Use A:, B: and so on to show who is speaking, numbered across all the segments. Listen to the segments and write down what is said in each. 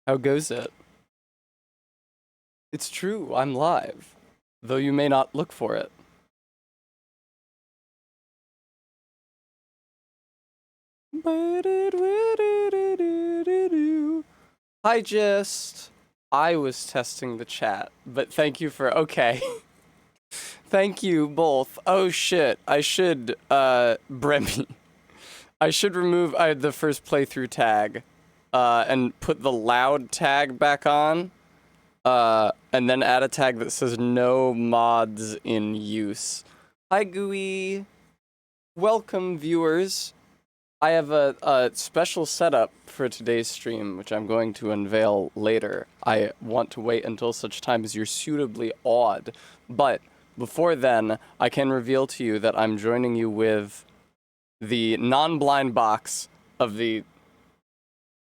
A: How goes it? It's true, I'm live, though you may not look for it. Hi, Just. I was testing the chat, but thank you for. Okay. Thank you both. Oh shit, I should, Bremy. I should remove the first playthrough tag, and put the loud tag back on. And then add a tag that says no mods in use. Hi, Gooey. Welcome, viewers. I have a special setup for today's stream, which I'm going to unveil later. I want to wait until such time as you're suitably awed. But before then, I can reveal to you that I'm joining you with the non-blind box of the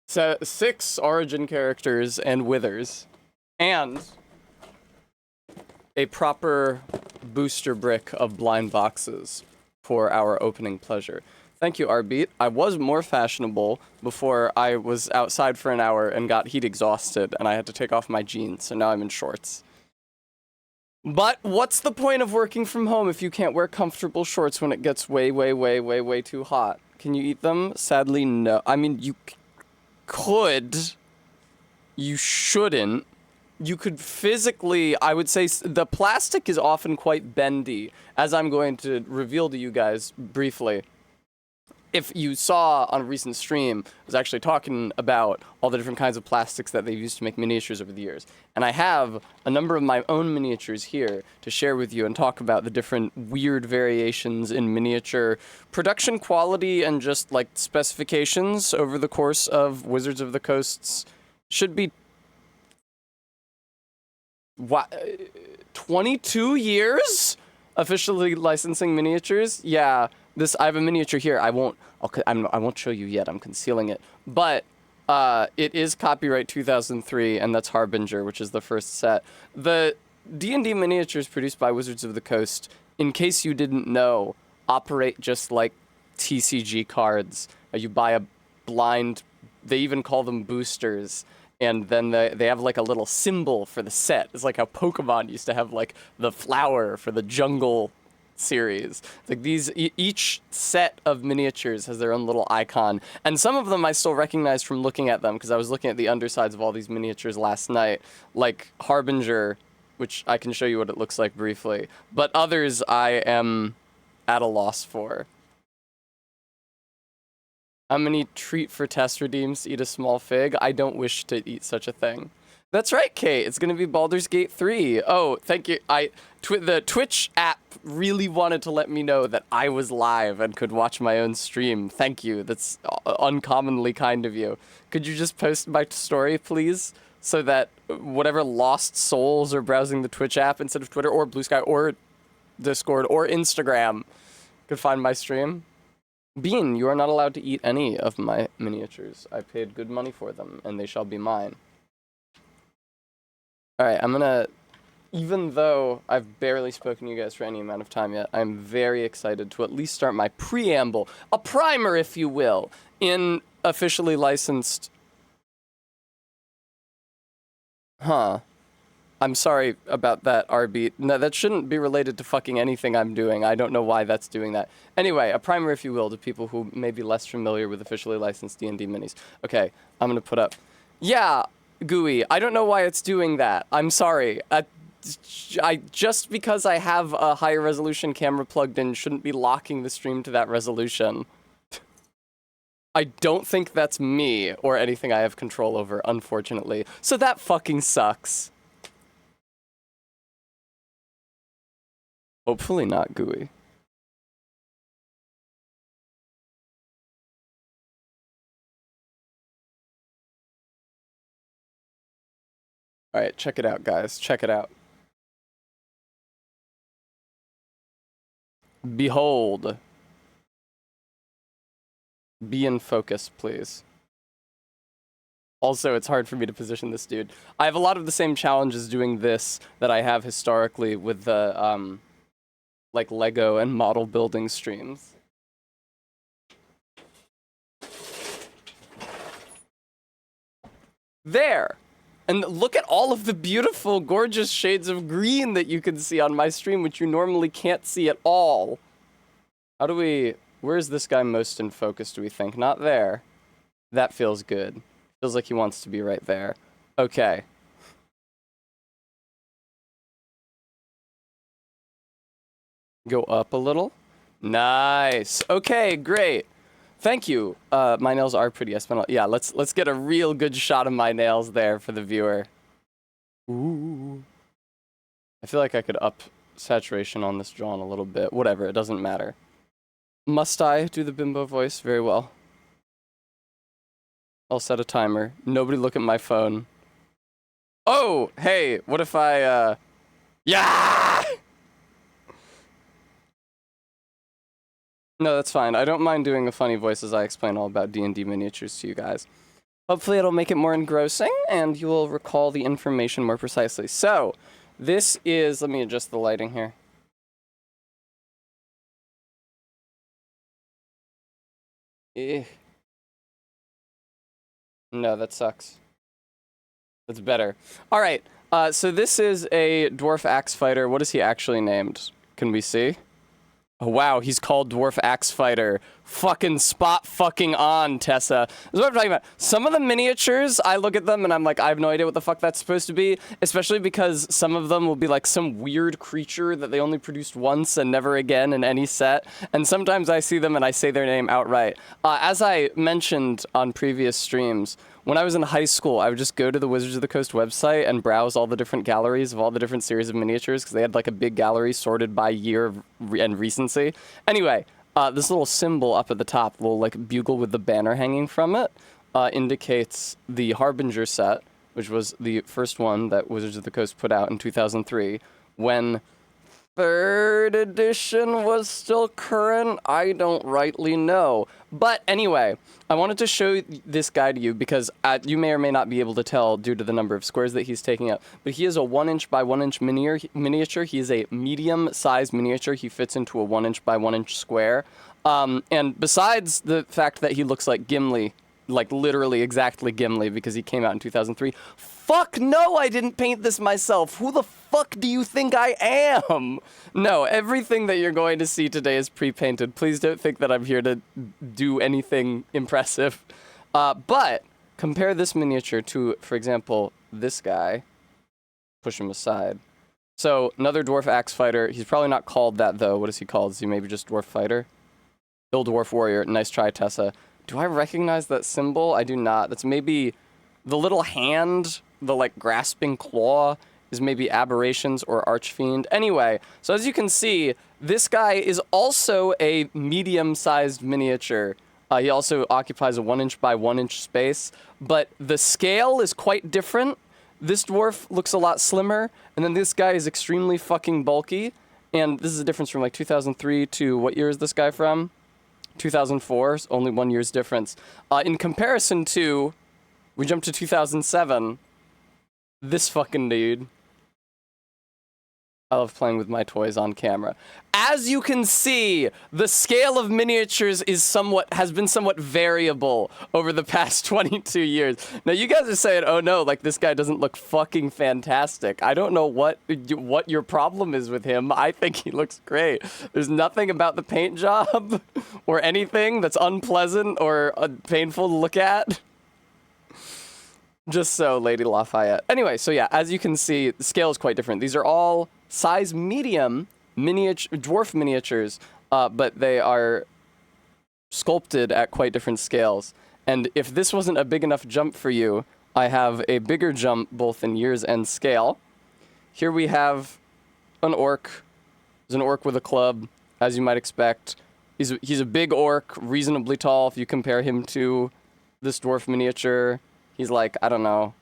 A: 6 origin characters and withers, and a proper booster brick of blind boxes for our opening pleasure. Thank you, Arbeat. I was more fashionable before I was outside for an hour and got heat exhausted, and I had to take off my jeans, so now I'm in shorts. But what's the point of working from home if you can't wear comfortable shorts when it gets way too hot? Can you eat them? Sadly, no. I mean, you could. You shouldn't. You could physically, I would say, the plastic is often quite bendy, as I'm going to reveal to you guys briefly. If you saw on a recent stream, I was actually talking about all the different kinds of plastics that they've used to make miniatures over the years. And I have a number of my own miniatures here to share with you and talk about the different weird variations in miniature production quality and just like specifications over the course of Wizards of the Coast's should be 22 years officially licensing miniatures. Yeah, I have a miniature here. I won't show you yet. I'm concealing it. But it is copyright 2003, and that's Harbinger, which is the first set. The D&D miniatures produced by Wizards of the Coast, in case you didn't know, operate just like TCG cards. You buy a blind, they even call them boosters. And then they have like a little symbol for the set. It's like how Pokemon used to have like the flower for the jungle series. It's like each set of miniatures has their own little icon. And some of them I still recognize from looking at them because I was looking at the undersides of all these miniatures last night. Like Harbinger, which I can show you what it looks like briefly. But others I am at a loss for. How many treat for test redeems to eat a small fig? I don't wish to eat such a thing. That's right, Kate. It's going to be Baldur's Gate 3. Oh, thank you. The Twitch app really wanted to let me know that I was live and could watch my own stream. Thank you. That's uncommonly kind of you. Could you just post my story, please? So that whatever lost souls are browsing the Twitch app instead of Twitter or Blue Sky or Discord or Instagram could find my stream. Bean, you are not allowed to eat any of my miniatures. I paid good money for them, and they shall be mine. Alright, I'm gonna... Even though I've barely spoken to you guys for any amount of time yet, I'm very excited to at least start my preamble, a primer, if you will, in officially licensed... Huh. I'm sorry about that, RB. No, that shouldn't be related to fucking anything I'm doing. I don't know why that's doing that. Anyway, a primer, if you will, to people who may be less familiar with officially licensed D&D minis. Okay, I'm gonna put up... Yeah, Gooey, I don't know why it's doing that. I'm sorry. Just because I have a higher resolution camera plugged in shouldn't be locking the stream to that resolution. I don't think that's me or anything I have control over, unfortunately. So that fucking sucks. Hopefully not Gooey. Alright, check it out, guys. Check it out. Behold. Be in focus, please. Also, it's hard for me to position this dude. I have a lot of the same challenges doing this that I have historically with the, like, Lego and model building streams. there. And look at all of the beautiful, gorgeous shades of green that you can see on my stream, which you normally can't see at all. How do we... Where's this guy most in focus, do we think? Not there. That feels good. Feels like he wants to be right there. Okay. Go up a little. Nice. Okay, great. Thank you. My nails are pretty. Yeah, let's get a real good shot of my nails there for the viewer. Ooh. I feel like I could up saturation on this drawing a little bit. Whatever, it doesn't matter. Must I do the bimbo voice? Very well. I'll set a timer. Nobody look at my phone. Oh, hey, what if I, yeah! No, that's fine. I don't mind doing a funny voice as I explain all about D&D miniatures to you guys. Hopefully it'll make it more engrossing, and you will recall the information more precisely. So, this is... Let me adjust the lighting here. No, that sucks. That's better. All right, so this is a dwarf axe fighter. What is he actually named? Can we see? Oh, wow, he's called Dwarf Axe Fighter. Fucking spot fucking on, Tessa. This is what I'm talking about. Some of the miniatures, I look at them and I'm like, I have no idea what the fuck that's supposed to be, especially because some of them will be like some weird creature that they only produced once and never again in any set, and sometimes I see them and I say their name outright. As I mentioned on previous streams, when I was in high school, I would just go to the Wizards of the Coast website and browse all the different galleries of all the different series of miniatures, because they had like a big gallery sorted by year and recency. Anyway, this little symbol up at the top, little like bugle with the banner hanging from it, indicates the Harbinger set, which was the first one that Wizards of the Coast put out in 2003, when 3rd edition was still current. I don't rightly know. But anyway, I wanted to show this guy to you because you may or may not be able to tell due to the number of squares that he's taking up. But he is a 1" by 1" miniature. He is a medium-sized miniature. He fits into a 1" by 1" square. And besides the fact that he looks like Gimli, like literally exactly Gimli because he came out in 2003, fuck no, I didn't paint this myself. Who the fuck do you think I am? No, everything that you're going to see today is pre-painted. Please don't think that I'm here to do anything impressive. But compare this miniature to, for example, this guy. Push him aside. So, another dwarf axe fighter. He's probably not called that, though. What is he called? Is he maybe just dwarf fighter? Bill Dwarf Warrior. Nice try, Tessa. Do I recognize that symbol? I do not. That's maybe the little hand, the like grasping claw is maybe Aberrations or Archfiend. Anyway, so as you can see, this guy is also a medium-sized miniature. He also occupies a 1" by 1" space, but the scale is quite different. This dwarf looks a lot slimmer, and then this guy is extremely fucking bulky, and this is a difference from like 2003 to what year is this guy from? 2004, so only 1 year's difference. In comparison to, we jump to 2007, this fucking dude. I love playing with my toys on camera. As you can see, the scale of miniatures has been somewhat variable over the past 22 years. Now you guys are saying, oh no, like this guy doesn't look fucking fantastic. I don't know what your problem is with him. I think he looks great. There's nothing about the paint job or anything that's unpleasant or painful to look at. Just so, Lady Lafayette. Anyway, so yeah, as you can see, the scale is quite different. These are all size medium dwarf miniatures, but they are sculpted at quite different scales. And if this wasn't a big enough jump for you, I have a bigger jump both in years and scale. Here we have an orc. There's an orc with a club, as you might expect. He's a big orc, reasonably tall if you compare him to this dwarf miniature. He's like, I don't know,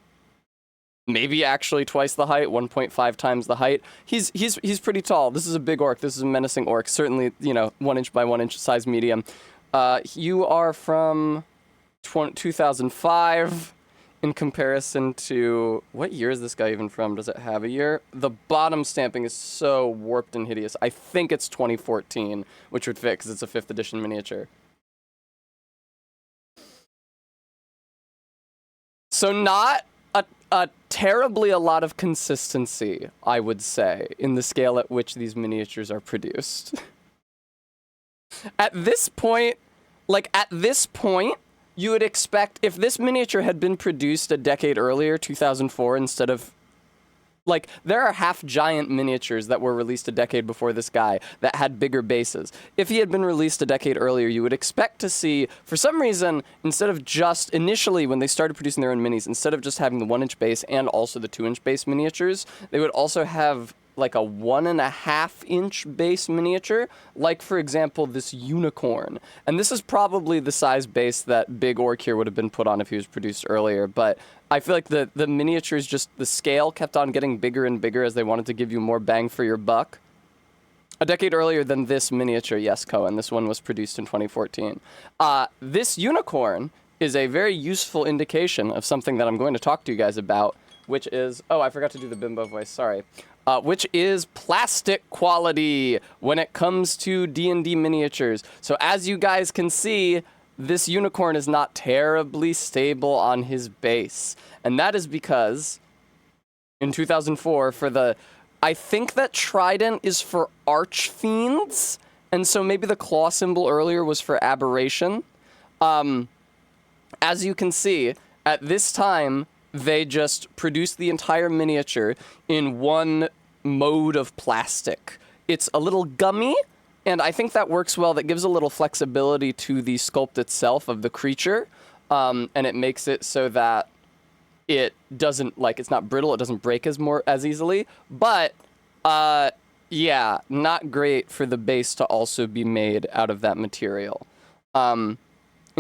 A: maybe actually twice the height, 1.5 times the height. He's pretty tall. This is a big orc. This is a menacing orc. Certainly, you know, 1" by 1" size medium. You are from 2005 in comparison to, what year is this guy even from? Does it have a year? The bottom stamping is so warped and hideous. I think it's 2014, which would fit because it's a 5th edition miniature. So not terribly a lot of consistency, I would say, in the scale at which these miniatures are produced. At this point, you would expect, if this miniature had been produced a decade earlier, 2004, instead of, like, there are half-giant miniatures that were released a decade before this guy that had bigger bases. If he had been released a decade earlier, you would expect to see, for some reason, instead of just, initially, when they started producing their own minis, instead of just having the 1-inch base and also the 2-inch base miniatures, they would also have, like, a 1.5-inch base miniature, like, for example, this unicorn. And this is probably the size base that Big Orc here would have been put on if he was produced earlier, but I feel like the miniatures, just the scale kept on getting bigger and bigger as they wanted to give you more bang for your buck. A decade earlier than this miniature, yes, Cohen. This one was produced in 2014. This unicorn is a very useful indication of something that I'm going to talk to you guys about, which is... Oh, I forgot to do the bimbo voice, sorry. Which is plastic quality when it comes to D&D miniatures. So as you guys can see, this unicorn is not terribly stable on his base. And that is because in 2004, for the... I think that trident is for archfiends, and so maybe the claw symbol earlier was for aberration. As you can see, at this time, they just produced the entire miniature in one mode of plastic. It's a little gummy, and I think that works well. That gives a little flexibility to the sculpt itself of the creature, and it makes it so that it doesn't, like, it's not brittle, it doesn't break as easily, but, yeah, not great for the base to also be made out of that material. In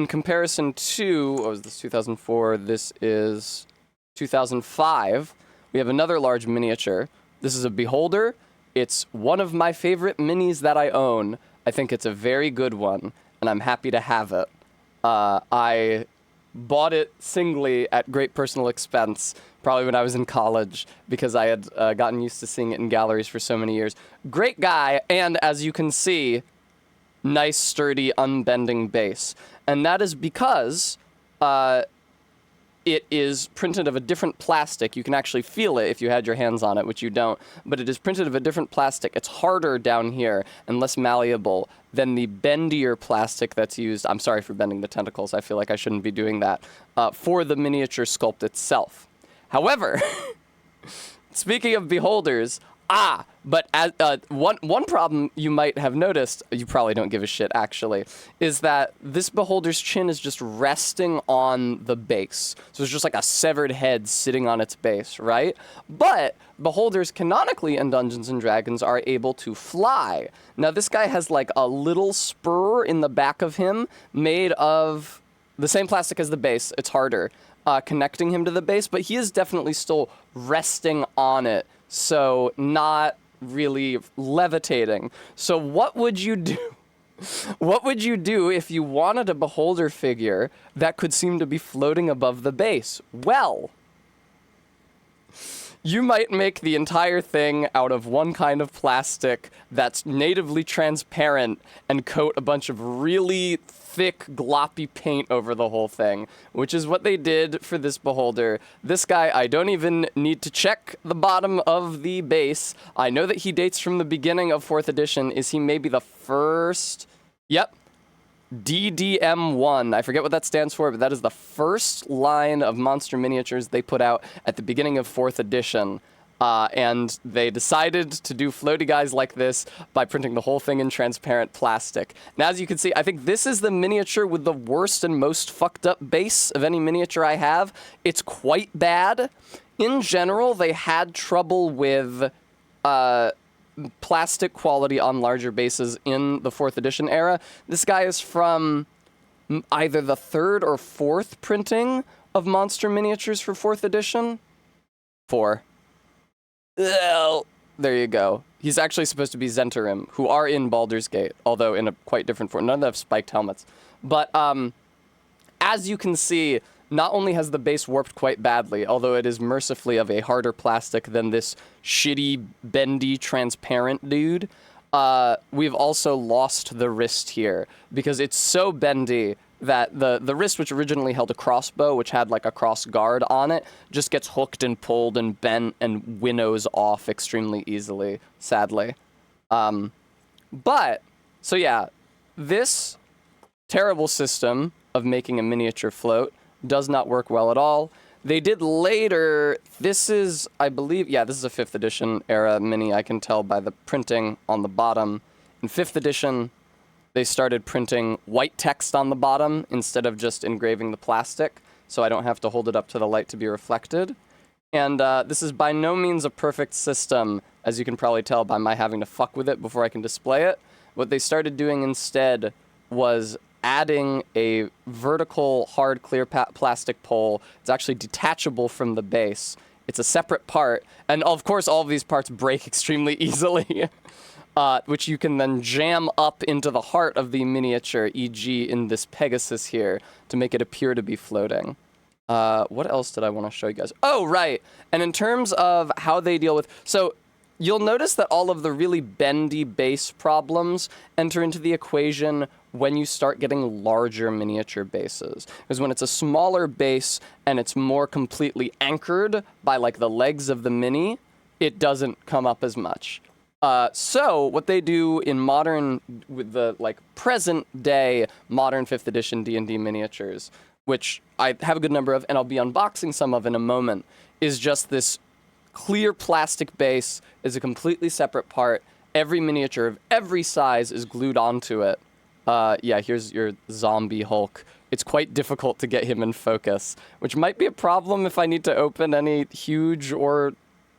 A: comparison to, what was this, 2004, this is 2005, we have another large miniature. This is a Beholder. It's one of my favorite minis that I own. I think it's a very good one, and I'm happy to have it. I bought it singly at great personal expense, probably when I was in college, because I had gotten used to seeing it in galleries for so many years. Great guy, and as you can see, nice, sturdy, unbending base. And that is because it is printed of a different plastic. You can actually feel it if you had your hands on it, which you don't, but it is printed of a different plastic. It's harder down here and less malleable than the bendier plastic that's used. I'm sorry for bending the tentacles. I feel like I shouldn't be doing that, for the miniature sculpt itself. However, speaking of beholders, but as, one problem you might have noticed, you probably don't give a shit actually, is that this beholder's chin is just resting on the base. So it's just like a severed head sitting on its base, right? But beholders canonically in Dungeons & Dragons are able to fly. Now this guy has like a little spur in the back of him made of the same plastic as the base. It's harder, connecting him to the base, but he is definitely still resting on it. So not really levitating. So what would you do? What would you do if you wanted a beholder figure that could seem to be floating above the base? Well, you might make the entire thing out of one kind of plastic that's natively transparent and coat a bunch of really thick, gloppy paint over the whole thing, which is what they did for this beholder. This guy, I don't even need to check the bottom of the base. I know that he dates from the beginning of 4th edition. Is he maybe the first? Yep. DDM1. I forget what that stands for, but that is the first line of monster miniatures they put out at the beginning of 4th edition. And they decided to do floaty guys like this by printing the whole thing in transparent plastic. Now, as you can see, I think this is the miniature with the worst and most fucked up base of any miniature I have. It's quite bad. In general, they had trouble with plastic quality on larger bases in the 4th edition era. This guy is from either the 3rd or 4th printing of monster miniatures for 4th edition. 4. There you go. He's actually supposed to be Zentarim, who are in Baldur's Gate, although in a quite different form. None of them have spiked helmets. But as you can see, not only has the base warped quite badly, although it is mercifully of a harder plastic than this shitty, bendy, transparent dude, we've also lost the wrist here, because it's so bendy that the wrist, which originally held a crossbow, which had like a cross guard on it, just gets hooked and pulled and bent and winnows off extremely easily, sadly. But, so yeah, this terrible system of making a miniature float does not work well at all. They did later, this is, I believe, yeah, this is a 5th edition era mini, I can tell by the printing on the bottom. In 5th edition, they started printing white text on the bottom instead of just engraving the plastic, so I don't have to hold it up to the light to be reflected. And this is by no means a perfect system, as you can probably tell by my having to fuck with it before I can display it. What they started doing instead was adding a vertical hard clear plastic pole. It's actually detachable from the base. It's a separate part, and of course all of these parts break extremely easily, which you can then jam up into the heart of the miniature, e.g. in this Pegasus here, to make it appear to be floating. What else did I want to show you guys? Oh, right. And in terms of how they deal with... So you'll notice that all of the really bendy base problems enter into the equation when you start getting larger miniature bases. Because when it's a smaller base and it's more completely anchored by like the legs of the mini, it doesn't come up as much. So what they do in modern, with the like present day modern 5th edition D&D miniatures, which I have a good number of, and I'll be unboxing some of in a moment, is just this clear plastic base is a completely separate part. Every miniature of every size is glued onto it. Yeah, here's your zombie Hulk. It's quite difficult to get him in focus, which might be a problem if I need to open any huge or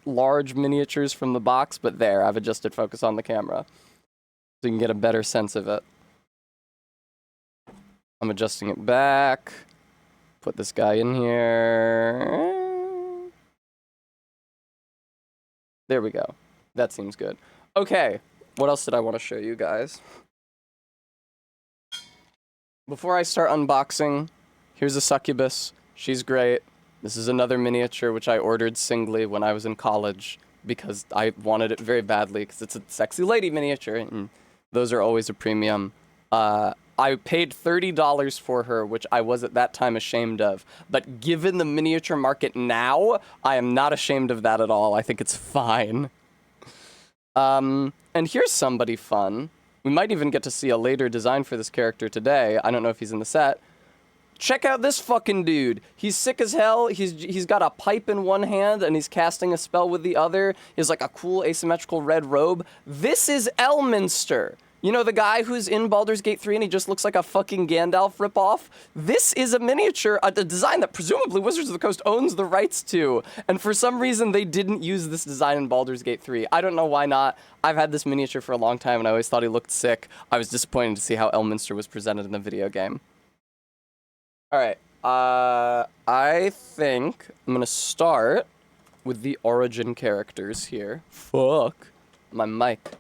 A: large miniatures from the box, but there, I've adjusted focus on the camera so you can get a better sense of it. I'm adjusting it back. Put this guy in here. There we go. That seems good. Okay, what else did I want to show you guys? Before I start unboxing, here's a succubus. She's great. This is another miniature which I ordered singly when I was in college because I wanted it very badly because it's a sexy lady miniature and those are always a premium. I paid $30 for her, which I was at that time ashamed of. But given the miniature market now, I am not ashamed of that at all. I think it's fine. And here's somebody fun. We might even get to see a later design for this character today. I don't know if he's in the set. Check out this fucking dude. He's sick as hell. He's got a pipe in one hand and he's casting a spell with the other. He has like a cool asymmetrical red robe. This is Elminster. You know, the guy who's in Baldur's Gate 3 and he just looks like a fucking Gandalf ripoff? This is a miniature, a design that presumably Wizards of the Coast owns the rights to. And for some reason, they didn't use this design in Baldur's Gate 3. I don't know why not. I've had this miniature for a long time and I always thought he looked sick. I was disappointed to see how Elminster was presented in the video game. Alright, I think I'm gonna start with the origin characters here. Fuck. My mic.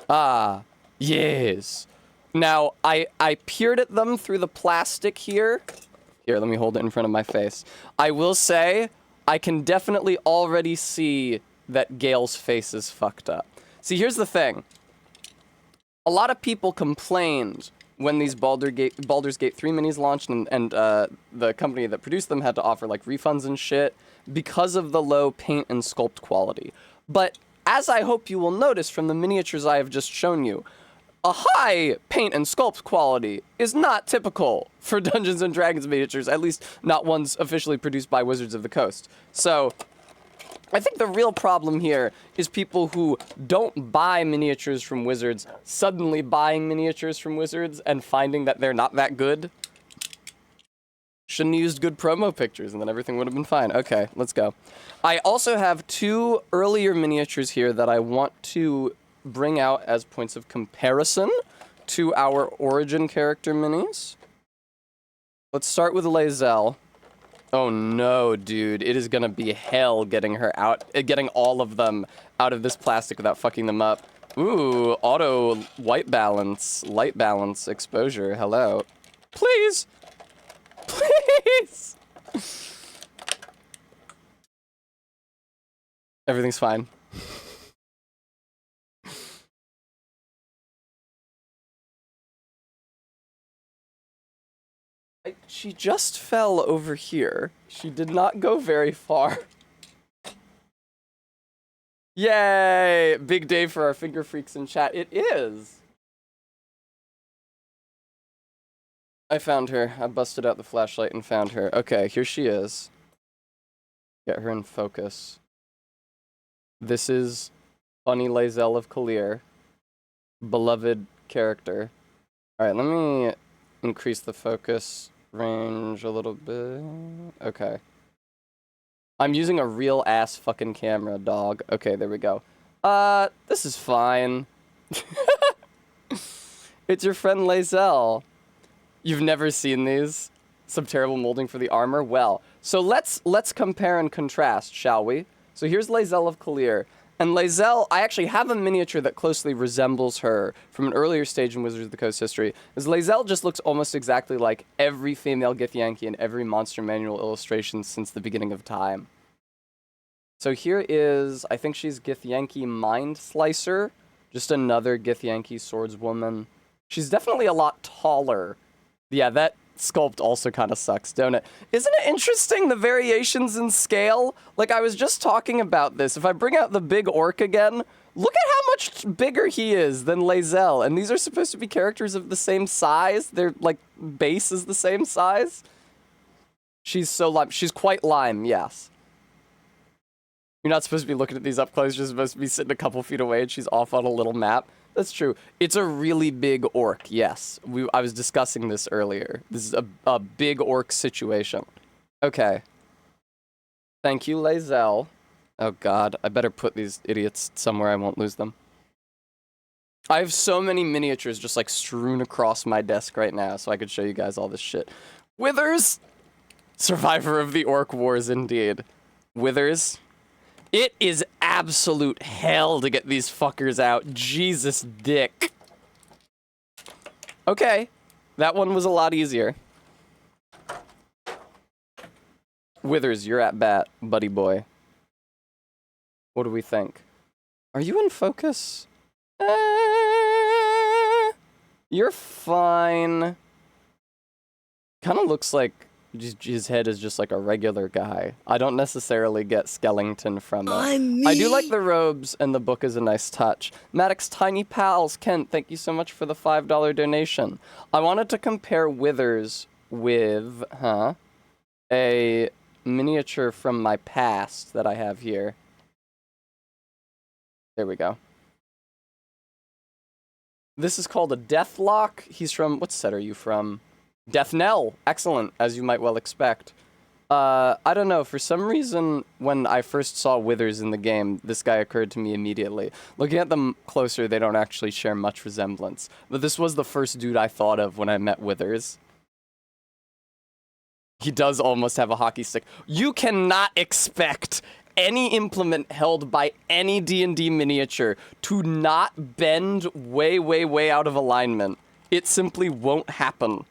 A: Ah, yes. Now, I peered at them through the plastic here. Here, let me hold it in front of my face. I will say, I can definitely already see that Gale's face is fucked up. See, here's the thing. A lot of people complained when these Baldur's Gate 3 minis launched and the company that produced them had to offer like refunds and shit because of the low paint and sculpt quality. But as I hope you will notice from the miniatures I have just shown you, a high paint and sculpt quality is not typical for Dungeons & Dragons miniatures, at least not ones officially produced by Wizards of the Coast. So, I think the real problem here is people who don't buy miniatures from Wizards suddenly buying miniatures from Wizards and finding that they're not that good. Shouldn't have used good promo pictures and then everything would have been fine. Okay, let's go. I also have two earlier miniatures here that I want to bring out as points of comparison to our origin character minis. Let's start with Lae'zel. Oh no, dude. It is gonna be hell getting her out, getting all of them out of this plastic without fucking them up. Ooh, auto white balance, light balance, exposure. Hello. Please! Please! Everything's fine. She just fell over here. She did not go very far. Yay! Big day for our finger freaks in chat. It is! I found her. I busted out the flashlight and found her. Okay, here she is. Get her in focus. This is Funny Lae'zel of Kalir. Beloved character. Alright, let me increase the focus range a little bit. Okay. I'm using a real ass fucking camera, dog. Okay, there we go. This is fine. It's your friend Lae'zel. You've never seen these? Some terrible molding for the armor? Well, so let's compare and contrast, shall we? So here's Lae'zel of Kalir. And Lae'zel, I actually have a miniature that closely resembles her from an earlier stage in Wizards of the Coast history. Because Lae'zel just looks almost exactly like every female Githyanki in every Monster Manual illustration since the beginning of time. So here is, I think she's Githyanki Mind Slicer. Just another Githyanki swordswoman. She's definitely a lot taller. Yeah, that sculpt also kind of sucks, don't it? Isn't it interesting, the variations in scale? Like, I was just talking about this. If I bring out the big orc again, look at how much bigger he is than Lae'zel. And these are supposed to be characters of the same size. Their, like, base is the same size. She's so lime. She's quite lime, yes. You're not supposed to be looking at these up close. You're supposed to be sitting a couple feet away and she's off on a little map. That's true. It's a really big orc, yes. I was discussing this earlier. This is a big orc situation. Okay. Thank you, Lae'zel. Oh god, I better put these idiots somewhere I won't lose them. I have so many miniatures just like strewn across my desk right now so I could show you guys all this shit. Withers! Survivor of the Orc Wars, indeed. Withers. It is absolute hell to get these fuckers out. Jesus dick. Okay. That one was a lot easier. Withers, you're at bat, buddy boy. What do we think? Are you in focus? You're fine. Kind of looks like his head is just like a regular guy. I don't necessarily get Skellington from it. I do like the robes, and the book is a nice touch. Maddox Tiny Pals, Kent, thank you so much for the $5 donation. I wanted to compare Withers with, a miniature from my past that I have here. There we go. This is called a Deathlock. He's from, what set are you from? Death Knell. Excellent, as you might well expect. I don't know, for some reason, when I first saw Withers in the game, this guy occurred to me immediately. Looking at them closer, they don't actually share much resemblance. But this was the first dude I thought of when I met Withers. He does almost have a hockey stick. You cannot expect any implement held by any D&D miniature to not bend way, way, way out of alignment. It simply won't happen.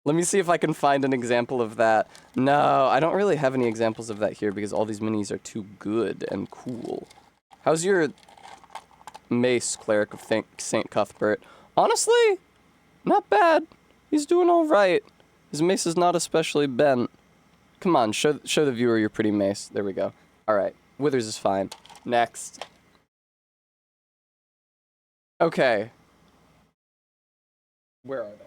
A: Let me see if I can find an example of that. No, I don't really have any examples of that here because all these minis are too good and cool. How's your mace, Cleric of St. Cuthbert? Honestly, not bad. He's doing all right. His mace is not especially bent. Come on, show the viewer your pretty mace. There we go. All right, Withers is fine. Next. Okay. Where are they?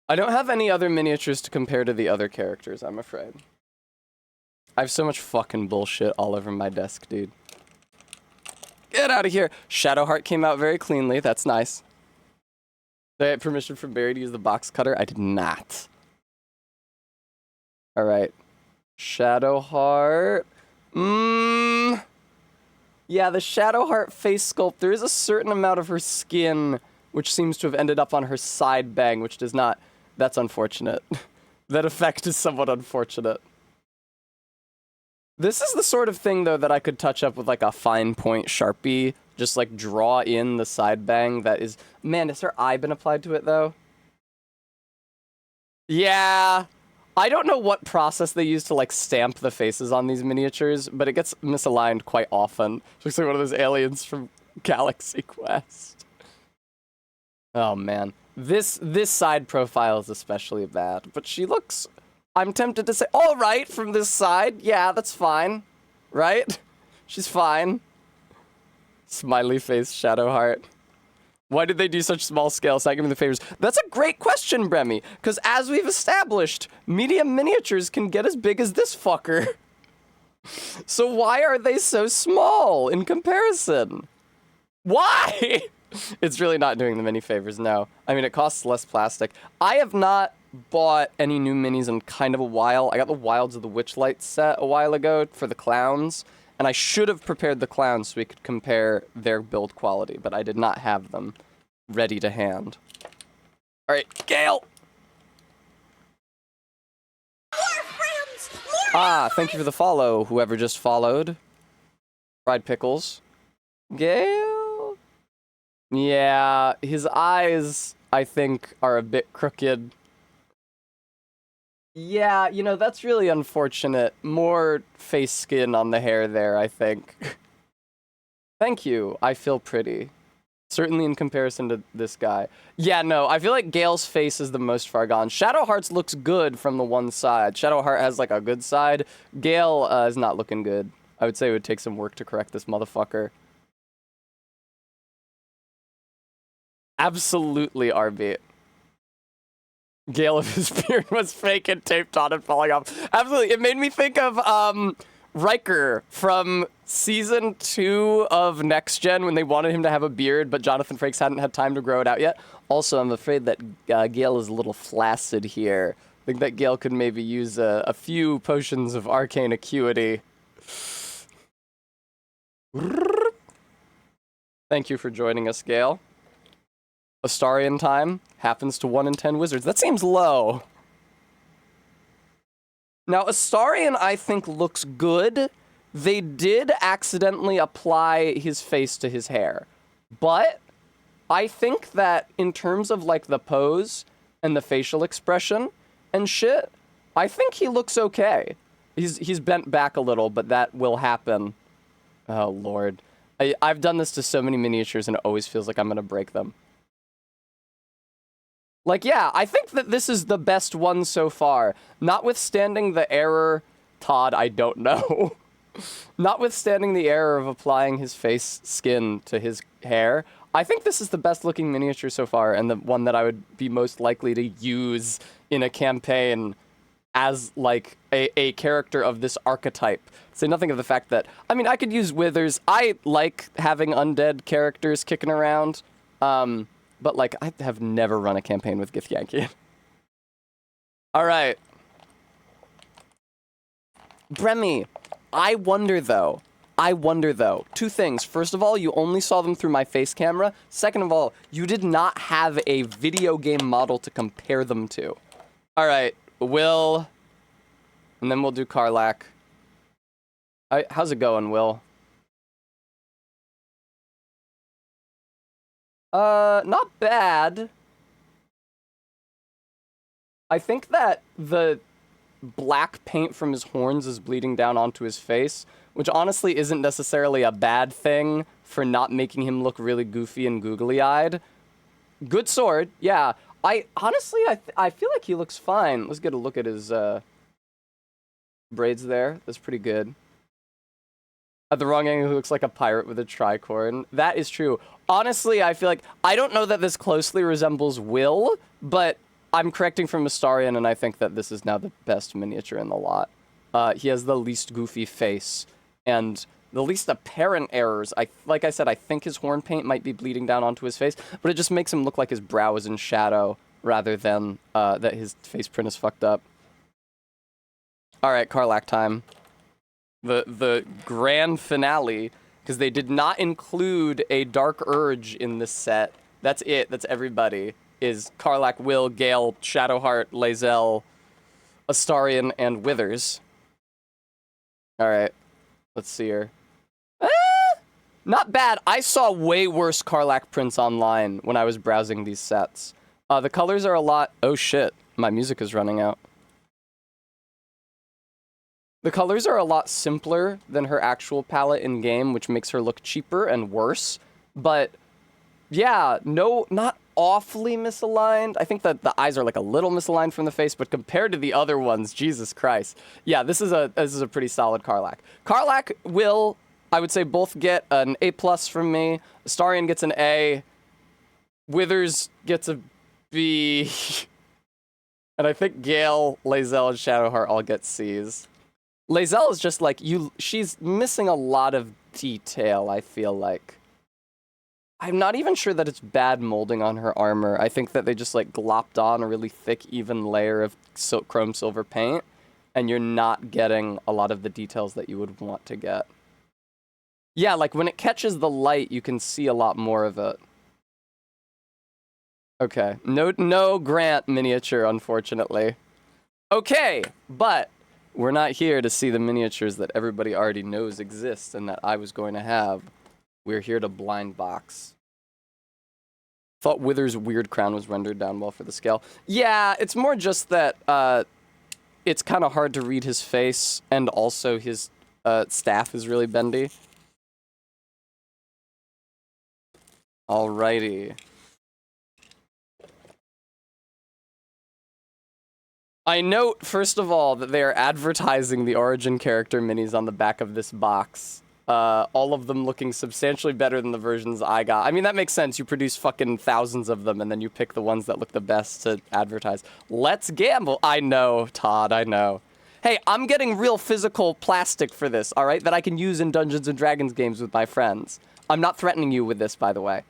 A: I don't have any other miniatures to compare to the other characters, I'm afraid. I have so much fucking bullshit all over my desk, dude. Get out of here! Shadowheart came out very cleanly, that's nice. Did I get permission from Barry to use the box cutter? I did not. Alright. Shadowheart. Yeah, the Shadowheart face sculpt, there is a certain amount of her skin which seems to have ended up on her side bang, which does not... That's unfortunate. That effect is somewhat unfortunate. This is the sort of thing, though, that I could touch up with, like, a fine point Sharpie. Just, like, draw in the side bang that is... Man, has her eye been applied to it, though? Yeah. I don't know what process they use to, like, stamp the faces on these miniatures, but it gets misaligned quite often. It looks like one of those aliens from Galaxy Quest. Oh, man. This side profile is especially bad, but she looks, I'm tempted to say, all right from this side. Yeah, that's fine, right? She's fine. Smiley face, shadow heart. Why did they do such small scale? It's not giving me the favors. That's a great question, Bremy, because as we've established, medium miniatures can get as big as this fucker. So why are they so small in comparison? Why? It's really not doing them any favors, no. I mean, it costs less plastic. I have not bought any new minis in kind of a while. I got the Wilds of the Witchlight set a while ago for the clowns, and I should have prepared the clowns so we could compare their build quality, but I did not have them ready to hand. All right, Gale! Thank you for the follow, whoever just followed. Fried pickles. Gale? Yeah, his eyes, I think, are a bit crooked. Yeah, you know, that's really unfortunate. More face skin on the hair there, I think. Thank you. I feel pretty. Certainly in comparison to this guy. Yeah, no, I feel like Gale's face is the most far gone. Shadowheart's looks good from the one side. Shadowheart has, like, a good side. Gale is not looking good. I would say it would take some work to correct this motherfucker. Absolutely, RB. Gale of his beard was fake and taped on and falling off. Absolutely. It made me think of, Riker from season 2 of Next Gen when they wanted him to have a beard, but Jonathan Frakes hadn't had time to grow it out yet. Also, I'm afraid that Gale is a little flaccid here. I think that Gale could maybe use a few potions of arcane acuity. Thank you for joining us, Gale. Astarian time happens to 1 in 10 wizards. That seems low. Now, Astarian, I think, looks good. They did accidentally apply his face to his hair. But I think that in terms of, like, the pose and the facial expression and shit, I think he looks okay. He's bent back a little, but that will happen. Oh, Lord. I've done this to so many miniatures, and it always feels like I'm going to break them. Like, yeah, I think that this is the best one so far. Notwithstanding the error, Todd, I don't know. Notwithstanding the error of applying his face skin to his hair, I think this is the best looking miniature so far, and the one that I would be most likely to use in a campaign as, like, a character of this archetype. Say nothing of the fact that, I mean, I could use Withers. I like having undead characters kicking around, but, like, I have never run a campaign with Githyanki. All right. Bremy, I wonder, though. Two things. First of all, you only saw them through my face camera. Second of all, you did not have a video game model to compare them to. All right, Will, and then we'll do Karlak. How's it going, Will? Not bad. I think that the black paint from his horns is bleeding down onto his face, which honestly isn't necessarily a bad thing for not making him look really goofy and googly-eyed. Good sword, yeah. Honestly, I feel like he looks fine. Let's get a look at his, braids there. That's pretty good. At the wrong angle, he looks like a pirate with a tricorn. That is true. Honestly, I feel like, I don't know that this closely resembles Will, but I'm correcting from Astarian, and I think that this is now the best miniature in the lot. He has the least goofy face, and the least apparent errors. Like I said, I think his horn paint might be bleeding down onto his face, but it just makes him look like his brow is in shadow, rather than that his face print is fucked up. Alright, Karlak time. The grand finale, because they did not include a Dark Urge in this set. That's it. That's everybody. Is Karlak, Will, Gale, Shadowheart, Lae'zel, Astarian, and Withers. Alright. Let's see her. Not bad. I saw way worse Karlak prints online when I was browsing these sets. The colors are a lot... Oh shit. My music is running out. The colors are a lot simpler than her actual palette in-game, which makes her look cheaper and worse. But, yeah, no, not... awfully misaligned. I think that the eyes are like a little misaligned from the face, but compared to the other ones, Jesus Christ. Yeah, this is a pretty solid Karlach. Karlach will, I would say, both get an A+ from me. Astarion gets an A. Withers gets a B. And I think Gale, Lae'zel, and Shadowheart all get C's. Lae'zel is just like, she's missing a lot of detail, I feel like. I'm not even sure that it's bad molding on her armor. I think that they just like glopped on a really thick, even layer of chrome silver paint, and you're not getting a lot of the details that you would want to get. Yeah, like when it catches the light, you can see a lot more of it. Okay, no Grant miniature, unfortunately. Okay, but we're not here to see the miniatures that everybody already knows exist and that I was going to have. We're here to blind box. Thought Wither's weird crown was rendered down well for the scale. Yeah, it's more just that it's kind of hard to read his face, and also his staff is really bendy. Alrighty. I note, first of all, that they are advertising the origin character minis on the back of this box. All of them looking substantially better than the versions I got. I mean, that makes sense. You produce fucking thousands of them, and then you pick the ones that look the best to advertise. Let's gamble. I know, Todd, I know. Hey, I'm getting real physical plastic for this, all right, that I can use in Dungeons & Dragons games with my friends. I'm not threatening you with this, by the way.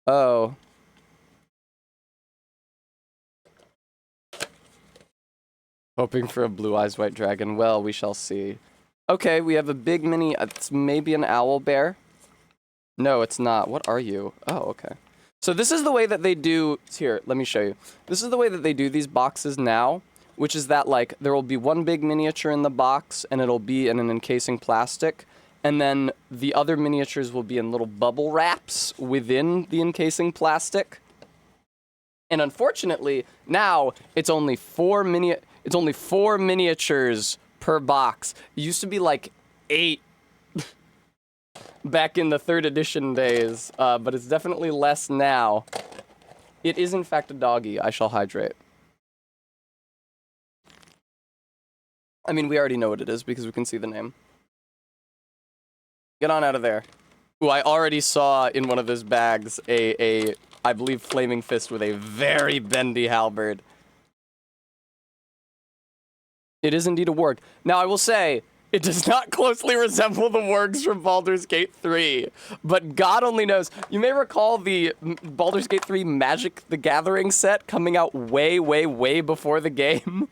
A: Oh. Hoping for a blue eyes white dragon. Well, we shall see. Okay, we have a big mini. It's maybe an owl bear. No, it's not. What are you? Oh, okay. So this is the way that they do. Here, let me show you. This is the way that they do these boxes now, which is that like there will be one big miniature in the box, and it'll be in an encasing plastic, and then the other miniatures will be in little bubble wraps within the encasing plastic. And unfortunately, now it's only four miniatures per box. It used to be like 8 back in the 3rd edition days, but it's definitely less now. It is in fact a doggy. I shall hydrate. I mean, we already know what it is because we can see the name. Get on out of there. Ooh, I already saw in one of those bags I believe, flaming fist with a very bendy halberd. It is indeed a warg. Now, I will say, it does not closely resemble the wargs from Baldur's Gate 3, but God only knows. You may recall the Baldur's Gate 3 Magic the Gathering set coming out way, way, way before the game.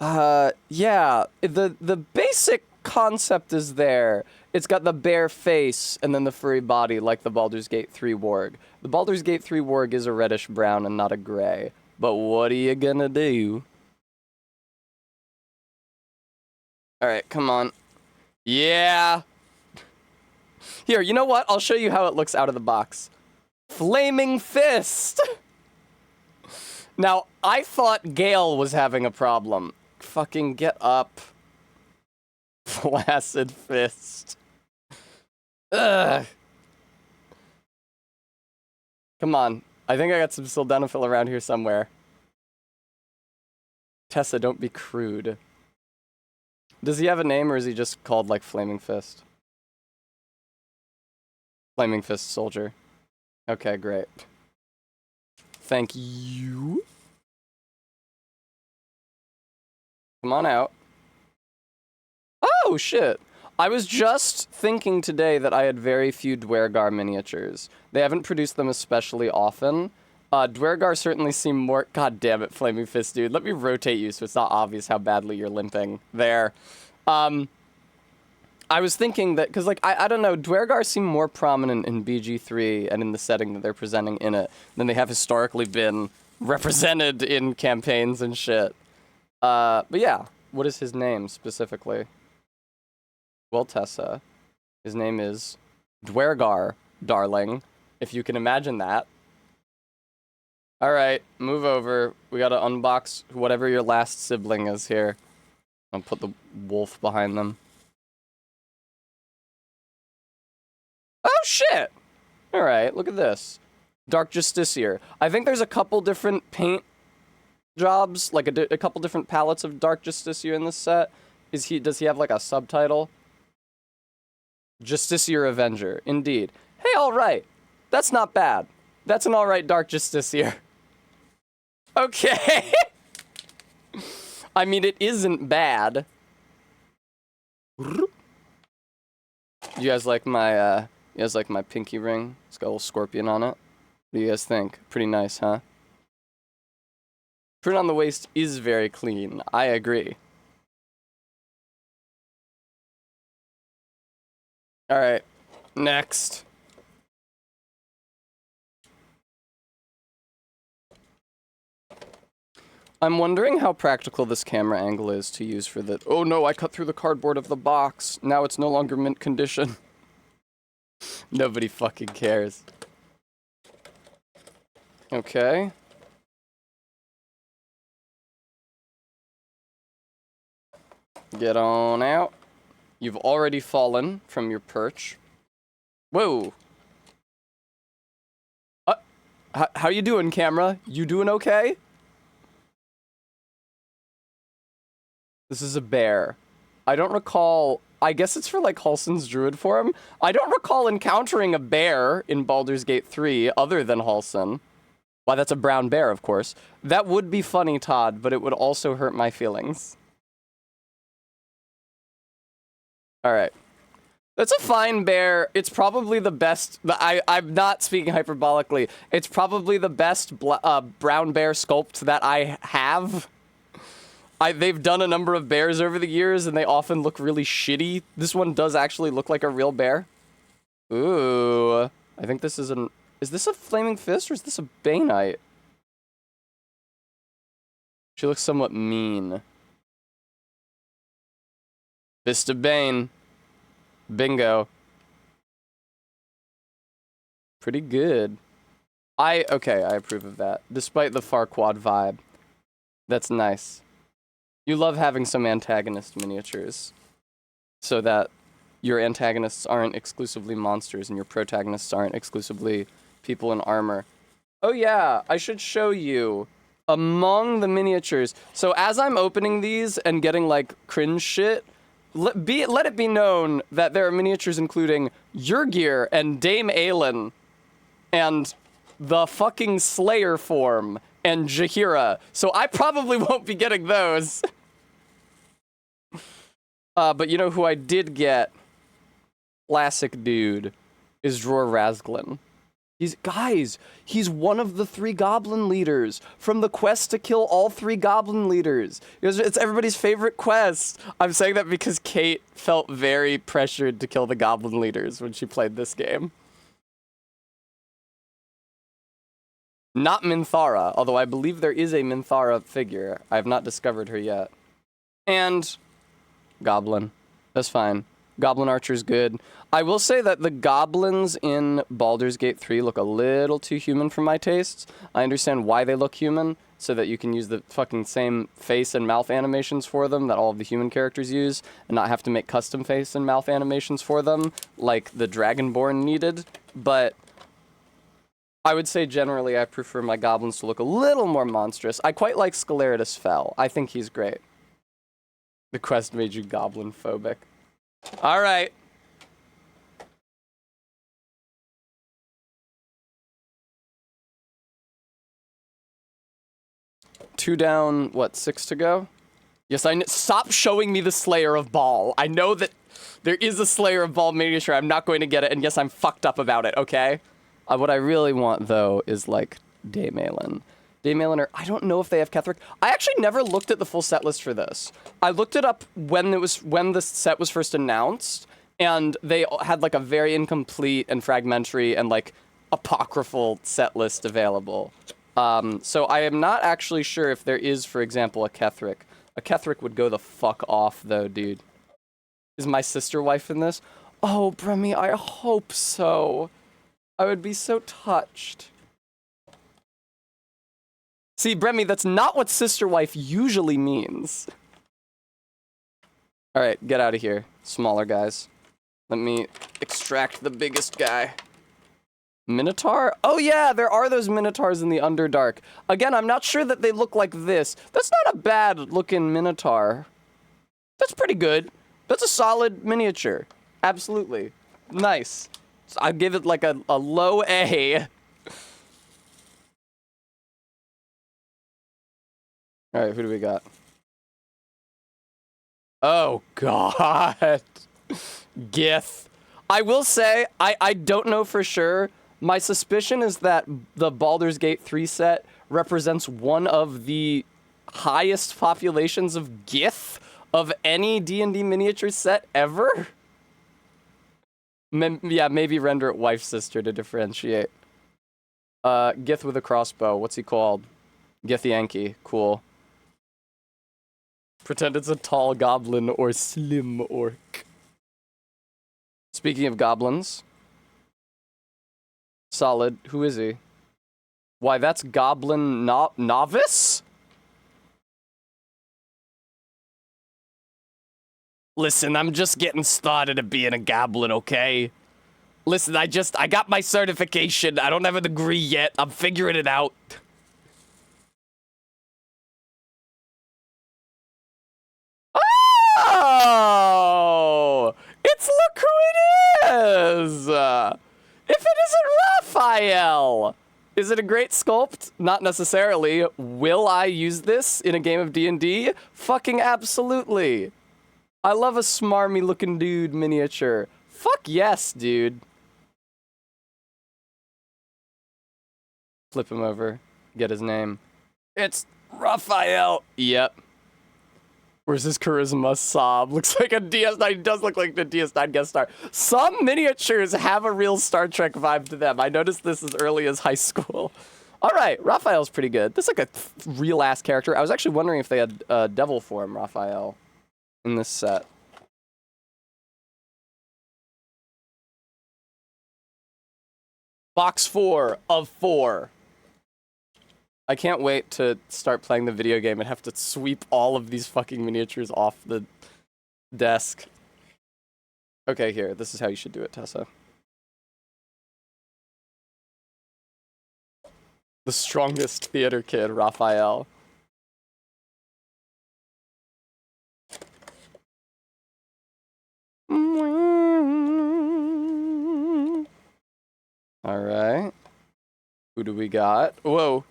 A: Yeah, the basic concept is there. It's got the bare face and then the furry body like the Baldur's Gate 3 warg. The Baldur's Gate 3 warg is a reddish brown and not a gray. But what are you gonna do? Alright, come on. Yeah! Here, you know what? I'll show you how it looks out of the box. Flaming fist! Now, I thought Gale was having a problem. Fucking get up. Flaccid fist. Ugh. Come on. I think I got some sildenafil around here somewhere. Tessa, don't be crude. Does he have a name, or is he just called, like, Flaming Fist? Flaming Fist Soldier. Okay, great. Thank you. Come on out. Oh, shit. I was just thinking today that I had very few Dwergar miniatures. They haven't produced them especially often. Dwergar certainly seem more... God damn it, Flaming Fist, dude. Let me rotate you so it's not obvious how badly you're limping. There. I was thinking that... Because, like, I don't know. Dwergar seem more prominent in BG3 and in the setting that they're presenting in it than they have historically been represented in campaigns and shit. But yeah. What is his name, specifically? Well, Tessa. His name is Dwergar, darling. If you can imagine that. Alright, move over. We gotta unbox whatever your last sibling is here. I'll put the wolf behind them. Oh, shit! Alright, look at this. Dark Justiciar. I think there's a couple different paint jobs, like a couple different palettes of Dark Justiciar in this set. Does he have like a subtitle? Justiciar Avenger, indeed. Hey, alright. That's not bad. That's an alright Dark Justiciar. Okay. I mean, it isn't bad. You guys like my pinky ring? It's got a little scorpion on it. What do you guys think? Pretty nice, huh? Print on the waist is very clean. I agree. Alright, next. I'm wondering how practical this camera angle is to use for the— oh no, I cut through the cardboard of the box. Now it's no longer mint condition. Nobody fucking cares. Okay. Get on out. You've already fallen from your perch. Whoa. How you doing, camera? You doing okay? This is a bear. I don't recall— I guess it's for, like, Halsin's druid form. I don't recall encountering a bear in Baldur's Gate 3 other than Halsin. Why, that's a brown bear, of course. That would be funny, Todd, but it would also hurt my feelings. Alright. That's a fine bear. It's probably the best— I'm not speaking hyperbolically. It's probably the best brown bear sculpt that I have. They've done a number of bears over the years, and they often look really shitty. This one does actually look like a real bear. Ooh. I think this is an— is this a Flaming Fist, or is this a Baneite? She looks somewhat mean. Fist of Bane. Bingo. Pretty good. Okay, I approve of that. Despite the Farquaad vibe. That's nice. You love having some antagonist miniatures, so that your antagonists aren't exclusively monsters and your protagonists aren't exclusively people in armor. Oh yeah, I should show you. Among the miniatures, so as I'm opening these and getting, like, cringe shit, let it be known that there are miniatures including Yrgir and Dame Aelin, and the fucking Slayer form, and Jaheira, so I probably won't be getting those. But you know who I did get? Classic dude. Is Dror Razglin. He's one of the 3 goblin leaders from the quest to kill all 3 goblin leaders. It's everybody's favorite quest. I'm saying that because Kate felt very pressured to kill the goblin leaders when she played this game. Not Minthara, although I believe there is a Minthara figure. I have not discovered her yet. And Goblin. That's fine. Goblin Archer's good. I will say that the goblins in Baldur's Gate 3 look a little too human for my tastes. I understand why they look human, so that you can use the fucking same face and mouth animations for them that all of the human characters use, and not have to make custom face and mouth animations for them, like the Dragonborn needed, but I would say generally I prefer my goblins to look a little more monstrous. I quite like Scaleritus Fell. I think he's great. The quest made you goblin phobic. All right. Two down, what, 6 to go? Yes, stop showing me the Slayer of Baal. I know that there is a Slayer of Baal miniature. I'm not going to get it, and yes, I'm fucked up about it, okay? What I really want, though, is, like, Dame Aelin. Dame Aelin, I don't know if they have Ketheric. I actually never looked at the full set list for this. I looked it up when the set was first announced, and they had, like, a very incomplete and fragmentary and, like, apocryphal set list available. So I am not actually sure if there is, for example, a Ketheric. A Ketheric would go the fuck off, though, dude. Is my sister wife in this? Oh, Bremy, I hope so. I would be so touched. See, Bremy, that's not what sister wife usually means. Alright, get out of here, smaller guys. Let me extract the biggest guy. Minotaur? Oh yeah, there are those Minotaurs in the Underdark. Again, I'm not sure that they look like this. That's not a bad looking Minotaur. That's pretty good. That's a solid miniature. Absolutely. Nice. So I'd give it like a low A. Alright, who do we got? Oh, God. Gith. I will say, I don't know for sure. My suspicion is that the Baldur's Gate 3 set represents one of the highest populations of Gith of any D&D miniature set ever. Yeah, maybe render it wife sister to differentiate. Gith with a crossbow. What's he called? Gith Yankee. Cool. Pretend it's a tall goblin or slim orc. Speaking of goblins. Solid. Who is he? Why, that's Goblin Novice? Listen, I'm just getting started at being a goblin, okay? Listen, I got my certification. I don't have a degree yet. I'm figuring it out. Oh! It's look who it is! If it isn't Raphael! Is it a great sculpt? Not necessarily. Will I use this in a game of D&D? Fucking absolutely. I love a smarmy looking dude miniature. Fuck yes, dude. Flip him over. Get his name. It's Raphael. Yep. Where's his charisma? Sob. Looks like a DS9. He does look like the DS9 guest star. Some miniatures have a real Star Trek vibe to them. I noticed this as early as high school. All right, Raphael's pretty good. This is like a real-ass character. I was actually wondering if they had devil form Raphael in this set. Box 4 of 4. I can't wait to start playing the video game and have to sweep all of these fucking miniatures off the desk. Okay, here. This is how you should do it, Tessa. The strongest theater kid, Raphael. All right. Who do we got? Whoa.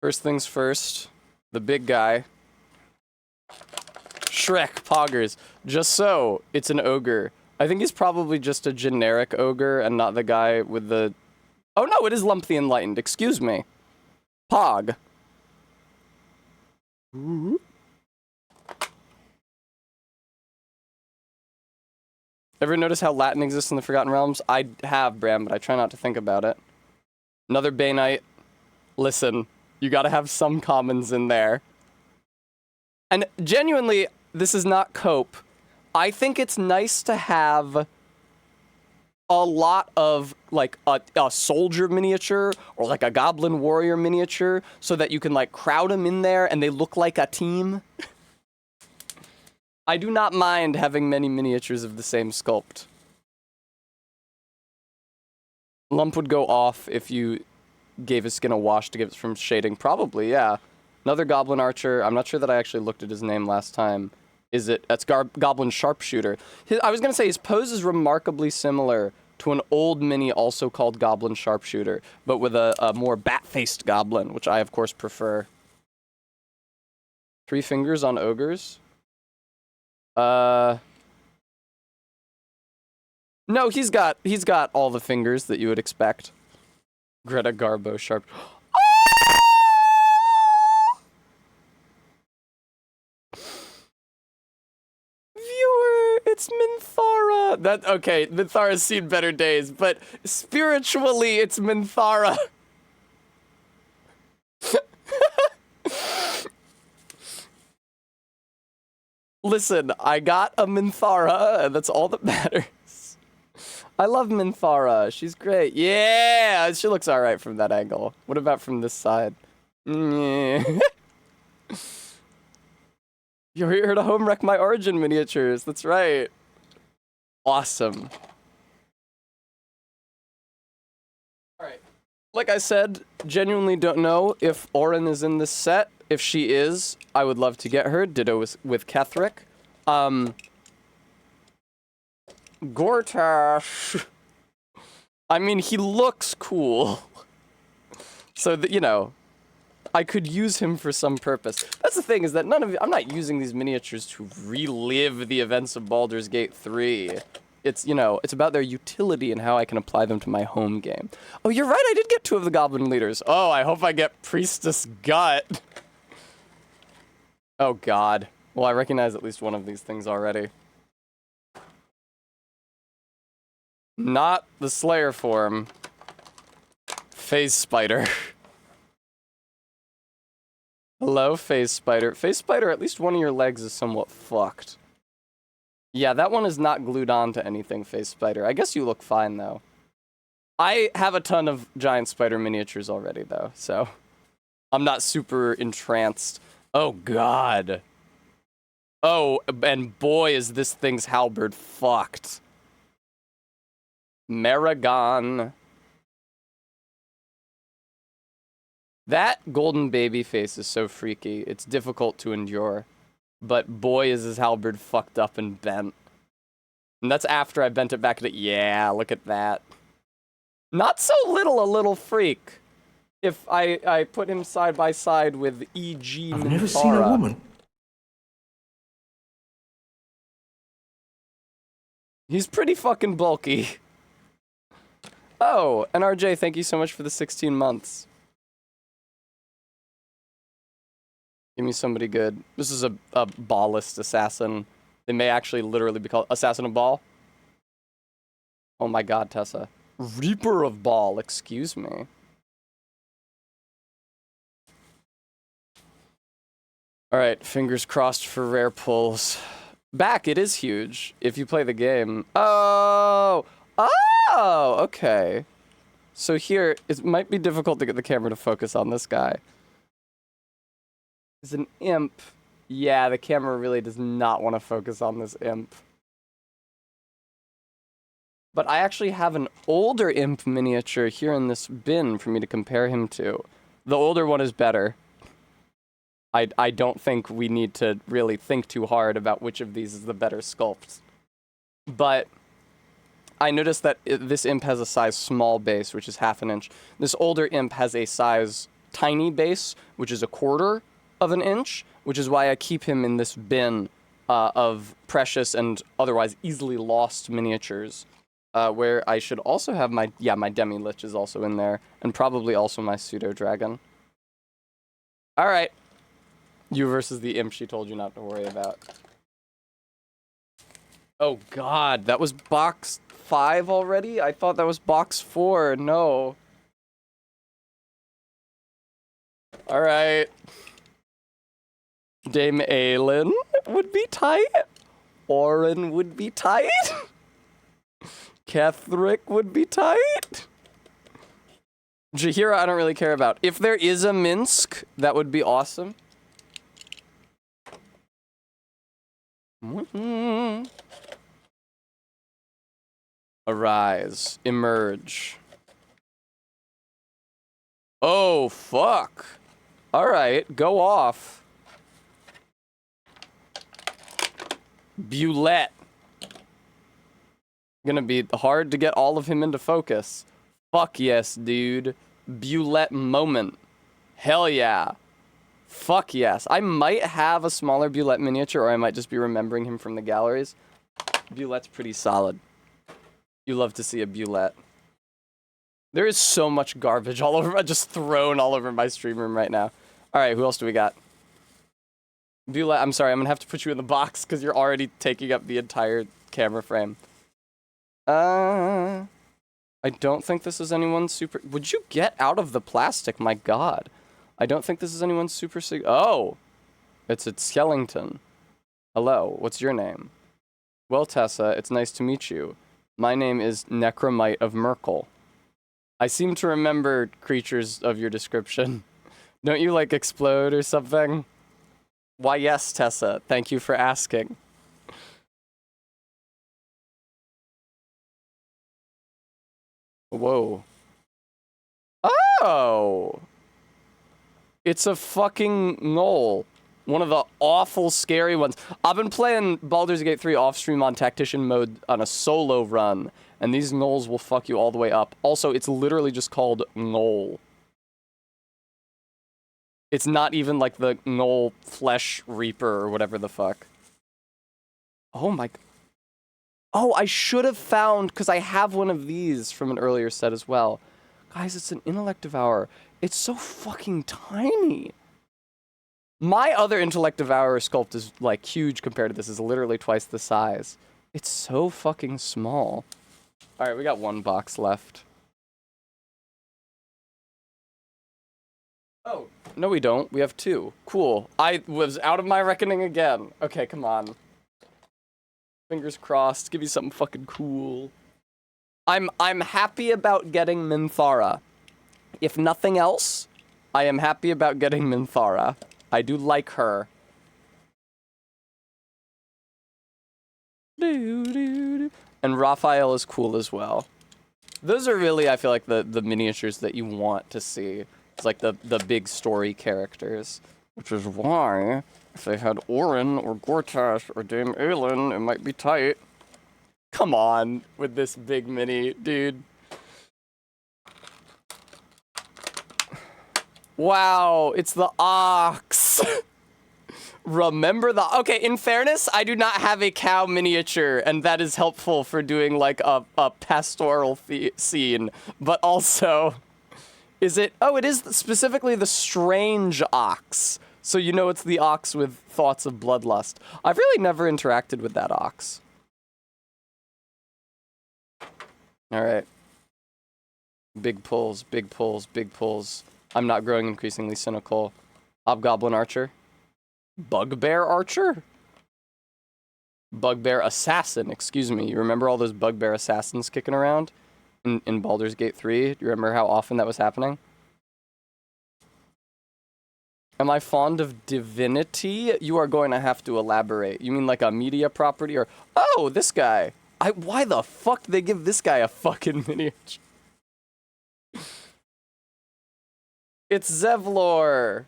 A: First things first, the big guy. Shrek Poggers. Just so, it's an ogre. I think he's probably just a generic ogre and not the guy with the... Oh no, it is Lump the Enlightened. Excuse me. Pog. Ooh. Ever notice how Latin exists in the Forgotten Realms? I have, Bram, but I try not to think about it. Another Bay Knight. Listen. You gotta have some commons in there. And genuinely, this is not cope. I think it's nice to have a lot of, like, a soldier miniature or, like, a goblin warrior miniature so that you can, like, crowd them in there and they look like a team. I do not mind having many miniatures of the same sculpt. Lump would go off if you gave his skin a wash to give it from shading. Probably, yeah. Another Goblin Archer. I'm not sure that I actually looked at his name last time. Is it? That's Goblin Sharpshooter. I was going to say his pose is remarkably similar to an old mini also called Goblin Sharpshooter, but with a more bat-faced goblin, which I, of course, prefer. 3 fingers on ogres? No, he's got all the fingers that you would expect. Greta Garbo Sharp. Viewer, it's Minthara. Okay, Minthara's seen better days, but spiritually, it's Minthara. Listen, I got a Minthara, and that's all that matters. I love Minthara. She's great. Yeah, she looks all right from that angle. What about from this side? Yeah. You're here to home wreck my Origin miniatures. That's right. Awesome. Alright. Like I said, genuinely don't know if Orin is in this set. If she is, I would love to get her. Ditto with Kethric. Gortash. I mean, he looks cool. So, that, you know, I could use him for some purpose. That's the thing, is that I'm not using these miniatures to relive the events of Baldur's Gate 3. It's, you know, it's about their utility and how I can apply them to my home game. Oh, you're right, I did get 2 of the Goblin Leaders. Oh, I hope I get Priestess Gut. Oh, God. Well, I recognize at least one of these things already. Not the Slayer form. Phase Spider. Hello, Phase Spider. Phase Spider, at least one of your legs is somewhat fucked. Yeah, that one is not glued on to anything, Phase Spider. I guess you look fine, though. I have a ton of giant spider miniatures already, though, so I'm not super entranced. Oh, God. Oh, and boy, is this thing's halberd fucked. Maragon. That golden baby face is so freaky. It's difficult to endure. But boy, is his halberd fucked up and bent. And that's after I bent it back to... Yeah, look at that. Not so little a little freak. If I put him side by side with E.G.
B: I've never seen a woman.
A: He's pretty fucking bulky. Oh, and RJ, thank you so much for the 16 months. Give me somebody good. This is a ballist assassin. They may actually literally be called Assassin of Ball. Oh my god, Tessa. Reaper of Ball, excuse me. Alright, fingers crossed for rare pulls. Back, it is huge, if you play the game. Oh! Oh! Okay. So here, it might be difficult to get the camera to focus on this guy. Is an imp. Yeah, the camera really does not want to focus on this imp. But I actually have an older imp miniature here in this bin for me to compare him to. The older one is better. I don't think we need to really think too hard about which of these is the better sculpt. But I noticed that this imp has a size small base, which is 1/2 inch. This older imp has a size tiny base, which is 1/4 of an inch, which is why I keep him in this bin of precious and otherwise easily lost miniatures, where I should also have my Demi-Lich is also in there, and probably also my Pseudo-Dragon. Alright. You versus the imp she told you not to worry about. Oh god, that was box 5 already? I thought that was box 4, no. Alright. Dame Aelin would be tight. Orin would be tight. Kethric would be tight. Jaheira I don't really care about. If there is a Minsk, that would be awesome. Arise. Emerge. Oh, fuck. Alright, go off. Bulette. Gonna be hard to get all of him into focus. Fuck yes, dude. Bulette moment. Hell yeah. Fuck yes. I might have a smaller Bulette miniature, or I might just be remembering him from the galleries. Bulette's pretty solid. You love to see a Bulette. There is so much garbage all over, just thrown all over my stream room right now. Alright, who else do we got? Bulette, I'm sorry, I'm gonna have to put you in the box, because you're already taking up the entire camera frame. I don't think this is anyone super... Would you get out of the plastic? My god. I don't think this is anyone super... Oh! It's a Skellington. Hello, what's your name? Well, Tessa, it's nice to meet you. My name is Necromite of Merkel. I seem to remember creatures of your description. Don't you, like, explode or something? Why, yes, Tessa. Thank you for asking. Whoa. Oh! It's a fucking gnoll. One of the awful, scary ones. I've been playing Baldur's Gate 3 off-stream on Tactician mode on a solo run, and these gnolls will fuck you all the way up. Also, it's literally just called gnoll. It's not even like the gnoll flesh reaper or whatever the fuck. Oh my... Oh, I should have found, because I have one of these from an earlier set as well. Guys, it's an intellect devourer. It's so fucking tiny. My other intellect devourer sculpt is like huge compared to this. It's literally twice the size. It's so fucking small. All right, we got one box left. Oh, no we don't. We have two. Cool. I was out of my reckoning again. Okay, come on. Fingers crossed. Give me something fucking cool. I'm happy about getting Minthara. If nothing else, I am happy about getting Minthara. I do like her. And Raphael is cool as well. Those are really, I feel like, the miniatures that you want to see. It's like the big story characters. Which is why, if they had Orin or Gortash or Dame Aelin, it might be tight. Come on with this big mini, dude. Wow, it's the ox. Remember the... Okay, in fairness, I do not have a cow miniature, and that is helpful for doing, like, a pastoral scene. But also, is it... Oh, it is specifically the strange ox. So you know it's the ox with thoughts of bloodlust. I've really never interacted with that ox. Alright. Big pulls, big pulls, big pulls. I'm not growing increasingly cynical. Hobgoblin Archer. Bugbear Archer? Bugbear Assassin, excuse me. You remember all those Bugbear Assassins kicking around in Baldur's Gate 3? Do you remember how often that was happening? Am I fond of divinity? You are going to have to elaborate. You mean like a media property or... Oh, this guy. Why the fuck did they give this guy a fucking miniature? It's Zevlor.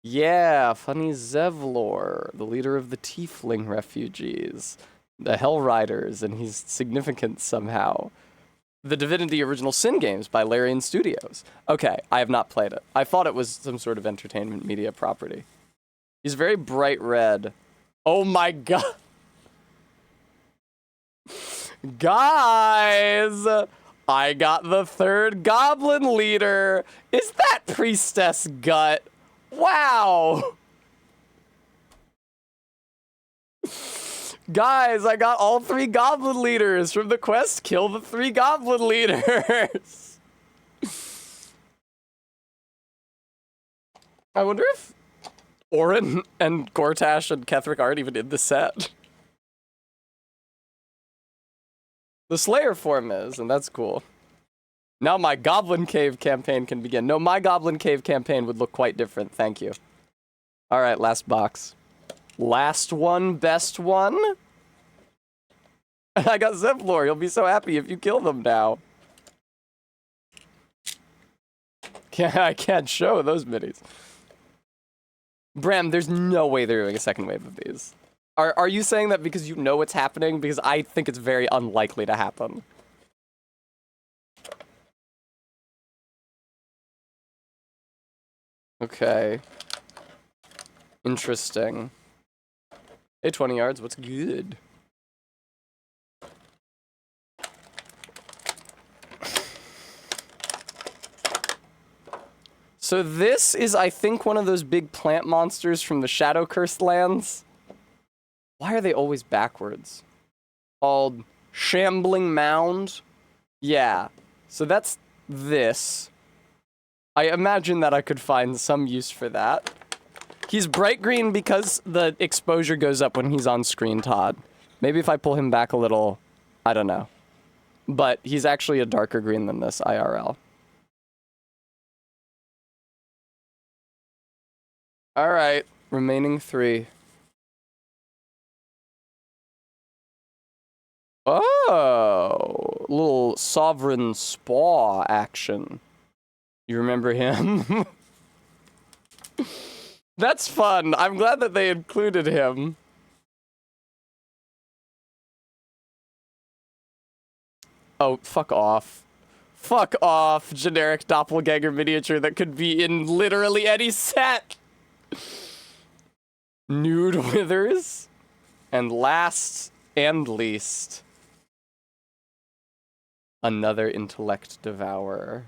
A: Yeah, funny Zevlor, the leader of the Tiefling refugees, the Hell Riders, and he's significant somehow. The Divinity Original Sin games by Larian Studios. Okay, I have not played it. I thought it was some sort of entertainment media property. He's very bright red. Oh my god. Guys! I got the third goblin leader! Is that Priestess Gut? Wow! Guys, I got all 3 goblin leaders from the quest Kill the 3 goblin leaders! I wonder if Orin and Gortash and Ketherick aren't even in the set. The Slayer form is, and that's cool. Now my Goblin Cave campaign can begin. No, my Goblin Cave campaign would look quite different, thank you. Alright, last box. Last one, best one? I got Zevlor, you'll be so happy if you kill them now. I can't show those minis. Bram, there's no way they're doing a second wave of these. Are you saying that because you know it's happening? Because I think it's very unlikely to happen. Okay. Interesting. Hey, 20 yards, what's good? So this is, I think, one of those big plant monsters from the Shadow Cursed lands. Why are they always backwards? Called Shambling Mound. Yeah. So that's this. I imagine that I could find some use for that. He's bright green because the exposure goes up when he's on screen, Todd. Maybe if I pull him back a little, I don't know. But he's actually a darker green than this IRL. All right, Remaining 3. Oh, little Sovereign Spaw action. You remember him? That's fun. I'm glad that they included him. Oh, fuck off. Fuck off, generic doppelganger miniature that could be in literally any set. Nude Withers. And last and least, another Intellect Devourer.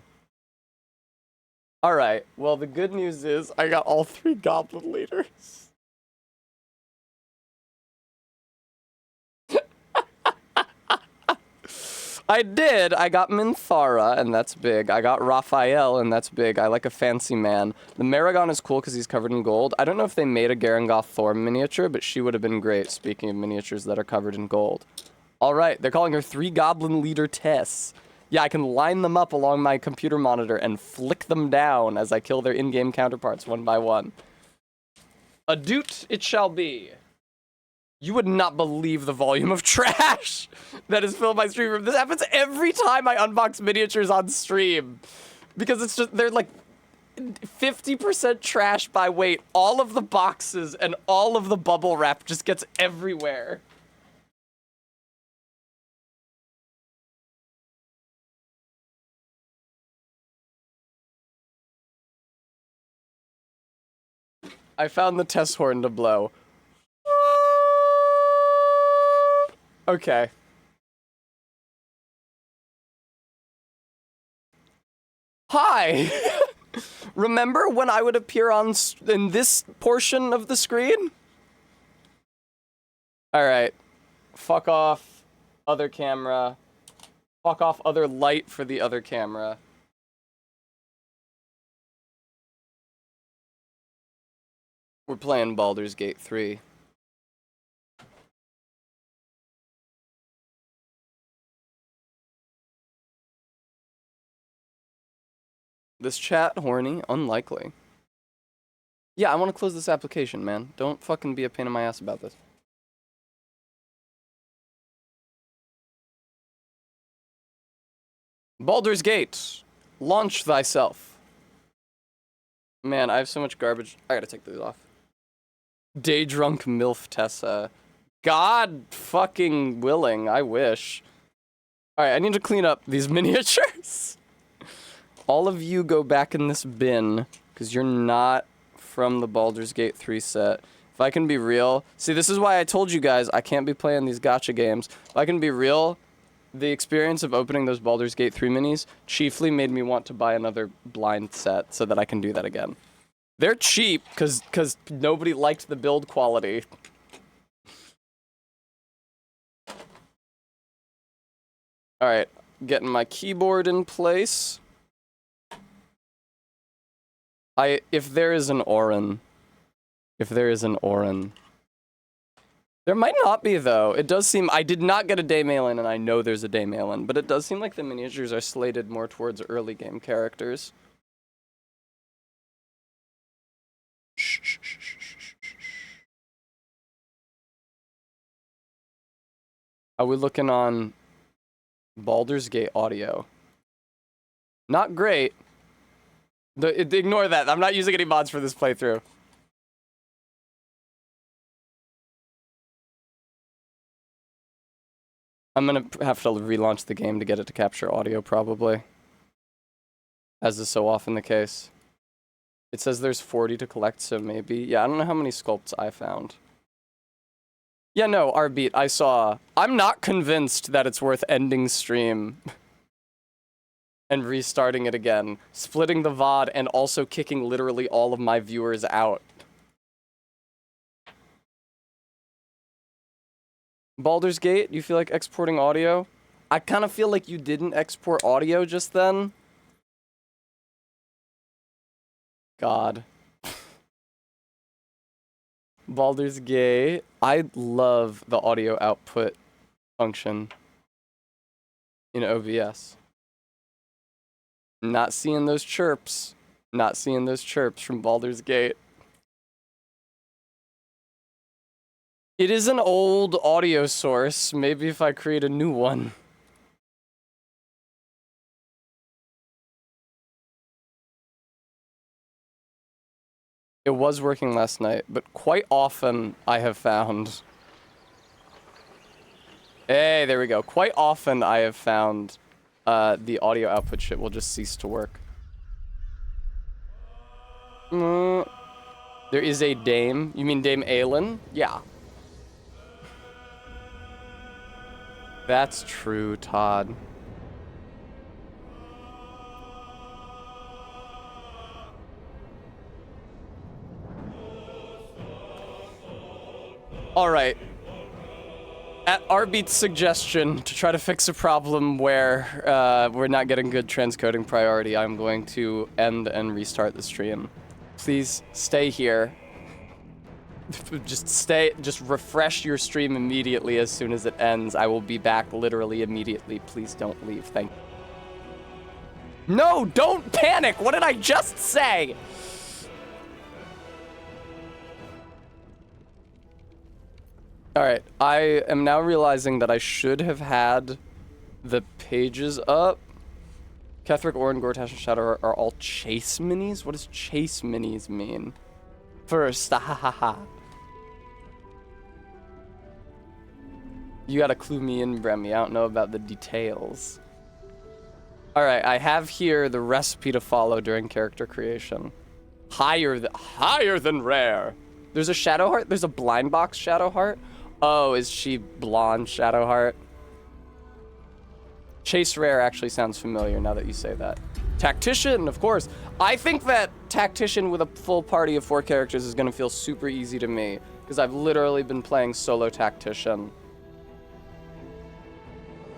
A: Alright, well the good news is I got all 3 Goblin Leaders. I did. I got Minthara, and that's big. I got Raphael, and that's big. I like a fancy man. The Maragon is cool because he's covered in gold. I don't know if they made a Garangoth Thor miniature, but she would have been great, speaking of miniatures that are covered in gold. All right, they're calling her 3 Goblin Leader Tess. Yeah, I can line them up along my computer monitor and flick them down as I kill their in-game counterparts one by one. A doot it shall be. You would not believe the volume of trash that is filled my stream room. This happens every time I unbox miniatures on stream. Because it's just, they're like 50% trash by weight. All of the boxes and all of the bubble wrap just gets everywhere. I found the test horn to blow. Okay. Hi! Remember when I would appear in this portion of the screen? Alright. Fuck off, other camera. Fuck off, other light for the other camera. We're playing Baldur's Gate 3. This chat horny? Unlikely. Yeah, I want to close this application, man. Don't fucking be a pain in my ass about this. Baldur's Gate. Launch thyself. Man, I have so much garbage. I gotta take these off. Day drunk MILF Tessa. God fucking willing, I wish. Alright, I need to clean up these miniatures. All of you go back in this bin, because you're not from the Baldur's Gate 3 set. If I can be real, see, this is why I told you guys I can't be playing these gacha games. If I can be real, the experience of opening those Baldur's Gate 3 minis chiefly made me want to buy another blind set so that I can do that again. They're cheap, because nobody liked the build quality. Alright, getting my keyboard in place. If there is an Orin. There might not be, though. It does seem, I did not get a day mail-in, and I know there's a day mail-in, but it does seem like the miniatures are slated more towards early game characters. Are we looking on Baldur's Gate audio? Not great. Ignore that. I'm not using any mods for this playthrough. I'm gonna have to relaunch the game to get it to capture audio, probably. As is so often the case. It says there's 40 to collect, so maybe. Yeah, I don't know how many sculpts I found. Yeah, no, Rbeat, I saw. I'm not convinced that it's worth ending stream and restarting it again, splitting the VOD, and also kicking literally all of my viewers out. Baldur's Gate, you feel like exporting audio? I kind of feel like you didn't export audio just then. God. Baldur's Gate. I love the audio output function in OBS. Not seeing those chirps. Not seeing those chirps from Baldur's Gate. It is an old audio source. Maybe if I create a new one. It was working last night, but quite often I have found... Hey, there we go. Quite often I have found the audio output shit will just cease to work. There is a Dame. You mean Dame Aelin? Yeah. That's true, Todd. All right. At Arbeat's suggestion, to try to fix a problem where we're not getting good transcoding priority, I'm going to end and restart the stream. Please stay here. Just refresh your stream immediately as soon as it ends. I will be back literally immediately. Please don't leave. Thank you. No, don't panic! What did I just say? Alright, I am now realizing that I should have had the pages up. Ketheric, Orin, Gortash, and Shadow are all chase minis? What does chase minis mean? First, ha ha ha. You gotta clue me in, Bremy. I don't know about the details. Alright, I have here the recipe to follow during character creation. Higher than rare. There's a Shadow Heart. There's a blind box Shadow Heart. Oh, is she blonde Shadow Heart? Chase Rare actually sounds familiar now that you say that. Tactician, of course. I think that Tactician with a full party of 4 characters is gonna feel super easy to me, because I've literally been playing solo Tactician.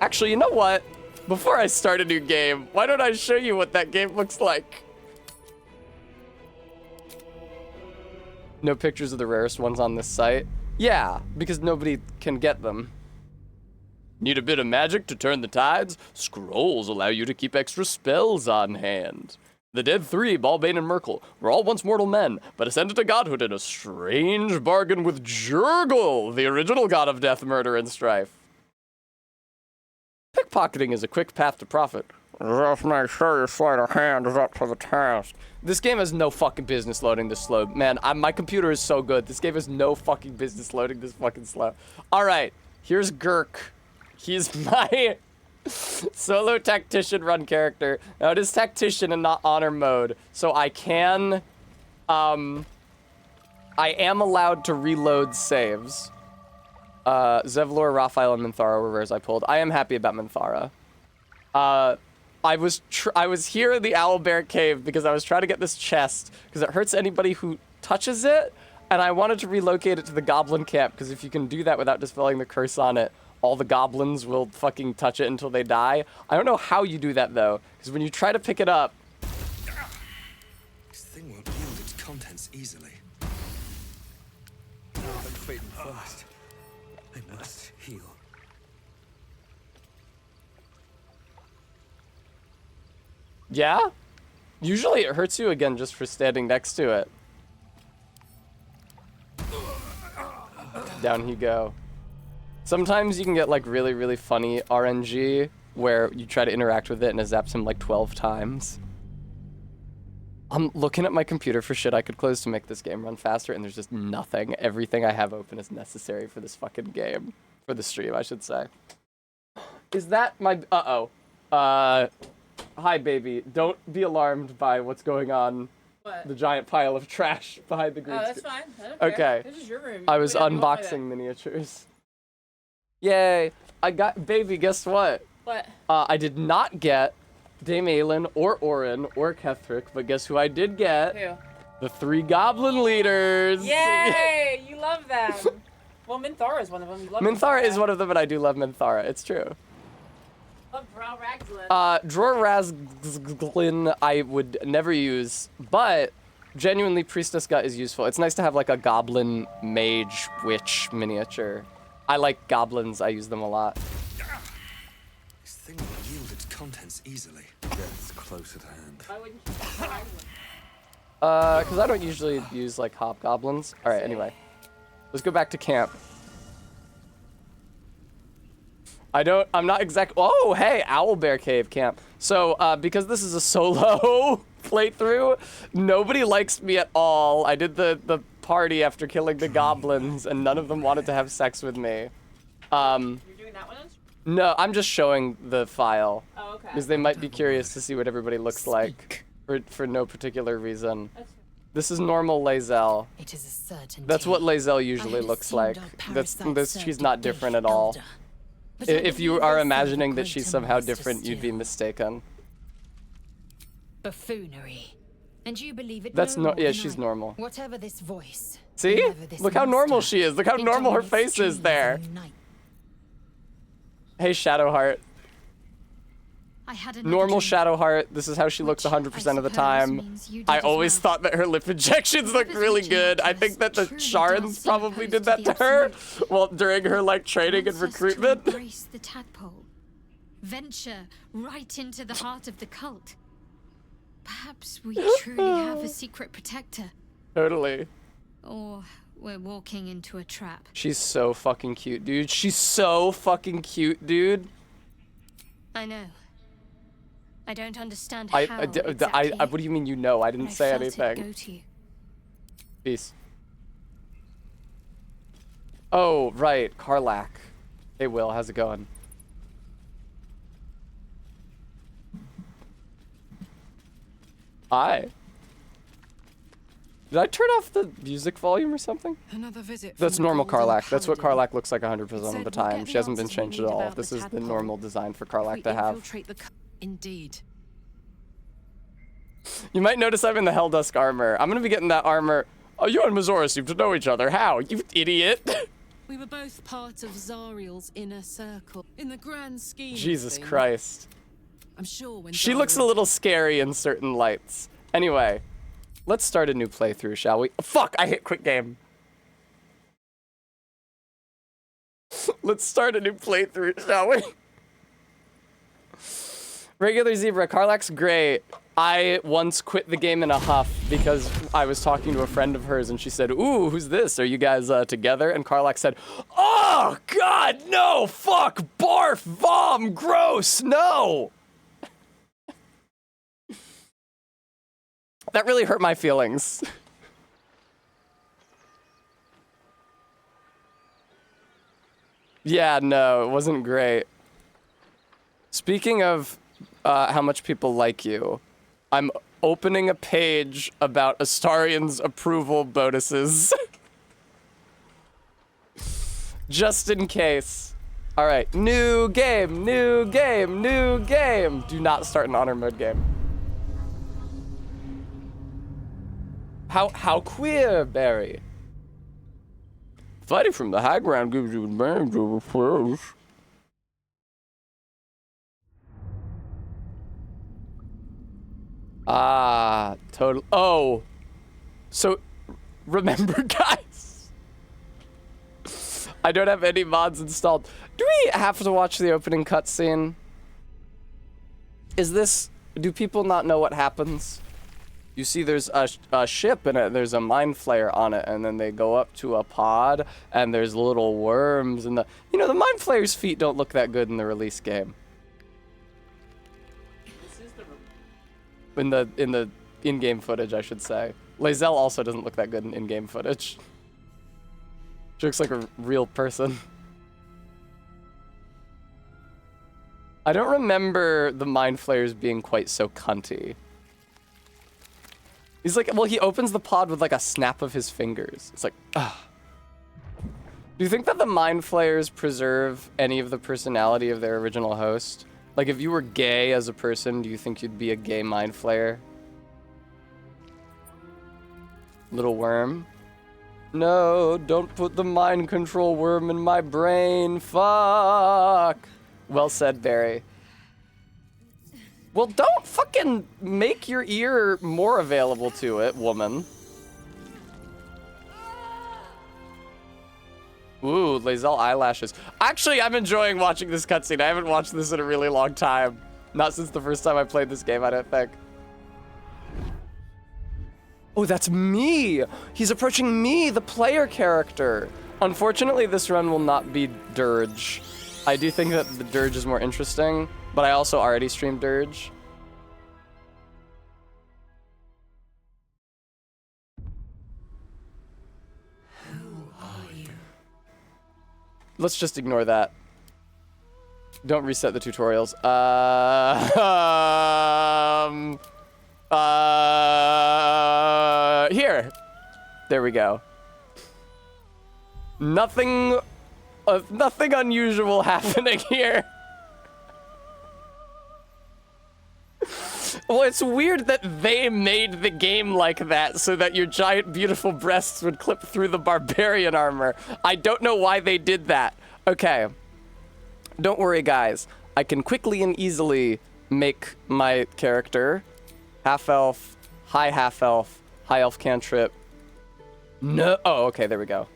A: Actually, you know what? Before I start a new game, why don't I show you what that game looks like? No pictures of the rarest ones on this site. Yeah, because nobody can get them. Need a bit of magic to turn the tides? Scrolls allow you to keep extra spells on hand. The dead 3, Balbane and Merkel, were all once mortal men, but ascended to godhood in a strange bargain with Jurgle, the original god of death, murder, and strife. Pickpocketing is a quick path to profit. Just make sure your sleight of hand is up to the task. This game has no fucking business loading this slow. Man, my computer is so good. This game has no fucking business loading this fucking slow. Alright, here's Gurk. He's my solo Tactician run character. Now it is Tactician and not honor mode. So I can, I am allowed to reload saves. Zevlor, Raphael, and Minthara were rares I pulled. I am happy about Minthara. I was here in the Owlbear Cave because I was trying to get this chest because it hurts anybody who touches it, and I wanted to relocate it to the Goblin Camp because if you can do that without dispelling the curse on it, all the goblins will fucking touch it until they die. I don't know how you do that though, because when you try to pick it up...
B: This thing won't yield its contents easily. I'm fighting first. I must heal.
A: Yeah? Usually it hurts you again just for standing next to it. Down you go. Sometimes you can get like really, really funny RNG where you try to interact with it and it zaps him like 12 times. I'm looking at my computer for shit I could close to make this game run faster, and there's just nothing. Everything I have open is necessary for this fucking game. For the stream, I should say. Is that my... Uh-oh. Hi, baby. Don't be alarmed by what's going on.
C: What?
A: The giant pile of trash behind the green
C: Oh, that's
A: screen.
C: fine. I don't care.
A: Okay.
C: This is your room.
A: I was
C: We don't play that.
A: unboxing miniatures. Yay. I got... Baby, guess what?
C: What?
A: I did not get Dame Aelin or Orin or Ketheric, but guess who I did get?
C: Who?
A: The 3 goblin leaders.
C: Yay! You love them. Well, Minthara is one of them. You love
A: Minthara is one of them, but I do love Minthara. It's true.
C: Love Drow Ragzlin.
A: Dror Razglin I would never use, but genuinely Priestess Gut is useful. It's nice to have like a goblin mage witch miniature. I like goblins. I use them a lot.
B: This thing will yield its contents easily. Death's close at hand.
C: Why wouldn't you use Ragzlin?
A: Because I don't usually use like hobgoblins. All right, anyway. Let's go back to camp. I'm not oh, hey, Owlbear Cave Camp. So, because this is a solo playthrough, nobody likes me at all. I did the party after killing the goblins, and none of them wanted to have sex with me.
C: You're doing that one?
A: No, I'm just showing the file.
C: Oh, okay.
A: Because they might be curious to see what everybody looks like for no particular reason. This is normal Lae'zel.
D: It is a certainty.
A: That's what Lae'zel usually looks like. She's not different at all. If you are imagining that she's somehow different, you'd be mistaken.
D: Buffoonery. And you believe it?
A: Yeah, she's normal.
D: Whatever this voice.
A: See? Look how normal she is. Look how normal her face is there. Hey, Shadowheart. Normal Shadowheart. This is how she looks 100% of the time. I always thought that her lip injections looked really good. I think that the Sharns probably did that to her during her like training and recruitment.
E: Embrace the tadpole. Venture right into the heart of the cult. Perhaps we truly have a secret protector.
A: Totally.
E: Or we're walking into a trap.
A: She's so fucking cute, dude. She's so fucking cute, dude.
E: I know. I don't understand
A: how
E: exactly.
A: What do you mean you know? I didn't say anything.
E: Go to you.
A: Peace. Oh, right. Karlach. Hey, Will. How's it going? Hi. Did I turn off the music volume or something?
F: Another visit.
A: That's normal Karlach. That's what
F: Karlach
A: Karlach looks like 100% of the time. She hasn't been changed at all. This is the normal design for Karlach to have.
F: Indeed.
A: You might notice I'm in the Helldusk armor. I'm gonna be getting that armor. Oh, you and Mizora seem to know each other. How? You idiot.
F: We were both part of Zariel's inner circle. In the grand scheme
A: Jesus Christ.
F: I'm sure when
A: she looks a little scary in certain lights. Anyway, let's start a new playthrough, shall we? Fuck, I hit quit game. Let's start a new playthrough, shall we? Regular Zebra, Karlach's great. I once quit the game in a huff because I was talking to a friend of hers and she said, ooh, who's this? Are you guys together? And Karlach said, oh, God, no, fuck, barf, vom, gross, no. That really hurt my feelings. Yeah, no, it wasn't great. Speaking of how much people like you, I'm opening a page about Astarion's approval bonuses. Just in case. All right, new game, new game, new game. Do not start an honor mode game. How queer, Barry. Fighting from the high ground gives you advantage over foes. Ah, total. Oh, so remember, guys, I don't have any mods installed. Do we have to watch the opening cutscene? Do people not know what happens? You see there's a ship and there's a mind flayer on it, and then they go up to a pod and there's little worms and the mind flayer's feet don't look that good in the release game. In the in-game footage, I should say. Lae'zel also doesn't look that good in in-game footage. She looks like a real person. I don't remember the mind flayers being quite so cunty. He's like, well, he opens the pod with like a snap of his fingers. It's like, ah. Do you think that the mind flayers preserve any of the personality of their original host? Like, if you were gay as a person, do you think you'd be a gay mind flayer? Little worm? No, don't put the mind control worm in my brain. Fuck. Well said, Barry. Well, don't fucking make your ear more available to it, woman. Ooh, Lae'zel eyelashes. Actually, I'm enjoying watching this cutscene. I haven't watched this in a really long time. Not since the first time I played this game, I don't think. Oh, that's me! He's approaching me, the player character. Unfortunately, this run will not be Dirge. I do think that the Dirge is more interesting, but I also already streamed Dirge. Let's just ignore that. Don't reset the tutorials. Here. There we go. Nothing unusual happening here. Well, it's weird that they made the game like that so that your giant, beautiful breasts would clip through the barbarian armor. I don't know why they did that. Okay. Don't worry, guys. I can quickly and easily make my character half-elf, high half-elf, high-elf cantrip. No. Oh, okay, there we go.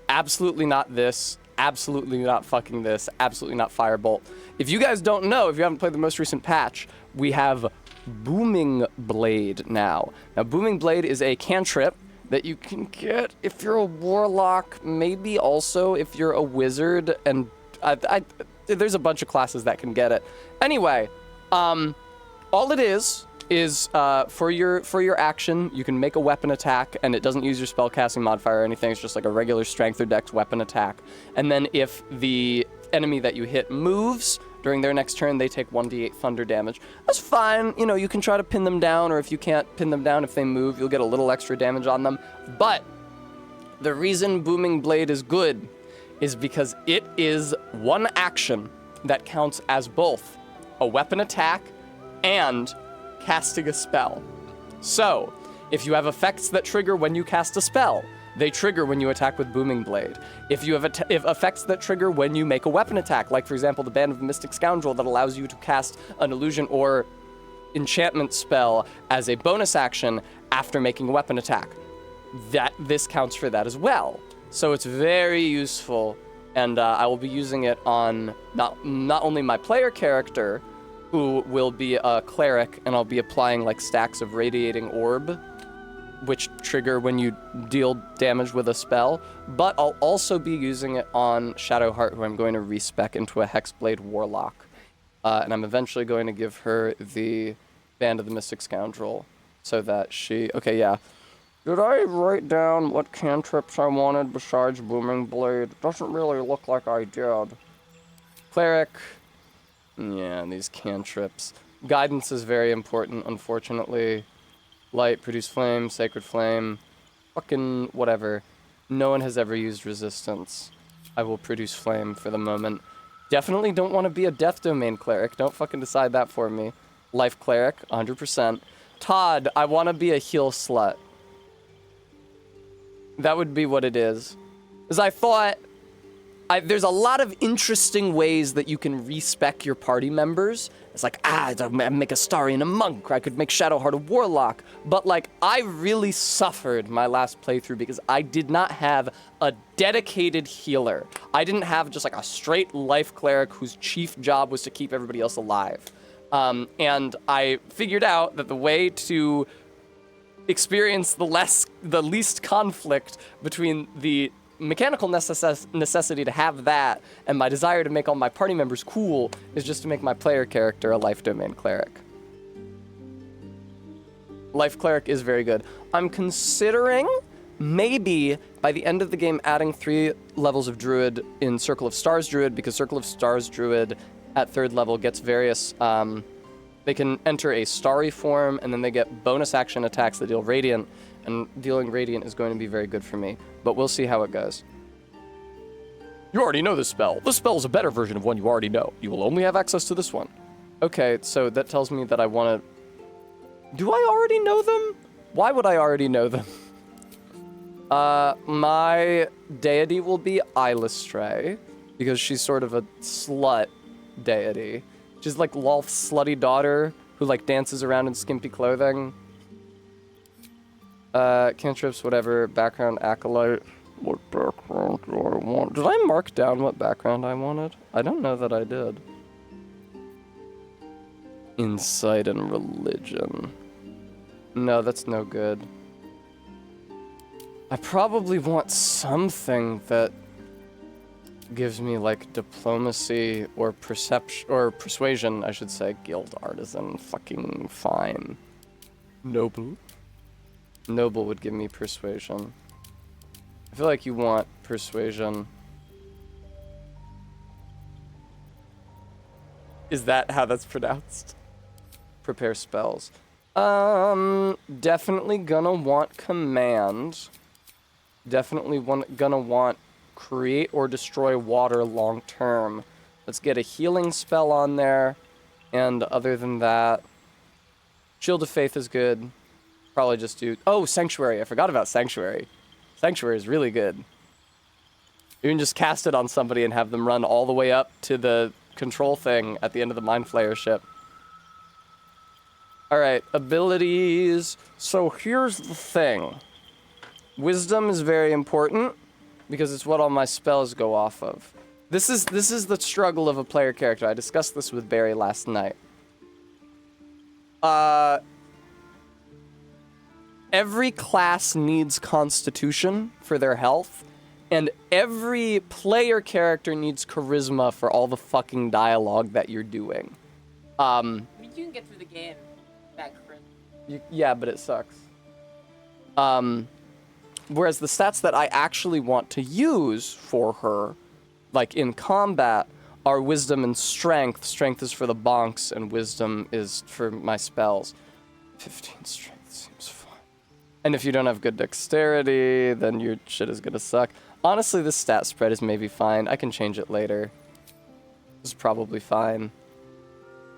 A: Absolutely not this. Absolutely not fucking this. Absolutely not firebolt. If you guys don't know, if you haven't played the most recent patch, we have Booming Blade now. Now, Booming Blade is a cantrip that you can get if you're a warlock, maybe also if you're a wizard, and there's a bunch of classes that can get it. Anyway, all it is for your action, you can make a weapon attack, and it doesn't use your spellcasting modifier or anything. It's just like a regular strength or dex weapon attack. And then if the enemy that you hit moves during their next turn, they take 1d8 thunder damage. That's fine. You know, you can try to pin them down, or if you can't pin them down, if they move, you'll get a little extra damage on them. But the reason Booming Blade is good is because it is one action that counts as both a weapon attack and casting a spell. So, if you have effects that trigger when you cast a spell, they trigger when you attack with Booming Blade. If you have effects that trigger when you make a weapon attack, like for example the Band of Mystic Scoundrel that allows you to cast an illusion or enchantment spell as a bonus action after making a weapon attack, this counts for that as well. So it's very useful, and I will be using it on not only my player character, who will be a cleric, and I'll be applying like stacks of radiating orb, which trigger when you deal damage with a spell, but I'll also be using it on Shadowheart, who I'm going to respec into a Hexblade Warlock. And I'm eventually going to give her the Band of the Mystic Scoundrel, so that she... Okay, yeah. Did I write down what cantrips I wanted besides Booming Blade? Doesn't really look like I did. Cleric. Yeah, these cantrips. Guidance is very important, unfortunately. Light, produce flame, sacred flame, fucking whatever. No one has ever used resistance. I will produce flame for the moment. Definitely don't want to be a death domain cleric. Don't fucking decide that for me. Life cleric, 100%. Todd, I want to be a heal slut. That would be what it is. Because I thought... there's a lot of interesting ways that you can respec your party members. It's like, I make a Starian a monk, or I could make Shadowheart a warlock. But like, I really suffered my last playthrough because I did not have a dedicated healer. I didn't have just like a straight life cleric whose chief job was to keep everybody else alive. And I figured out that the way to experience the least conflict between the mechanical necessity to have that and my desire to make all my party members cool is just to make my player character a life domain cleric. Life cleric is very good. I'm considering maybe by the end of the game adding 3 levels of druid in Circle of Stars druid, because Circle of Stars druid at 3rd level gets various they can enter a starry form, and then they get bonus action attacks that deal radiant, and dealing radiant is going to be very good for me, but we'll see how it goes. You already know this spell. This spell is a better version of one you already know. You will only have access to this one. Okay, so that tells me that I want to... Do I already know them? Why would I already know them? My deity will be Illustrae, because she's sort of a slut deity. She's like Lolth's slutty daughter, who like dances around in skimpy clothing. Cantrips, whatever, background, acolyte. What background do I want? Did I mark down what background I wanted? I don't know that I did. Insight and religion. No, that's no good. I probably want something that gives me like diplomacy or perception or persuasion, I should say. Guild artisan, fucking fine. Noble. Noble would give me persuasion. I feel like you want persuasion. Is that how that's pronounced? Prepare spells. Definitely gonna want command. Definitely gonna want create or destroy water long term. Let's get a healing spell on there. And other than that, Shield of Faith is good. Probably just do... Oh, Sanctuary. I forgot about Sanctuary. Sanctuary is really good. You can just cast it on somebody and have them run all the way up to the control thing at the end of the Mind Flayer ship. Alright, abilities. So here's the thing. Wisdom is very important because it's what all my spells go off of. This is the struggle of a player character. I discussed this with Barry last night. Every class needs Constitution for their health, and every player character needs Charisma for all the fucking dialogue that you're doing.
C: I mean, you can get through the game back for
A: Yeah, but it sucks. Whereas the stats that I actually want to use for her, like in combat, are Wisdom and Strength. Strength is for the bonks, and Wisdom is for my spells. 15 Strength seems fine. And if you don't have good Dexterity, then your shit is gonna suck. Honestly, this stat spread is maybe fine. I can change it later. This is probably fine.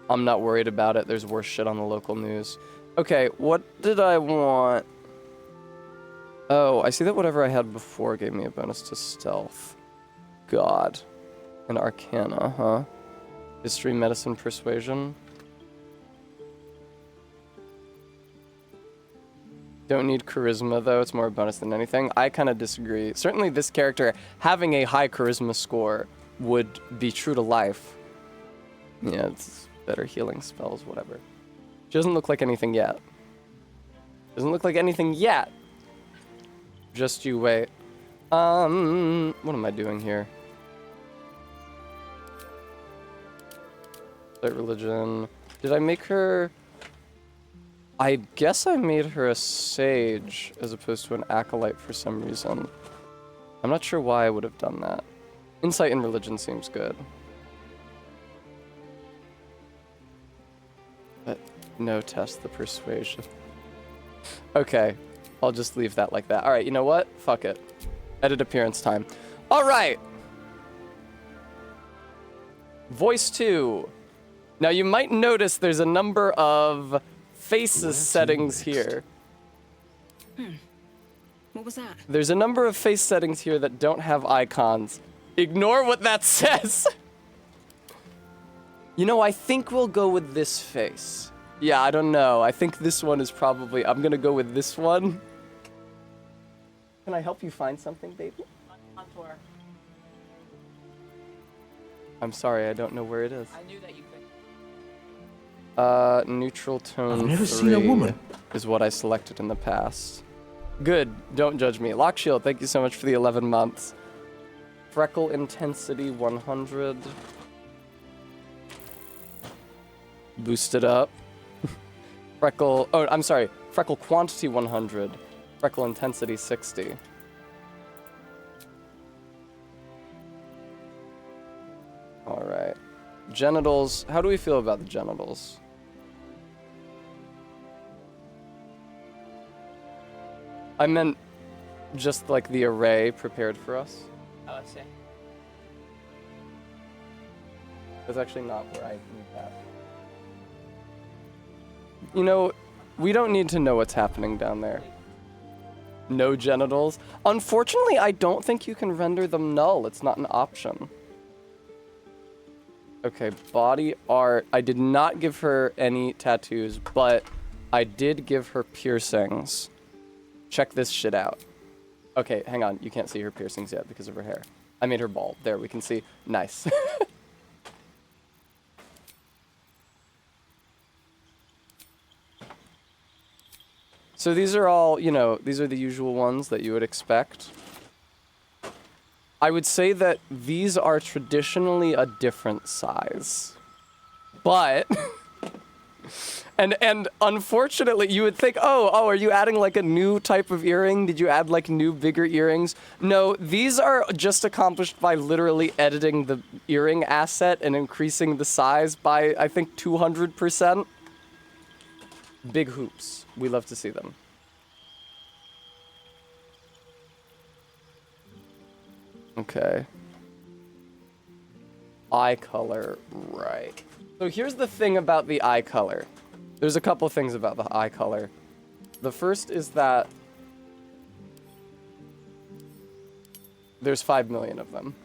A: I'm not worried about it. There's worse shit on the local news. Okay, what did I want? Oh, I see that whatever I had before gave me a bonus to Stealth. God. And Arcana, huh? History, Medicine, Persuasion. Don't need Charisma, though. It's more a bonus than anything. I kind of disagree. Certainly this character, having a high Charisma score would be true to life. Yeah, it's better healing spells, whatever. She doesn't look like anything yet. Doesn't look like anything yet. Just you wait. What am I doing here? Light religion. Did I make her... I guess I made her a sage as opposed to an acolyte for some reason. I'm not sure why I would have done that. Insight in religion seems good. But no, test the persuasion. Okay, I'll just leave that like that. Alright, you know what? Fuck it. Edit appearance time. Alright! Voice 2. Now you might notice there's a number of faces settings here.
F: What was that?
A: There's a number of face settings here that don't have icons. Ignore what that says. You know, I think we'll go with this face. Yeah, I don't know. I think this one is probably... I'm gonna go with this one. Can I help you find something, baby?
C: on tour.
A: I'm sorry, I don't know where it is.
C: I knew that you could.
A: Neutral tone
G: I've never
A: 3
G: seen a woman.
A: is what I selected in the past. Good, don't judge me. Lock Shield, thank you so much for the 11 months. Freckle intensity 100. Boost it up. Freckle, oh, I'm sorry. Freckle quantity 100. Freckle intensity 60. All right. Genitals, how do we feel about the genitals? I meant just like the array prepared for us.
C: Oh, I see.
A: That's actually not where I need that. You know, we don't need to know what's happening down there. No genitals. Unfortunately, I don't think you can render them null. It's not an option. Okay, body art. I did not give her any tattoos, but I did give her piercings. Check this shit out. Okay, hang on. You can't see her piercings yet because of her hair. I made her bald. There, we can see. Nice. So these are all, you know, these are the usual ones that you would expect. I would say that these are traditionally a different size. But and unfortunately you would think, oh, are you adding like a new type of earring? Did you add like new bigger earrings? No, these are just accomplished by literally editing the earring asset and increasing the size by I think 200%. Big hoops. We love to see them. Okay. Eye color, right. So here's the thing about the eye color. There's a couple things about the eye color. The first is that there's 5 million of them.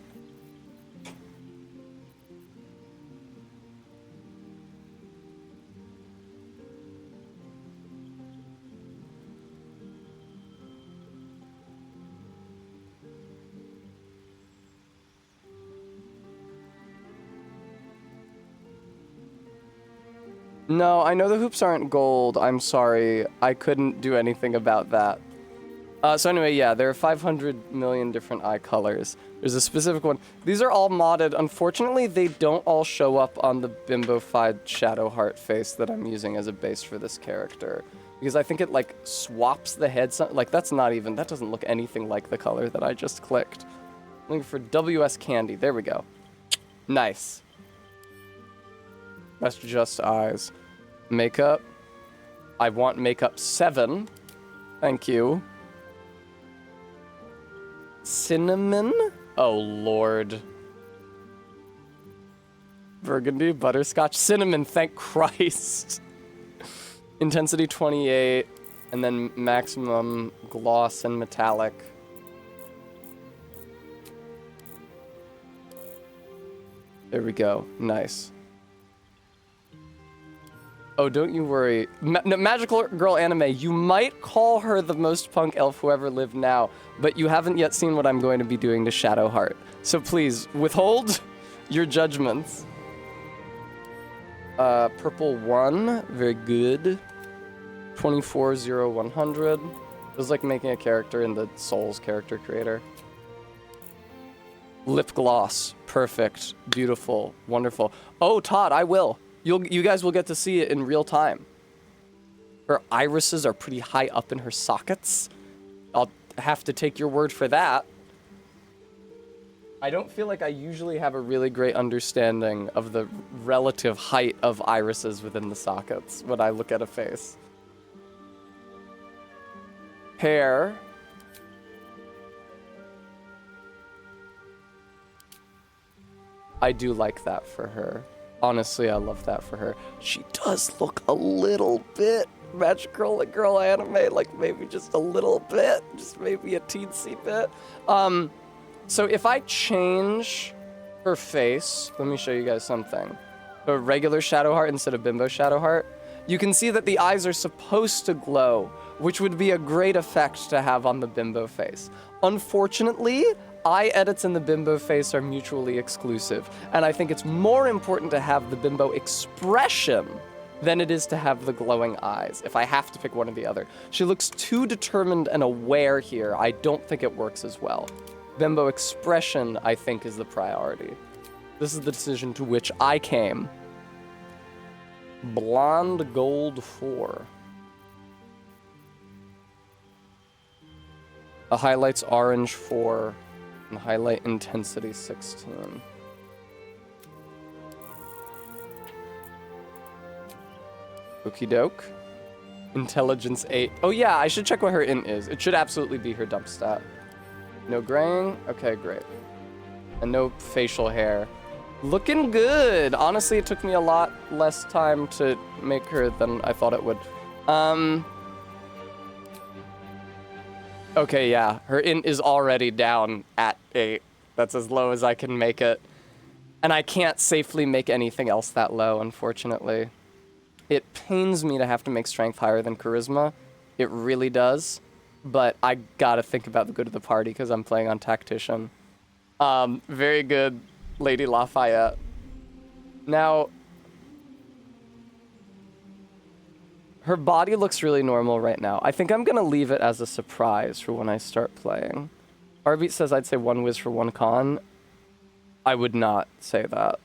A: No, I know the hoops aren't gold. I'm sorry. I couldn't do anything about that. So anyway, yeah, there are 500 million different eye colors. There's a specific one. These are all modded. Unfortunately, they don't all show up on the bimbofied shadow heart face that I'm using as a base for this character. Because I think it, like, swaps the head. Like, that doesn't look anything like the color that I just clicked. Looking for WS Candy. There we go. Nice. That's just eyes. Makeup. I want makeup 7. Thank you. Cinnamon? Oh, Lord. Burgundy, butterscotch, cinnamon, thank Christ. Intensity 28, and then maximum gloss and metallic. There we go. Nice. Oh, don't you worry. Magical Girl Anime, you might call her the most punk elf who ever lived now, but you haven't yet seen what I'm going to be doing to Shadowheart. So please, withhold your judgments. Purple 1, very good. 240100. It was like making a character in the Souls character creator. Lip gloss, perfect, beautiful, wonderful. Oh, Todd, I will. You guys will get to see it in real time. Her irises are pretty high up in her sockets. I'll have to take your word for that. I don't feel like I usually have a really great understanding of the relative height of irises within the sockets when I look at a face. Hair. I do like that for her. Honestly, I love that for her. She does look a little bit Magical Girl Anime, like maybe just a little bit, just maybe a teensy bit. So if I change her face, let me show you guys something. A regular Shadowheart instead of Bimbo Shadowheart, you can see that the eyes are supposed to glow, which would be a great effect to have on the Bimbo face. Unfortunately, eye edits and the Bimbo face are mutually exclusive, and I think it's more important to have the Bimbo expression than it is to have the glowing eyes, if I have to pick one or the other. She looks too determined and aware here. I don't think it works as well. Bimbo expression, I think, is the priority. This is the decision to which I came. Blonde Gold 4. The highlight's orange 4. And highlight intensity 16. Okie doke. Intelligence 8. Oh yeah, I should check what her int is. It should absolutely be her dump stat. No graying? Okay, great. And no facial hair. Looking good! Honestly, it took me a lot less time to make her than I thought it would. Okay, yeah, her int is already down at 8. That's as low as I can make it. And I can't safely make anything else that low, unfortunately. It pains me to have to make strength higher than charisma. It really does. But I gotta think about the good of the party because I'm playing on tactician. Very good, Lady Lafayette. Now, her body looks really normal right now. I think I'm gonna leave it as a surprise for when I start playing. Arbeat says I'd say 1 whiz for 1 con. I would not say that.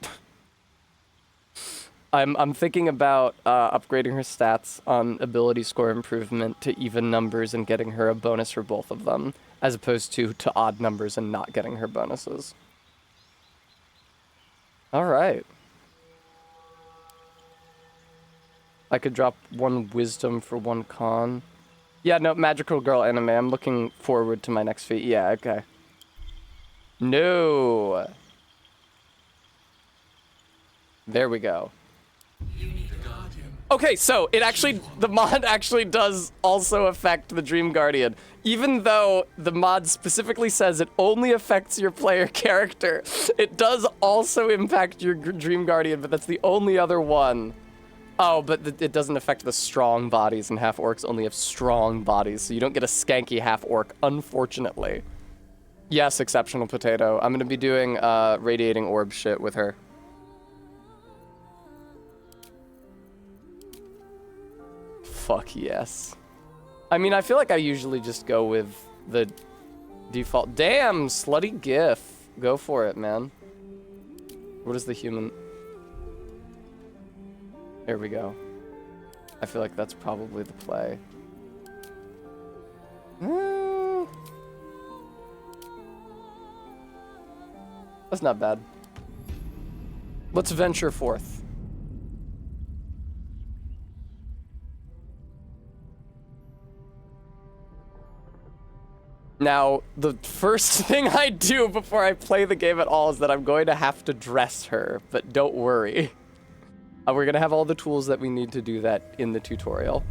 A: I'm thinking about upgrading her stats on ability score improvement to even numbers and getting her a bonus for both of them, as opposed to odd numbers and not getting her bonuses. All right. I could drop 1 wisdom for 1 con. Yeah, no, magical girl anime. I'm looking forward to my next feat. Yeah, okay. No. There we go. Okay, so the mod actually does also affect the Dream Guardian. Even though the mod specifically says it only affects your player character, it does also impact your Dream Guardian, but that's the only other one. Oh, but it doesn't affect the strong bodies, and half-orcs only have strong bodies, so you don't get a skanky half-orc, unfortunately. Yes, exceptional potato. I'm gonna be doing radiating orb shit with her. Fuck yes. I mean, I feel like I usually just go with the default. Damn, slutty gif. Go for it, man. What is the human? There we go. I feel like that's probably the play. That's not bad. Let's venture forth. Now, the first thing I do before I play the game at all is that I'm going to have to dress her, but don't worry. We're gonna have all the tools that we need to do that in the tutorial.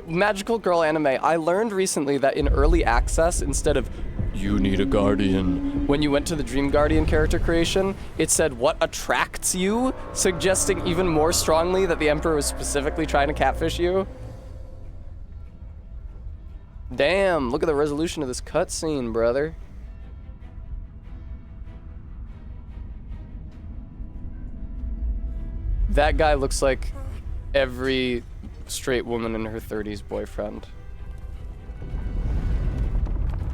A: Magical Girl Anime, I learned recently that in early access, instead of, you need a guardian, when you went to the Dream Guardian character creation, it said, what attracts you? Suggesting even more strongly that the Emperor was specifically trying to catfish you. Damn, look at the resolution of this cutscene, brother. That guy looks like every straight woman in her 30s boyfriend.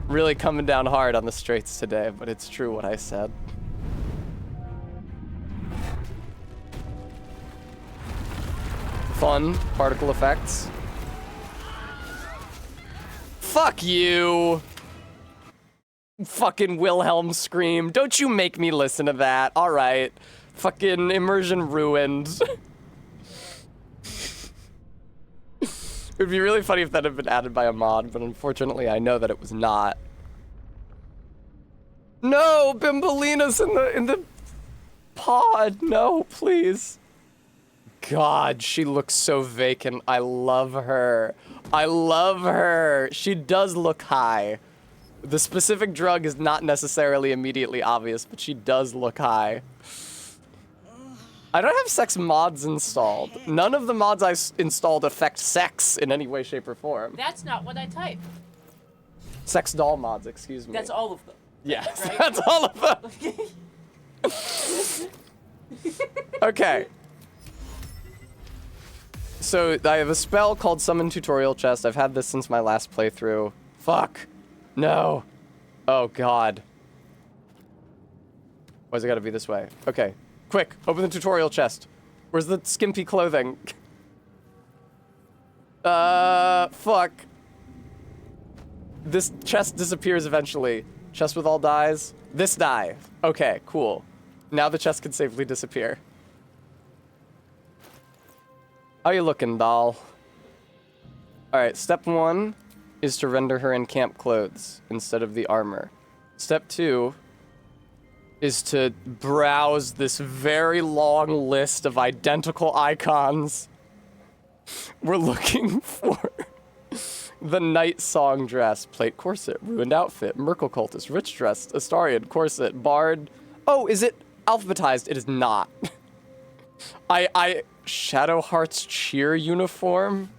A: Really coming down hard on the straights today, but it's true what I said. Fun particle effects. Fuck you! Fucking Wilhelm scream. Don't you make me listen to that. Alright. Fucking immersion ruined. It would be really funny if that had been added by a mod, but unfortunately I know that it was not. No, Bimbolina's in the pod. No, please. God, she looks so vacant. I love her. I love her. She does look high. The specific drug is not necessarily immediately obvious, but she does look high. I don't have sex mods installed. None of the mods I installed affect sex in any way, shape, or form.
C: That's not what I typed.
A: Sex doll mods, excuse me.
C: That's all of them.
A: Yes,
C: right?
A: that's all of them. Okay. So I have a spell called Summon Tutorial Chest. I've had this since my last playthrough. Fuck. No. Oh, God. Why's it gotta be this way? Okay. Quick, open the tutorial chest. Where's the skimpy clothing? Fuck. This chest disappears eventually. Chest with all dies. This die. Okay, cool. Now the chest can safely disappear. How you looking, doll? Alright, step 1 is to render her in camp clothes instead of the armor. Step 2 is to browse this very long list of identical icons. We're looking for the Night Song dress, plate corset, ruined outfit, Merkle cultist, rich dress, Astarian corset, bard. Oh, is it alphabetized? It is not. Shadowheart's cheer uniform?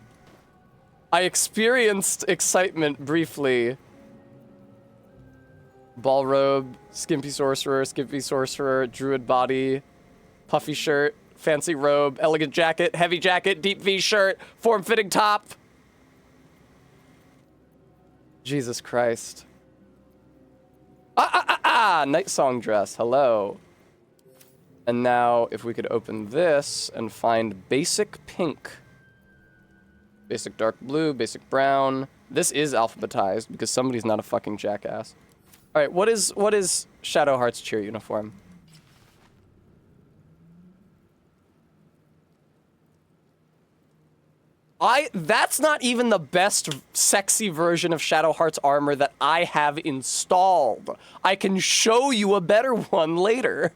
A: I experienced excitement briefly. Ball robe, skimpy sorcerer, druid body, puffy shirt, fancy robe, elegant jacket, heavy jacket, deep V shirt, form-fitting top. Jesus Christ. Night song dress. Hello. And now, if we could open this and find basic pink, basic dark blue, basic brown. This is alphabetized because somebody's not a fucking jackass. All right, what is Shadowheart's cheer uniform? That's not even the best sexy version of Shadowheart's armor that I have installed. I can show you a better one later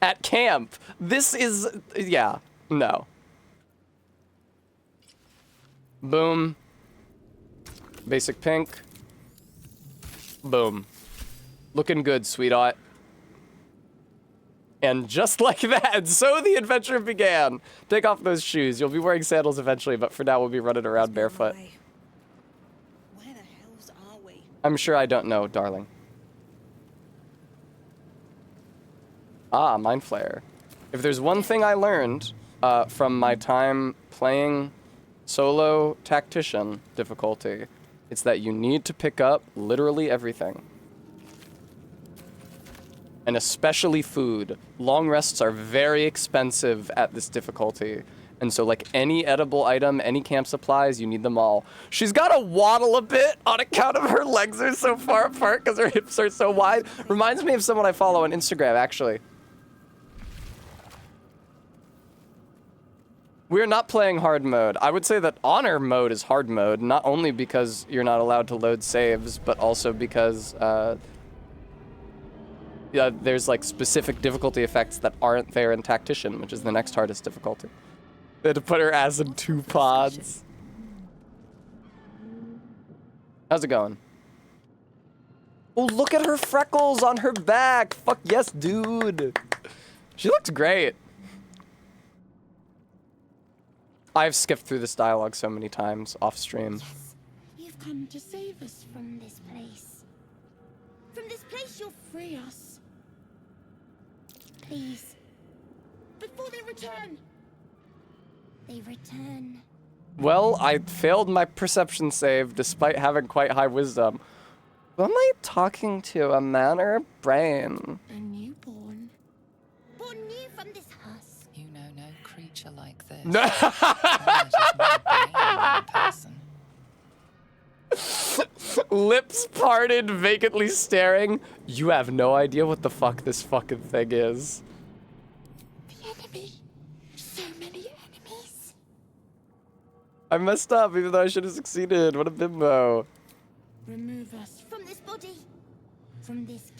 A: at camp. This is, yeah, no. Boom. Basic pink. Boom. Looking good, sweetheart. And just like that, so the adventure began. Take off those shoes. You'll be wearing sandals eventually, but for now we'll be running around barefoot.
F: Where the hells are we?
A: I'm sure I don't know, darling. Ah, Mind Flayer. If there's one thing I learned from my time playing solo tactician difficulty, it's that you need to pick up literally everything. And especially food. Long rests are very expensive at this difficulty. And so like any edible item, any camp supplies, you need them all. She's got to waddle a bit on account of her legs are so far apart because her hips are so wide. Reminds me of someone I follow on Instagram, actually. We're not playing hard mode. I would say that honor mode is hard mode, not only because you're not allowed to load saves, but also because yeah, there's like specific difficulty effects that aren't there in Tactician, which is the next hardest difficulty. They had to put her ass in 2 pods. How's it going? Oh, look at her freckles on her back. Fuck yes, dude. She looks great. I've skipped through this dialogue so many times off stream.
G: Yes, you've come to save us from this place. From this place you'll free us. Please. Before they return. They return.
A: Well, I failed my perception save despite having quite high wisdom. Who am I talking to, a man or a brain?
G: A newborn. Born new from this husk.
H: You know no creature like this.
A: No. Lips parted, vacantly staring. You have no idea what the fuck this fucking thing is.
G: The enemy. So many enemies.
A: I messed up, even though I should have succeeded. What a bimbo.
G: Remove us from this body. From this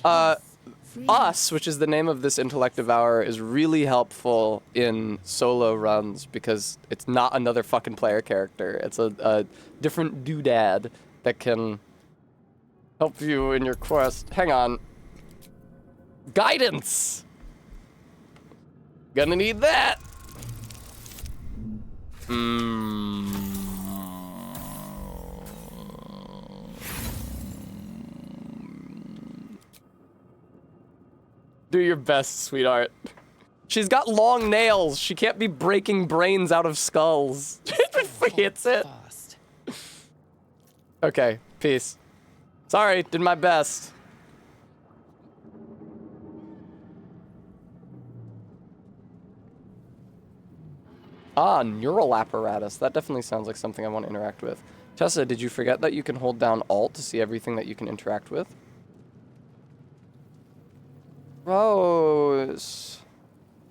A: Us, which is the name of this intellect devourer, is really helpful in solo runs because it's not another fucking player character. It's a different doodad that can help you in your quest. Hang on. Guidance! Gonna need that! Do your best, sweetheart. She's got long nails. She can't be breaking brains out of skulls. If he hits it. Okay, peace. Sorry, did my best. Ah, neural apparatus. That definitely sounds like something I want to interact with. Tessa, did you forget that you can hold down Alt to see everything that you can interact with? Rose.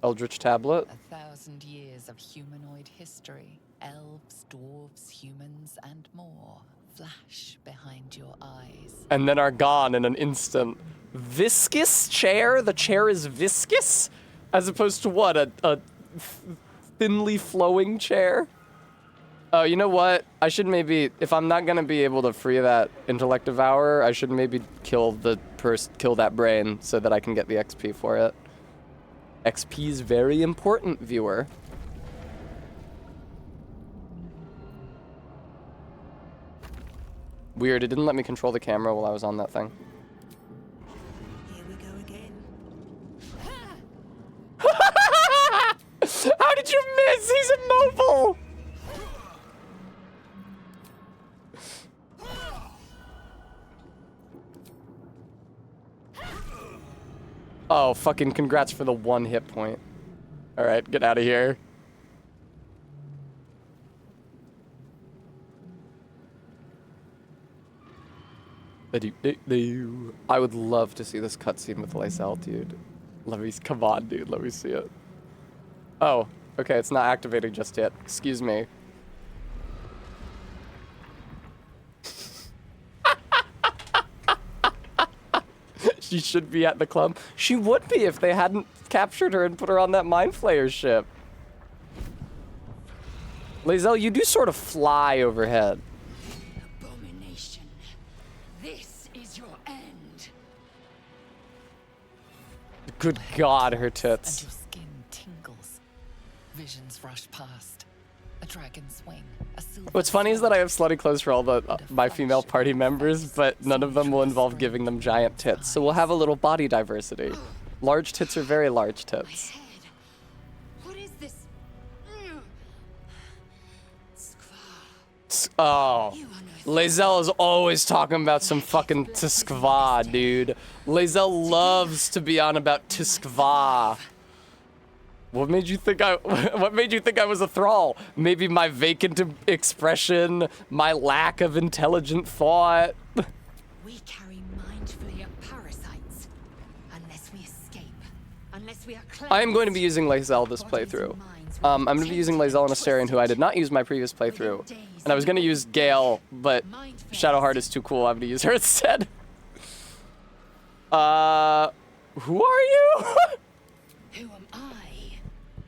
A: Eldritch tablet.
H: 1,000 years of humanoid history. Elves, dwarves, humans, and more flash behind your eyes.
A: And then are gone in an instant. Viscous chair? The chair is viscous? As opposed to what? A thinly flowing chair? Oh, you know what? I should maybe, if I'm not gonna be able to free that intellect devourer, I should maybe kill that brain so that I can get the XP for it. XP is very important, viewer. Weird, it didn't let me control the camera while I was on that thing.
F: Here we go again.
A: How did you miss? He's immobile! Oh, fucking congrats for the 1 hit point. Alright, get out of here. I would love to see this cutscene with Lysel, dude. Come on, dude, let me see it. Oh, okay, it's not activating just yet. Excuse me. She should be at the club. She would be if they hadn't captured her and put her on that Mind Flayer ship. Lysel, you do sort of fly overhead.
G: Abomination. This is your end.
A: Good God, her
H: And
A: tits.
H: your skin tingles. Visions rush past. A dragon swing. A silver
A: What's funny is that I have slutty clothes for all the my female party members, but none of them will involve giving them giant tits. So we'll have a little body diversity. Large tits are very large tits.
G: Head. What is this? Skvar.
A: Oh. Lysel is always talking about some fucking Tiskva, dude. Lysel loves to be on about Tiskva. What made you think I was a thrall? Maybe my vacant expression, my lack of intelligent thought.
G: We carry mind flayer parasites. Unless we escape. Unless we are cleansed.
A: I am going to be using Lysel this playthrough. I'm going to be using Lysel and Astarion, who I did not use my previous playthrough. And I was going to use Gale, but Shadowheart is too cool. I'm going to use her instead. Who are you?
G: Who am I?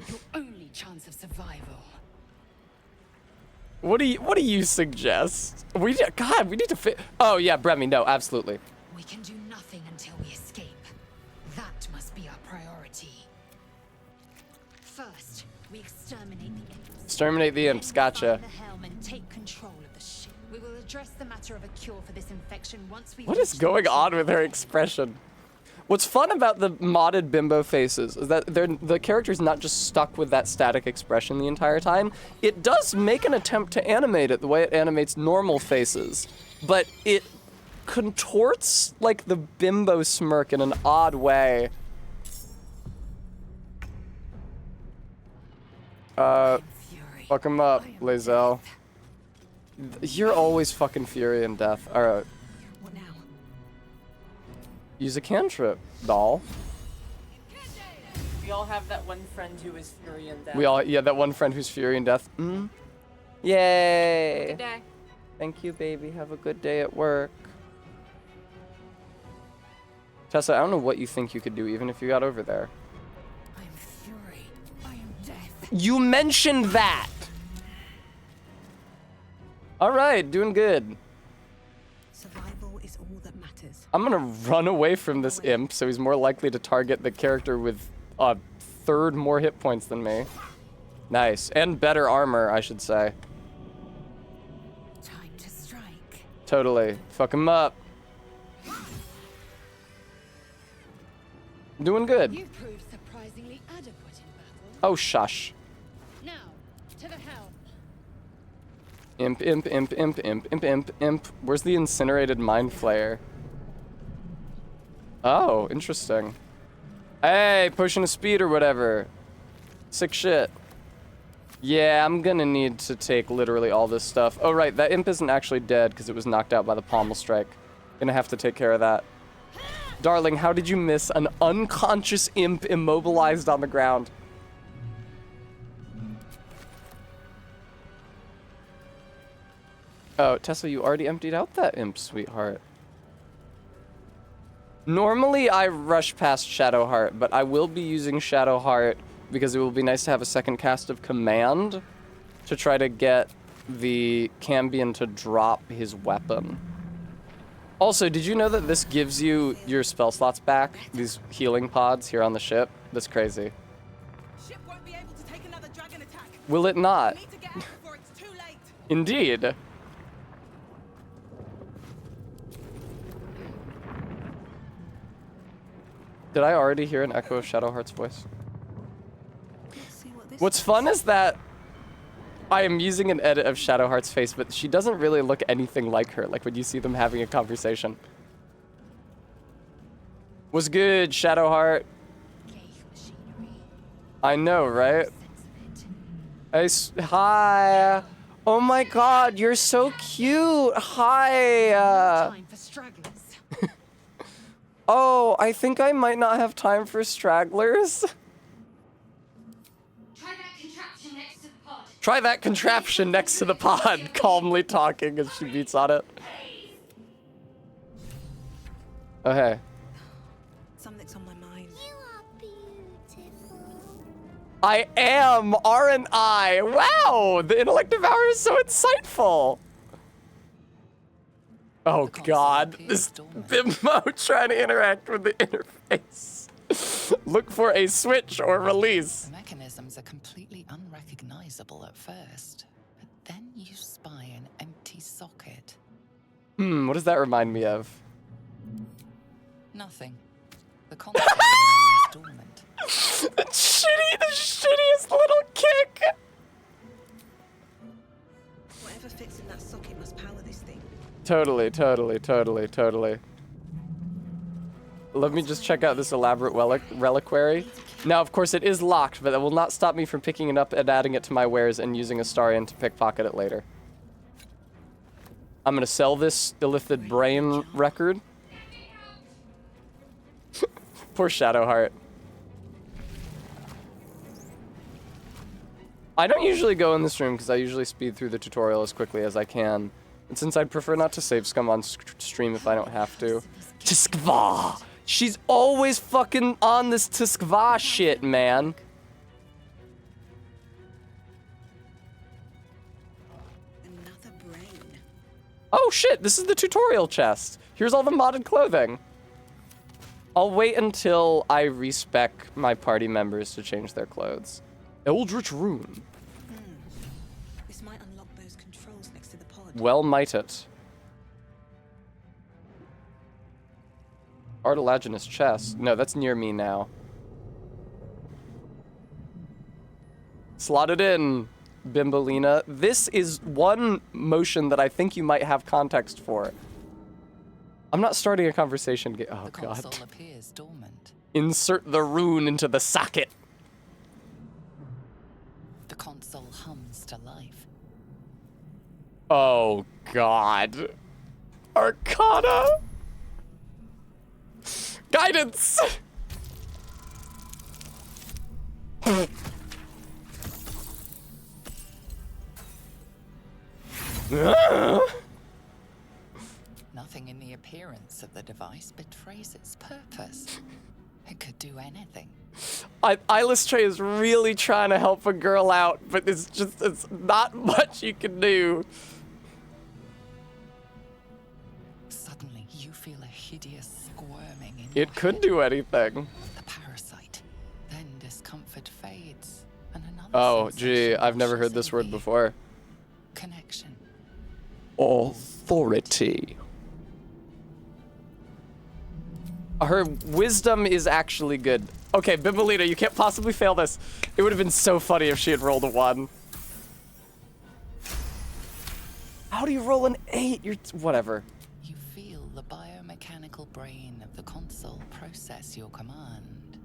G: Your only chance of survival.
A: What do you suggest? God, we need to fit. Oh yeah, Bremy, no, absolutely.
G: We can do nothing until we escape. That must be our priority. First, we exterminate the imps.
A: Exterminate the imps, gotcha.
G: Find the helm and take control of the ship. We will address the matter of a cure for this infection once we.
A: What is going on with her expression? What's fun about the modded bimbo faces is that the character's not just stuck with that static expression the entire time. It does make an attempt to animate it the way it animates normal faces, but it contorts like the bimbo smirk in an odd way. Fuck him up, Lysel. You're always fucking fury and death. Alright.
G: What now?
A: Use a cantrip, doll.
C: We all have that one friend who is Fury and Death.
A: Yeah, that one friend who's fury and death. Mm. Yay!
C: Good day.
A: Thank you, baby. Have a good day at work. Tessa, I don't know what you think you could do even if you got over there.
G: I am fury. I am death.
A: You mentioned that! Alright, doing good.
F: Survival is all that matters.
A: I'm gonna run away from this imp so he's more likely to target the character with a third more hit points than me. Nice. And better armor, I should say.
G: Time to strike.
A: Totally. Fuck him up. Doing good.
G: You proved surprisingly adequate in battle.
A: Oh, shush.
G: Now, to the helm.
A: Imp, imp, imp, imp, imp, imp, imp, imp. Where's the incinerated mind flayer? Oh, interesting. Hey, potion of speed or whatever. Sick shit. Yeah, I'm gonna need to take literally all this stuff. Oh, right, that imp isn't actually dead because it was knocked out by the pommel strike. Gonna have to take care of that. Darling, how did you miss an unconscious imp immobilized on the ground? Oh, Tessa, you already emptied out that imp, sweetheart. Normally, I rush past Shadowheart, but I will be using Shadowheart because it will be nice to have a second cast of Command to try to get the Cambion to drop his weapon. Also, did you know that this gives you your spell slots back? These healing pods here on the ship? That's crazy.
F: Ship won't be able to take another dragon attack.
A: Will it not?
F: Need to get out before it's too late.
A: Indeed. Did I already hear an echo of Shadowheart's voice? What's fun is that I am using an edit of Shadowheart's face, but she doesn't really look anything like her, like when you see them having a conversation. What's good, Shadowheart? I know, right? Hi. Oh my god, you're so cute. Hi.
G: Time for stragglers.
A: Oh, I think I might not have time for stragglers.
E: Try that contraption next to the pod.
A: Try that contraption next to the pod, calmly talking as she beats on it. Oh, hey.
G: Something's on my mind.
I: You are beautiful.
A: I am, aren't I? Wow, the intellective hour is so insightful. Oh
H: The console
A: god,
H: appears
A: this
H: dormant.
A: bimbo trying to interact with the interface. Look for a switch or release.
H: The mechanisms are completely unrecognizable at first, but then you spy an empty socket.
A: What does that remind me of?
H: Nothing. The console remains dormant.
A: The shittiest little kick.
G: Whatever fits in that socket must power this thing.
A: Totally. Let me just check out this elaborate reliquary. Now, of course, it is locked, but that will not stop me from picking it up and adding it to my wares and using Astarion to pickpocket it later. I'm gonna sell this illithid brain record. Poor Shadowheart. I don't usually go in this room because I usually speed through the tutorial as quickly as I can. And since I'd prefer not to save scum on stream if I don't have to. Tiskva! She's always fucking on this Tiskva shit, man.
G: Another brain.
A: Oh shit, this is the tutorial chest. Here's all the modded clothing. I'll wait until I respec my party members to change their clothes. Eldritch Rune.
G: This might unlock those controls next to the pod.
A: Well might it. Cartilaginous chest. No, that's near me now. Slot it in, Bimbolina. This is one motion that I think you might have context for. I'm not starting a conversation. Oh,
H: The
A: God.
H: console appears dormant.
A: Insert the rune into the socket.
H: The console hums to life.
A: Oh, God. Arcana. Guidance.
H: Nothing in the appearance of the device betrays its purpose. It could do anything.
A: Illustrator is really trying to help a girl out, but it's not much you can do.
H: Suddenly, you feel a hideous squirming in
A: It
H: your
A: could
H: head.
A: do anything.
H: The parasite. Then discomfort fades, and another
A: Oh, gee,
H: sensation
A: I've never heard
H: washes
A: this
H: over
A: word
H: you.
A: before.
H: Connection.
A: Authority. Her wisdom is actually good. Okay, Bimbolina, you can't possibly fail this. It would have been so funny if she had rolled a 1. How do you roll an 8? Whatever.
H: You feel the biomechanical brain of the console process your command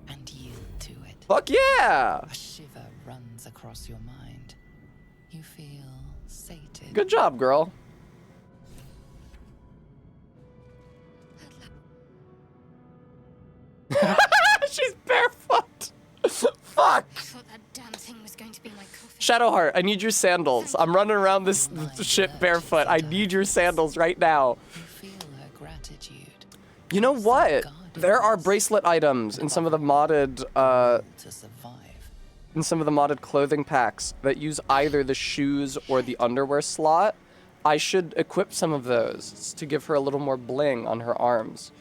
H: and yield to it.
A: Fuck yeah!
H: A shiver runs across your mind. You feel sated.
A: Good job, girl. She's barefoot. Fuck.
E: I thought that damn thing was going to be my coffin.
A: Shadowheart, I need your sandals. I'm running around this shit barefoot. I need your sandals right now.
H: You feel her gratitude.
A: You know what? There are bracelet items in some of the modded
H: To survive.
A: in some of the modded clothing packs that use either the shoes or the underwear slot. I should equip some of those to give her a little more bling on her arms.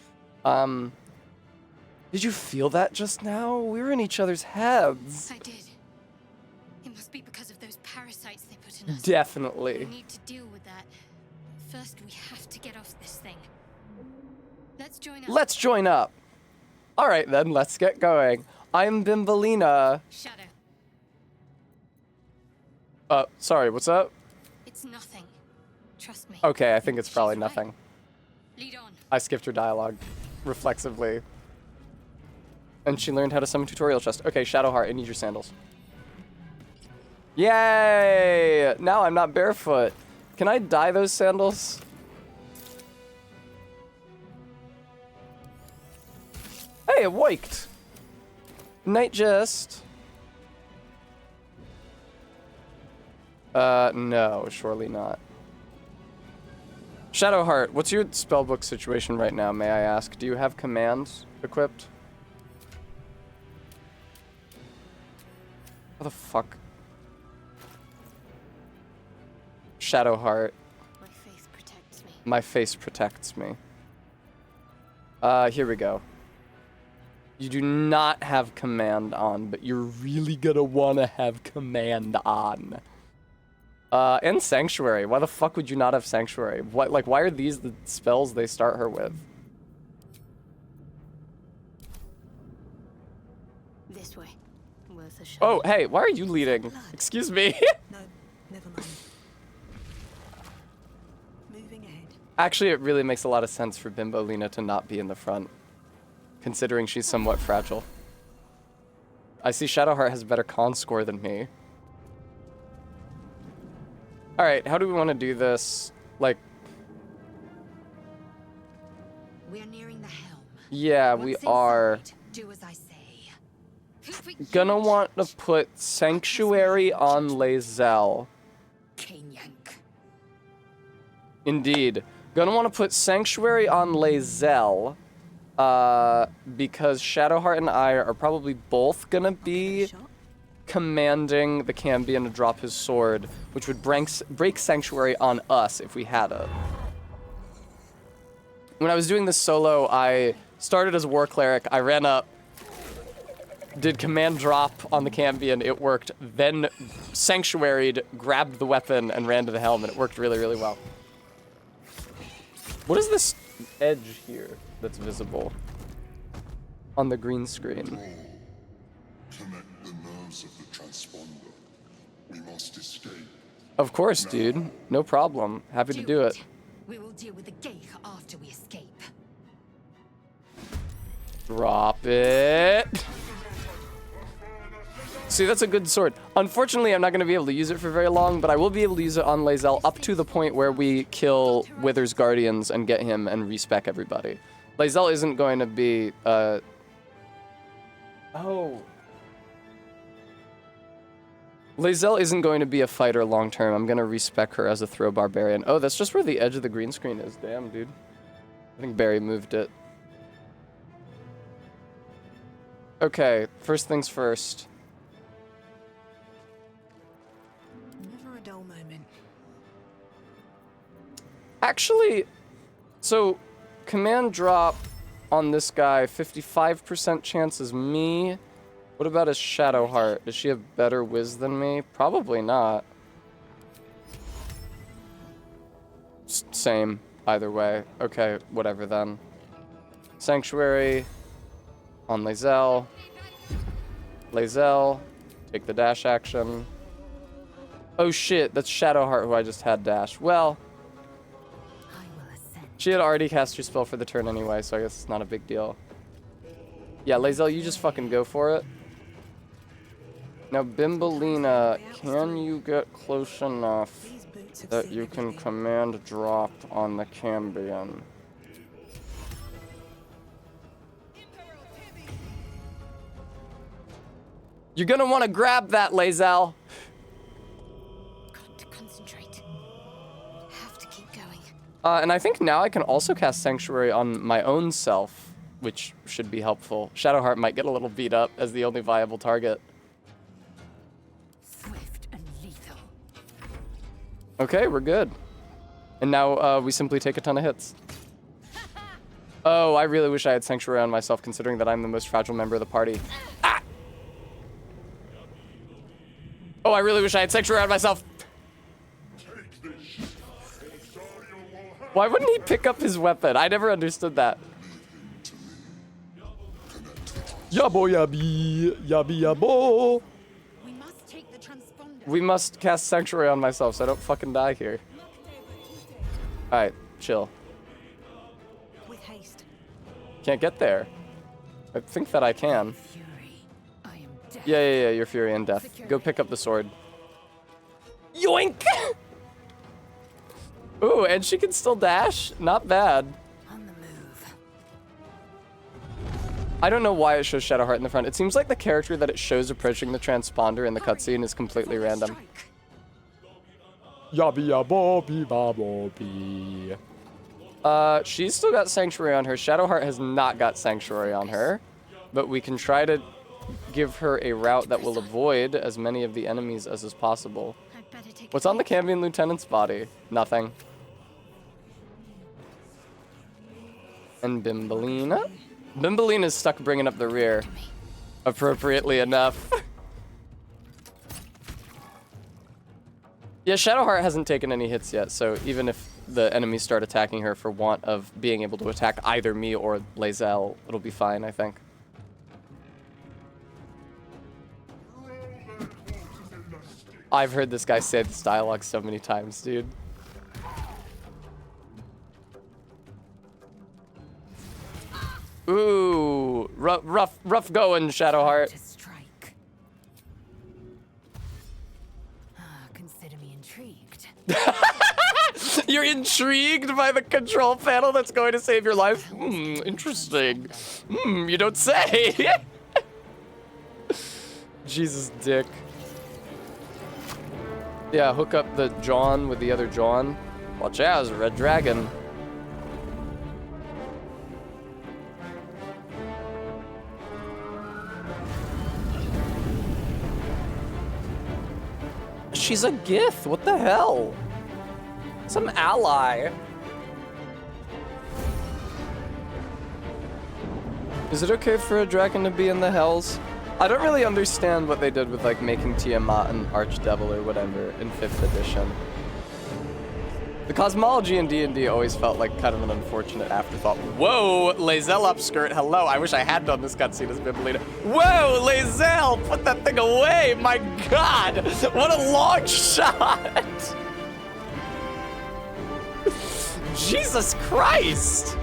A: Did you feel that just now? We were in each other's heads.
E: I did. It must be because of those parasites they put in us.
A: Definitely.
E: We need to deal with that. First, we have to get off this thing. Let's join up.
A: Let's join up. All right, then, let's get going. I'm Bimbolina.
E: Shadow,
A: Sorry, what's up?
E: it's nothing. Trust me.
A: Okay, I think it's probably
E: She's right.
A: nothing.
E: Lead on.
A: I skipped her dialogue. reflexively. And she learned how to summon tutorial chest. Okay, Shadowheart, I need your sandals. Yay! Now I'm not barefoot. Can I dye those sandals? Hey, it worked. Night Jest. No, surely not. Shadowheart, what's your spellbook situation right now, may I ask? Do you have commands equipped? What the fuck? Shadowheart.
G: My face protects me.
A: My face protects me. Here we go. You do not have command on, but you're really gonna wanna have command on. And Sanctuary. Why the fuck would you not have Sanctuary? What, like, why are these the spells they start her with?
G: This way. Worth a shot.
A: Oh, hey, why are you leading? Excuse me.
G: No, never mind. Moving ahead.
A: Actually, it really makes a lot of sense for Bimbolina to not be in the front, considering she's somewhat fragile. I see Shadowheart has a better con score than me. Alright, how do we want to do this? Like...
G: We're nearing the helm.
A: Yeah, we
G: Once
A: are.
G: inside, do as I say.
A: Gonna want to put Sanctuary on Lae'zel.
G: Cane yank.
A: Indeed. Gonna want to put Sanctuary on Lae'zel. Because Shadowheart and I are probably both gonna be commanding the Cambion to drop his sword, which would break Sanctuary on us if we had it. When I was doing this solo, I started as a War Cleric, I ran up, did command drop on the Cambion, it worked, then Sanctuaried, grabbed the weapon, and ran to the helm, and it worked really, really well. What is this edge here that's visible on the green screen?
J: Connect the nerves of the transponder. We must escape.
A: Of course, dude. No problem. Happy to do it.
G: We will deal with the Geich after we escape.
A: Drop it. See, that's a good sword. Unfortunately, I'm not going to be able to use it for very long, but I will be able to use it on Lae'zel up to the point where we kill Wither's Guardians and get him and respec everybody. Lae'zel isn't going to be, Oh. Lae'zel isn't going to be a fighter long term. I'm going to respec her as a throw barbarian. Oh, that's just where the edge of the green screen is. Damn, dude. I think Barry moved it. Okay, first things first.
G: Never a dull moment.
A: Actually, so command drop on this guy, 55% chance is me. What about his Shadowheart? Does she have better whiz than me? Probably not. Same, either way. Okay, whatever then. Sanctuary on Lae'zel. Lae'zel, take the dash action. Oh shit, that's Shadowheart who I just had dash. Well, she had already cast her spell for the turn anyway, so I guess it's not a big deal. Yeah, Lae'zel, you just fucking go for it. Now, Bimbolina, can you get close enough that you can command drop on the Cambion? You're gonna want to grab that, Lae'zel.
G: Got to concentrate. Have to keep going.
A: And I think now I can also cast Sanctuary on my own self, which should be helpful. Shadowheart might get a little beat up as the only viable target.
G: Swift and lethal.
A: Okay, we're good. And now we simply take a ton of hits. Oh, I really wish I had Sanctuary on myself, considering that I'm the most fragile member of the party. Ah! Oh, I really wish I had Sanctuary on myself. Why wouldn't he pick up his weapon? I never understood that. Yabo yabi, yabi yabo.
G: We must take the transponder.
A: We must cast Sanctuary on myself so I don't fucking die here. Alright, chill.
G: With haste.
A: Can't get there. I think that I can.
G: Fury. I am death.
A: Yeah, you're Fury and Death. Go pick up the sword. Yoink! Ooh, and she can still dash? Not bad.
G: On the move.
A: I don't know why it shows Shadowheart in the front. It seems like the character that it shows approaching the transponder in the cutscene is completely random. Yabby yabobby babobby. She's still got Sanctuary on her. Shadowheart has not got Sanctuary on her. But we can try to give her a route that will avoid as many of the enemies as is possible. What's on the Cambion Lieutenant's body? Nothing. And Bimbalina? Bimbalina's stuck bringing up the rear. Appropriately enough. Yeah, Shadowheart hasn't taken any hits yet, so even if the enemies start attacking her for want of being able to attack either me or Lae'zel, it'll be fine, I think. I've heard this guy say this dialogue so many times, dude. Ooh, rough going, Shadowheart.
G: Strike. Consider me intrigued.
A: You're intrigued by the control panel that's going to save your life? Interesting. You don't say. Jesus, dick. Yeah, hook up the John with the other John. Watch out, Red Dragon. She's a Gith, what the hell? Some ally. Is it okay for a dragon to be in the Hells? I don't really understand what they did with like making Tiamat an archdevil or whatever in 5th edition. The cosmology in D&D always felt like kind of an unfortunate afterthought. Whoa, Lae'zel upskirt, hello. I wish I had done this cutscene as Bimbalina. Whoa, Lae'zel, put that thing away, my god! What a long shot! Jesus Christ!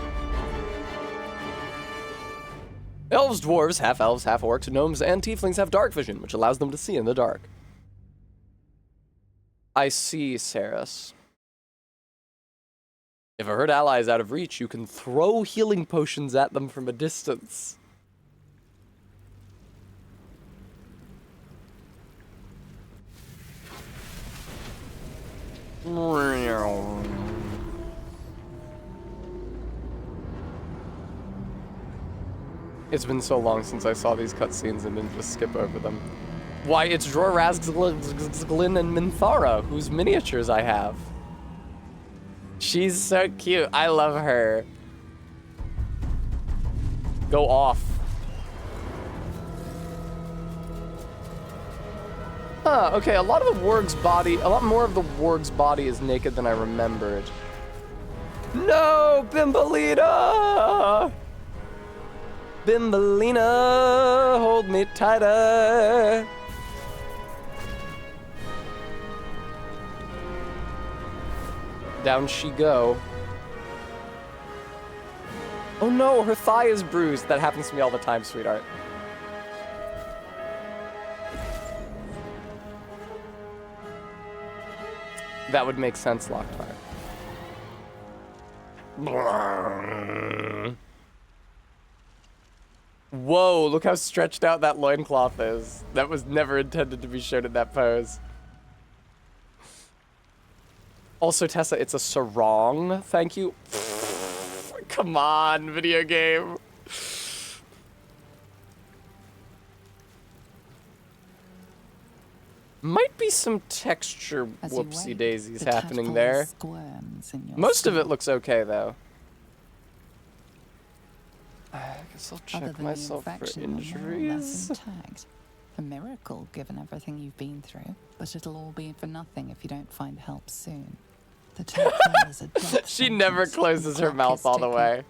A: Elves, dwarves, half-elves, half-orcs, gnomes, and tieflings have dark vision, which allows them to see in the dark. I see, Saris. If a herd ally is out of reach, you can throw healing potions at them from a distance. It's been so long since I saw these cutscenes and didn't just skip over them. Why, it's Drorazglin and Minthara, whose miniatures I have. She's so cute. I love her. Go off. Huh, okay, a lot of the warg's body, a lot more of the warg's body is naked than I remembered. No, Bimbalina! Bimbalina, hold me tighter. Down she go. Oh no, her thigh is bruised. That happens to me all the time, sweetheart. That would make sense, Locktar. Whoa, look how stretched out that loincloth is. That was never intended to be shown in that pose. Also, Tessa, it's a sarong. Thank you. Come on, video game. Might be some texture whoopsie daisies happening there. Most of it looks okay, though. I guess I'll check myself for injuries.
H: A miracle, given everything you've been through, but it'll all be for nothing if you don't find help soon. The Turkmen is a death
A: She never closes her mouth all the way.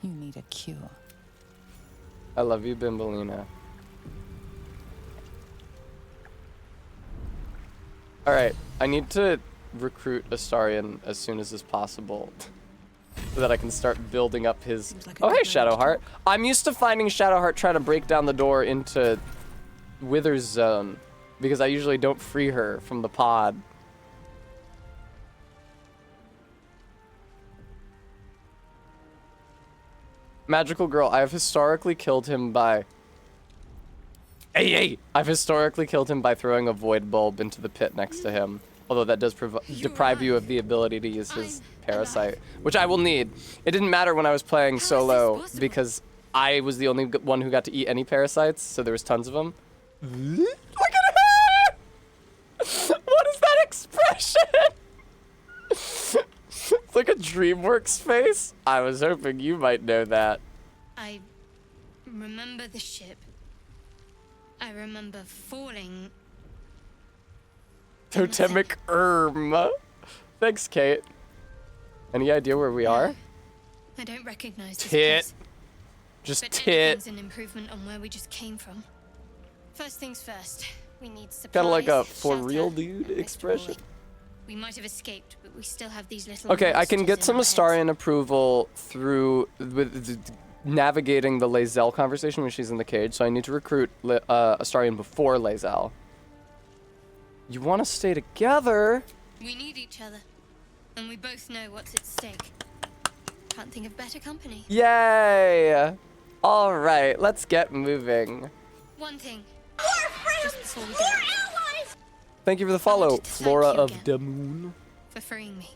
H: You need a cure.
A: I love you, Bimbalina. Alright, I need to recruit Astarion as soon as is possible. so that I can start building up his...
G: Seems like a
A: Oh,
G: good
A: hey,
G: plan to
A: Shadowheart. I'm used to finding Shadowheart trying to break down the door into Wither's zone, because I usually don't free her from the pod. Magical Girl, I have historically killed him by... Hey! I've historically killed him by throwing a void bulb into the pit next to him. Although that does deprive you of the ability to use his parasite, which I will need. It didn't matter when I was playing solo because I was the only one who got to eat any parasites, so there was tons of them. Look at her! What is that expression? It's like a DreamWorks face. I was hoping you might know that.
E: I remember the ship. I remember falling.
A: Totemic Thanks, Kate. Any idea where we are?
E: I don't recognize this
A: Tit.
E: place,
A: Just
E: but
A: tit.
E: everything's an improvement on where we just came from. First things first, we need supplies.
A: Kind of like a for
E: shelter,
A: real dude
E: and most
A: expression.
E: importantly, we might have escaped, but we still have these little.
A: Okay, I can get
E: monsters
A: some
E: in our heads.
A: Astarion approval through navigating the Lae'zel conversation when she's in the cage, so I need to recruit Astarion before Lae'zel. You want to stay together?
E: We need each other, and we both know what's at stake. Can't think of better company.
A: Yay! All right, let's get moving.
E: One thing. Just before we go,
A: Thank you for the follow,
E: wanted to thank
A: Flora
E: you
A: of
E: again.
A: the Moon.
E: for freeing me.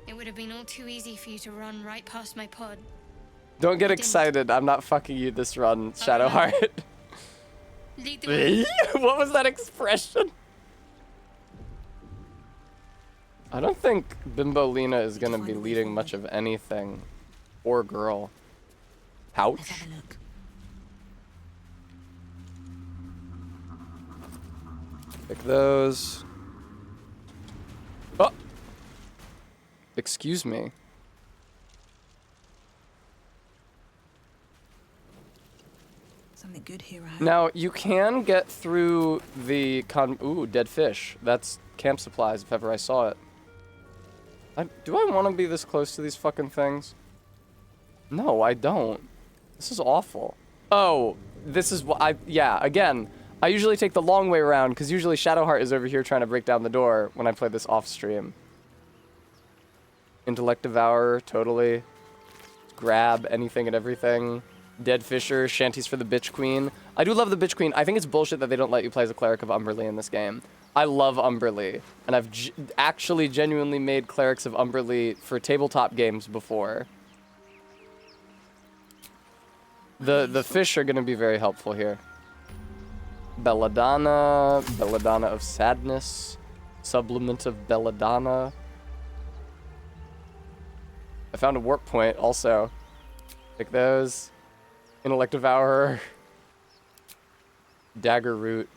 E: It would have been all too easy for you to run right past my pod.
A: Don't get
E: didn't.
A: excited. I'm not fucking you this run, Shadowheart.
E: Lead the way.
A: What was that expression? I don't think Bimbo Lena is gonna be leading much of anything. Or girl. Pouch?
G: Let's have a look.
A: Pick those. Oh! Excuse me.
G: Something good here, I hope.
A: Now, you can get through the ooh, dead fish. That's camp supplies if ever I saw it. Do I want to be this close to these fucking things? No, I don't. This is awful. Oh, this is what yeah, again, I usually take the long way around because usually Shadowheart is over here trying to break down the door when I play this off stream. Intellect Devourer, totally. Grab anything and everything. Dead Fisher, Shanties for the Bitch Queen. I do love the Bitch Queen. I think it's bullshit that they don't let you play as a cleric of Umberlee in this game. I love Umberlee, and I've actually genuinely made clerics of Umberlee for tabletop games before. The fish are gonna be very helpful here. Belladonna, Belladonna of Sadness, Sublimate of Belladonna. I found a warp point also. Pick those. Intellect Devourer. Dagger Root.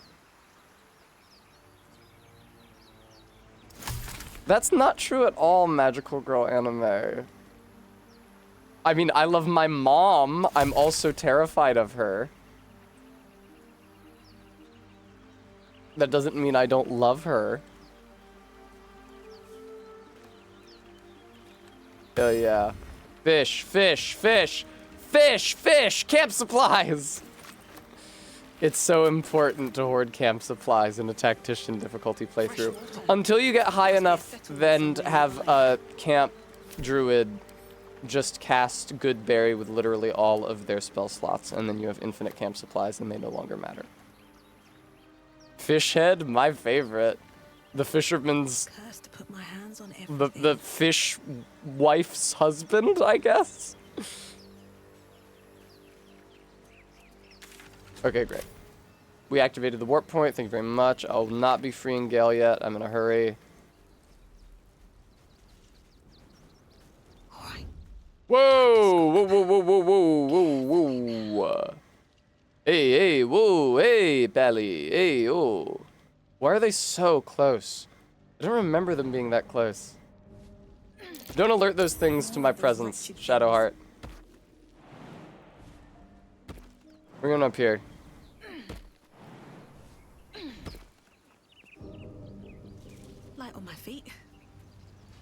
A: That's not true at all, Magical Girl Anime. I mean, I love my mom. I'm also terrified of her. That doesn't mean I don't love her. Oh yeah. Fish, fish, fish, fish, fish, camp supplies! It's so important to hoard camp supplies in a tactician difficulty playthrough. Until you get high enough, then to have a camp druid just cast Good Berry with literally all of their spell slots, and then you have infinite camp supplies and they no longer matter. Fish head, my favorite. The fisherman's...
G: Cursed to put my hands on everything.
A: The fish wife's husband, I guess? Okay, great. We activated the warp point. Thank you very much. I'll not be freeing Gale yet. I'm in a hurry.
G: All right.
A: Whoa! Whoa, whoa, whoa, whoa, whoa, whoa, whoa. Hey, hey, whoa, hey, Bally. Hey, oh. Why are they so close? I don't remember them being that close. Don't alert those things to my presence, Shadowheart. We're going up here.
G: Light on my feet.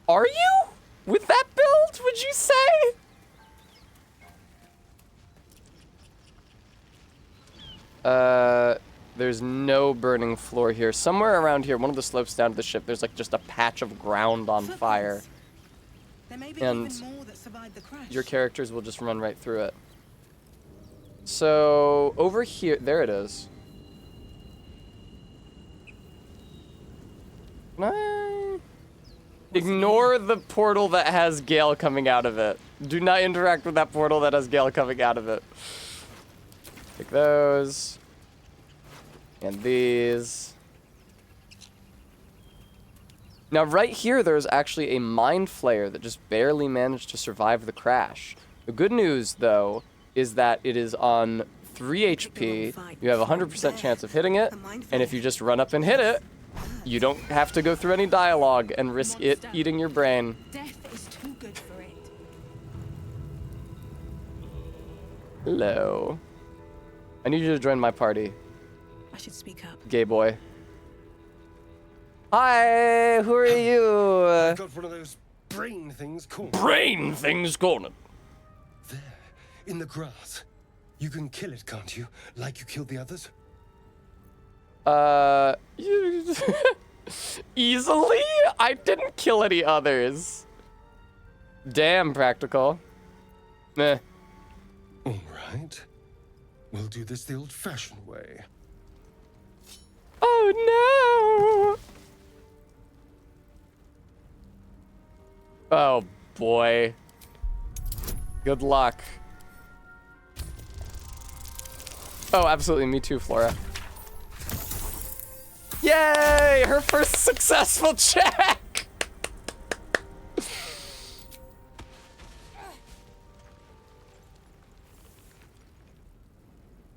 A: Are you? With that build? world, would you say? There's no burning floor here. Somewhere around here, one of the slopes down to the ship, there's like just a patch of ground on fire.
K: There may be
A: And
K: even more that survived the crash.
A: your characters will just run right through it. So, over here, there it is. Can I... Ignore the portal that has Gale coming out of it. Do not interact with that portal that has Gale coming out of it. Take those. And these. Now right here, there's actually a Mind Flayer that just barely managed to survive the crash. The good news, though, is that it is on 3 HP. You have a 100% chance of hitting it, and if you just run up and hit it, you don't have to go through any dialogue and risk it eating your brain.
K: Death is too good for it.
A: Hello. I need you to join my party,
K: I should speak up.
A: gay boy. Hi, who are you?
L: I've got one of those brain things cornered.
A: Brain things cornered.
L: There, in the grass. You can kill it, can't you? Like you killed the others?
A: Easily? I didn't kill any others. Damn, practical. Meh.
L: All right. We'll do this the old-fashioned way.
A: Oh, no! Oh, boy. Good luck. Oh, absolutely. Me too, Flora. Yay! Her first successful check!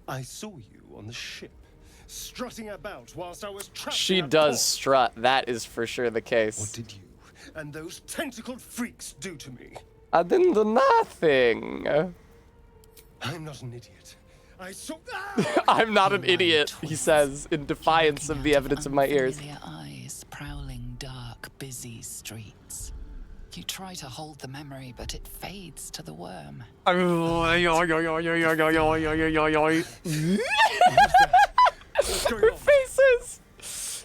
L: I saw you on the ship, strutting about whilst I was trapped.
A: She
L: in that
A: does
L: pod.
A: strut. That is for sure the case.
L: What did you and those tentacled freaks do to me?
A: I didn't do nothing.
L: I'm not an idiot. I saw.
A: I'm not an idiot, he says, in defiance of the evidence of my ears.
H: Unfamiliar eyes prowling dark, busy streets. You try to hold the memory, but it fades to the worm.
A: Her faces!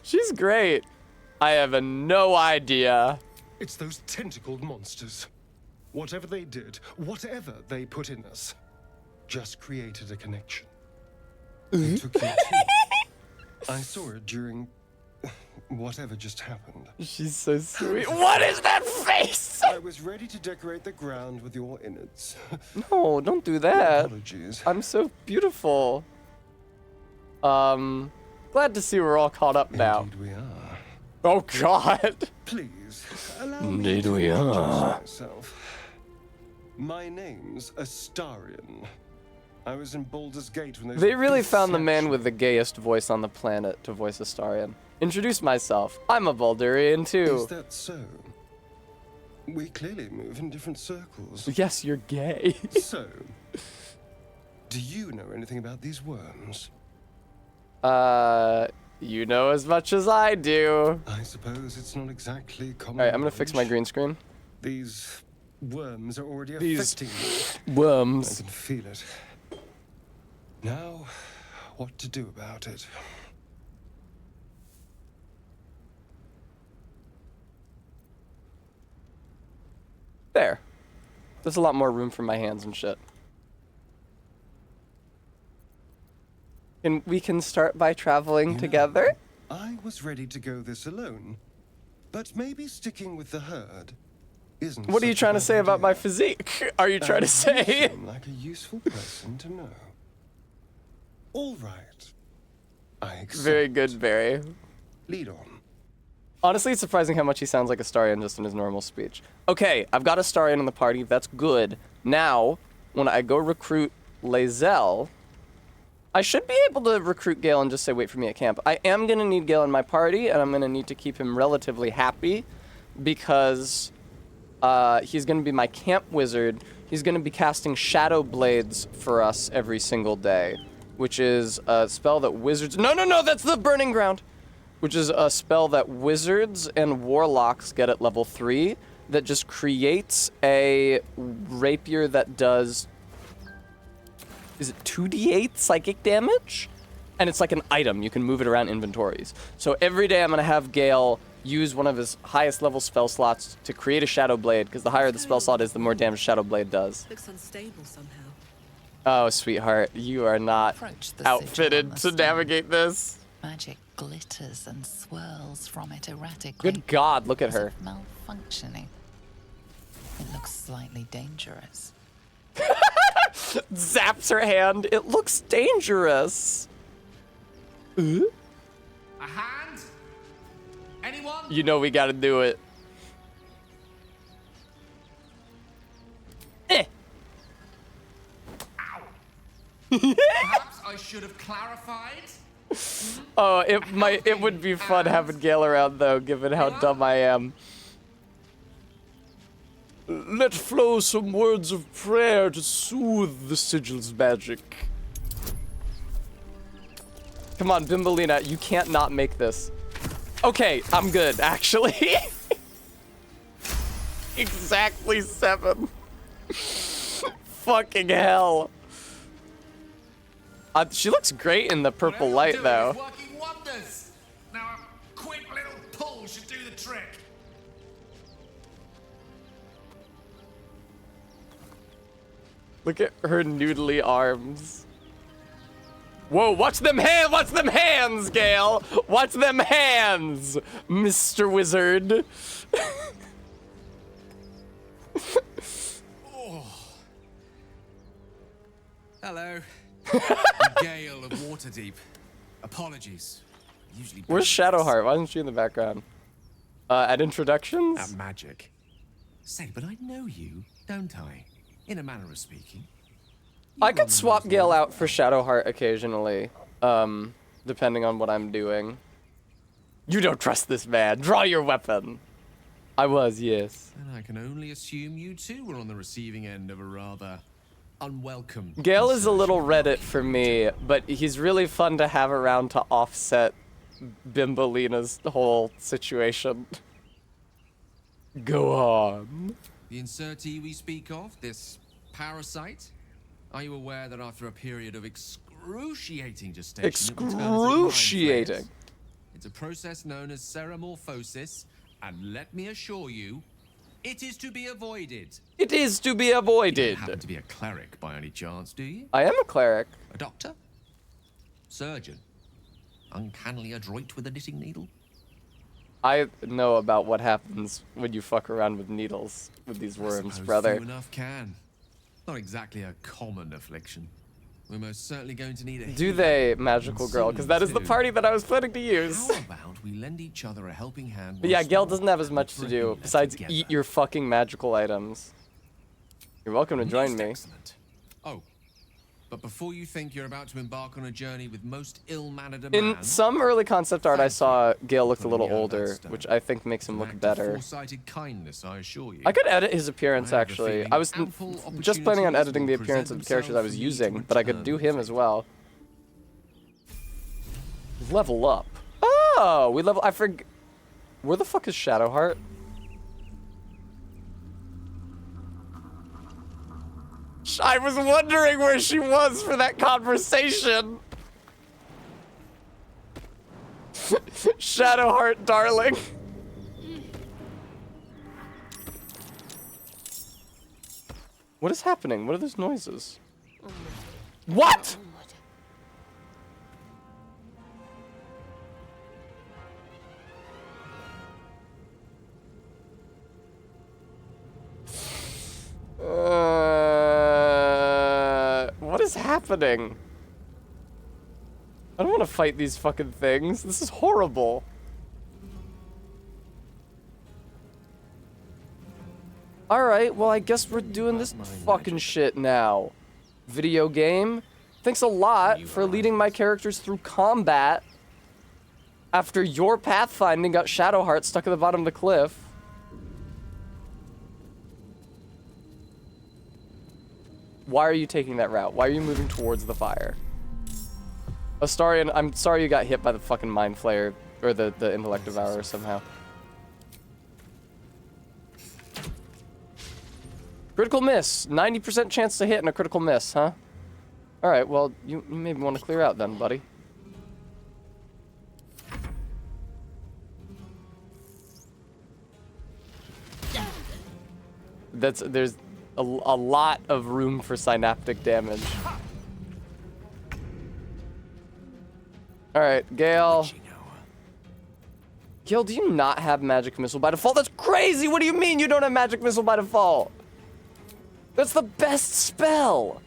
A: She's great. I have no idea.
L: It's those tentacled monsters. Whatever they did, whatever they put in us, just created a connection. They took you too. I saw it during whatever just happened.
A: She's so sweet. What is that face?
L: I was ready to decorate the ground with your innards.
A: No, don't do that.
L: Apologies.
A: I'm so beautiful. Glad to see we're all caught up now.
L: Indeed we are.
A: Oh, God.
L: Please, allow
A: Indeed
L: me
A: we
L: to introduce
A: are.
L: myself. My name's Astarion. I was in Baldur's Gate when
A: They really
L: beasts
A: found the man
L: snatched
A: with the gayest voice on the planet to voice Astarion. Introduce myself. I'm a Baldurian,
L: me.
A: too.
L: Is that so? We clearly move in different circles.
A: Yes, you're gay.
L: So, do you know anything about these worms?
A: You know as much as I do.
L: I suppose it's not exactly common.
A: Alright, I'm gonna fix my
L: knowledge.
A: green screen.
L: These worms are already
A: These
L: affecting me. I
A: worms.
L: can feel it. Now, what to do about it?
A: There. There's a lot more room for my hands and shit. And we can start by traveling
L: You know,
A: together?
L: I was ready to go this alone, but maybe sticking with the herd isn't.
A: What are you
L: such a
A: trying to
L: bad
A: say about my
L: idea.
A: physique? Are you trying to
L: You
A: say?
L: seem like a useful person to know. All right. I accept.
A: Very good, Barry.
L: Lead on.
A: Honestly, it's surprising how much he sounds like Astarion just in his normal speech. Okay, I've got Astarion in the party. That's good. Now, when I go recruit Lae'zel, I should be able to recruit Gale and just say, wait for me at camp. I am going to need Gale in my party, and I'm going to need to keep him relatively happy because he's going to be my camp wizard. He's going to be casting Shadow Blades for us every single day, which is a spell that wizards... No, that's the Burning Ground! Which is a spell that wizards and warlocks get at level 3 that just creates a rapier that does, is it 2d8 psychic damage? And it's like an item. You can move it around inventories. So every day I'm going to have Gale use one of his highest level spell slots to create a Shadow Blade, because the higher the spell slot is, the more damage Shadow Blade does.
K: Looks unstable somehow.
A: Oh, sweetheart, you are not outfitted to navigate this.
H: Magic glitters and swirls from it erratically.
A: Good God, look at her.
H: Malfunctioning. It looks slightly dangerous.
A: Zaps her hand. It looks dangerous.
M: A hand? Anyone?
A: You know we gotta do it.
M: Perhaps I should have clarified.
A: Oh, it would be fun having Gale around though, given how dumb I am. Let flow some words of prayer to soothe the sigil's magic. Come on, Bimbolina, you can't not make this. Okay, I'm good, actually. Exactly 7. Fucking hell. She looks great in the purple light, though.
M: Working wonders. Now a quick little pull should do the trick.
A: Look at her noodly arms. Whoa, watch them hands! Watch them hands, Gale! Watch them hands, Mr. Wizard.
M: Oh. Hello. Gale of Waterdeep. Apologies. Usually.
A: Where's Shadowheart? Why isn't she in the background? At introductions?
M: At magic. Say, but I know you, don't I? In a manner of speaking.
A: I could swap Gale out for Shadowheart occasionally, depending on what I'm doing. You don't trust this man. Draw your weapon. I was, yes.
M: And I can only assume you too were on the receiving end of a rather unwelcome.
A: Gale is a little Reddit for me, but he's really fun to have around to offset Bimbolina's whole situation. Go on.
M: The insertee we speak of, this parasite, are you aware that after a period of excruciating gestation,
A: Excruciating.
M: it's a process known as ceramorphosis, and let me assure you, it is to be avoided.
A: It is to be avoided.
M: You don't happen to be a cleric by any chance, do you?
A: I am a cleric.
M: A doctor? Surgeon? Uncannily adroit with a knitting needle?
A: I know about what happens when you fuck around with needles with these worms, brother.
M: Few enough can. Not exactly a common affliction. We're most certainly going to need a
A: Do they, magical girl? Because that is the party that I was planning to use.
M: How about we lend each other a helping hand?
A: But yeah, Gale doesn't have as much to do besides eat your fucking magical items. You're welcome to join me.
M: Excellent. Oh, but before you think you're about to embark on a journey with most ill-mannered a man,
A: In some early concept art I saw, Gale looked a little older, which I think makes him look better.
M: foresighted kindness, I assure you.
A: I could edit his appearance,
M: I have a
A: actually.
M: feeling
A: I was
M: ample
A: just planning on
M: opportunities
A: editing the
M: will
A: appearance of the
M: present
A: characters I was
M: themselves for me
A: using,
M: to
A: but I could
M: return
A: do him as
M: favor.
A: well. Level up. Oh, we level. I forgot. Where the fuck is Shadowheart? I was wondering where she was for that conversation. Shadowheart, darling. What is happening? What are those noises? What? What is happening? I don't want to fight these fucking things. This is horrible. Alright, well I guess we're doing this fucking shit now. Video game, thanks a lot for leading my characters through combat after your pathfinding got Shadowheart stuck at the bottom of the cliff. Why are you taking that route? Why are you moving towards the fire? Astarion, I'm sorry you got hit by the fucking Mind Flayer, or the Intellect Devourer somehow. Critical miss. 90% chance to hit and a critical miss, huh? Alright, well, you maybe want to clear out then, buddy. There's a lot of room for synaptic damage. Alright, Gale. Gale, do you not have magic missile by default? That's crazy! What do you mean you don't have magic missile by default? That's the best spell!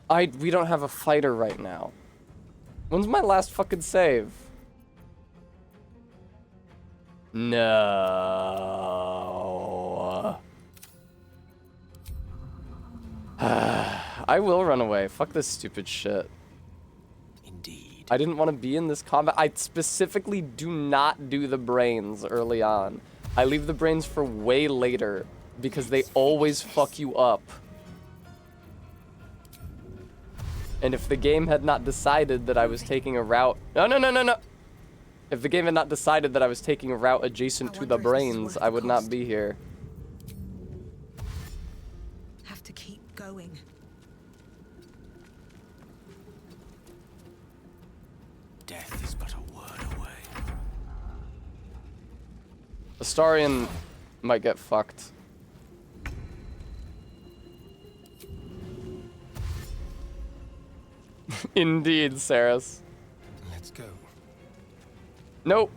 A: We don't have a fighter right now. When's my last fucking save? No. I will run away. Fuck this stupid shit.
B: Indeed.
A: I didn't want to be in this combat. I specifically do not do the brains early on. I leave the brains for way later because they always fuck you up. And if the game had not decided that I was taking a route... No. If the game had not decided that I was taking a route adjacent to the brains, I would not be here.
K: Have to keep going.
B: Death is but a word away.
A: Astarion might get fucked. Indeed, Saris.
L: Let's go.
A: Nope.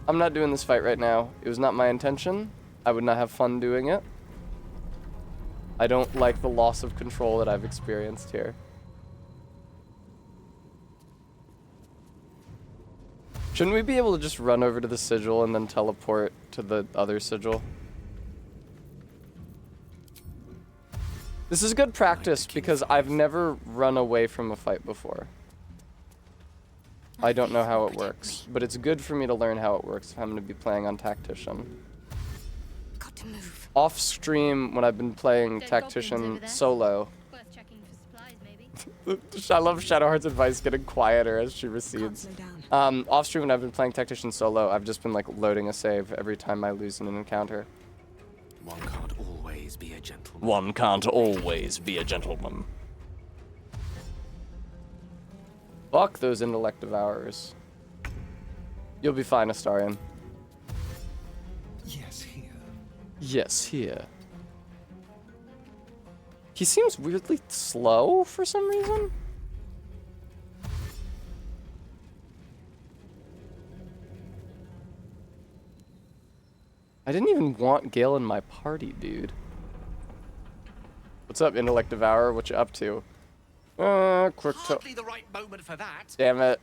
A: I'm not doing this fight right now. It was not my intention. I would not have fun doing it. I don't like the loss of control that I've experienced here. Shouldn't we be able to just run over to the sigil and then teleport to the other sigil? This is good practice because I've never run away from a fight before. I don't know how it works, but it's good for me to learn how it works if I'm going to be playing on Tactician.
G: Got to move.
A: Off stream, when I've been playing Tactician solo,
E: Worth checking for supplies, maybe.
A: I love Shadowheart's advice getting quieter as she recedes. Off stream, when I've been playing Tactician solo, I've just been like loading a save every time I lose in an encounter.
B: One can't always be a gentleman.
A: One can't always be a gentleman. Fuck those intellect devourers. You'll be fine, Astarion.
L: Yes, here.
A: Yes, here. He seems weirdly slow for some reason. I didn't even want Gale in my party, dude. What's up, Intellect Devourer? What you up to? Quick
B: Hardly the right moment for that.
A: Damn it.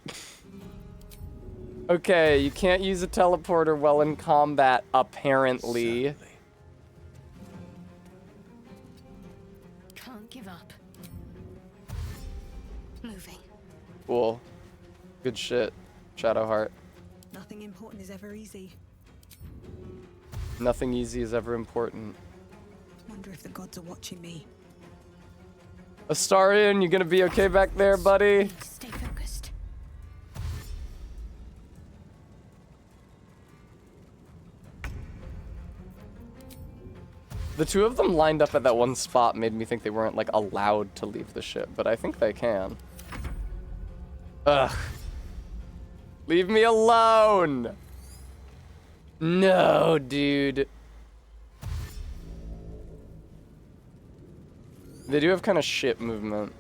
A: Okay, you can't use a teleporter while in combat, apparently.
B: Certainly.
G: Can't give up. Moving.
A: Cool. Good shit, Shadowheart.
K: Nothing important is ever easy.
A: Nothing easy is ever important.
K: Wonder if the gods are watching me.
A: Astarion, you gonna be okay back there, buddy?
G: Stay focused.
A: The two of them lined up at that one spot made me think they weren't, like, allowed to leave the ship, but I think they can. Ugh. Leave me alone! No, dude. They do have kind of shit movement.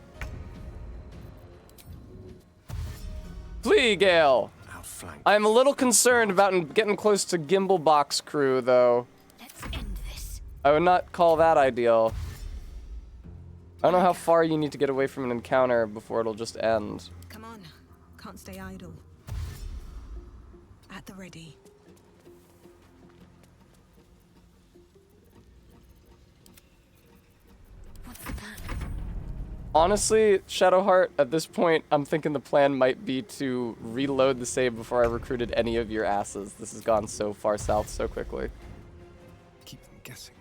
A: Flee, Gale!
B: Outflanked.
A: I'm a little concerned about getting close to Gimbal Box crew, though.
G: Let's end this.
A: I would not call that ideal. I don't know how far you need to get away from an encounter before it'll just end.
K: Come on. Can't stay idle. At the ready.
G: What's the plan?
A: Honestly, Shadowheart, at this point, I'm thinking the plan might be to reload the save before I recruited any of your asses. This has gone so far south so quickly.
L: Keep them guessing.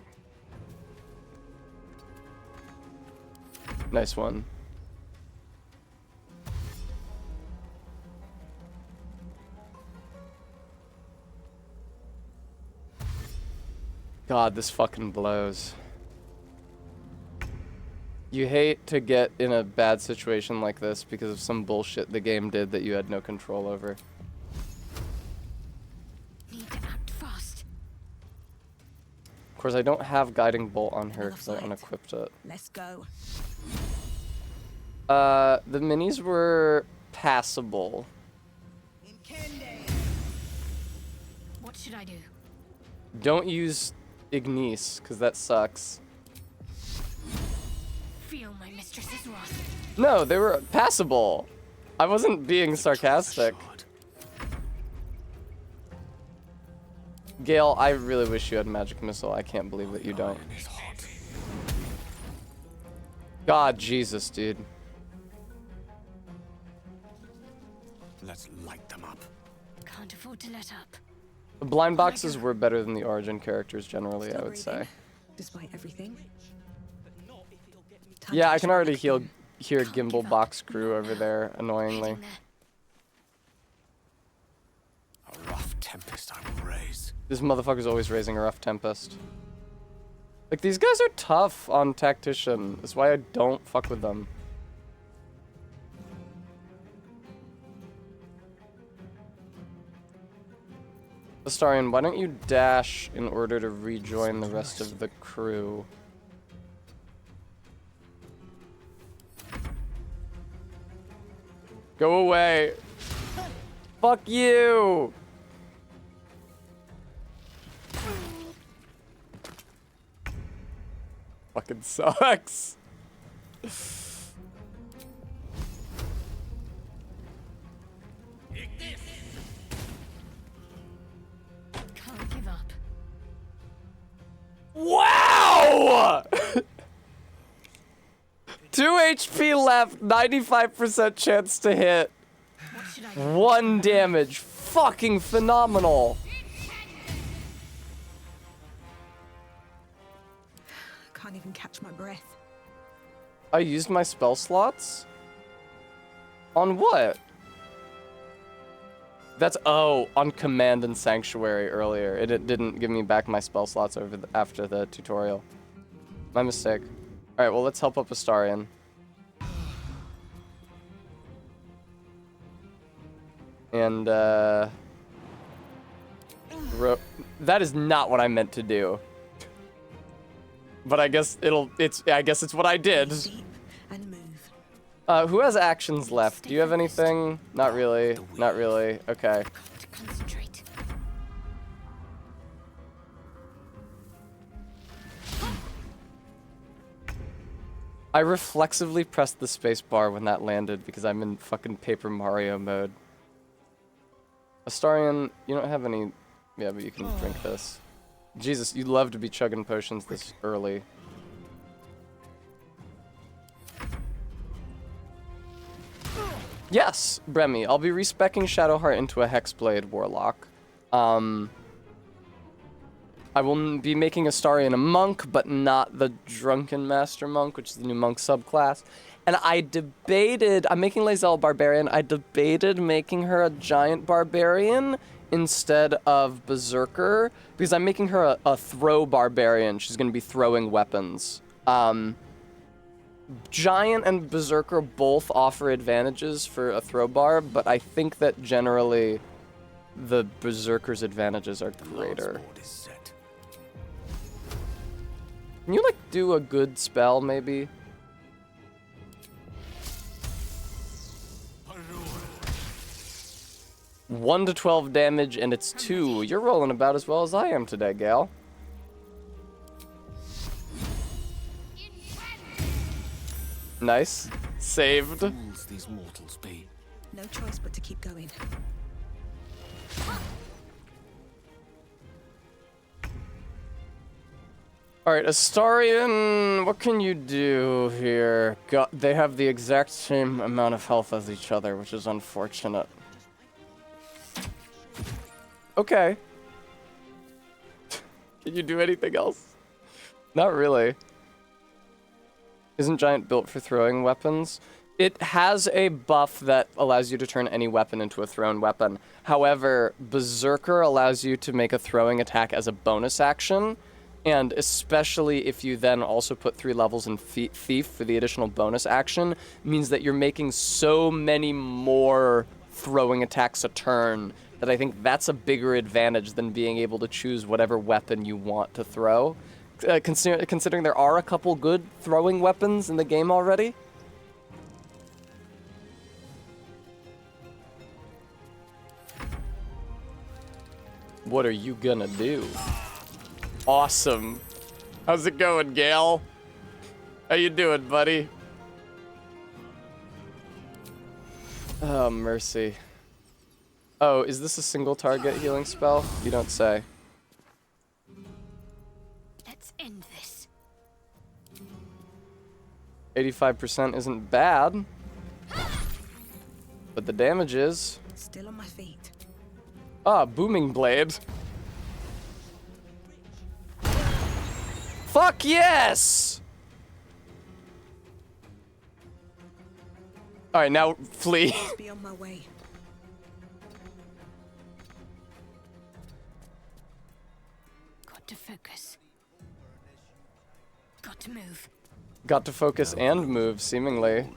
A: Nice one. God, this fucking blows. You hate to get in a bad situation like this because of some bullshit the game did that you had no control over.
E: Need to act fast.
A: Of course, I don't have Guiding Bolt on her because I unequipped it.
K: Let's go.
A: The minis were passable.
E: What should I do?
A: Don't use Ignis, because that sucks.
E: Feel my mistress's wrath.
A: No, they were passable. I wasn't being sarcastic. Gale, I really wish you had Magic Missile. I can't believe that you don't. God, Jesus, dude.
B: Let's light them up.
E: Can't afford to let up.
A: The blind boxes were better than the Origin characters generally,
K: Still
A: I would
K: breathing,
A: say.
K: Despite everything.
A: Yeah, I can already hear Gimbal Box Crew over there, annoyingly.
B: A rough tempest I will raise.
A: This motherfucker's always raising a rough tempest. Like, these guys are tough on Tactician. That's why I don't fuck with them. Astarion, why don't you dash in order to rejoin the rest of the crew? Go away. Fuck you. Fucking sucks.
E: Can't give up.
A: Wow! 2 HP left, 95% chance to hit. 1 damage. Fucking phenomenal.
K: Can't even catch my breath.
A: I used my spell slots? On what? That's, oh, on Command and Sanctuary earlier. It didn't give me back my spell slots after the tutorial. My mistake. Alright, well, let's help up Astarion. And, that is not what I meant to do. But I guess it's what I did. Who has actions left? Do you have anything? Not really. Not really. Okay.
E: Concentrate.
A: I reflexively pressed the space bar when that landed because I'm in fucking Paper Mario mode. Astarion, you don't have any... Yeah, but you can drink this. Jesus, you love to be chugging potions this early. Yes, Bremy, I'll be respecking Shadowheart into a Hexblade Warlock. I will be making Astarion a monk, but not the Drunken Master Monk, which is the new monk subclass. And I debated, I'm making Lae'zel Barbarian, I debated making her a Giant Barbarian instead of Berserker, because I'm making her a throw Barbarian. She's going to be throwing weapons. Giant and Berserker both offer advantages for a throw bar, but I think that generally the Berserker's advantages are greater. Can you, like, do a good spell, maybe? One to 12 damage, and it's 2. You're rolling about as well as I am today, gal. Nice. Saved.
B: Fools these mortals be.
K: No choice but to keep going.
A: Alright, Astarion, what can you do here? God, they have the exact same amount of health as each other, which is unfortunate. Okay. Can you do anything else? Not really. Isn't Giant built for throwing weapons? It has a buff that allows you to turn any weapon into a thrown weapon. However, Berserker allows you to make a throwing attack as a bonus action, And especially if you then also put 3 levels in Thief for the additional bonus action, means that you're making so many more throwing attacks a turn that I think that's a bigger advantage than being able to choose whatever weapon you want to throw. Considering there are a couple good throwing weapons in the game already. What are you gonna do? Awesome. How's it going, Gale? How you doing, buddy? Oh, mercy. Oh, is this a single target healing spell? You don't say.
E: Let's end this.
A: 85% isn't bad. But the damage is...
K: Still on my feet.
A: Ah, booming blade. Fuck yes! Alright, now flee.
K: Be on my way.
E: Got to focus. Got to move.
A: Got to focus and move, seemingly.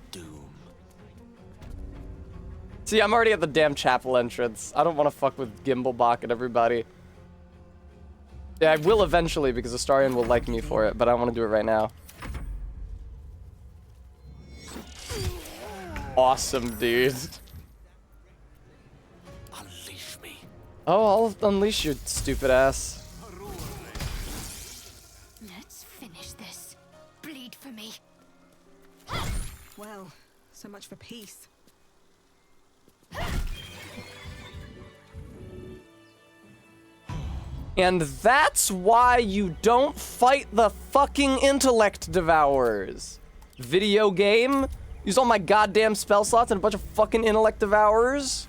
A: See, I'm already at the damn chapel entrance. I don't want to fuck with Gimblebach and everybody. Yeah, I will eventually because Astarion will like me for it, but I don't want to do it right now. Awesome, dude.
B: Unleash me.
A: Oh, I'll unleash your stupid ass.
E: Let's finish this. Bleed for me.
K: Well, so much for peace.
A: And that's why you don't fight the fucking intellect devourers. Video game? Use all my goddamn spell slots and a bunch of fucking intellect devourers?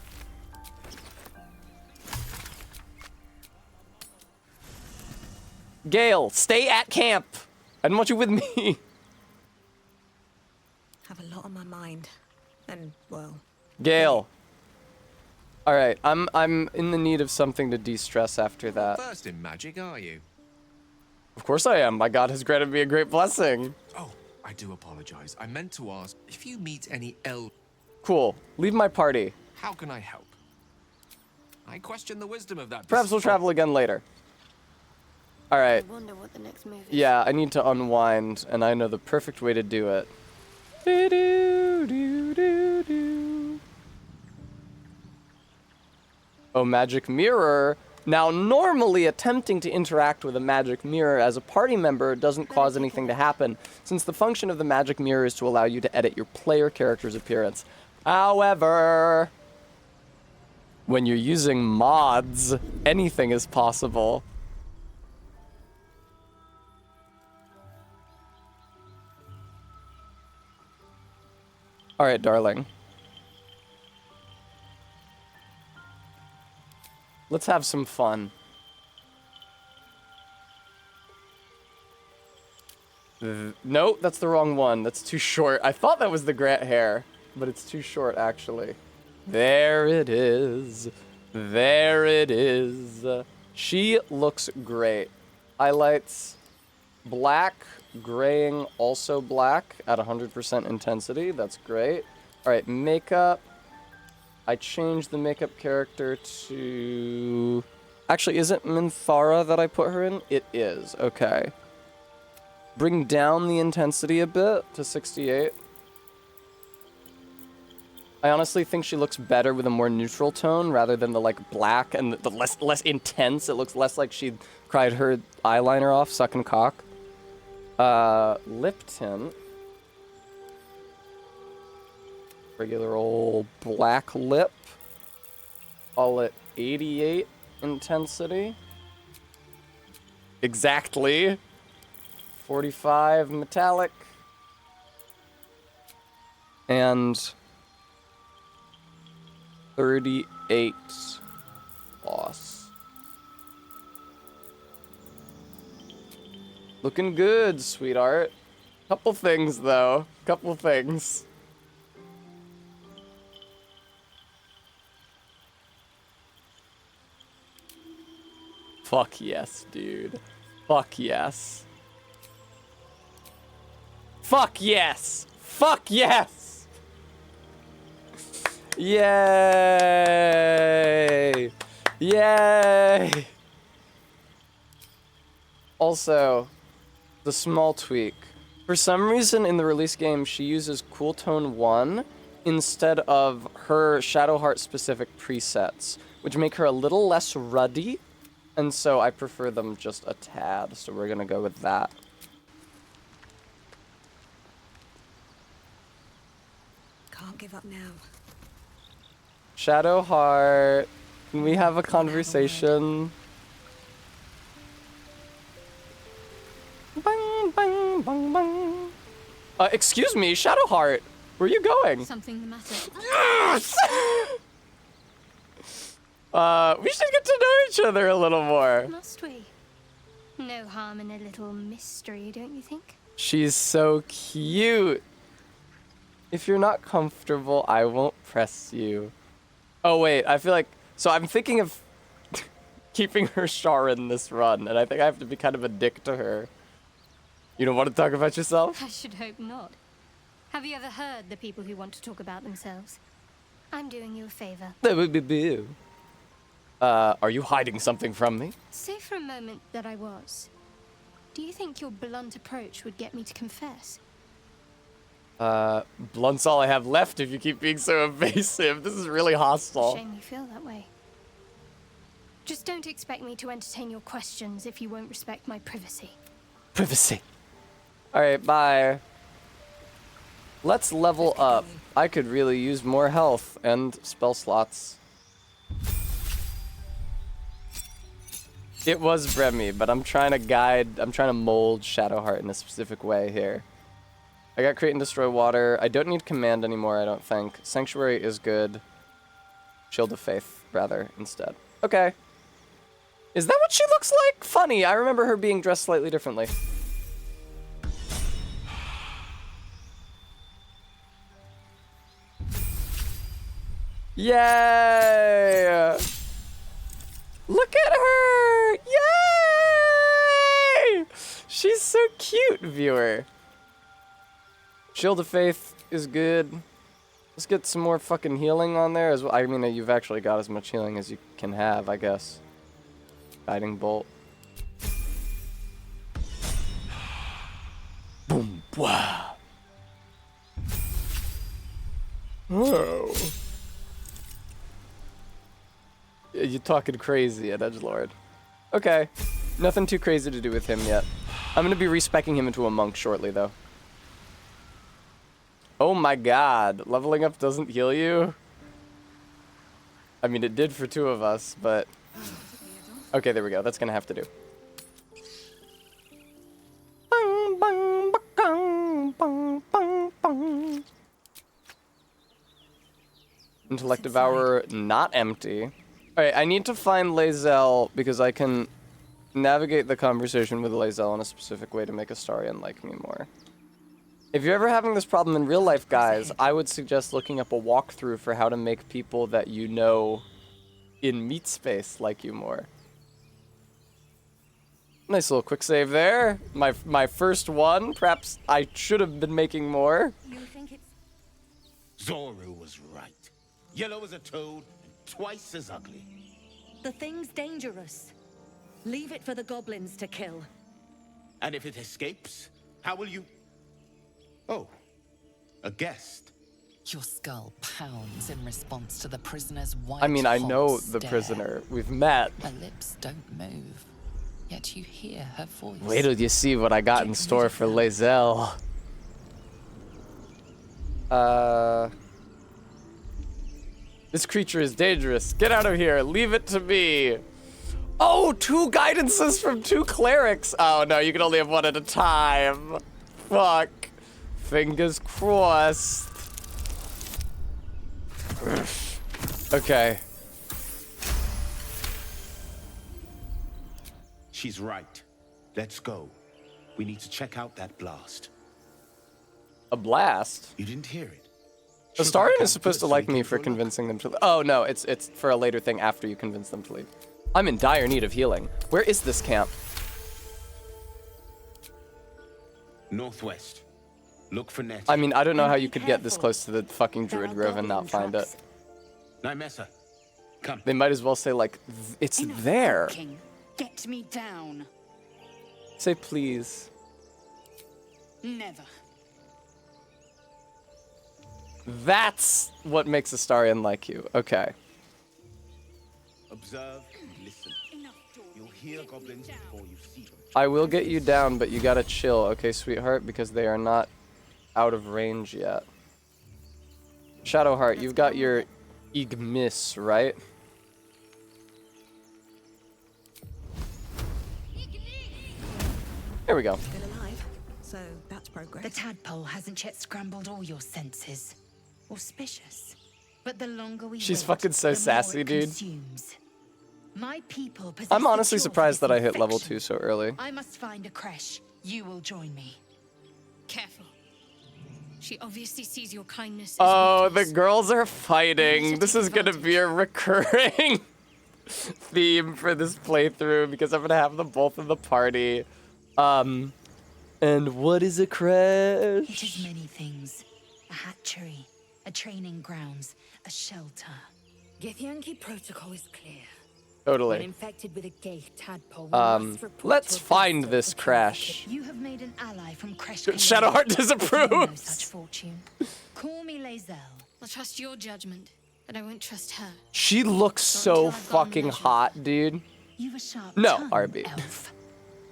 A: Gale, stay at camp. I don't want you with me.
K: Have a lot on my mind. And, well...
A: Gale. Alright, I'm in the need of something to de-stress after that.
M: First in magic, are you?
A: Of course I am. My god has granted me a great blessing.
M: Oh, I do apologize. I meant to ask if you meet any
A: Cool. Leave my party.
M: How can I help? I question the wisdom of that.
A: Perhaps we'll travel again later. Alright.
I: I wonder what the next move is.
A: Yeah, I need to unwind, and I know the perfect way to do it. Oh, magic mirror. Now, normally attempting to interact with a magic mirror as a party member doesn't cause anything to happen, since the function of the magic mirror is to allow you to edit your player character's appearance. However, when you're using mods, anything is possible. All right, darling. Let's have some fun. Nope, that's the wrong one. That's too short. I thought that was the Grant hair, but it's too short, actually. There it is. There it is. She looks great. Highlights, black, graying, also black at 100% intensity. That's great. All right, makeup. I changed the makeup character to... Actually, is it Minthara that I put her in? It is. Okay. Bring down the intensity a bit to 68. I honestly think she looks better with a more neutral tone rather than the like black and the less intense. It looks less like she cried her eyeliner off sucking cock. Lip tint. Regular old black lip. All at 88 intensity. Exactly. 45 metallic. And 38 gloss. Looking good, sweetheart. Couple things, though. Couple things. Fuck yes, dude. Fuck yes. Fuck yes! Fuck yes! Yay! Yay! Also, the small tweak. For some reason in the release game, she uses Cool Tone 1 instead of her Shadowheart specific presets, which make her a little less ruddy, and so I prefer them just a tad, so we're gonna go with that.
K: Can't give up now.
A: Shadowheart, can we have a conversation? Bang, bang, bang, bang. Excuse me, Shadowheart, where are you going?
E: Something the matter?
A: Yes! We should get to know each other a little more.
E: Must we? No harm in a little mystery, don't you think?
A: She's so cute. If you're not comfortable, I won't press you. Oh wait, I feel like, so I'm thinking of keeping her Sharon this run, and I think I have to be kind of a dick to her. You don't want to talk about yourself?
E: I should hope not. Have you ever heard the people who want to talk about themselves? I'm doing you a favor.
A: Are you hiding something from me?
E: Say for a moment that I was. Do you think your blunt approach would get me to confess?
A: Blunt's all I have left if you keep being so evasive. This is really hostile.
E: Shame you feel that way. Just don't expect me to entertain your questions if you won't respect my privacy.
A: Privacy. Alright, bye. Let's level up. I could really use more health and spell slots. It was Bremy, but I'm trying to mold Shadowheart in a specific way here. I got Create and Destroy Water. I don't need Command anymore, I don't think. Sanctuary is good. Shield of Faith, rather, instead. Okay. Is that what she looks like? Funny, I remember her being dressed slightly differently. Yay! Look at her! Yay! She's so cute, viewer. Shield of Faith is good. Let's get some more fucking healing on there as well. I mean, you've actually got as much healing as you can have, I guess. Guiding Bolt. Boom, wow. Oh. Yeah, you're talking crazy at Edgelord. Okay. Nothing too crazy to do with him yet. I'm gonna be respecking him into a monk shortly, though. Oh my god. Leveling up doesn't heal you? I mean, it did for two of us, but... Okay, there we go. That's gonna have to do. Intellect Devourer, not empty. Alright, I need to find Lae'zel because I can navigate the conversation with Lae'zel in a specific way to make Astarion like me more. If you're ever having this problem in real life, guys, I would suggest looking up a walkthrough for how to make people that you know in meat space like you more. Nice little quick save there. My first one. Perhaps I should have been making more.
G: You think it's...
N: Zoru was right. Yellow as a toad, and twice as ugly.
G: The thing's dangerous. Leave it for the goblins to kill.
N: And if it escapes, how will you... Oh, a guest.
H: Your skull pounds in response to the prisoner's white
A: I mean, I know
H: hot
A: the
H: stare.
A: prisoner. We've met.
H: Her lips don't move, yet you hear her voice.
A: Wait till you see what I got in store for Lae'zel. This creature is dangerous. Get out of here. Leave it to me. Oh, 2 guidances from 2 clerics. Oh no, you can only have one at a time. Fuck. Fingers crossed. Okay.
N: She's right. Let's go. We need to check out that blast.
A: A blast?
N: You didn't hear it.
A: Astarion is supposed to like me for convincing them to... Oh, no, it's for a later thing after you convince them to leave. I'm in dire need of healing. Where is this camp?
N: Northwest. Look for Nettie.
A: I mean, I don't know how you could get this close to the fucking Druid Grove and not find it.
N: Nymessa, come.
A: They might as well say, like, it's there.
G: Get me down.
A: Say please.
G: Never.
A: That's what makes Astarion like you. Okay.
N: Observe and listen. You'll hear goblins before you see them.
A: I will get you down, but you gotta chill, okay, sweetheart? Because they are not out of range yet. Shadowheart, you've got your Igmis, right? There we go.
K: Still alive, so that's progress.
G: The tadpole hasn't yet scrambled all your senses. Auspicious. But the longer we
A: She's
G: wait,
A: fucking so
G: the more
A: sassy,
G: it
A: dude.
G: consumes. My people possess
A: I'm
G: the
A: honestly
G: cure for
A: surprised
G: this
A: that I hit level
G: infection.
A: 2 so early.
G: I must find a creche. You will join me.
E: Careful. She obviously sees your kindness as
A: Oh, the
E: weakness.
A: girls are fighting. This is gonna be a recurring theme for this playthrough because I'm gonna have them both in the party. And what is a creche?
G: It is many things. A hatchery, a training grounds, a shelter.
K: Githyanki protocol is clear.
A: Totally.
K: When infected with a gay tadpole, we must report
A: Let's
K: to
A: find
K: Augusta
A: this
K: for
A: crash.
G: You have made an ally from Creche.
A: Shadowheart
G: No
A: disapproves.
G: such fortune. Call me Lae'zel.
E: I'll trust your judgment, but I won't trust her.
A: She looks so fucking hot, dude.
G: You've a sharp
A: No,
G: tongue,
A: RB.
G: elf.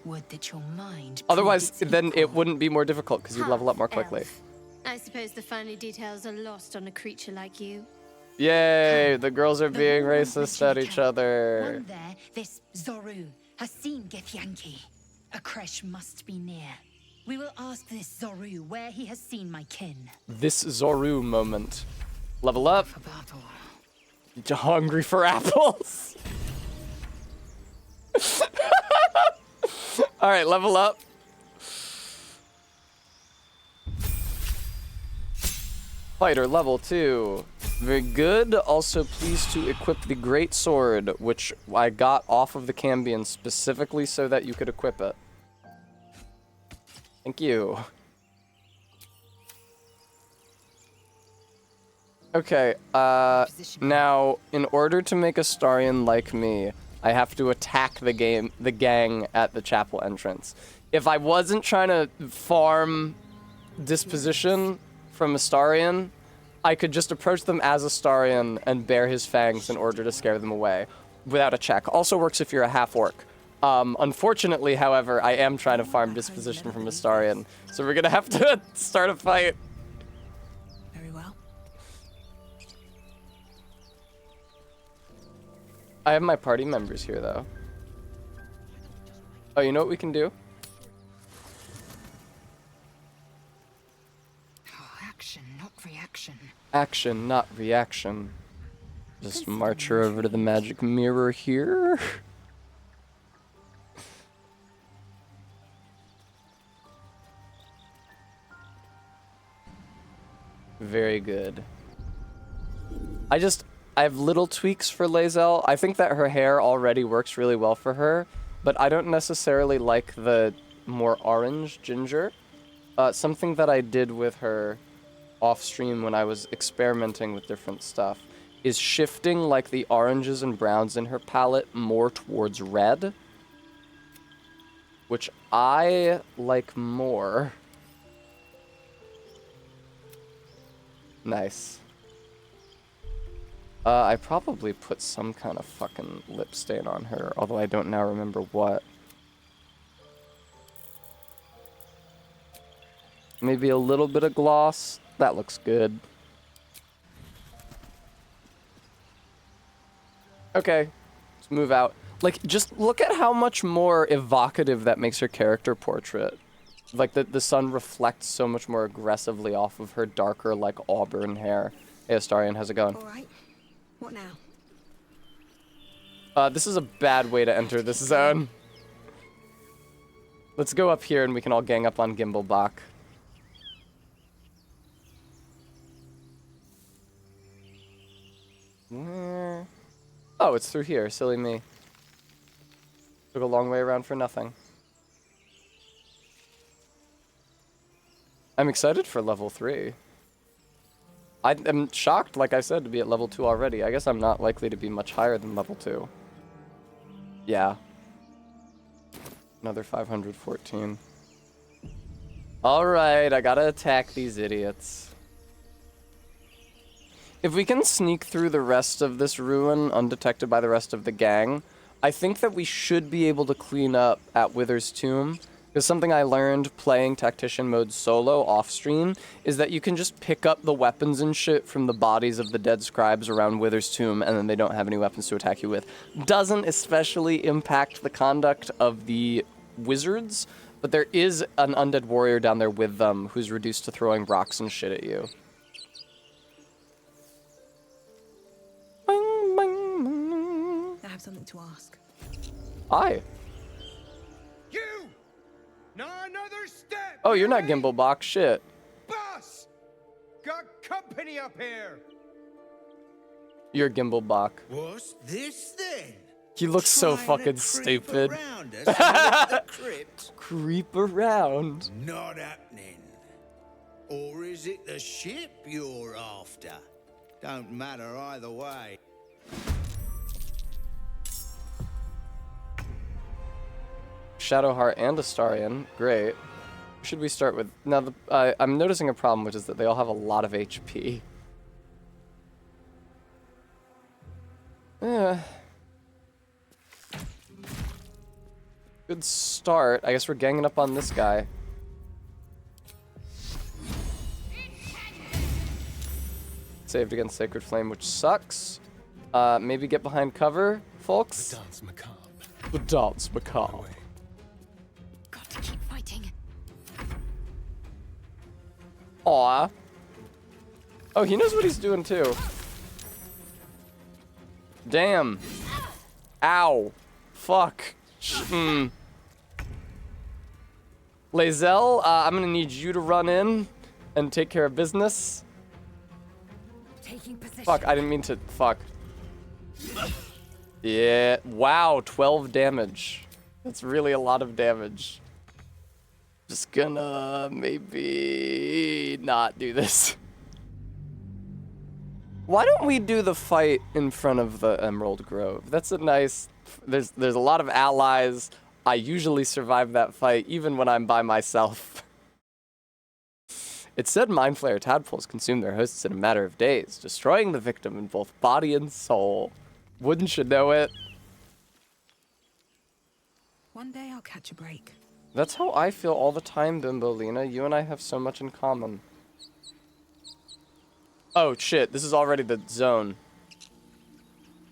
G: Would that your mind
A: Otherwise,
G: proved its
A: then
G: equal.
A: it wouldn't be more difficult because you'd level up more quickly.
E: I suppose the finer details are lost on a creature like you.
A: Yay, the girls are being
G: hall won't
A: racist
G: let
A: at
G: you
A: each
G: count.
A: other.
G: One there, this Zoru, has seen Githyanki. A creche must be near. We will ask this Zoru where he has seen my kin.
A: This Zoru moment. Level up. You're hungry for apples. Alright, level up. Fighter level 2. Very good. Also, please to equip the Great Sword, which I got off of the Cambion specifically so that you could equip it. Thank you. Okay, now, in order to make Astarion like me, I have to attack the gang at the chapel entrance. If I wasn't trying to farm disposition from Astarion, I could just approach them as Astarion and bare his fangs in order to scare them away without a check. Also works if you're a half-orc. Unfortunately, however, I am trying to farm disposition from Astarion, so we're gonna have to start a fight.
K: Very well.
A: I have my party members here, though. Oh, you know what we can do?
G: Action, not reaction.
A: Action, not reaction. Just march her over to the magic mirror here. Very good. I have little tweaks for Lae'zel. I think that her hair already works really well for her, but I don't necessarily like the more orange ginger. Something that I did with her off stream when I was experimenting with different stuff is shifting like the oranges and browns in her palette more towards red, which I like more. Nice. I probably put some kind of fucking lip stain on her, although I don't now remember what. Maybe a little bit of gloss. That looks good. Okay, let's move out. Like, just look at how much more evocative that makes her character portrait. Like, the sun reflects so much more aggressively off of her darker, like, auburn hair. Hey, Astarion, how's it going?
K: All right. What now?
A: This is a bad way to enter this zone. Let's go up here and we can all gang up on Gimblebach. Where? Oh, it's through here. Silly me. Took a long way around for nothing. I'm excited for level 3. I am shocked, like I said, to be at level 2 already. I guess I'm not likely to be much higher than level 2. Yeah. Another 514. Alright, I gotta attack these idiots. If we can sneak through the rest of this ruin undetected by the rest of the gang, I think that we should be able to clean up at Wither's tomb. Because something I learned playing Tactician mode solo off-stream is that you can just pick up the weapons and shit from the bodies of the dead scribes around Wither's tomb, and then they don't have any weapons to attack you with. Doesn't especially impact the conduct of the wizards, but there is an undead warrior down there with them who's reduced to throwing rocks and shit at you.
K: I have something to ask.
A: Hi.
N: You! Not another step!
A: Oh, you're not Gimbal Box. Shit.
N: Boss! Got company up here!
A: You're Gimbal Bach.
N: What's this then?
A: He looks so
N: Trying to
A: fucking
N: creep
A: stupid.
N: around us with the crypt?
A: Creep around.
N: Not happening. Or is it the ship you're after? Don't matter either way.
A: Shadowheart and Astarion. Great. Should we start with... Now, I'm noticing a problem, which is that they all have a lot of HP. Good start. I guess we're ganging up on this guy. Saved against Sacred Flame, which sucks. Maybe get behind cover, folks?
L: The dance macabre.
A: The dance macabre.
E: Got to keep fighting.
A: Aw. Oh, he knows what he's doing too. Damn. Ow. Fuck. Lae'zel, I'm gonna need you to run in and take care of business.
K: Taking position.
A: Fuck, I didn't mean to. Fuck. Yeah. Wow, 12 damage. That's really a lot of damage. Just gonna maybe not do this. Why don't we do the fight in front of the Emerald Grove? That's a nice... There's a lot of allies. I usually survive that fight, even when I'm by myself. It said Mind Flayer tadpoles consume their hosts in a matter of days, destroying the victim in both body and soul. Wouldn't you know it?
K: One day I'll catch a break.
A: That's how I feel all the time, Bimbolina. You and I have so much in common. Oh, shit. This is already the zone.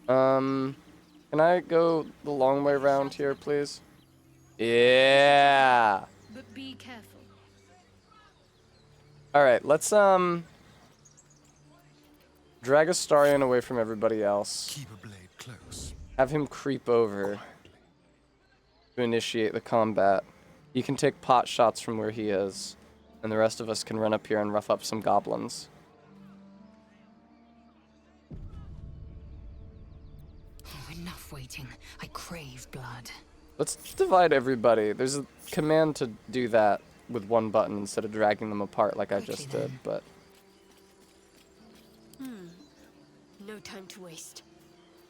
A: Can I go the long way around here, please? Yeah.
E: But be careful.
A: Alright, let's, drag Astarion away from everybody else.
L: Keep a blade close.
A: Have him creep over to initiate the combat. He can take pot shots from where he is, and the rest of us can run up here and rough up some goblins.
G: Enough waiting. I crave blood.
A: Let's divide everybody. There's a command to do that with one button instead of dragging them apart like I just did, but...
K: No time to waste.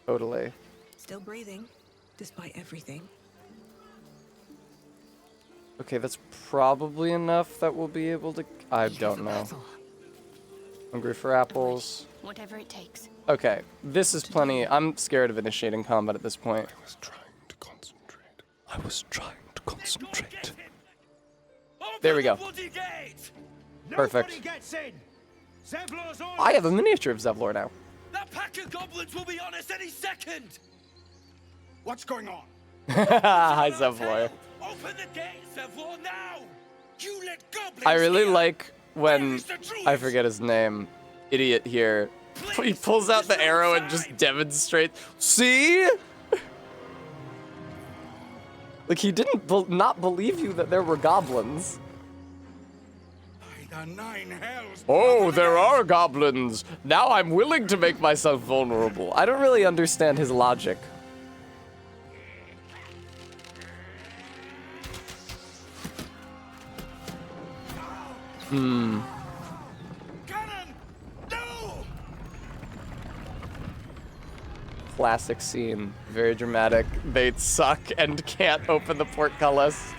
A: Totally.
K: Still breathing, despite everything.
A: Okay, that's probably enough that we'll be able to... I don't know. Hungry for apples.
E: Whatever it takes.
A: Okay, this is plenty. I'm scared of initiating combat at this point.
L: I was trying to concentrate.
A: I was trying to concentrate. There we go. Perfect. I have a miniature of Zevlor now.
N: That pack of goblins will be on us any second! What's going on?
A: Hi, Zevlor.
N: Open the gate, Zevlor, now! You let goblins
A: I really
N: here.
A: like when... I forget his name. Idiot here. He pulls out the arrow and just demonstrates. See? Like, he didn't not believe you that there were goblins.
N: By the nine hells.
A: Oh, there are goblins. Now I'm willing to make myself vulnerable. I don't really understand his logic. Hmm. Classic scene. Very dramatic. They suck and can't open the portcullis.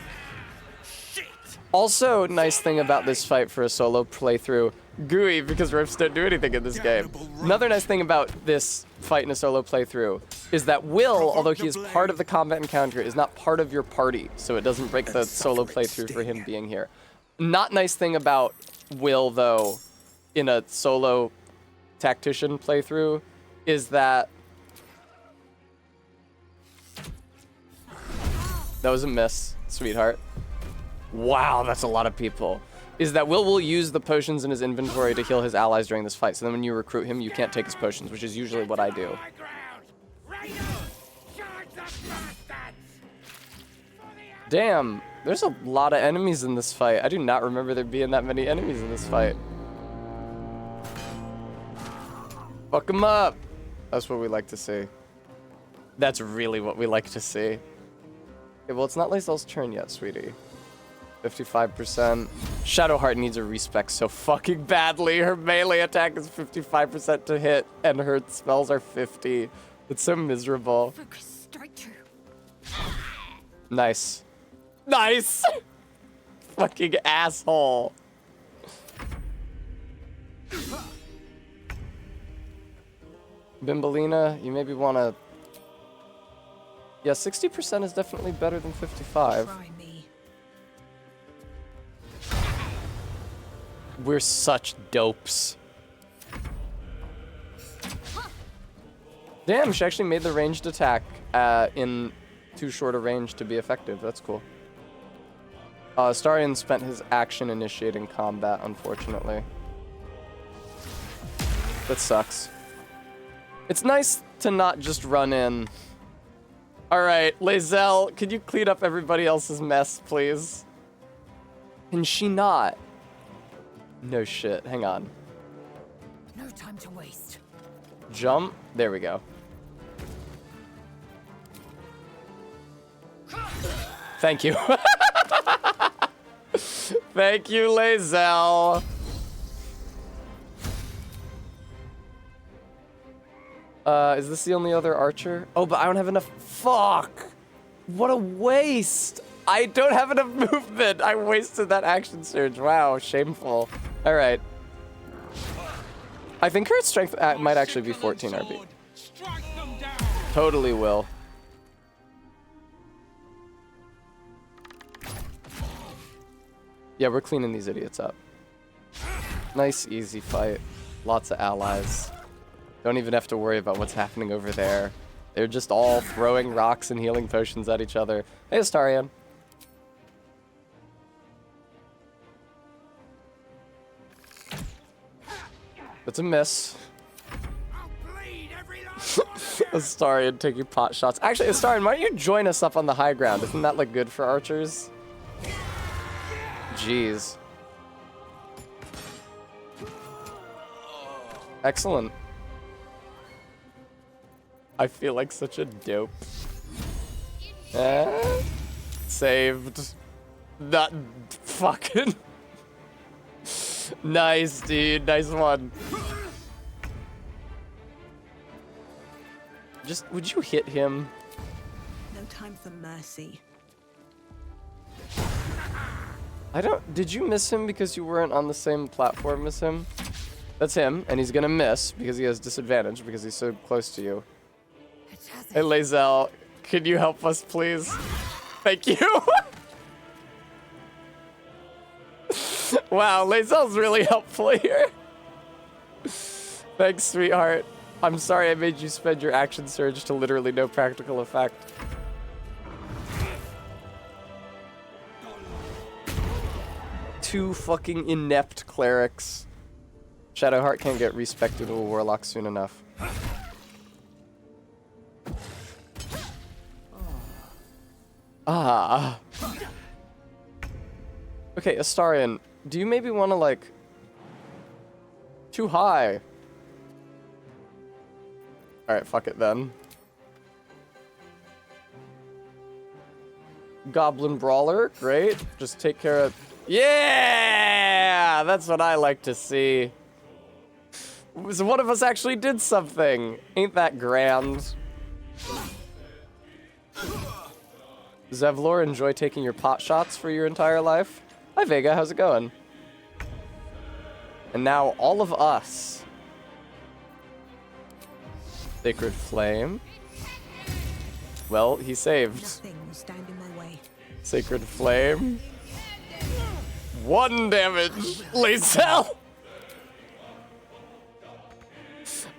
A: Also, nice thing about this fight for a solo playthrough, gooey because rifts don't do anything in this game. Another nice thing about this fight in a solo playthrough is that Will, although he is part of the combat encounter, is not part of your party, so it doesn't break the solo playthrough for him being here. Not nice thing about Will, though, in a solo tactician playthrough, is that... That was a miss, sweetheart. Wow, that's a lot of people. Is that Will use the potions in his inventory to heal his allies during this fight. So then when you recruit him, you can't take his potions, which is usually what I do. Damn, there's a lot of enemies in this fight. I do not remember there being that many enemies in this fight. Fuck him up. That's what we like to see. That's really what we like to see. Okay, well, it's not Lae'zel's turn yet, sweetie. 55%. Shadowheart needs a respec so fucking badly. Her melee attack is 55% to hit, and her spells are 50. It's so miserable.
K: Focus, strike true.
A: Nice. Nice! Fucking asshole. Bimbalina, you maybe want to... Yeah, 60% is definitely better than 55.
K: Try me.
A: We're such dopes. Damn, she actually made the ranged attack in too short a range to be effective. That's cool. Astarion spent his action initiating combat, unfortunately. That sucks. It's nice to not just run in. Alright, Lae'zel, can you clean up everybody else's mess, please? Can she not? No shit, hang on.
G: No time to waste.
A: Jump, there we go. Thank you. Thank you, Lae'zel. Is this the only other archer? Oh, but I don't have enough. Fuck! What a waste! I don't have enough movement. I wasted that action surge. Wow, shameful. All right. I think her strength might actually be 14 RB. Totally will. Yeah, we're cleaning these idiots up. Nice, easy fight. Lots of allies. Don't even have to worry about what's happening over there. They're just all throwing rocks and healing potions at each other. Hey, Astarion. That's a miss. Astarion taking pot shots. Actually, Astarion, why don't you join us up on the high ground? Isn't that, like, good for archers? Jeez. Excellent. I feel like such a dope. Saved. Not fucking. Nice, dude. Nice one. Just, would you hit him?
K: No time for mercy.
A: I don't, did you miss him because you weren't on the same platform as him? That's him, and he's gonna miss because he has disadvantage because he's so close to you. Hey, Lae'zel, can you help us, please? Thank you. Wow, Lae'zel's really helpful here. Thanks, sweetheart. I'm sorry I made you spend your action surge to literally no practical effect. Two fucking inept clerics. Shadowheart can't get respected to a warlock soon enough. Ah. Okay, Astarion, do you maybe want to, like... Too high. Alright, fuck it then. Goblin Brawler, great. Just take care of... Yeah! That's what I like to see. So one of us actually did something. Ain't that grand? Zevlor, enjoy taking your pot shots for your entire life? Hi Vega, how's it going? And now all of us. Sacred Flame. Well, he saved.
K: Nothing will stand in my way.
A: Sacred Flame. 1 damage. Lae'zel.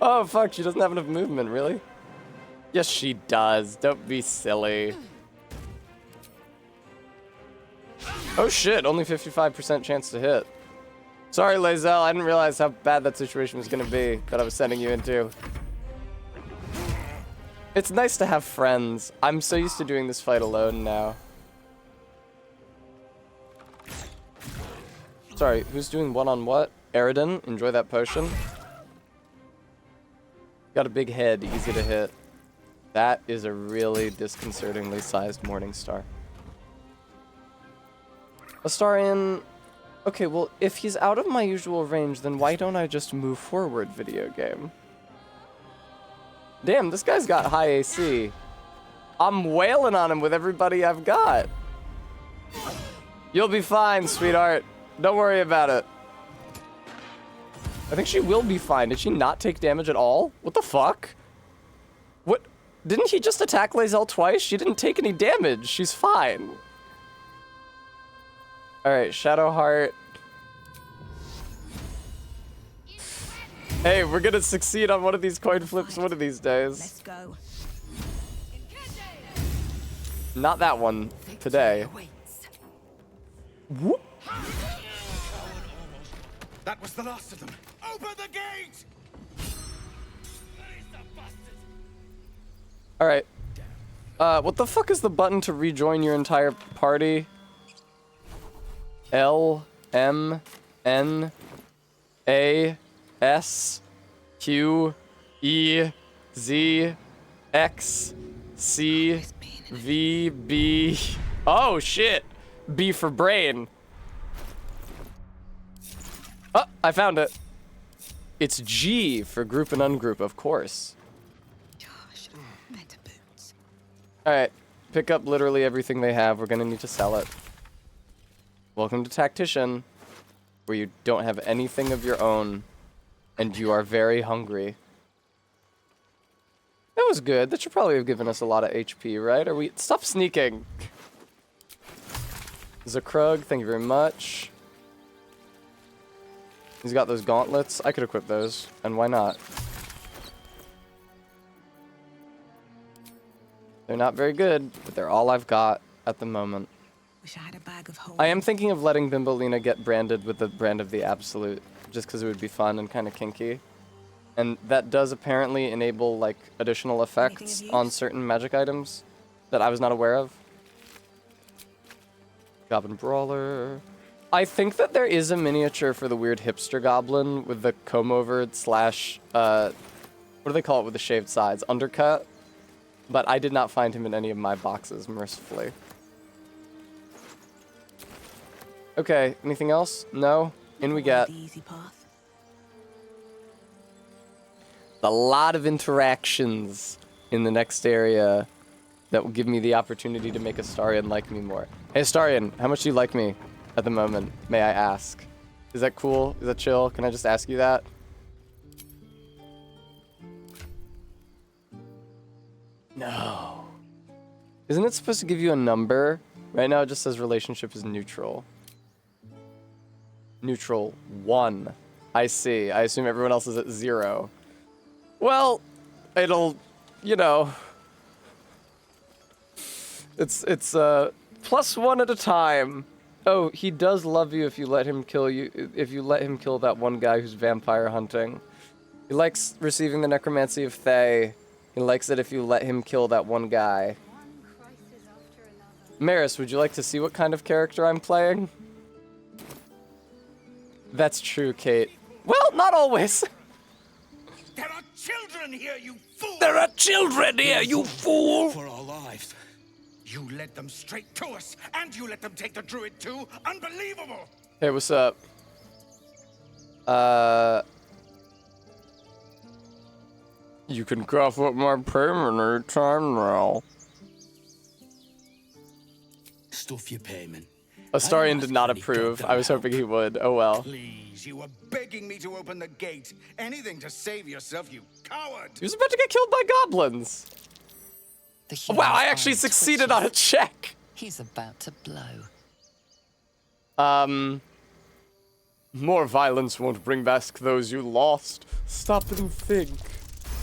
A: Oh fuck, she doesn't have enough movement, really? Yes, she does. Don't be silly. Oh shit, only 55% chance to hit. Sorry, Lae'zel, I didn't realize how bad that situation was gonna be that I was sending you into. It's nice to have friends. I'm so used to doing this fight alone now. Sorry, who's doing one on what? Eridan, enjoy that potion. Got a big head, easy to hit. That is a really disconcertingly sized morning star. Astarion... Okay, well, if he's out of my usual range, then why don't I just move forward, video game? Damn, this guy's got high AC. I'm wailing on him with everybody I've got. You'll be fine, sweetheart. Don't worry about it. I think she will be fine. Did she not take damage at all? What the fuck? What? Didn't he just attack Lae'zel twice? She didn't take any damage. She's fine. Alright, Shadowheart. Hey, we're gonna succeed on one of these coin flips one of these days.
K: Let's go.
A: Not that one. Today. Whoop.
N: That was the last of them. Open the gate!
A: Alright. What the fuck is the button to rejoin your entire party? L, M, N, A, S, Q, E, Z, X, C, V, B. Oh shit! B for brain. Oh, I found it. It's G for group and ungroup, of course. Alright, pick up literally everything they have. We're gonna need to sell it. Welcome to Tactician, where you don't have anything of your own, and you are very hungry. That was good. That should probably have given us a lot of HP, right? Are we... Stop sneaking! Zakrug, thank you very much. He's got those gauntlets. I could equip those, and why not? They're not very good, but they're all I've got at the moment.
K: Wish I had a bag of holding.
A: I am thinking of letting Bimbolina get branded with the brand of the Absolute, just because it would be fun and kind of kinky. And that does apparently enable, like, additional effects on certain magic items that I was not aware of. Goblin Brawler. I think that there is a miniature for the weird hipster goblin with the comb-over slash, what do they call it with the shaved sides? Undercut? But I did not find him in any of my boxes, mercifully. Okay, anything else? No? In we get.
K: The easy path.
A: A lot of interactions in the next area that will give me the opportunity to make Astarion like me more. Hey Astarion, how much do you like me at the moment, may I ask? Is that cool? Is that chill? Can I just ask you that? No. Isn't it supposed to give you a number? Right now it just says relationship is neutral. Neutral 1. I see. I assume everyone else is at 0. Well, it'll, you know, it's +1 at a time. Oh, he does love you if you let him kill you, if you let him kill that one guy who's vampire hunting. He likes receiving the necromancy of Thay. He likes it if you let him kill that one guy. Maris, would you like to see what kind of character I'm playing? That's true, Kate. Well, not always.
N: There are children here, you fool!
O: There are children here, you fool!
N: For our lives, You led them straight to us, and you let them take the druid too? Unbelievable!
A: Hey, what's up? You can cough up my payment anytime now.
N: Stuff your payment.
A: Astarion did not approve. I was hoping he would. Oh well.
N: Please, you were begging me to open the gate. Anything to save yourself, you coward!
A: He was about to get killed by goblins. Oh, wow, I actually succeeded on a check.
H: He's about to blow.
A: More violence won't bring back those you lost. Stop and think.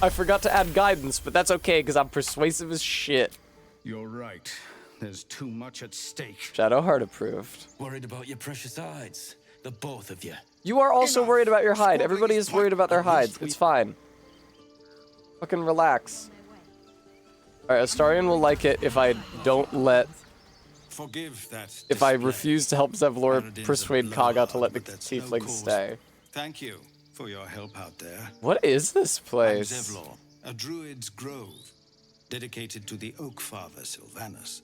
A: I forgot to add guidance, but that's okay because I'm persuasive as shit.
N: You're right. There's too much at stake.
A: Shadowheart approved.
N: Worried about your precious hides, the both of you.
A: You are also worried about your hide. Everybody is worried about their hides. It's fine. Fucking relax. Alright, Astarion will like it if I don't let...
N: Forgive that.
A: If I refuse to help Zevlor persuade Kaga to let the tieflings stay.
N: Thank you for your help out there.
A: What is this place?
N: Zevlor, a druid's grove, dedicated to the Oak Father Sylvanus.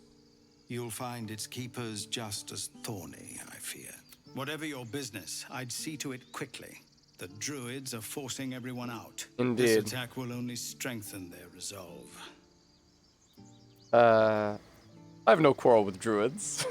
N: You'll find its keepers just as thorny, I fear. Whatever your business, I'd see to it quickly. The druids are forcing everyone out.
A: Indeed.
N: This attack will only strengthen their resolve.
A: I have no quarrel with druids.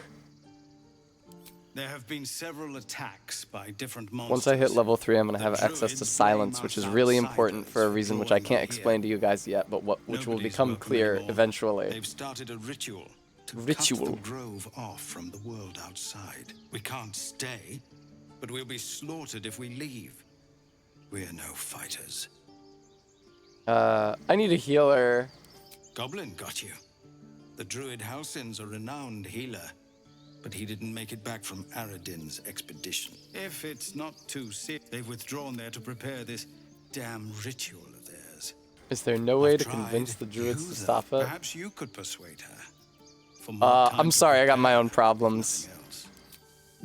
N: There have been several attacks by different monsters.
A: Once I hit level 3, I'm going to have access to silence, which is really important for a reason which I can't explain to you guys yet, but which will become clear eventually.
N: They've started a ritual to cut the grove off from the world outside. We can't stay, but we'll be slaughtered if we leave. We're no fighters.
A: I need a healer.
N: Goblin got you. The druid Halsin's a renowned healer, but he didn't make it back from Aradin's expedition. If it's not too sick, they've withdrawn there to prepare this damn ritual of theirs.
A: Is there no way to convince the druids to stop it?
N: Perhaps you could persuade her.
A: I'm sorry, I got my own problems.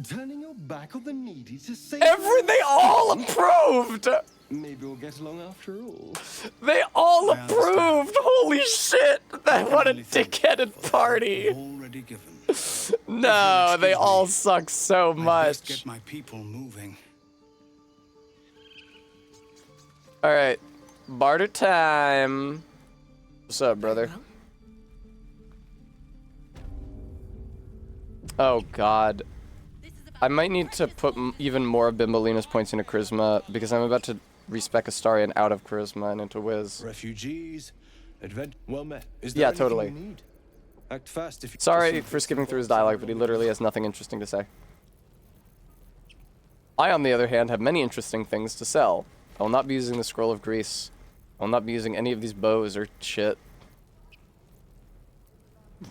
L: Turning your back on the needy to save
A: They all approved!
L: Maybe we'll get along after all.
A: They all approved! Holy shit! What a dickheaded party!
N: Already given.
A: No, they all suck so much.
N: Get my people moving.
A: Alright, barter time. What's up, brother? Oh god. I might need to put even more of Bimbolina's points into Charisma, because I'm about to respec Astarion out of Charisma and into Wiz.
O: Refugees, well met. Is
A: Yeah, totally.
O: You need? Act fast if you
A: Sorry for skipping through his dialogue, but he literally has nothing interesting to say. I, on the other hand, have many interesting things to sell. I will not be using the Scroll of Grease. I will not be using any of these bows or shit.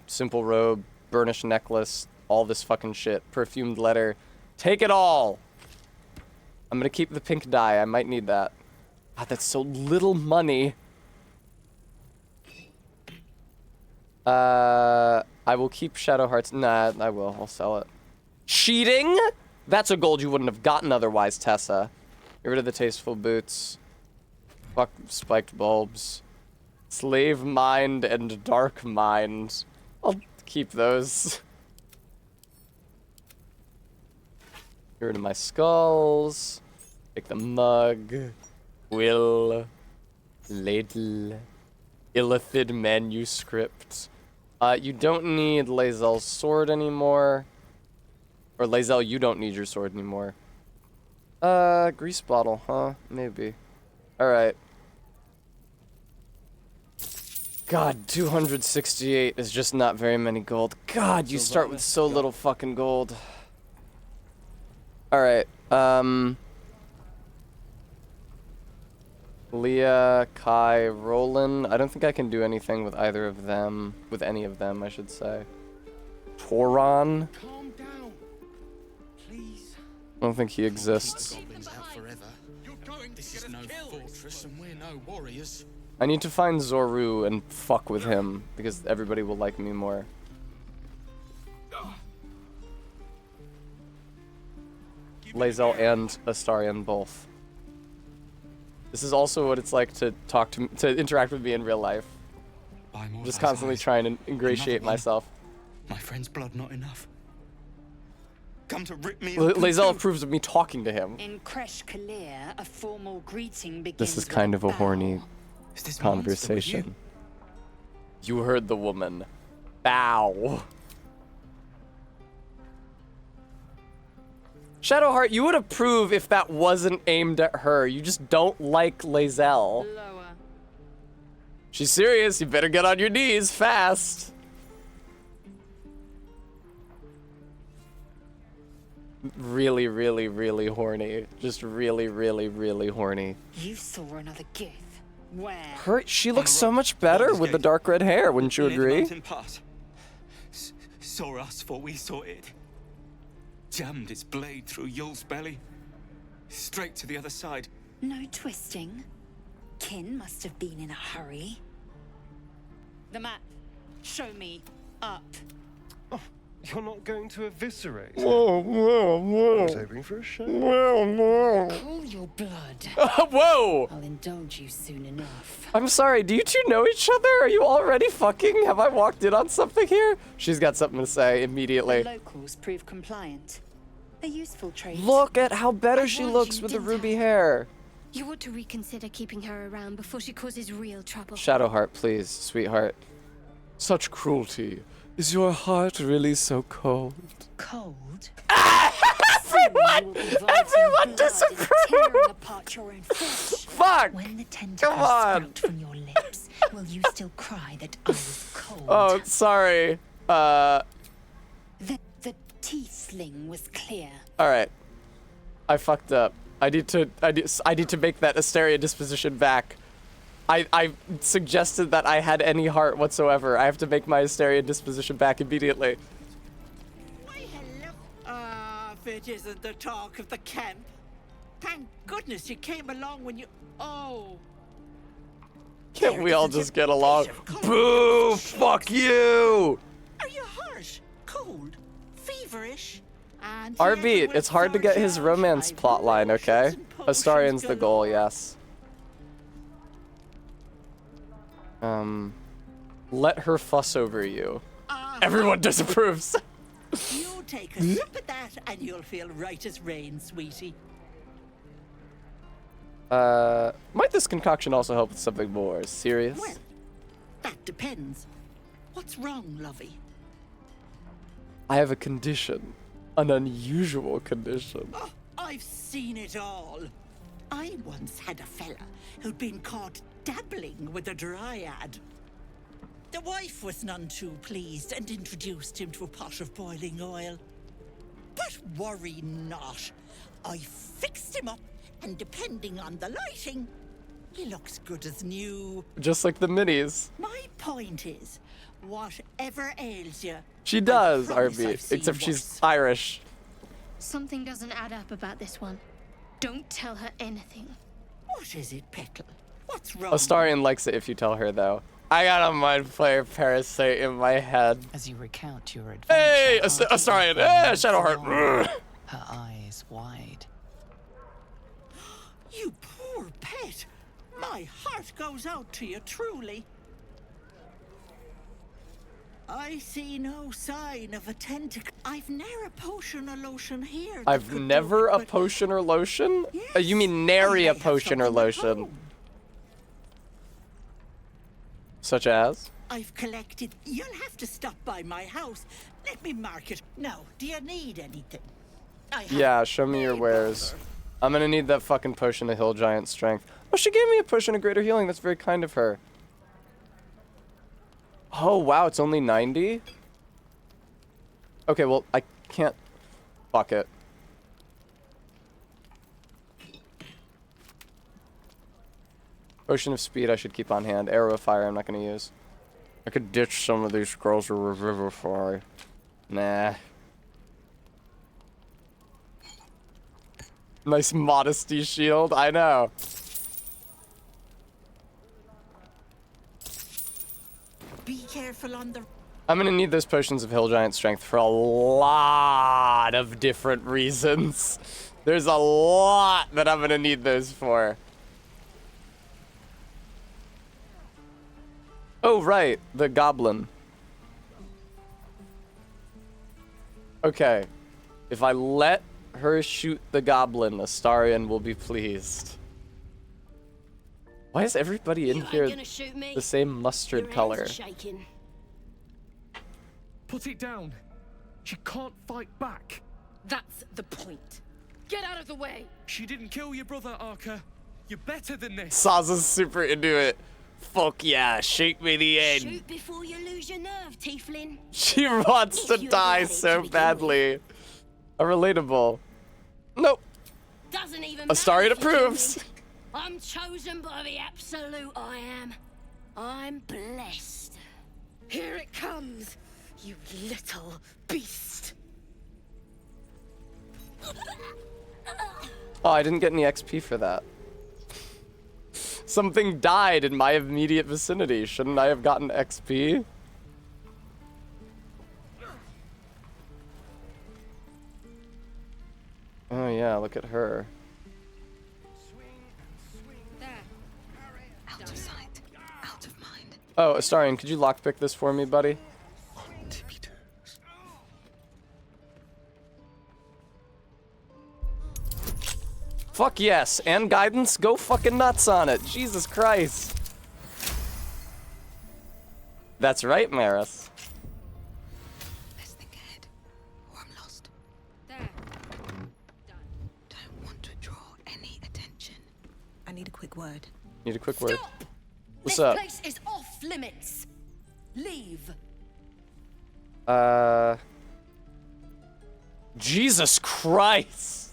A: Simple robe, burnished necklace, all this fucking shit. Perfumed letter. Take it all! I'm gonna keep the pink dye. I might need that. God, that's so little money. I will keep Shadowheart's. Nah, I will. I'll sell it. Cheating? That's a gold you wouldn't have gotten otherwise, Tessa. Get rid of the tasteful boots. Fuck spiked bulbs. Slave mind and dark mind. I'll keep those. Get rid of my skulls. Take the mug. Will. Ladle. Illithid manuscript. You don't need Lae'zel's sword anymore. Or Lae'zel, you don't need your sword anymore. Grease bottle, huh? Maybe. Alright. God, 268 is just not very many gold. God, you start with so little fucking gold. Alright, Leah, Kai, Roland. I don't think I can do anything with either of them. With any of them, I should say. Toron?
O: Calm down, please.
A: I don't think he exists.
O: This is no fortress and we're no warriors.
A: I need to find Zoru and fuck with him, because everybody will like me more. Lae'zel and Astarion both. This is also what it's like to interact with me in real life. I'm just constantly trying to ingratiate myself.
O: My friend's blood not enough. Come to rip me
A: Lae'zel approves of me talking to him.
G: In Kresh Kalir, a formal greeting begins.
A: This is kind of a horny
O: this
A: conversation. You heard the woman. Bow. Shadowheart, you would approve if that wasn't aimed at her. You just don't like Lae'zel.
F: Lower.
A: She's serious. You better get on your knees fast. Really, really, really horny. Just really, really, really horny.
G: You saw another Gith. Where?
A: She looks so much better with the dark red hair, wouldn't you agree?
O: Saw us for we saw it. Jammed its blade through Yul's belly. Straight to the other side.
G: No twisting. Kin must have been in a hurry. The map. Show me. Up.
L: You're not going to eviscerate.
A: Whoa, whoa, whoa.
L: I was hoping for a show.
A: Whoa, whoa.
G: Cool your blood.
A: Whoa!
G: I'll indulge you soon enough.
A: I'm sorry, do you two know each other? Are you already fucking? Have I walked in on something here? She's got something to say immediately.
G: The locals prove compliant. A useful trait.
A: Look at how better she looks with the ruby hair.
P: You ought to reconsider keeping her around before she causes real trouble.
A: Shadowheart, please, sweetheart. Such cruelty. Is your heart really so cold?
G: Cold?
A: Everyone disapproves!
G: Apart your own flesh.
A: Fuck!
G: When the tentacles
A: Come on!
G: sprout from your lips, will you still cry that I was cold?
A: Oh, sorry.
G: The teethling was clear.
A: All right. I fucked up. I need to make that Asteria disposition back. I suggested that I had any heart whatsoever. I have to make my Asteria disposition back immediately.
Q: Why, hello. If it isn't the talk of the camp. Thank goodness you came along when you... Oh.
A: Can't we all just get along? Boo! Fuck you!
Q: Are you harsh, cold, feverish? And
A: RB, it's hard to get his romance plotline, okay? Astarian's the goal, yes. Let her fuss over you. Everyone disapproves.
Q: You take a sip of that and you'll feel right as rain, sweetie.
A: Might this concoction also help with something more serious?
Q: Well, that depends. What's wrong, lovey?
A: I have a condition. An unusual condition.
Q: Oh, I've seen it all. I once had a fella who'd been caught dabbling with a dryad. The wife was none too pleased and introduced him to a pot of boiling oil. But worry not. I fixed him up, and depending on the lighting, he looks good as new.
A: Just like the minis.
Q: My point is, whatever ails you...
A: She does, RB, except she's Irish.
P: Something doesn't add up about this one. Don't tell her anything.
Q: What is it, Petal? What's wrong?
A: Astarian likes it if you tell her, though. I got a mind flayer parasite in my head.
H: As you recount your adventure,
A: hey, Astarian! Hey, Shadowheart!
H: Her eyes wide.
Q: You poor pet! My heart goes out to you, truly. I see no sign of a tentacle. I've ne'er a potion or lotion here.
A: I've never a potion or lotion? Yes, you mean nary a potion or lotion? Such as?
Q: I've collected. You'll have to stop by my house. Let me mark it. No, do you need anything?
A: Yeah, show me your wares. I'm gonna need that fucking potion of hill giant strength. Oh, she gave me a potion of greater healing. That's very kind of her. Oh, wow, it's only 90? Okay, well, I can't... Fuck it. Potion of speed I should keep on hand. Arrow of fire I'm not gonna use. I could ditch some of these scrolls or revivify. Nah. Nice modesty shield, I know.
Q: Be careful on the...
A: I'm gonna need those potions of hill giant strength for a lot of different reasons. There's a lot that I'm gonna need those for. Oh, right, the goblin. Okay. If I let her shoot the goblin, Astarion will be pleased. Why is everybody in here the same mustard color?
R: Put it down. She can't fight back.
F: That's the point. Get out of the way.
R: She didn't kill your brother, Arka. You're better than this.
A: Saza's super into it. Fuck yeah, shake me the end.
I: Shoot before you lose your nerve, Tiefling.
A: She wants to die so badly. A relatable. Nope.
I: Doesn't even
A: Astarion
I: matter if you
A: approves.
I: kill me. I'm chosen by the absolute I am. I'm blessed.
F: Here it comes, you little beast.
A: Oh, I didn't get any XP for that. Something died in my immediate vicinity. Shouldn't I have gotten XP? Oh yeah, look at her.
K: Out of sight, out of mind.
A: Oh, Astarion, could you lockpick this for me, buddy? Fuck yes, and guidance, go fucking nuts on it. Jesus Christ. That's right, Maris.
K: Let's think ahead, or I'm lost.
F: There.
K: Don't want to draw any attention. I need a quick word.
A: Need a quick word.
G: Stop!
A: What's
G: This
A: up?
G: place is off limits. Leave.
A: Jesus Christ.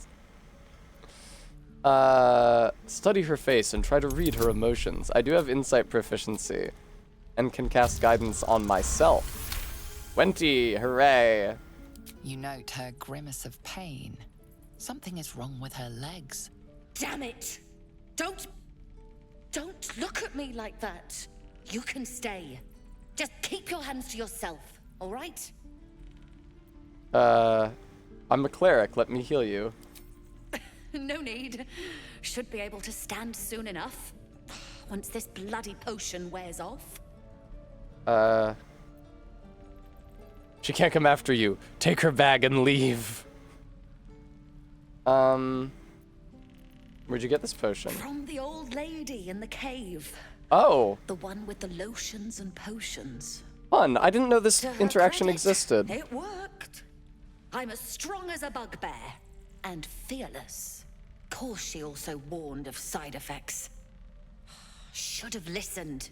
A: Study her face and try to read her emotions. I do have insight proficiency and can cast guidance on myself. 20, hooray.
H: You note her grimace of pain. Something is wrong with her legs.
G: Damn it! Don't look at me like that. You can stay. Just keep your hands to yourself, all right?
A: I'm a cleric. Let me heal you.
G: No need. Should be able to stand soon enough. Once this bloody potion wears off.
A: She can't come after you. Take her bag and leave. Where'd you get this potion?
G: From the old lady in the cave.
A: Oh.
G: The one with the lotions and potions.
A: Fun. I didn't know this
G: To her
A: interaction
G: credit,
A: existed.
G: It worked. I'm as strong as a bugbear. And fearless. Course she also warned of side effects. Should have listened.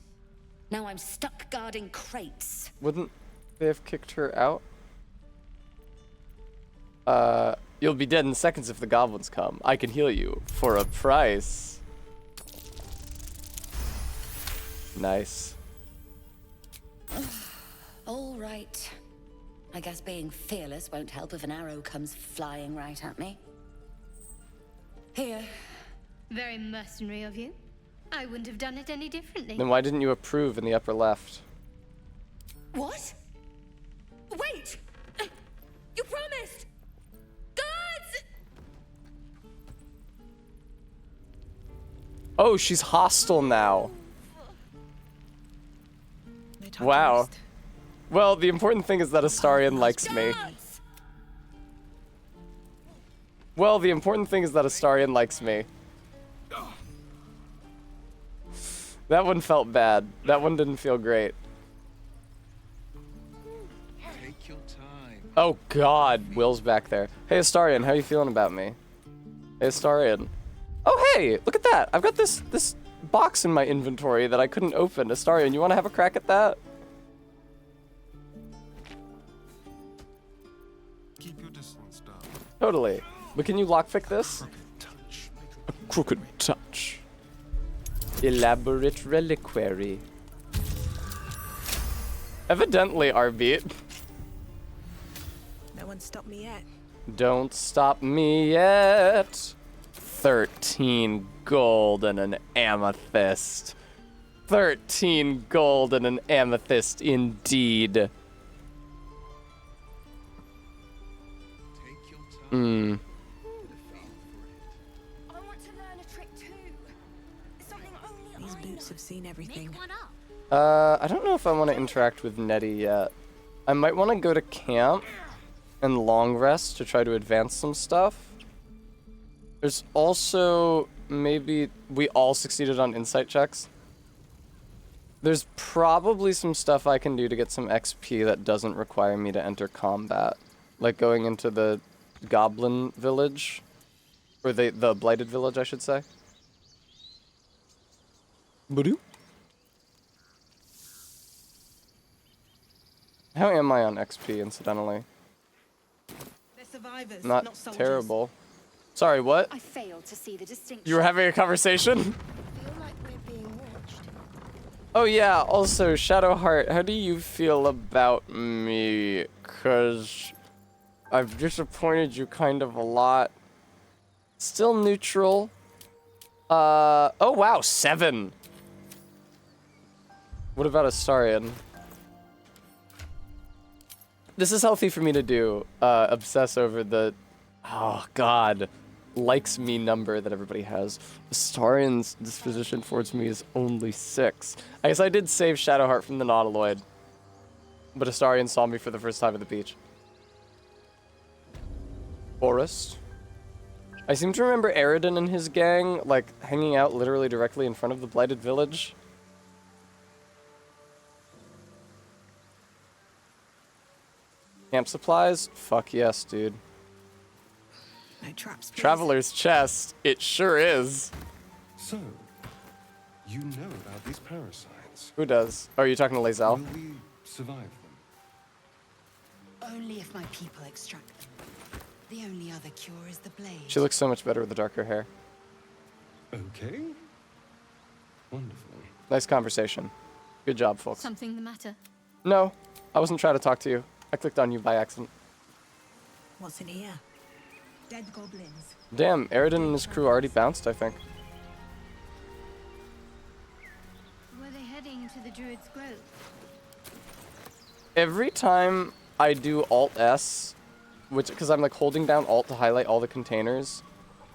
G: Now I'm stuck guarding crates.
A: Wouldn't they have kicked her out? You'll be dead in seconds if the goblins come. I can heal you for a price. Nice.
G: All right. I guess being fearless won't help if an arrow comes flying right at me. Here.
E: Very mercenary of you. I wouldn't have done it any differently.
A: Then why didn't you approve in the upper left?
G: What? Wait! You promised! Guards!
A: Oh, she's hostile now. Wow. Well, the important thing is that Astarion likes me. Well, the important thing is that Astarion likes me. That one felt bad. That one didn't feel great.
B: Take your time.
A: Oh god, Will's back there. Hey Astarion, how you feeling about me? Hey Astarion. Oh hey, look at that! I've got this box in my inventory that I couldn't open. Astarion, you wanna have a crack at that?
L: Keep your distance down.
A: Totally. But can you lockpick this? A crooked touch. Elaborate reliquary. Evidently, R-beat.
K: No one stopped me yet.
A: Don't stop me yet. 13 gold and an amethyst. 13 gold and an amethyst indeed. Hmm.
K: These boots have seen everything.
A: I don't know if I want to interact with Nettie yet. I might want to go to camp and long rest to try to advance some stuff. There's also maybe we all succeeded on insight checks. There's probably some stuff I can do to get some XP that doesn't require me to enter combat. Like going into the goblin village. Or the blighted village, I should say. Badoo. How am I on XP, incidentally?
Q: They're survivors,
A: Not
Q: soldiers.
A: terrible. Sorry, what?
S: I failed to see the distinction.
A: You were having a conversation?
S: Feel like we're being watched.
A: Oh yeah, also, Shadowheart, how do you feel about me? 'Cause I've disappointed you kind of a lot. Still neutral. Oh wow, 7. What about Astarion? This is healthy for me to do, obsess over the, oh god, likes me number that everybody has. Astarion's disposition towards me is only 6. I guess I did save Shadowheart from the Nautiloid, but Astarion saw me for the first time at the beach. Forest. I seem to remember Aridin and his gang, like, hanging out literally directly in front of the Blighted Village. Camp supplies? Fuck yes, dude.
Q: No traps, please.
A: Traveler's chest. It sure is.
L: So, you know about these parasites.
A: Who does? Oh, are you talking to Lae'zel?
L: Will we survive them?
K: Only if my people extract them. The only other cure is the blade.
A: She looks so much better with the darker hair.
L: Okay. Wonderful.
A: Nice conversation. Good job, folks.
E: Something the matter?
A: No, I wasn't trying to talk to you. I clicked on you by accident.
Q: What's in here? Dead goblins.
A: Damn, Aridin and his crew already bounced, I think.
P: Were they heading to the Druid's Grove?
A: Every time I do Alt-S, because I'm like holding down Alt to highlight all the containers,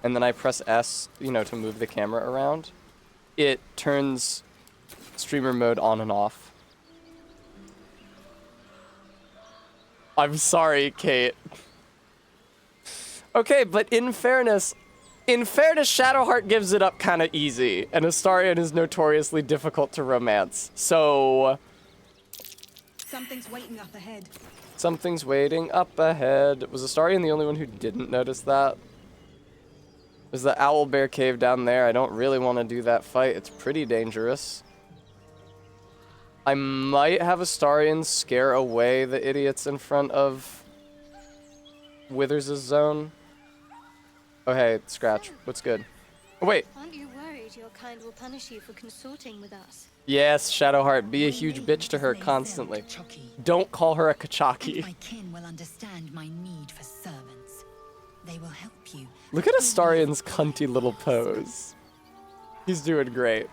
A: and then I press S, you know, to move the camera around, it turns streamer mode on and off. I'm sorry, Kate. Okay, but in fairness, Shadowheart gives it up kind of easy, and Astarion is notoriously difficult to romance. So
Q: Something's waiting up ahead.
A: something's waiting up ahead. Was Astarion the only one who didn't notice that? There's the owl bear cave down there. I don't really want to do that fight. It's pretty dangerous. I might have Astarion scare away the idiots in front of Withers' zone. Oh, hey, Scratch. What's good? Oh, wait.
P: Aren't you worried your kind will punish you for consorting with us?
A: Yes, Shadowheart, be a huge bitch to her constantly. Don't call her a Kachaki.
K: My kin will understand my need for servants. They will help you.
A: Look at Astarion's cunty little pose. He's doing great.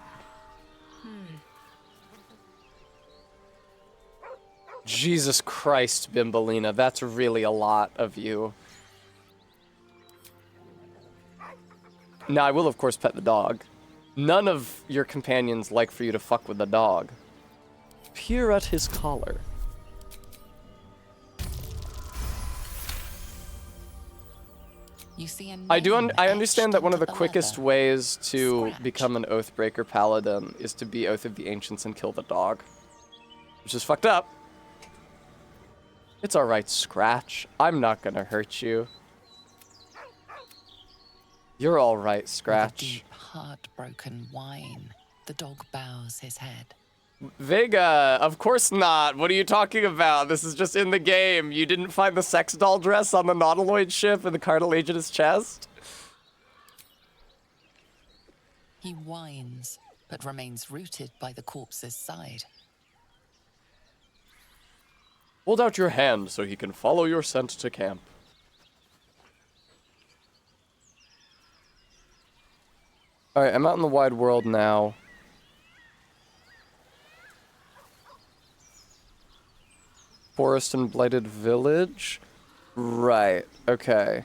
A: Jesus Christ, Bimbalina, that's really a lot of you. Now, I will, of course, pet the dog. None of your companions like for you to fuck with the dog. Peer at his collar.
H: You see
A: I understand that one of the quickest ways to become an Oathbreaker Paladin is to be Oath of the Ancients and kill the dog. Which is fucked up. It's alright, Scratch. I'm not gonna hurt you. You're alright,
H: With a
A: Scratch.
H: deep, heartbroken whine, the dog bows his head.
A: Vega, of course not. What are you talking about? This is just in the game. You didn't find the sex doll dress on the Nautiloid ship and the cartilage in his chest?
H: He whines, but remains rooted by the corpse's side.
A: Hold out your hand so he can follow your scent to camp. Alright, I'm out in the wide world now. Forest and Blighted Village? Right, okay.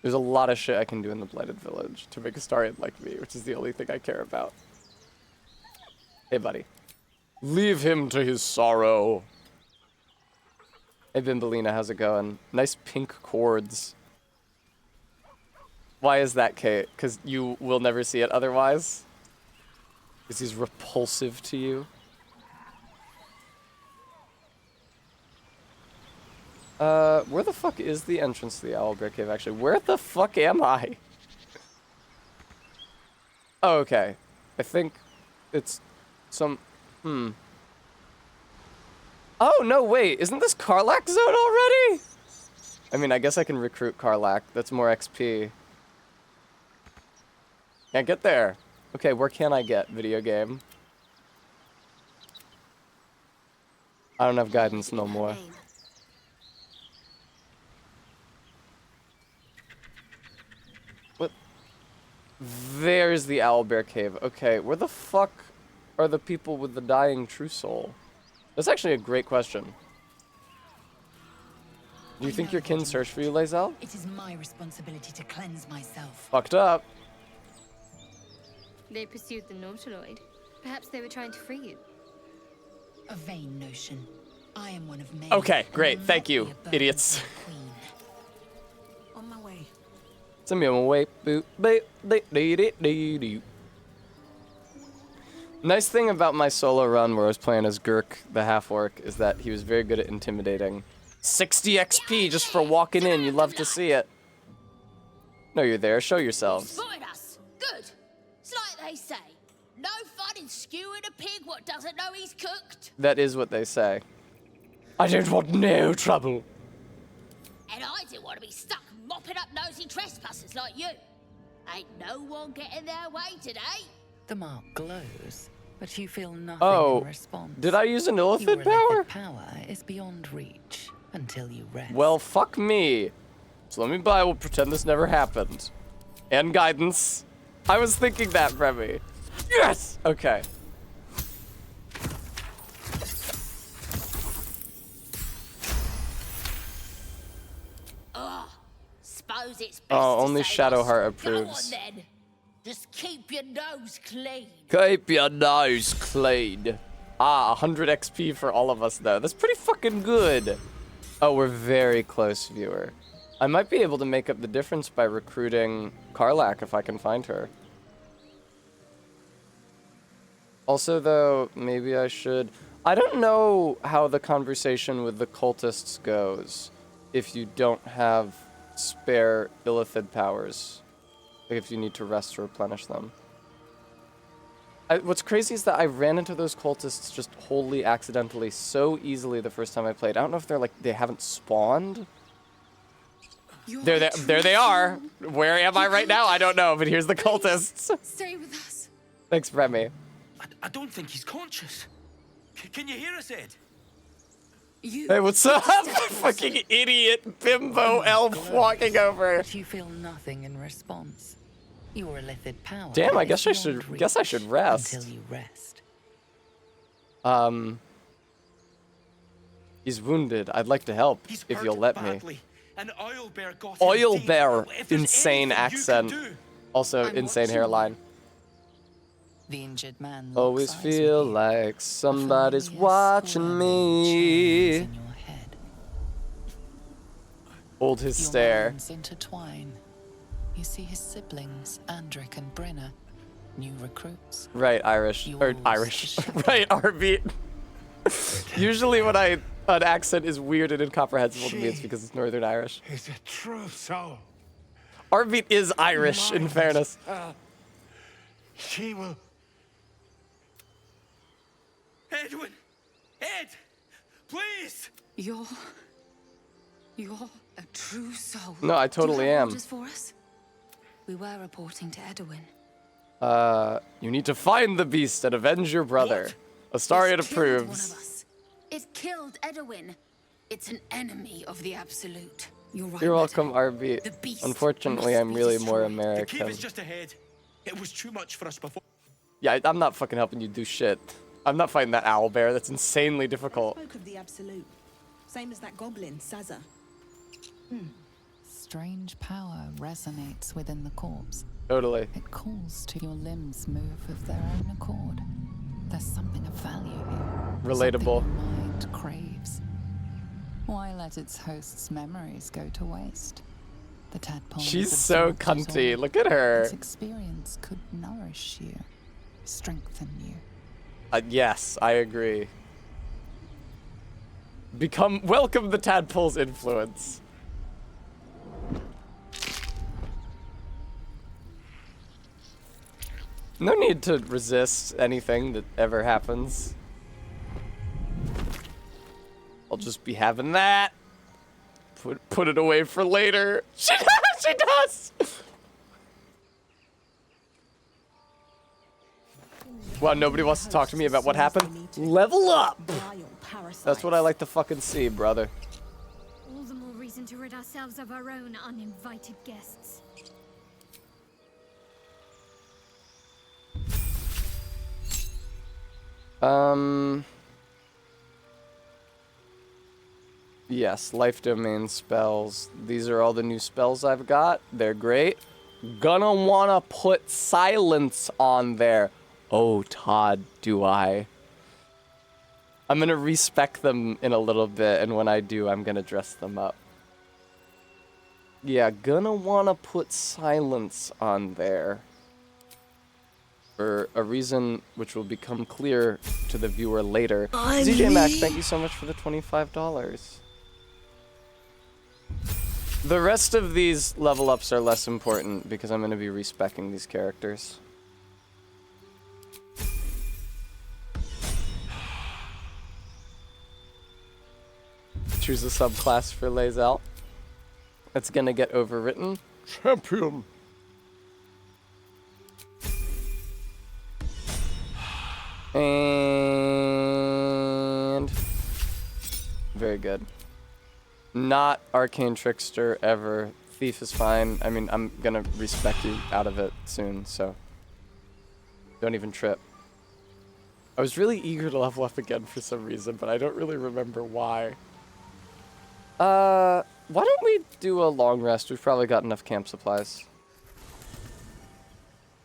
A: There's a lot of shit I can do in the Blighted Village to make Astarion like me, which is the only thing I care about. Hey, buddy. Leave him to his sorrow. Hey, Bimbalina, how's it going? Nice pink cords. Why is that, Kate? Because you will never see it otherwise? Because he's repulsive to you? Where the fuck is the entrance to the Owlbear Cave, actually? Where the fuck am I? Oh, okay. I think it's some... Oh, no, wait. Isn't this Karlach zone already? I mean, I guess I can recruit Karlach. That's more XP. Can't get there. Okay, where can I get, video game? I don't have guidance no more. What? There's the Owlbear Cave. Okay, where the fuck are the people with the dying true soul? That's actually a great question. Do you think your kin searched for you, Lae'zel?
K: It is my responsibility to cleanse myself.
A: Fucked up.
P: They pursued the Nautiloid. Perhaps they were trying to free you.
K: A vain notion. I am one of many.
A: Okay, great. Thank you, idiots.
Q: On my way.
A: Send me on my way. Boop, boop, dee, dee, dee, dee, dee. Nice thing about my solo run where I was playing as Gurk, the half-orc, is that he was very good at intimidating. 60 XP just for walking in. You love to see it. No, you're there. Show yourselves.
I: Spotted us. Good. It's like they say. No fun in skewing a pig what doesn't know he's cooked.
A: That is what they say. I don't want no trouble.
I: And I didn't want to be stuck mopping up nosy trespassers like you. Ain't no one getting their way today.
H: The mark glows, but you feel nothing in response.
A: Did I use an illithid
H: Your
A: power?
H: illithid power is beyond reach until you rest.
A: Well, fuck me. So let me buy. We'll pretend this never happened. And guidance. I was thinking that, Remy. Yes! Okay.
I: Suppose it's best
A: Oh,
I: to
A: only
I: say
A: Shadowheart
I: us. Go on
A: approves.
I: then. Just keep your nose clean.
A: Keep your nose clean. Ah, 100 XP for all of us, though. That's pretty fucking good. Oh, we're very close, viewer. I might be able to make up the difference by recruiting Karlach if I can find her. Also, though, maybe I should... I don't know how the conversation with the cultists goes if you don't have spare illithid powers. Like if you need to rest to replenish them. What's crazy is that I ran into those cultists just wholly accidentally so easily the first time I played. I don't know if they're like, they haven't spawned. There they are. Where am I right now? I don't know, but here's the cultists.
F: Stay with us.
A: Thanks, Remy.
O: I don't think he's conscious. Can you hear us, Ed?
A: Hey, what's up? Fucking idiot bimbo elf walking over.
H: But you feel nothing in response. Your illithid power.
A: Damn, I guess I should rest.
H: Until you rest.
A: He's wounded. I'd like to help if you'll let me.
O: An owlbear got
A: Owlbear, insane accent. Also, insane hairline.
H: The injured man
A: Always feel like somebody's watching me. Hold his stare.
H: Minds intertwine. You see his siblings, Andric and Brenna, new recruits.
A: Right, Irish. Or Irish. Right, Arbeat. Usually when an accent is weird and incomprehensible to me, it's because it's Northern Irish.
T: He's a true soul.
A: Arbeat is Irish, in fairness.
T: She will...
O: Edwin! Ed! Please!
P: You're a true soul.
A: No, I totally
P: Do you have
A: am.
P: orders for us? We were reporting to Edwin.
A: You need to find the beast and avenge your brother. Astarion approves.
P: It killed Edwin. It's an enemy of the Absolute. You're right.
A: You're welcome, Arbeat. Unfortunately, I'm really more
O: The cave
A: American.
O: is just ahead. It was too much for us before.
A: Yeah, I'm not fucking helping you do shit. I'm not fighting that owlbear. That's insanely difficult.
U: Spoke of the Absolute. Same as that goblin, Saza.
H: Strange power resonates within the corpse.
A: Totally.
H: It calls to your limbs move of their own accord. There's something of value here.
A: Relatable.
H: Something your mind craves. Why let its host's memories go to waste? The tadpole.
A: She's so cunty. Look at her.
H: Its experience could nourish you, strengthen you.
A: Yes, I agree. Welcome the tadpole's influence. No need to resist anything that ever happens. I'll just be having that. Put it away for later. She does! Wow, nobody wants to talk to me about what happened? Level up! That's what I like to fucking see, brother.
E: All the more reason to rid ourselves of our own uninvited guests.
A: Yes, life domain spells. These are all the new spells I've got. They're great. Gonna wanna put silence on there. Oh, Todd, do I? I'm gonna respec them in a little bit, and when I do, I'm gonna dress them up. Yeah, gonna wanna put silence on there. For a reason which will become clear to the viewer later. ZJ Mac, thank you so much for the $25. The rest of these level ups are less important because I'm gonna be respecing these characters. Choose a subclass for Lae'zel. It's gonna get overwritten. Champion. And very good. Not Arcane Trickster ever. Thief is fine. I mean, I'm gonna respec you out of it soon, so don't even trip. I was really eager to level up again for some reason, but I don't really remember why. Why don't we do a long rest? We've probably got enough camp supplies.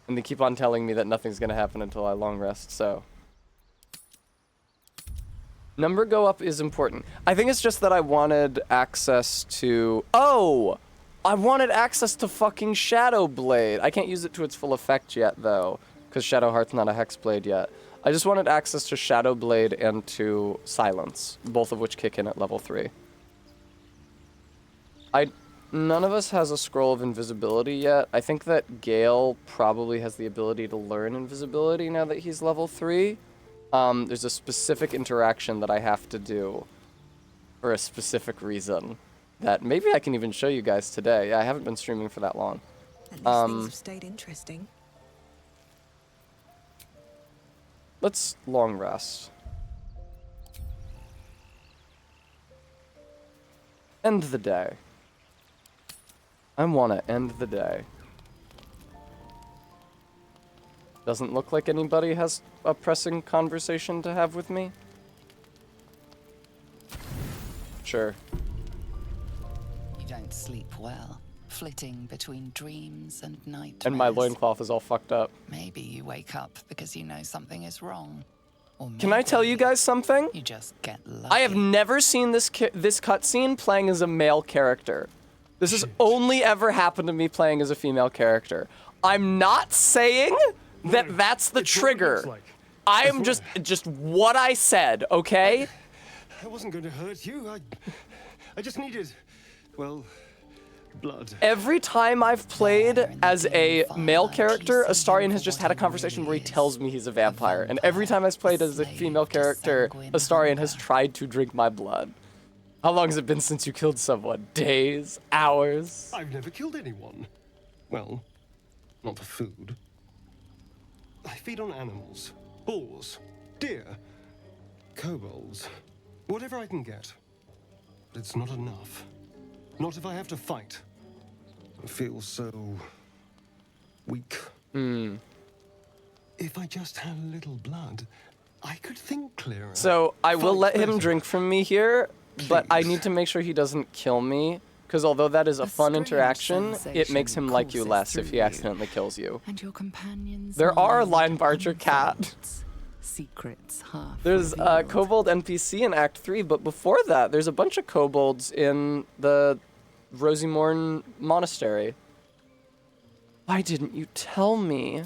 A: And they keep on telling me that nothing's gonna happen until I long rest, so. Number go up is important. I think it's just that I wanted access to... Oh! I wanted access to fucking Shadow Blade. I can't use it to its full effect yet, though, because Shadow Heart's not a Hex Blade yet. I just wanted access to Shadow Blade and to Silence, both of which kick in at level 3. None of us has a Scroll of Invisibility yet. I think that Gale probably has the ability to learn Invisibility now that he's level 3. There's a specific interaction that I have to do for a specific reason that maybe I can even show you guys today. Yeah, I haven't been streaming for that long.
U: At least things have stayed interesting.
A: Let's long rest. End the day. I want to end the day. Doesn't look like anybody has a pressing conversation to have with me. Sure.
H: You don't sleep well, flitting between dreams and nightmares.
A: And my loincloth is all fucked up.
H: Maybe you wake up because you know something is wrong. Or
A: Can I tell you guys something?
H: You just get lucky.
A: I have never seen this cutscene playing as a male character. This has only ever happened to me playing as a female character. I'm not saying that that's the trigger. I am just what I said, okay?
L: I wasn't going to hurt you. I just needed, well, blood.
A: Every time I've played as a male character, Astarion has just had a conversation where he tells me he's a vampire. And every time I've played as a female character, Astarion has tried to drink my blood. How long has it been since you killed someone? Days? Hours?
L: I've never killed anyone. Well, not for food. I feed on animals. Boars. Deer. Kobolds. Whatever I can get. But it's not enough. Not if I have to fight. I feel so... weak. If I just had a little blood, I could think clearer.
A: So, I will let him drink from me here, but I need to make sure he doesn't kill me. Because although that is a fun interaction, it makes him like you less if he accidentally kills you.
H: And your companions.
A: There are Line Barger Cat.
H: secrets half.
A: There's a kobold NPC in Act 3, but before that, there's a bunch of kobolds in the Rosymorn Monastery. Why didn't you tell me?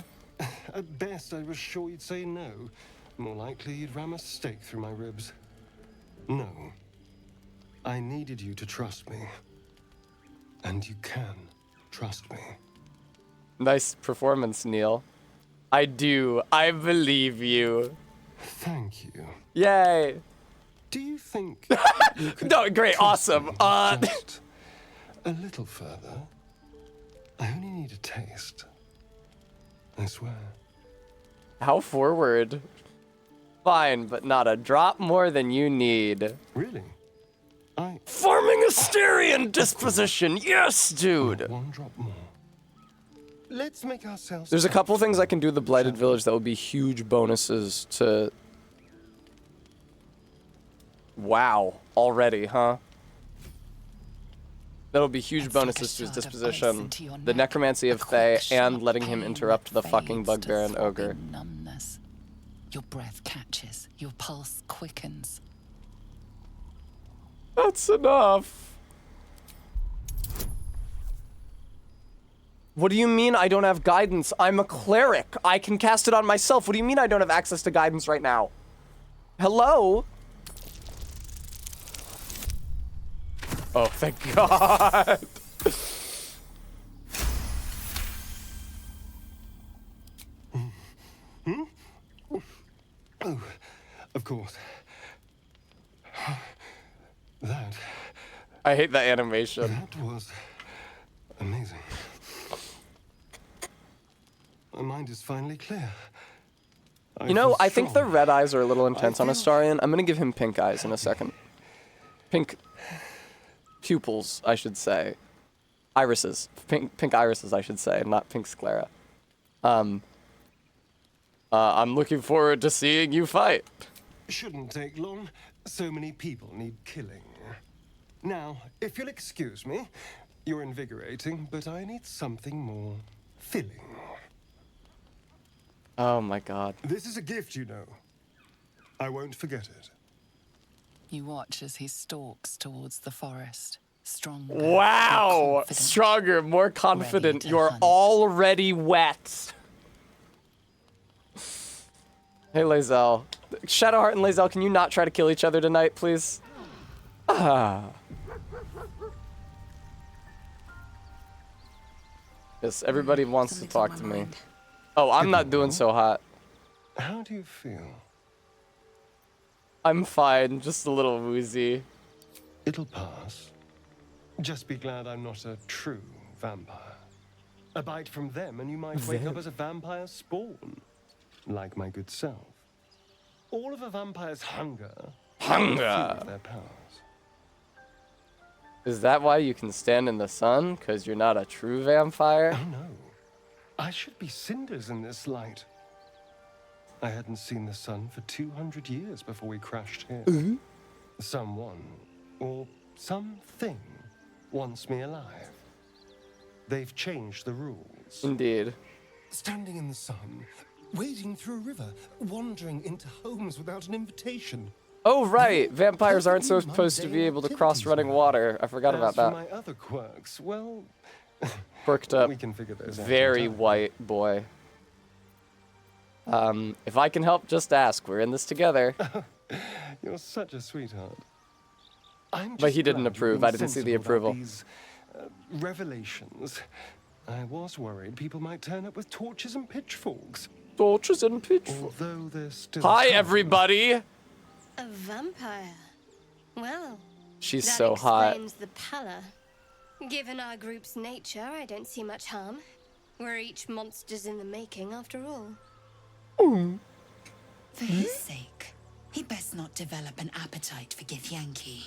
L: At best, I was sure you'd say no. More likely, you'd ram a stake through my ribs. No. I needed you to trust me. And you can trust me.
A: Nice performance, Neil. I do. I believe you.
L: Thank you.
A: Yay.
L: Do you think you could
A: No, great,
L: trust
A: awesome.
L: me just a little further? I only need a taste. I swear.
A: How forward? Fine, but not a drop more than you need.
L: Really?
A: Farming a Styrian disposition, yes, dude!
L: One drop more. Let's make ourselves...
A: There's a couple things I can do with the Blighted Village that will be huge bonuses to... Wow, already, huh? That'll be huge bonuses to his disposition. The Necromancy of Thay and letting him interrupt the fucking Bugbear and Ogre.
H: Numbness. Your breath catches, your pulse quickens.
A: That's enough. What do you mean I don't have guidance? I'm a cleric. I can cast it on myself. What do you mean I don't have access to guidance right now? Hello? Oh, thank God.
L: Oh, of course. That...
A: I hate that animation.
L: That was amazing. My mind is finally clear.
A: You know, I think the red eyes are a little intense on Astarion. I'm gonna give him pink eyes in a second. Pink pupils, I should say. Irises. Pink irises, I should say, not pink sclera. I'm looking forward to seeing you fight.
L: Shouldn't take long. So many people need killing. Now, if you'll excuse me, you're invigorating, but I need something more filling.
A: Oh my God.
L: This is a gift, you know. I won't forget it.
H: You watch as he stalks towards the forest. Stronger.
A: Wow! Stronger, more confident. You're already wet. Hey, Lae'zel. Shadowheart and Lae'zel, can you not try to kill each other tonight, please? Ah. Yes, everybody wants to talk to me. Oh, I'm not doing so hot.
L: How do you feel?
A: I'm fine, just a little woozy.
L: It'll pass. Just be glad I'm not a true vampire. A bite from them and you might wake up as a vampire spawn. Like my good self. All of a vampire's hunger.
A: Hunger!
L: Their powers.
A: Is that why you can stand in the sun? Because you're not a true vampire?
L: Oh no. I should be cinders in this light. I hadn't seen the sun for 200 years before we crashed here.
A: Mm-hmm.
L: Someone, or something, wants me alive. They've changed the rules.
A: Indeed.
L: Standing in the sun, wading through a river, wandering into homes without an invitation.
A: Oh, right. Vampires aren't supposed to be able to cross running water. I forgot about that.
L: For my other quirks, well...
A: Perked up.
L: We can figure those out.
A: Very white boy. If I can help, just ask. We're in this together.
L: You're such a sweetheart.
A: But he didn't approve. I didn't see the approval.
L: These, revelations. I was worried people might turn up with torches and pitchforks.
A: Torches and pitchforks.
L: Although they're still...
A: Hi, everybody!
P: A vampire. Well,
A: She's
P: that
A: so hot.
P: explains the pallor. Given our group's nature, I don't see much harm. We're each monsters in the making, after all.
K: For his sake, he best not develop an appetite for Githyanki.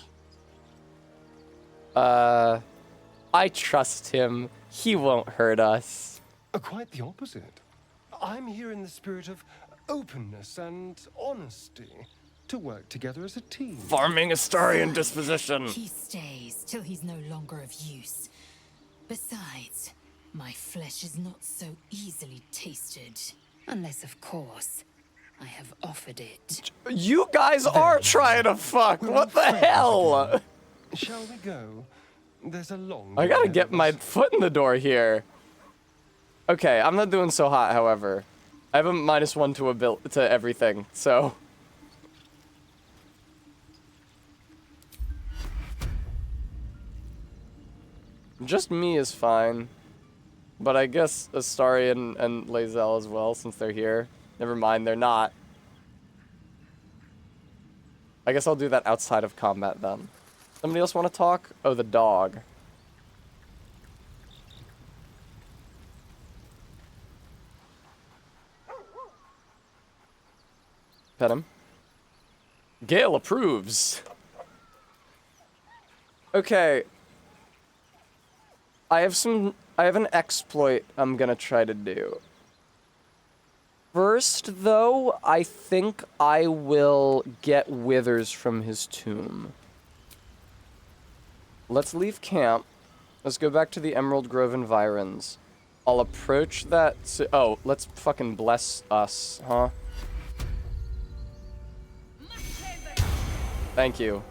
A: I trust him. He won't hurt us.
L: Quite the opposite. I'm here in the spirit of openness and honesty to work together as a team.
A: Farming Astarian disposition.
K: He stays till he's no longer of use. Besides, my flesh is not so easily tasted. Unless, of course,
G: I have offered it.
A: You guys are trying to fuck. What the hell?
L: Shall we go? There's a long.
A: I gotta get my foot in the door here. Okay, I'm not doing so hot, however. I have a -1 to everything, so. Just me is fine. But I guess Astarion and Lae'zel as well, since they're here. Never mind, they're not. I guess I'll do that outside of combat then. Somebody else want to talk? Oh, the dog. Pet him. Gale approves. Okay. I have an exploit I'm gonna try to do. First, though, I think I will get Withers from his tomb. Let's leave camp. Let's go back to the Emerald Grove environs. I'll approach that. Oh, let's fucking bless us, huh? Thank you.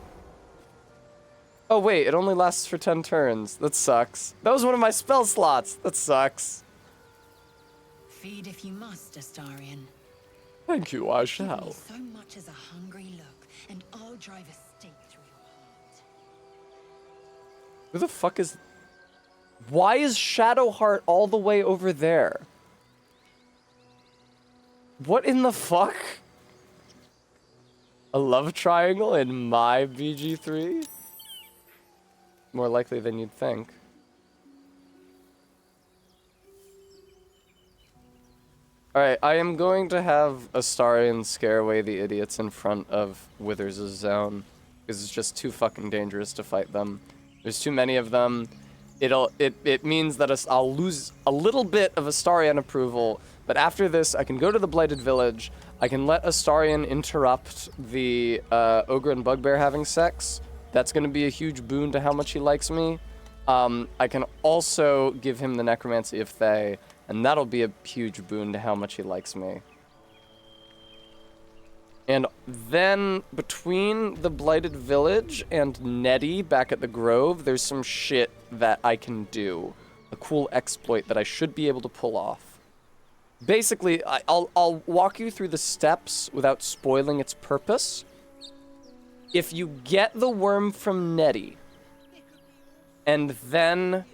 A: Oh wait, it only lasts for 10 turns. That sucks. That was one of my spell slots. That sucks.
K: Feed if you must, Astarion.
A: Thank you, I
K: Give me
A: shall.
K: so much as a hungry look, and I'll drive a stake through your heart.
A: Who the fuck is... Why is Shadowheart all the way over there? What in the fuck? A love triangle in my BG3? More likely than you'd think. Alright, I am going to have Astarion scare away the idiots in front of Withers' zone. Because it's just too fucking dangerous to fight them. There's too many of them. It means that I'll lose a little bit of Astarion approval, but after this, I can go to the Blighted Village, I can let Astarion interrupt the Ogre and Bugbear having sex. That's going to be a huge boon to how much he likes me. I can also give him the Necromancy of Thay, and that'll be a huge boon to how much he likes me. And then, between the Blighted Village and Nettie back at the Grove, there's some shit that I can do. A cool exploit that I should be able to pull off. Basically, I'll walk you through the steps without spoiling its purpose. If you get the worm from Nettie, and then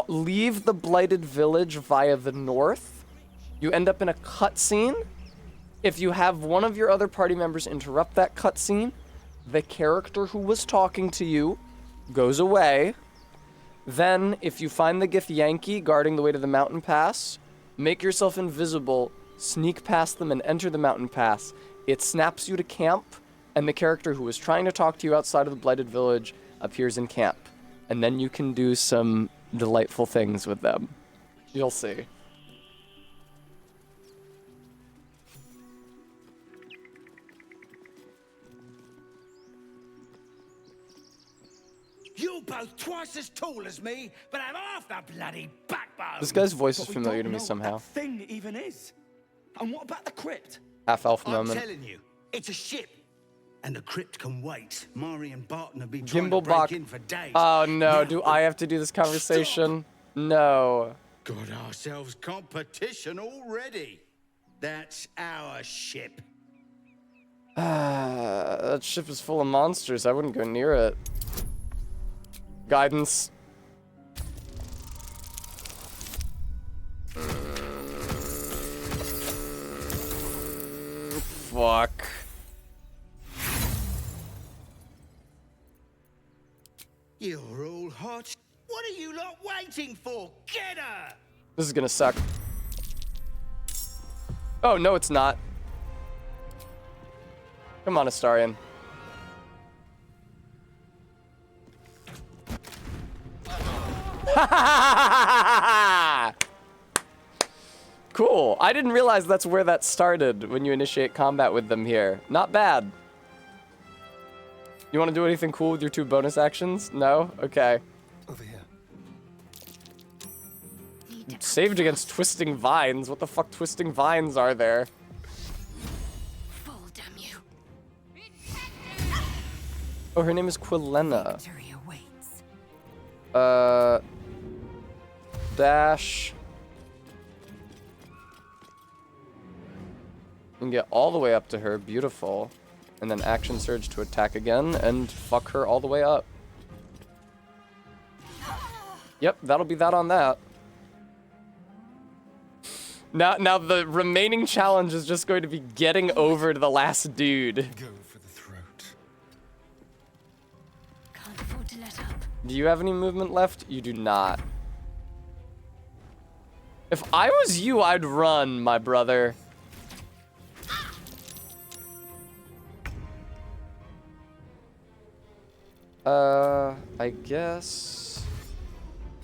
A: leave the Blighted Village via the north, you end up in a cutscene. If you have one of your other party members interrupt that cutscene, the character who was talking to you goes away. Then, if you find the Githyanki guarding the way to the mountain pass, make yourself invisible, sneak past them, and enter the mountain pass. It snaps you to camp, and the character who was trying to talk to you outside of the Blighted Village appears in camp. And then you can do some delightful things with them. You'll see.
T: You're both twice as tall as me, but have half the bloody backbone.
A: This guy's voice is
T: But we
A: familiar to
T: don't
A: me
T: know
A: somehow.
T: what that thing even is. And what about the crypt?
A: Half-elf
N: I'm
A: moment.
N: telling you, it's a ship. And the crypt can wait. Mari and Barton have been trying to
A: Gimblebach.
N: break in for days.
A: Oh no, do I have to do this conversation? No.
N: Got ourselves competition already. That's our ship.
A: That ship is full of monsters. I wouldn't go near it. Guidance. Fuck.
N: You're all hot. What are you lot waiting for? Get her!
A: This is gonna suck. Oh, no, it's not. Come on, Astarion. Cool. I didn't realize that's where that started when you initiate combat with them here. Not bad. You want to do anything cool with your 2 bonus actions? No? Okay.
L: Over here.
A: Saved against twisting vines. What the fuck twisting vines are there? Oh, her name is Quilena.
K: Victory awaits.
A: Dash. You can get all the way up to her, beautiful. And then action surge to attack again and fuck her all the way up. Yep, that'll be that on that. Now the remaining challenge is just going to be getting over to the last dude.
L: Go for the throat.
P: Can't afford to let up.
A: Do you have any movement left? You do not. If I was you, I'd run, my brother. I guess...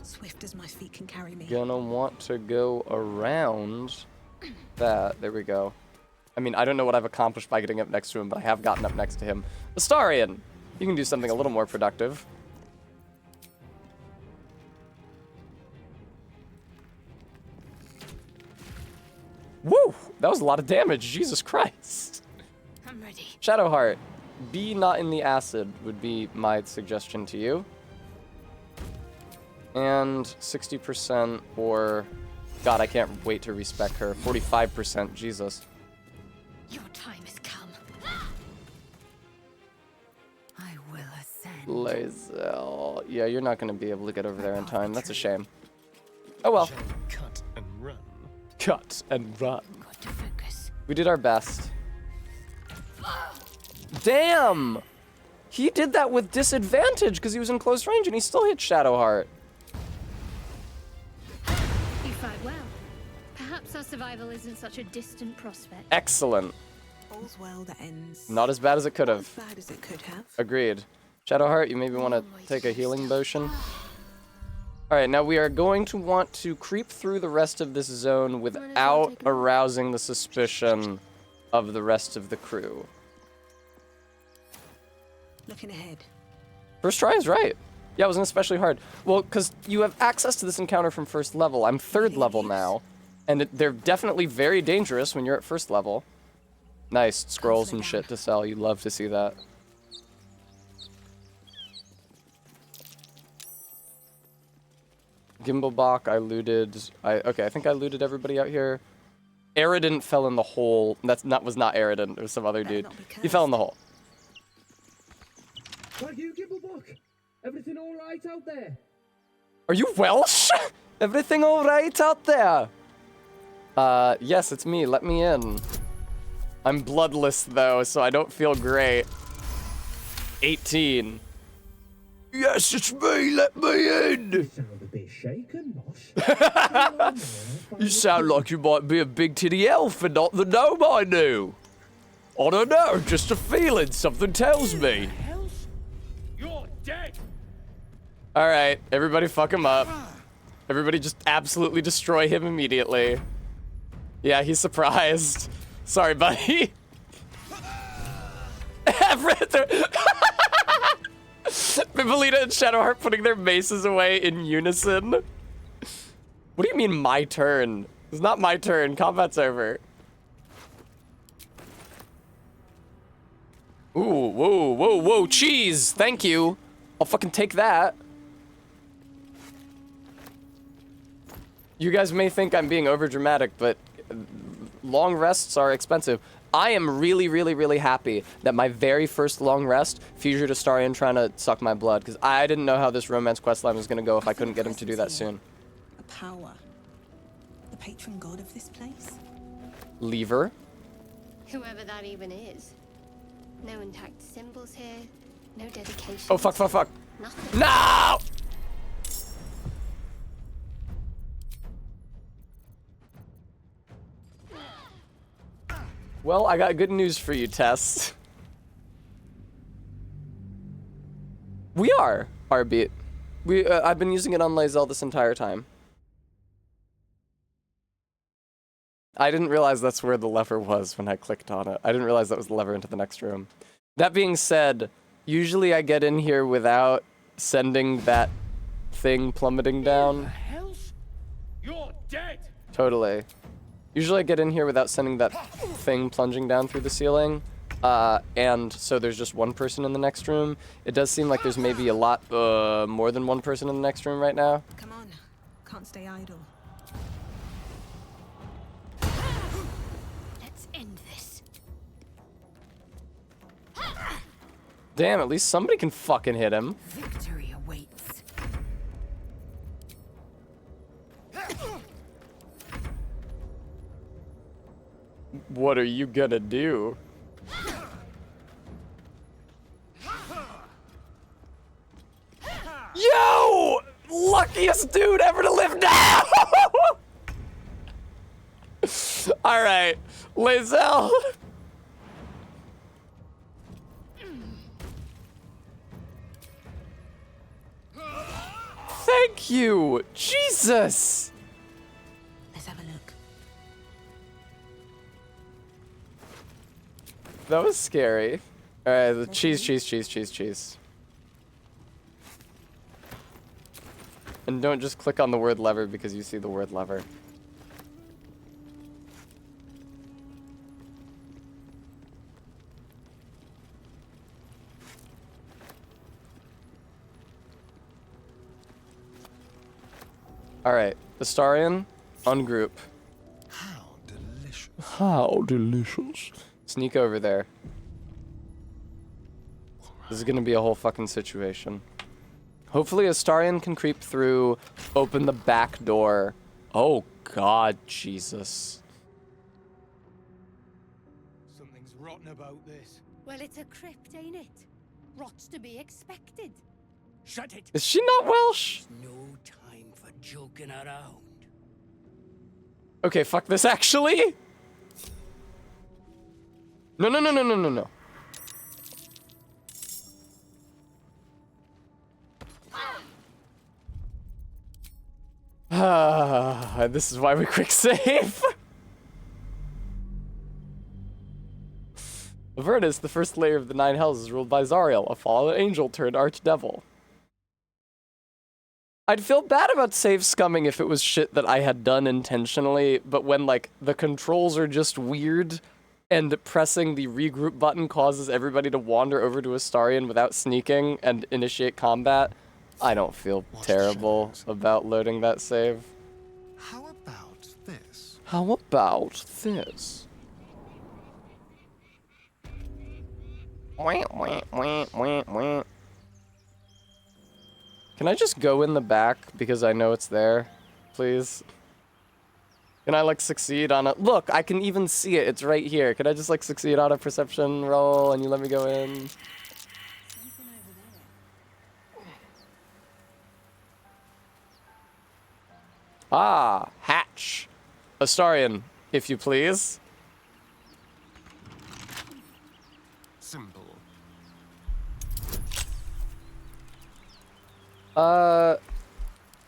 U: Swift as my feet can carry me.
A: Gonna want to go around that. There we go. I mean, I don't know what I've accomplished by getting up next to him, but I have gotten up next to him. Astarion! You can do something a little more productive. Woo! That was a lot of damage, Jesus Christ.
P: I'm ready.
A: Shadowheart, be not in the acid would be my suggestion to you. And 60% or... God, I can't wait to respec her. 45%, Jesus.
P: Your time has come.
K: I will ascend.
A: Lae'zel. Yeah, you're not going to be able to get over there in time. That's a shame. Oh well.
L: Cut and run.
A: Cut and run.
P: Got to focus.
A: We did our best. Damn! He did that with disadvantage because he was in close range and he still hit Shadowheart.
E: You fight well. Perhaps our survival isn't such a distant prospect.
A: Excellent.
U: All's well that ends.
A: Not as bad as it could
U: Not
A: have.
U: as bad as it could have.
A: Agreed. Shadowheart, you maybe want to take a healing potion. Alright, now we are going to want to creep through the rest of this zone without arousing the suspicion of the rest of the crew.
U: Looking ahead.
A: First try is right. Yeah, it wasn't especially hard. Well, because you have access to this encounter from first level. I'm third level now. And they're definitely very dangerous when you're at first level. Nice scrolls and shit to sell. You love to see that. Gimblebach, I looted. Okay, I think I looted everybody out here. Arident fell in the hole. Was not Arident. It was some other dude. He fell in the hole.
R: Thank you, Gimblebach. Everything all right out there?
A: Are you Welsh? Everything all right out there? Yes, it's me. Let me in. I'm bloodless though, so I don't feel great. 18. Yes, it's me. Let me in.
R: You sound a bit shaken, boss.
A: You sound like you might be a big titty elf and not the gnome I knew. I don't know, just a feeling. Something tells me.
R: You're dead.
A: All right, everybody fuck him up. Everybody just absolutely destroy him immediately. Yeah, he's surprised. Sorry, buddy. Mimolita and Shadowheart putting their maces away in unison. What do you mean, my turn? It's not my turn. Combat's over. Ooh, whoa, whoa, whoa, cheese! Thank you. I'll fucking take that. You guys may think I'm being overdramatic, but long rests are expensive. I am really, really, really happy that my very first long rest featured Astarion trying to suck my blood, because I didn't know how this romance questline was going to go if I couldn't get him to do that soon.
U: A power. The patron god of this place?
A: Lever.
P: Whoever that even is. No intact symbols here. No dedication.
A: Oh, fuck, fuck, fuck.
P: Nothing.
A: No! Well, I got good news for you, Tess. We are R-Beat. I've been using it on Lae'zel this entire time. I didn't realize that's where the lever was when I clicked on it. I didn't realize that was the lever into the next room. That being said, usually I get in here without sending that thing plummeting down.
R: You're dead.
A: Totally. Usually I get in here without sending that thing plunging down through the ceiling, And so there's just one person in the next room. It does seem like there's maybe a lot more than one person in the next room right now.
U: Come on. Can't stay idle.
E: Let's end this.
A: Damn, at least somebody can fucking hit him.
G: Victory awaits.
A: What are you gonna do? Yo! Luckiest dude ever to live now! Alright, Lae'zel. Thank you! Jesus!
U: Let's have a look.
A: That was scary. Alright, cheese. And don't just click on the word lever because you see the word lever. Alright, Astarion, ungroup.
L: How delicious.
A: How delicious. Sneak over there. This is gonna be a whole fucking situation. Hopefully Astarion can creep through, open the back door. Oh god, Jesus.
T: Something's rotten about this.
I: Well, it's a crypt, ain't it? Rot's to be expected.
T: Shut it.
A: Is she not Welsh?
T: No time for joking around.
A: Okay, fuck this actually. No. This is why we quick save. Avernus, the first layer of the Nine Hells, is ruled by Zariel, a fallen angel turned archdevil. I'd feel bad about save scumming if it was shit that I had done intentionally, but when, like, the controls are just weird, and pressing the regroup button causes everybody to wander over to Astarion without sneaking and initiate combat, I don't feel terrible about loading that save.
L: How about this?
A: How about this? Can I just go in the back because I know it's there, please? Can I, like, succeed on a... Look, I can even see it. It's right here. Can I just, like, succeed on a perception roll and you let me go in? Ah, hatch. Astarion, if you please.
L: Simple.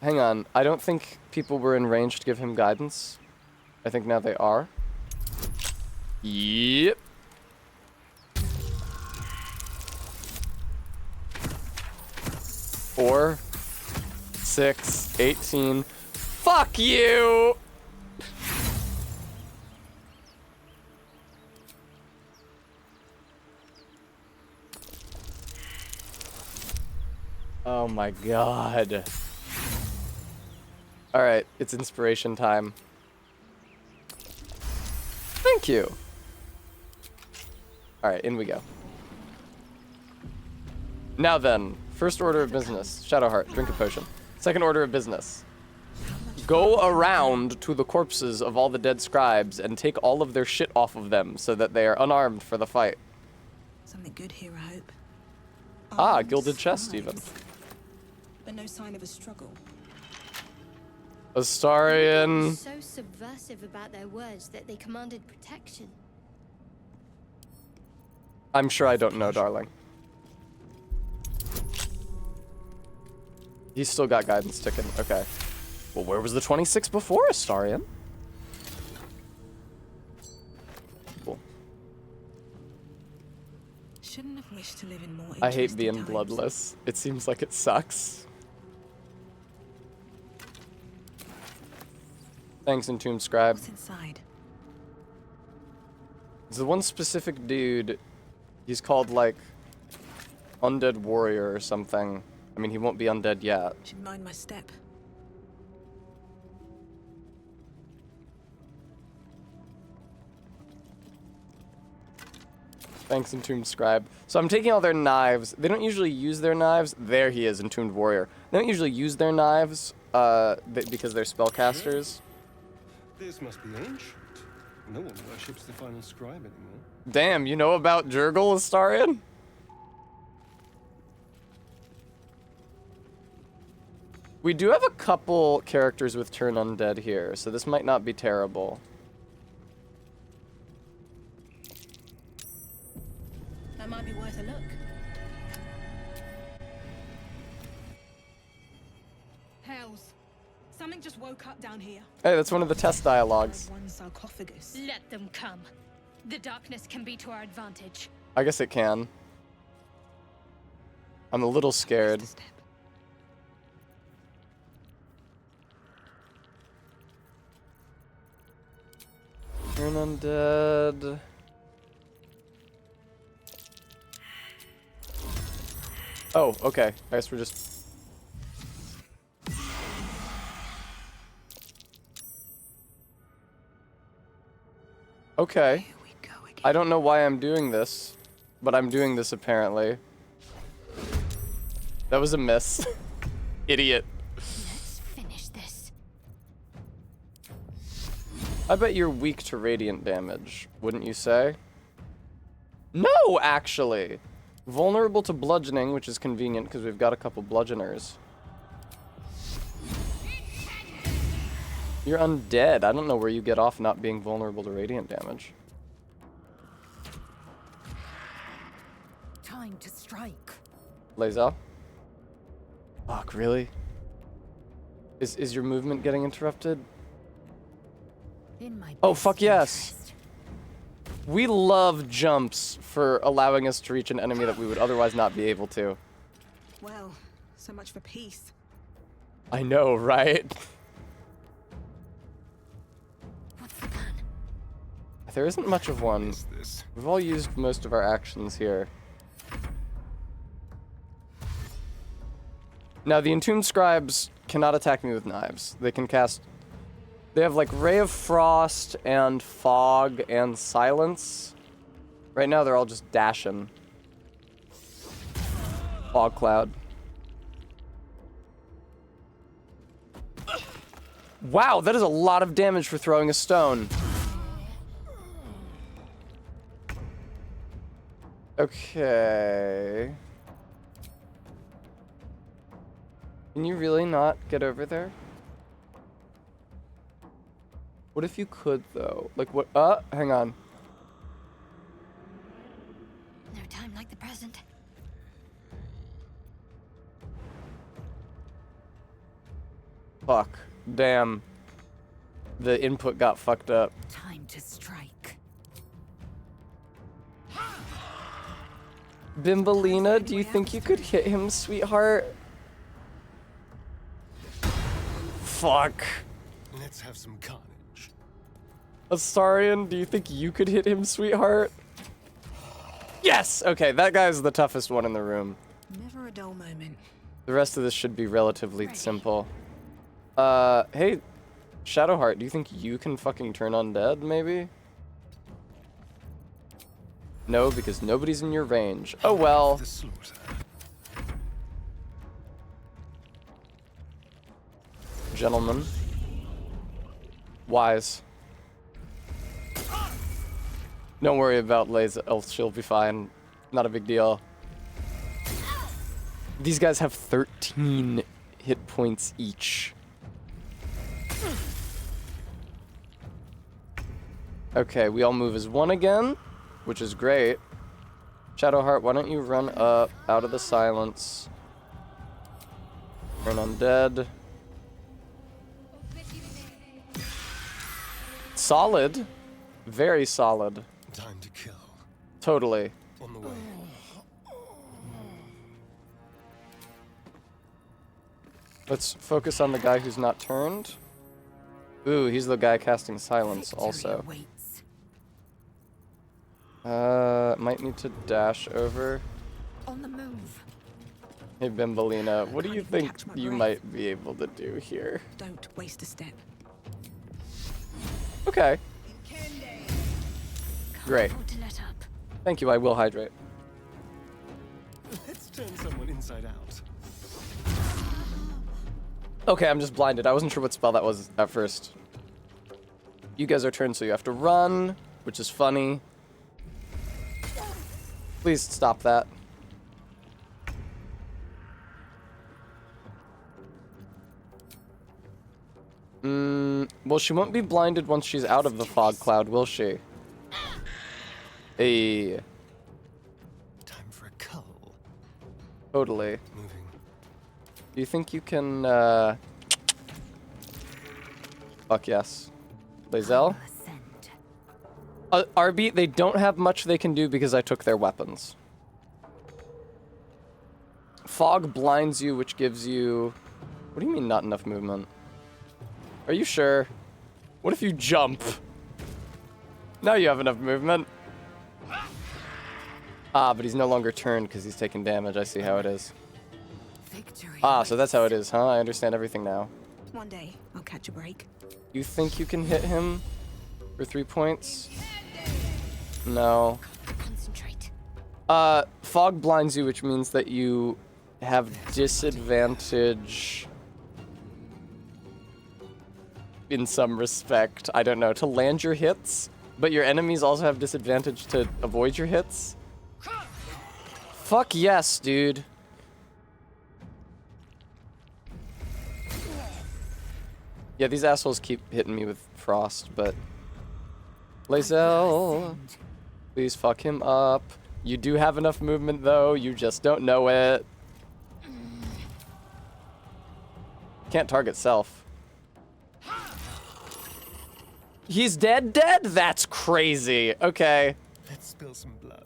A: Hang on. I don't think people were in range to give him guidance. I think now they are. Yep. Four, 6, 18. Fuck you! Oh my god. Alright, it's inspiration time. Thank you! Alright, in we go. Now then, first order of business. Shadowheart, drink a potion. Second order of business. Go around to the corpses of all the dead scribes and take all of their shit off of them so that they are unarmed for the fight.
U: Something good here, I hope.
A: Ah, gilded chest even.
U: But no sign of a struggle.
A: Astarion.
P: So subversive about their words that they commanded protection.
A: I'm sure I don't know, darling. He's still got guidance ticking. Okay. Well, where was the 26 before, Astarion? Cool.
U: Shouldn't have wished to live in more
A: I hate
U: interesting
A: being
U: times.
A: bloodless. It seems like it sucks. Thanks, Entombed Scribe.
U: What's inside?
A: There's the one specific dude He's called, like, Undead Warrior or something. I mean, he won't be undead yet.
U: Should mind my step.
A: Thanks, Entombed Scribe. So I'm taking all their knives. They don't usually use their knives. There he is, Entombed Warrior. They don't usually use their knives because they're spellcasters.
L: This must be ancient. No one worships the final scribe anymore.
A: Damn, you know about Jurgle, Astarion? We do have a couple characters with turn undead here, so this might not be terrible.
U: That might be worth a look.
F: Hells. Something just woke up down here.
A: Hey, that's one of the test dialogues.
U: One sarcophagus.
E: Let them come. The darkness can be to our advantage.
A: I guess it can. I'm a little scared. Turn undead. Oh, okay. I guess we're just... Okay. I don't know why I'm doing this, but I'm doing this apparently. That was a miss. Idiot.
E: Let's finish this.
A: I bet you're weak to radiant damage, wouldn't you say? No, actually. Vulnerable to bludgeoning, which is convenient because we've got a couple bludgeoners. You're undead. I don't know where you get off not being vulnerable to radiant damage.
K: Time to strike.
A: Laser. Fuck, really? Is your movement getting interrupted?
K: In my
A: Oh, fuck yes. We love jumps for allowing us to reach an enemy that we would otherwise not be able to.
U: Well, so much for peace.
A: I know, right? There isn't much of one. We've all used most of our actions here. Now, the Entombed Scribes cannot attack me with knives. They can cast... They have, like, Ray of Frost and Fog and Silence. Right now, they're all just dashing. Fog Cloud. Wow, that is a lot of damage for throwing a stone. Okay. Can you really not get over there? What if you could, though? Like, what? Hang on.
E: No time like the present.
A: Fuck. Damn. The input got fucked up.
K: Time to strike.
A: Bimbalina, do you think you could hit him, sweetheart? Fuck.
L: Let's have some carnage.
A: Astarion, do you think you could hit him, sweetheart? Yes! Okay, that guy's the toughest one in the room.
U: Never a dull moment.
A: The rest of this should be relatively simple. Hey, Shadowheart, do you think you can fucking turn undead, maybe? No, because nobody's in your range. Oh well. Gentlemen. Wise. Don't worry about Laza. Oh, she'll be fine. Not a big deal. These guys have 13 hit points each. Okay, we all move as one again, which is great. Shadowheart, why don't you run up out of the silence? Turn undead. Solid. Very solid.
L: Time to kill.
A: Totally.
L: On the way.
A: Let's focus on the guy who's not turned. Ooh, he's the guy casting silence also. might need to dash over.
K: On the move.
A: Hey, Bimbalina, what do you think you might be able to do here?
U: Don't waste a step.
A: Okay. Great.
E: To let up.
A: Thank you, I will hydrate.
L: Let's turn someone inside out.
A: Okay, I'm just blinded. I wasn't sure what spell that was at first. You guys are turned, so you have to run, which is funny. Please stop that. Well, she won't be blinded once she's out of the fog cloud, will she? Hey.
L: Time for a cull.
A: Totally.
L: Moving.
A: Do you think you can, Fuck yes. Lae'zel? RB, they don't have much they can do because I took their weapons. Fog blinds you, which gives you... What do you mean not enough movement? Are you sure? What if you jump? Now you have enough movement. Ah, but he's no longer turned because he's taking damage. I see how it is. Ah, so that's how it is, huh? I understand everything now.
U: One day, I'll catch a break.
A: You think you can hit him for 3 points? No.
E: Concentrate.
A: Fog blinds you, which means that you have disadvantage in some respect. I don't know, to land your hits, but your enemies also have disadvantage to avoid your hits. Fuck yes, dude. Yeah, these assholes keep hitting me with frost, but... Lae'zel, please fuck him up. You do have enough movement, though. You just don't know it. Can't target self. He's dead? That's crazy. Okay.
L: Let's spill some blood.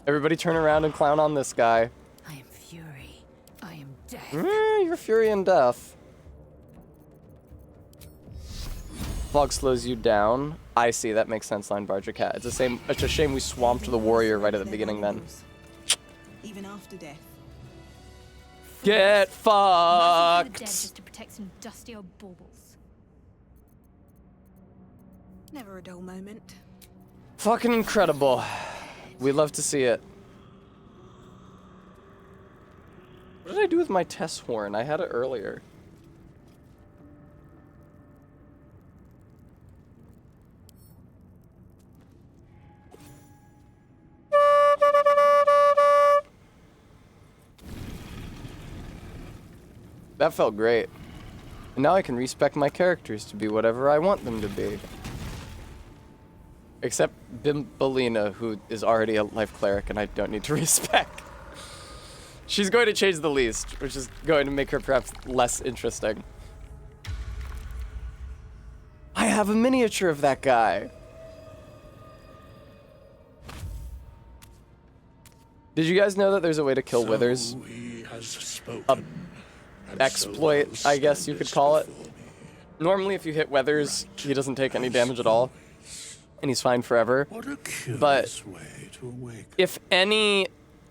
A: Everybody turn around and clown on this guy.
K: I am fury. I am death.
A: You're fury and death. Fog slows you down. I see, that makes sense, Line Barger Cat. It's a shame we swamped the warrior right at the beginning then.
U: Even after death.
A: Get
E: The dead
A: fucked!
E: just to protect some dusty old baubles.
U: Never a dull moment.
A: Fucking incredible. We love to see it. What did I do with my Tess horn? I had it earlier. That felt great. And now I can respec my characters to be whatever I want them to be. Except Bimbalina, who is already a life cleric and I don't need to respec. She's going to change the least, which is going to make her perhaps less interesting. I have a miniature of that guy. Did you guys know that there's a way to kill withers?
J: He has spoken.
A: Exploit, I guess you could call it. Normally, if you hit withers, he doesn't take any damage at all. And he's fine forever. But if any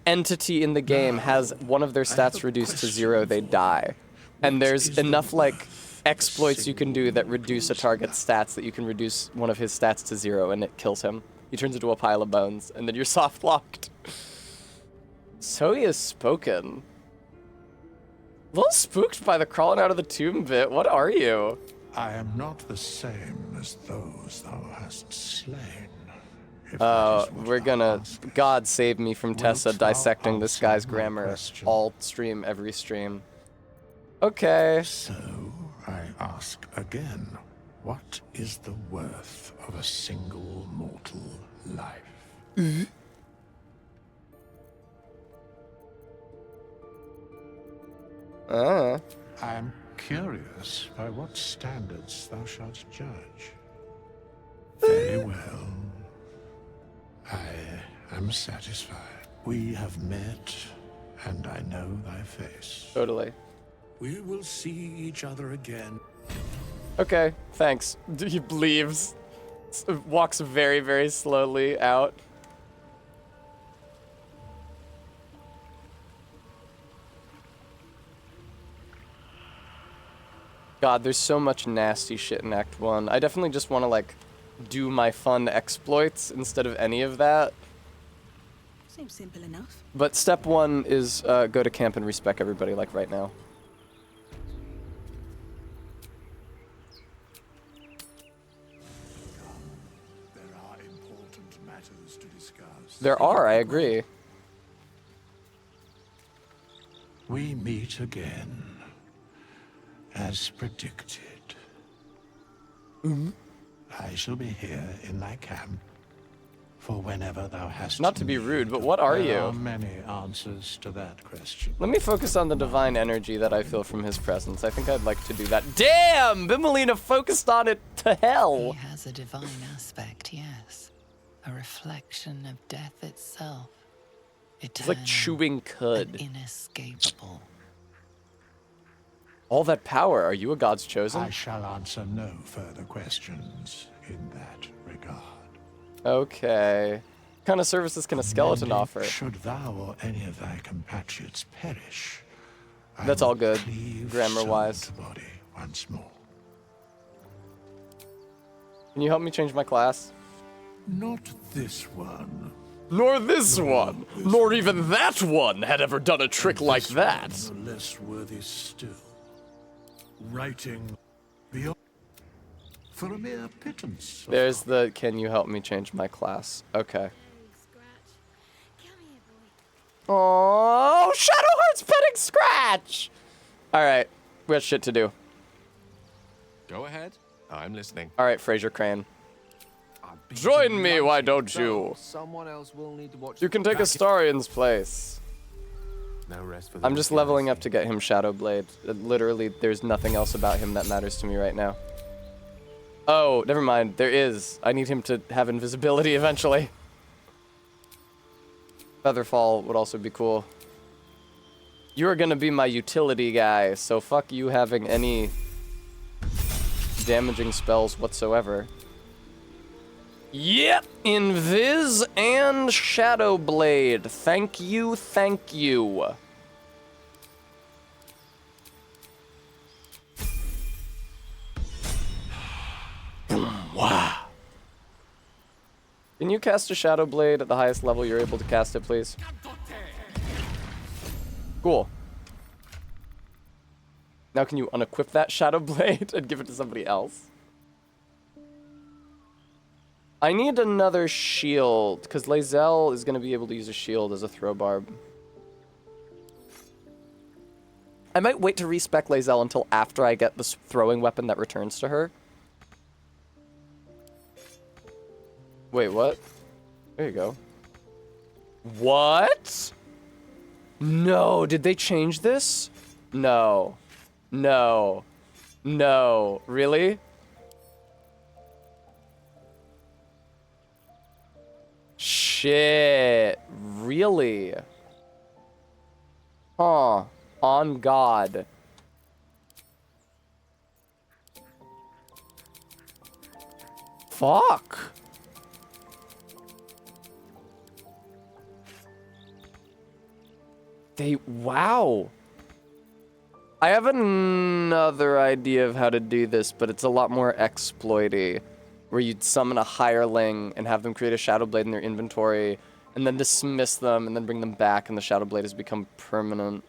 A: entity in the game has one of their stats reduced to 0, they die. And there's enough, like, exploits you can do that reduce a target's stats that you can reduce one of his stats to 0 and it kills him. He turns into a pile of bones, and then you're soft locked. So he has spoken. A little spooked by the crawling out of the tomb bit. What are you?
J: I am not the same as those thou hast slain.
A: We're gonna... God save me from Tessa dissecting this guy's grammar all stream, every stream. Okay.
J: So, I ask again, what is the worth of a single mortal life? I am curious by what standards thou shalt judge. Very well. I am satisfied. We have met, and I know thy face.
A: Totally.
J: We will see each other again.
A: Okay, thanks. He leaves. Walks very, very slowly out. God, there's so much nasty shit in Act 1. I definitely just want to, like, do my fun exploits instead of any of that.
U: Seems simple enough.
A: But step 1 is go to camp and respec everybody, like, right now.
J: There are important matters to discuss.
A: There are, I agree.
J: We meet again, as predicted. I shall be here in thy camp for whenever thou hast.
A: Not to be rude, but what are you?
J: There are many answers to that question.
A: Let me focus on the divine energy that I feel from his presence. I think I'd like to do that. Damn! Bimelina focused on it to hell!
H: He has a divine aspect, yes. A reflection of death itself.
A: It's like chewing cud.
H: Inescapable.
A: All that power, are you a god's chosen?
J: I shall answer no further questions in that regard.
A: Okay. What kind of services can a skeleton
J: Indeed,
A: offer?
J: Should thou or any of thy compatriots perish, I
A: That's
J: will
A: all good,
J: cleave
A: grammar-wise.
J: soul to body once more.
A: Can you help me change my class?
J: Not this one.
A: Nor this one, nor even that one had ever done a trick like that.
J: One, no less worthy still. Writing the for a mere pittance.
A: There's the, can you help me change my class? Okay. Oh, Shadowheart's petting Scratch! Alright, we got shit to do.
M: Go ahead. I'm listening.
A: Alright, Fraser Crane. Join me, why don't you?
D: Someone else will need to watch.
A: You can take Astarian's place.
D: No rest for the
A: I'm just leveling up to get him Shadowblade. Literally, there's nothing else about him that matters to me right now. Oh, never mind. There is. I need him to have invisibility eventually. Featherfall would also be cool. You're gonna be my utility guy, so fuck you having any damaging spells whatsoever. Yep, Invis and Shadowblade. Thank you, thank you. Wow. Can you cast a Shadowblade at the highest level you're able to cast it, please? Cool. Now can you unequip that Shadowblade and give it to somebody else? I need another shield, because Lae'zel is going to be able to use a shield as a throw barb. I might wait to respec Lae'zel until after I get this throwing weapon that returns to her. Wait, what? There you go. What? No, did they change this? No. No. No. Really? Shit. Really? Huh. On God. Fuck. Wow. I have another idea of how to do this, but it's a lot more exploity, where you'd summon a hireling and have them create a Shadowblade in their inventory, and then dismiss them, and then bring them back, and the Shadowblade has become permanent.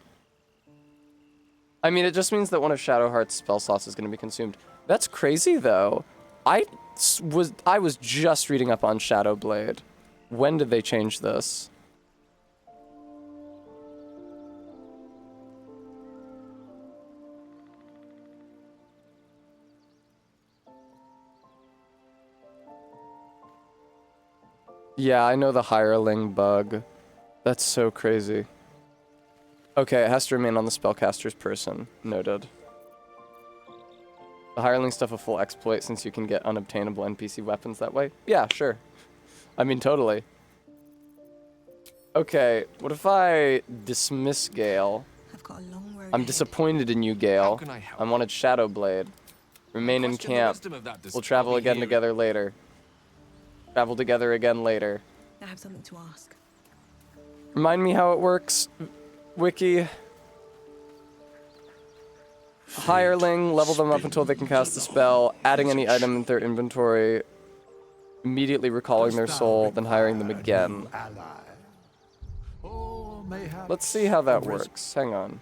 A: I mean, it just means that one of Shadowheart's spell slots is going to be consumed. That's crazy, though. I was just reading up on Shadowblade. When did they change this? Yeah, I know the hireling bug. That's so crazy. Okay, it has to remain on the spellcaster's person. Noted. The hireling stuff a full exploit since you can get unobtainable NPC weapons that way? Yeah, sure. I mean, totally. Okay, what if I dismiss Gale?
U: I've got a long road
A: I'm
U: ahead.
A: disappointed in you, Gale.
D: can I help?
A: I wanted Shadowblade. Remain in
D: question the
A: camp.
D: wisdom of that
A: We'll travel again
D: discovery
A: together later. travel together again later.
U: I have something to ask.
A: Remind me how it works, Wiki. Hireling, level them up until they can cast the spell, adding any item in their inventory, immediately recalling their soul, then hiring them again. Let's see how that works. Hang on.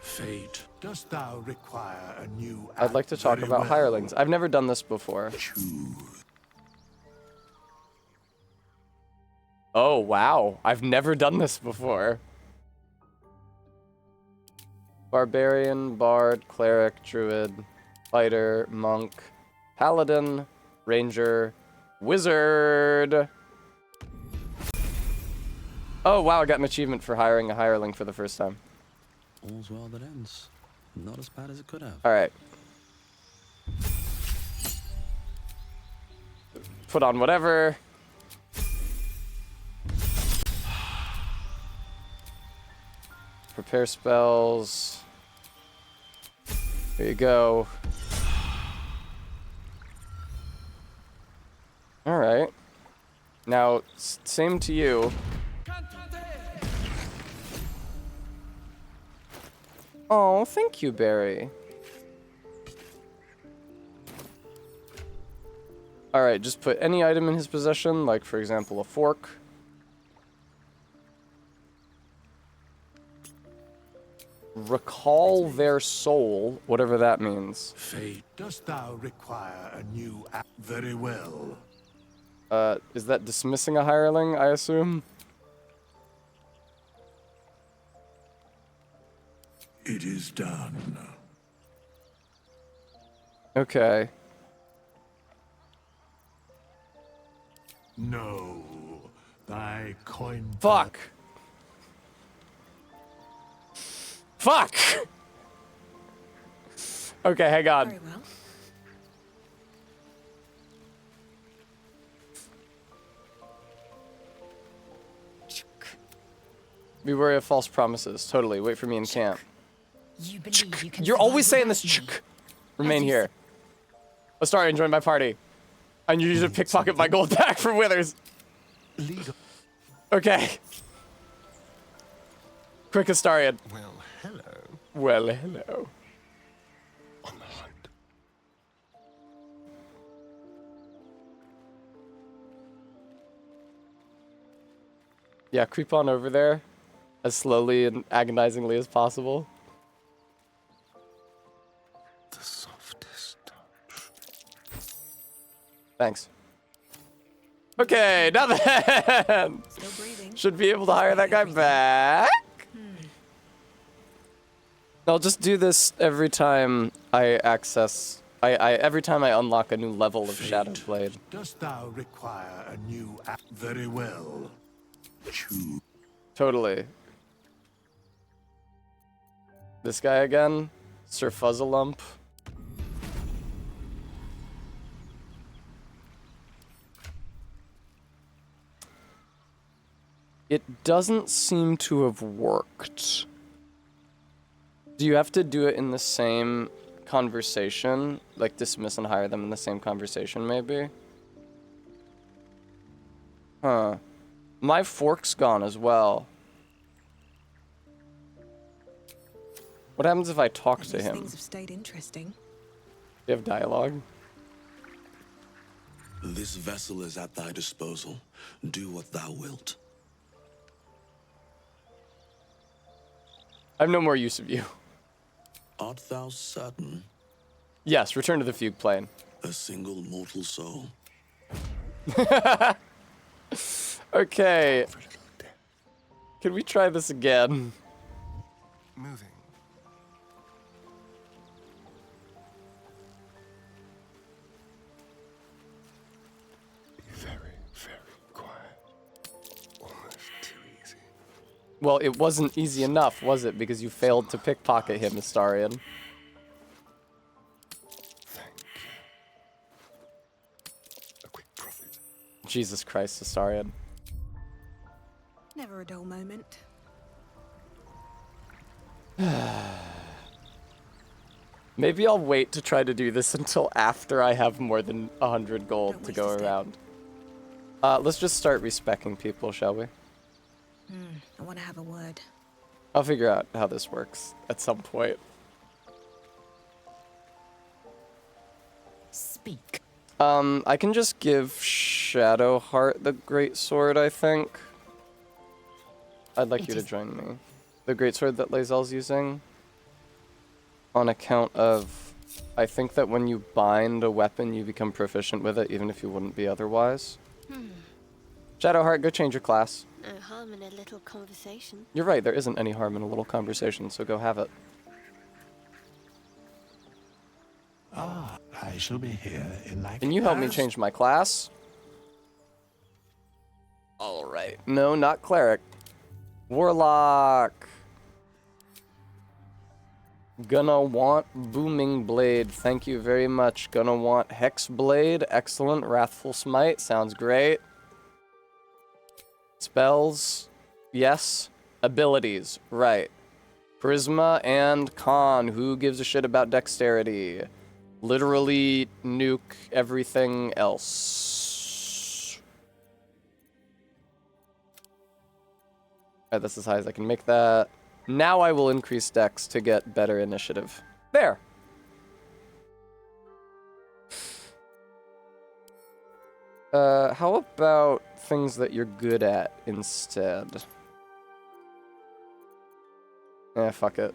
J: Fate, dost thou require a new
A: I'd like to talk about hirelings. I've never done this before. Oh, wow. I've never done this before. Barbarian, bard, cleric, druid, fighter, monk, paladin, ranger, wizard. Oh, wow, I got an achievement for hiring a hireling for the first time.
B: All's well that ends. Not as bad as it could have.
A: Alright. Put on whatever. Prepare spells. There you go. Alright. Now, same to you. Oh, thank you, Barry. Alright, just put any item in his possession, like, for example, a fork. Recall their soul, whatever that means.
J: Fate, dost thou require a new very well.
A: Is that dismissing a hireling, I assume?
J: It is done.
A: Okay.
J: No, thy coin.
A: Fuck! Fuck! Okay, hang on.
U: Very well.
A: Be wary of false promises. Totally. Wait for me in camp.
K: You believe you can
A: You're always
K: survive
A: saying this.
K: without me.
A: Remain here. Astarion, join my party. I need you to pickpocket my gold back from Withers. Okay. Quick, Astarion.
L: Well, hello.
A: Well, hello.
L: On the hunt.
A: Yeah, creep on over there. As slowly and agonizingly as possible.
L: The softest touch.
A: Thanks. Okay, now then!
U: Still breathing.
A: Should be able to hire that guy back. I'll just do this every time I access... every time I unlock a new level of Shadowblade.
J: Dost thou require a new very well. Choose.
A: Totally. This guy again? Sir Fuzzalump. It doesn't seem to have worked. Do you have to do it in the same conversation? Like dismiss and hire them in the same conversation, maybe? Huh. My fork's gone as well. What happens if I talk to him?
U: Things have stayed interesting.
A: Do you have dialogue?
C: This vessel is at thy disposal. Do what thou wilt.
A: I have no more use of you.
C: Art thou certain?
A: Yes, return to the fugue plane.
C: A single mortal soul.
A: Okay. Can we try this again?
L: Moving. Be very, very quiet. Almost too easy.
A: Well, it wasn't easy enough, was it? Because you failed to pickpocket him, Astarion. Jesus Christ, Astarion.
U: Never a dull moment.
A: Maybe I'll wait to try to do this until after I have more than 100 gold to go around. Let's just start respecking people, shall we?
U: I want to have a word.
A: I'll figure out how this works at some point.
K: Speak.
A: I can just give Shadowheart the great sword, I think. I'd like you to join me. The great sword that Lae'zel's using. On account of, I think that when you bind a weapon, you become proficient with it, even if you wouldn't be otherwise. Shadowheart, go change your class.
P: No harm in a little conversation.
A: You're right, there isn't any harm in a little conversation, so go have it.
J: Ah, I shall be here in my
A: Can you help me change my class? Alright. No, not cleric. Warlock. Gonna want Booming Blade. Thank you very much. Gonna want Hex Blade. Excellent. Wrathful Smite. Sounds great. Spells. Yes. Abilities. Right. Charisma and Con. Who gives a shit about dexterity? Literally nuke everything else. Alright, that's as high as I can make that. Now I will increase dex to get better initiative. There! How about things that you're good at instead? Fuck it.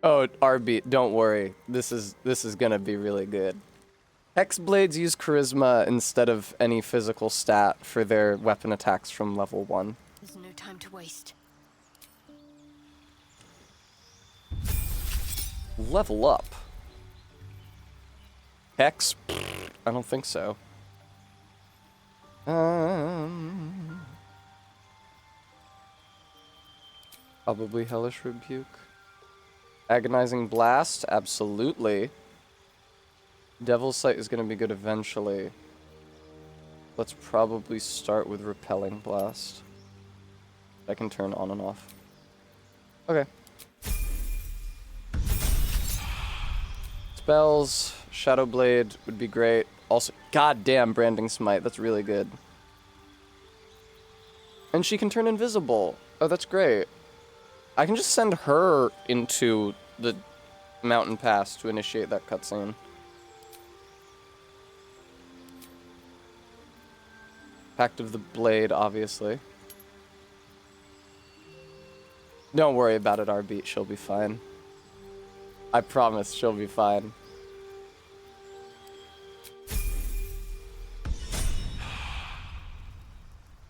A: Oh, RB, don't worry. This is gonna be really good. Hexblades use charisma instead of any physical stat for their weapon attacks from level 1.
P: There's no time to waste.
A: Level up. Hex? I don't think so. Probably Hellish Rebuke. Agonizing Blast? Absolutely. Devil's Sight is going to be good eventually. Let's probably start with Repelling Blast. I can turn on and off. Okay. Spells, Shadow Blade would be great. Also, goddamn Branding Smite, that's really good. And she can turn invisible. Oh, that's great. I can just send her into the mountain pass to initiate that cutscene. Pact of the Blade, obviously. Don't worry about it, RB. She'll be fine. I promise she'll be fine.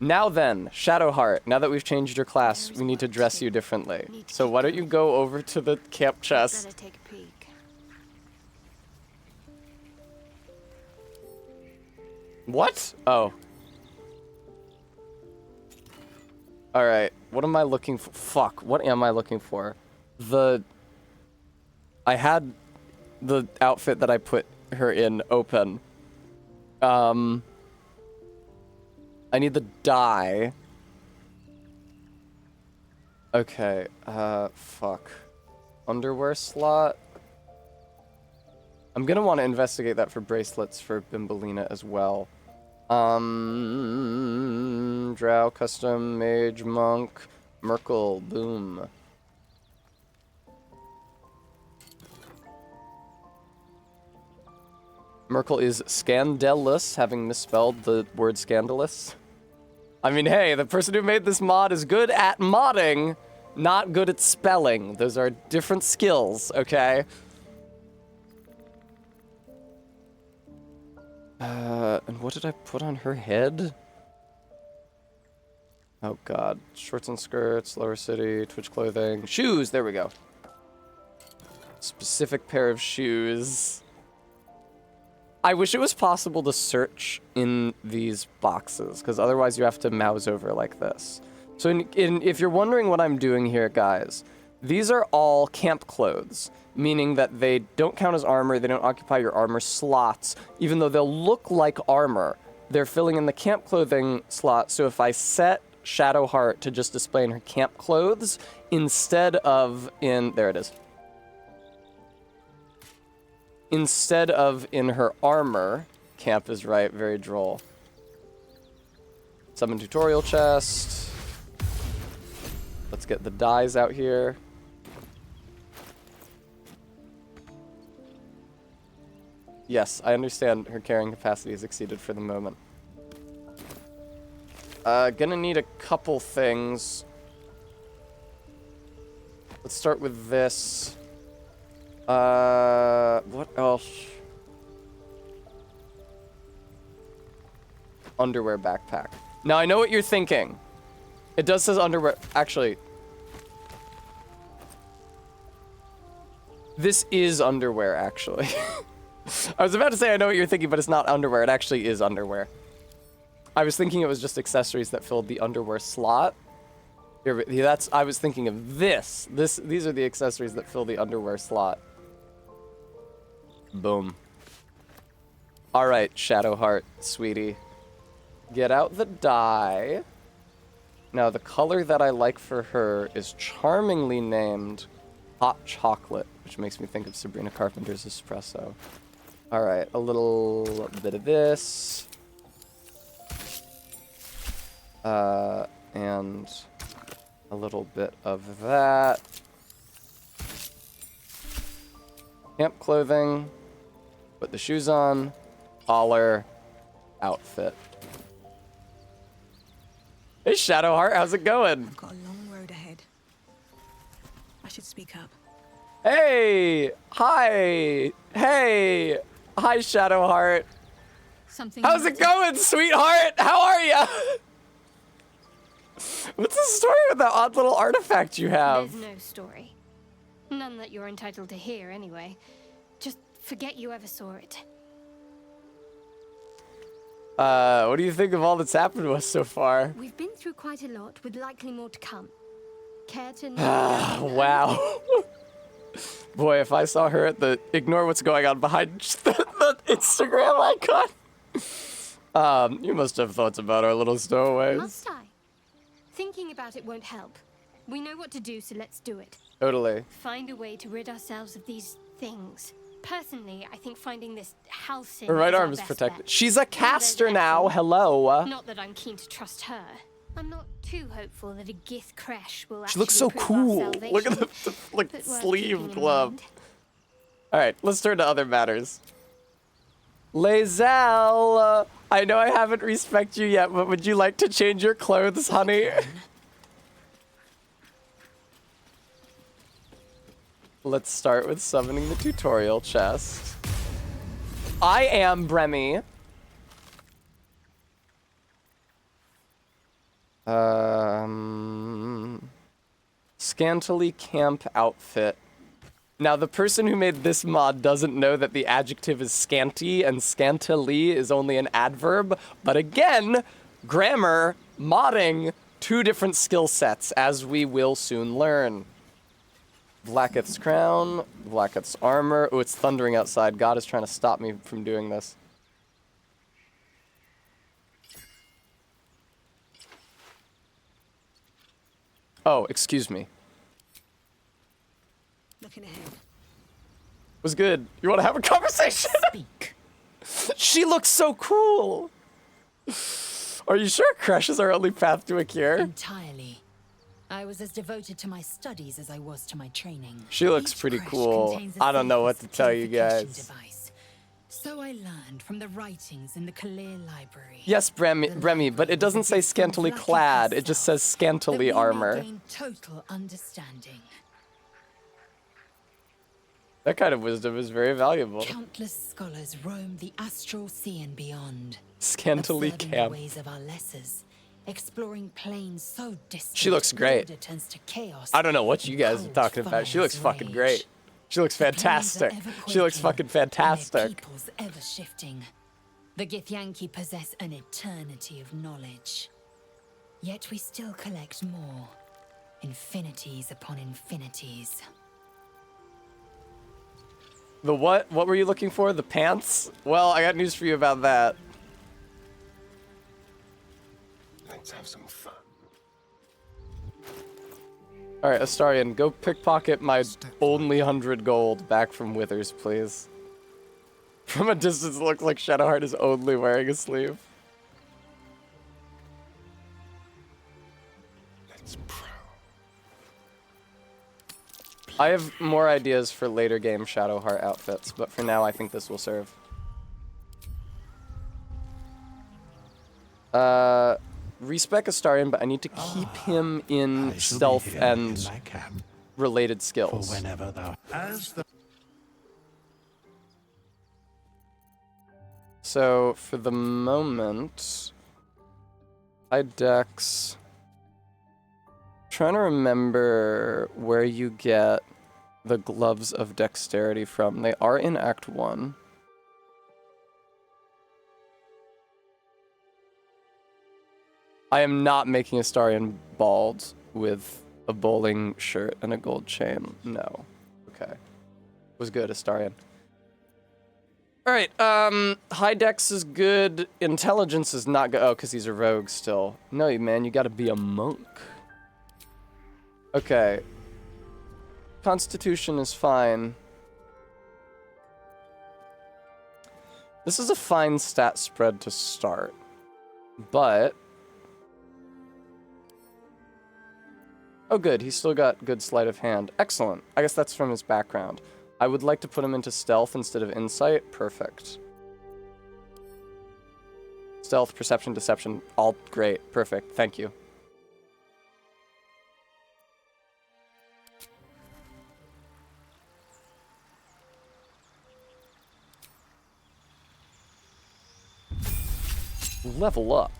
A: Now then, Shadowheart, now that we've changed your class, we need to dress you differently. So why don't you go over to the camp chest?
P: Better take a peek.
A: What? Oh. Alright, what am I looking for? Fuck, what am I looking for? I had the outfit that I put her in open. I need the dye. Okay, fuck. Underwear slot? I'm gonna want to investigate that for bracelets for Bimbalina as well. Drow, custom, mage, monk, Merkle, boom. Merkle is scandalous, having misspelled the word scandalous. I mean, hey, the person who made this mod is good at modding, not good at spelling. Those are different skills, okay? And what did I put on her head? Oh god. Shorts and skirts, lower city, Twitch clothing. Shoes! There we go. Specific pair of shoes. I wish it was possible to search in these boxes, because otherwise you have to mouse over like this. So if you're wondering what I'm doing here, guys, these are all camp clothes, meaning that they don't count as armor, they don't occupy your armor slots, even though they'll look like armor. They're filling in the camp clothing slot, so if I set Shadowheart to just display in her camp clothes instead of in... There it is. Instead of in her armor. Camp is right, very droll. Summon tutorial chest. Let's get the dyes out here. Yes, I understand her carrying capacity is exceeded for the moment. Gonna need a couple things. Let's start with this. What else? Underwear backpack. Now, I know what you're thinking. It does says underwear. Actually, this is underwear, actually. I was about to say I know what you're thinking, but it's not underwear. It actually is underwear. I was thinking it was just accessories that filled the underwear slot. Here, I was thinking of this. These are the accessories that fill the underwear slot. Boom. All right, Shadowheart, sweetie. Get out the dye. Now, the color that I like for her is charmingly named Hot Chocolate, which makes me think of Sabrina Carpenter's Espresso. All right, a little bit of this. And a little bit of that. Camp clothing. Put the shoes on. Collar. Outfit. Hey, Shadowheart, how's it going?
U: I've got a long road ahead. I should speak up.
A: Hey! Hi! Hey! Hi, Shadowheart. How's it going, sweetheart? How are ya? What's the story with that odd little artifact you have?
P: There's no story. None that you're entitled to hear, anyway. Just forget you ever saw it.
A: What do you think of all that's happened to us so far?
P: We've been through quite a lot, with likely more to come. Care to
A: Ah, wow. Boy, if I saw her at the... Ignore what's going on behind the Instagram icon. You must have thoughts about our little stowaways.
P: Must I? Thinking about it won't help. We know what to do, so let's do it.
A: Totally.
P: Find a way to rid ourselves of these things. Personally, I think finding this house in
A: Her right
P: is
A: arm
P: our
A: is
P: best
A: protected.
P: bet.
A: She's a
P: Where there's
A: caster now.
P: effort.
A: Hello.
P: Not that I'm keen to trust her. I'm not too hopeful that a Gith crash will
A: She looks so
P: actually prove our
A: cool.
P: salvation,
A: Look at the like
P: but worth
A: sleeve
P: keeping in
A: glove.
P: mind.
A: All right, let's turn to other matters. Lae'zel, I know I haven't respect you yet, but would you like to change your clothes, honey? Let's start with summoning the tutorial chest. I am Bremy. Scantily camp outfit. Now, the person who made this mod doesn't know that the adjective is scanty and scantily is only an adverb. But again, grammar, modding, two different skill sets, as we will soon learn. Blacketh's crown, Blacketh's armor. Oh, it's thundering outside. God is trying to stop me from doing this. Oh, excuse me.
U: Looking ahead.
A: Was good. You want to have a conversation?
K: Speak.
A: She looks so cool. Are you sure crush is our only path to a cure?
K: Entirely. I was as devoted to my studies as I was to my training.
A: She looks
K: Each
A: pretty
K: crush
A: cool.
K: contains a
A: I don't know what to
K: safest
A: tell you
K: purification
A: guys.
K: device. So I learned from the writings in the Kalir library.
A: Yes, Bremy, but it doesn't say scantily clad. It just says scantily
K: that we may
A: armor.
K: gain total understanding.
A: That kind of wisdom is very valuable.
K: Countless scholars roam the astral sea and beyond.
A: Scantily
K: observing the
A: camp.
K: ways of our lessers, exploring planes so distant.
A: She looks great.
K: order turns to chaos.
A: I don't know what you guys are talking about. She looks fucking great. She looks fantastic. She looks fucking fantastic.
K: Peoples ever shifting. The Githyanki possess an eternity of knowledge. Yet we still collect more. Infinities upon infinities.
A: The what? What were you looking for? The pants? Well, I got news for you about that.
L: Let's have some fun.
A: Alright, Astarion, go pickpocket my only 100 gold back from Withers, please. From a distance, it looks like Shadowheart is only wearing a sleeve.
J: Let's prowl.
A: I have more ideas for later game Shadowheart outfits, but for now I think this will serve. Respec Astarion, but I need to keep him in stealth and related skills.
J: For whenever thou
A: So for the moment, high dex. Trying to remember where you get the gloves of dexterity from. They are in Act 1. I am not making Astarion bald with a bowling shirt and a gold chain. No. Okay. Was good, Astarion. Alright, high dex is good. Intelligence is not good. Oh, because he's a rogue still. No, man, you gotta be a monk. Okay. Constitution is fine. This is a fine stat spread to start. But... oh good, he's still got good sleight of hand. Excellent. I guess that's from his background. I would like to put him into stealth instead of insight. Perfect. Stealth, perception, deception, all great. Perfect. Thank you. Level up.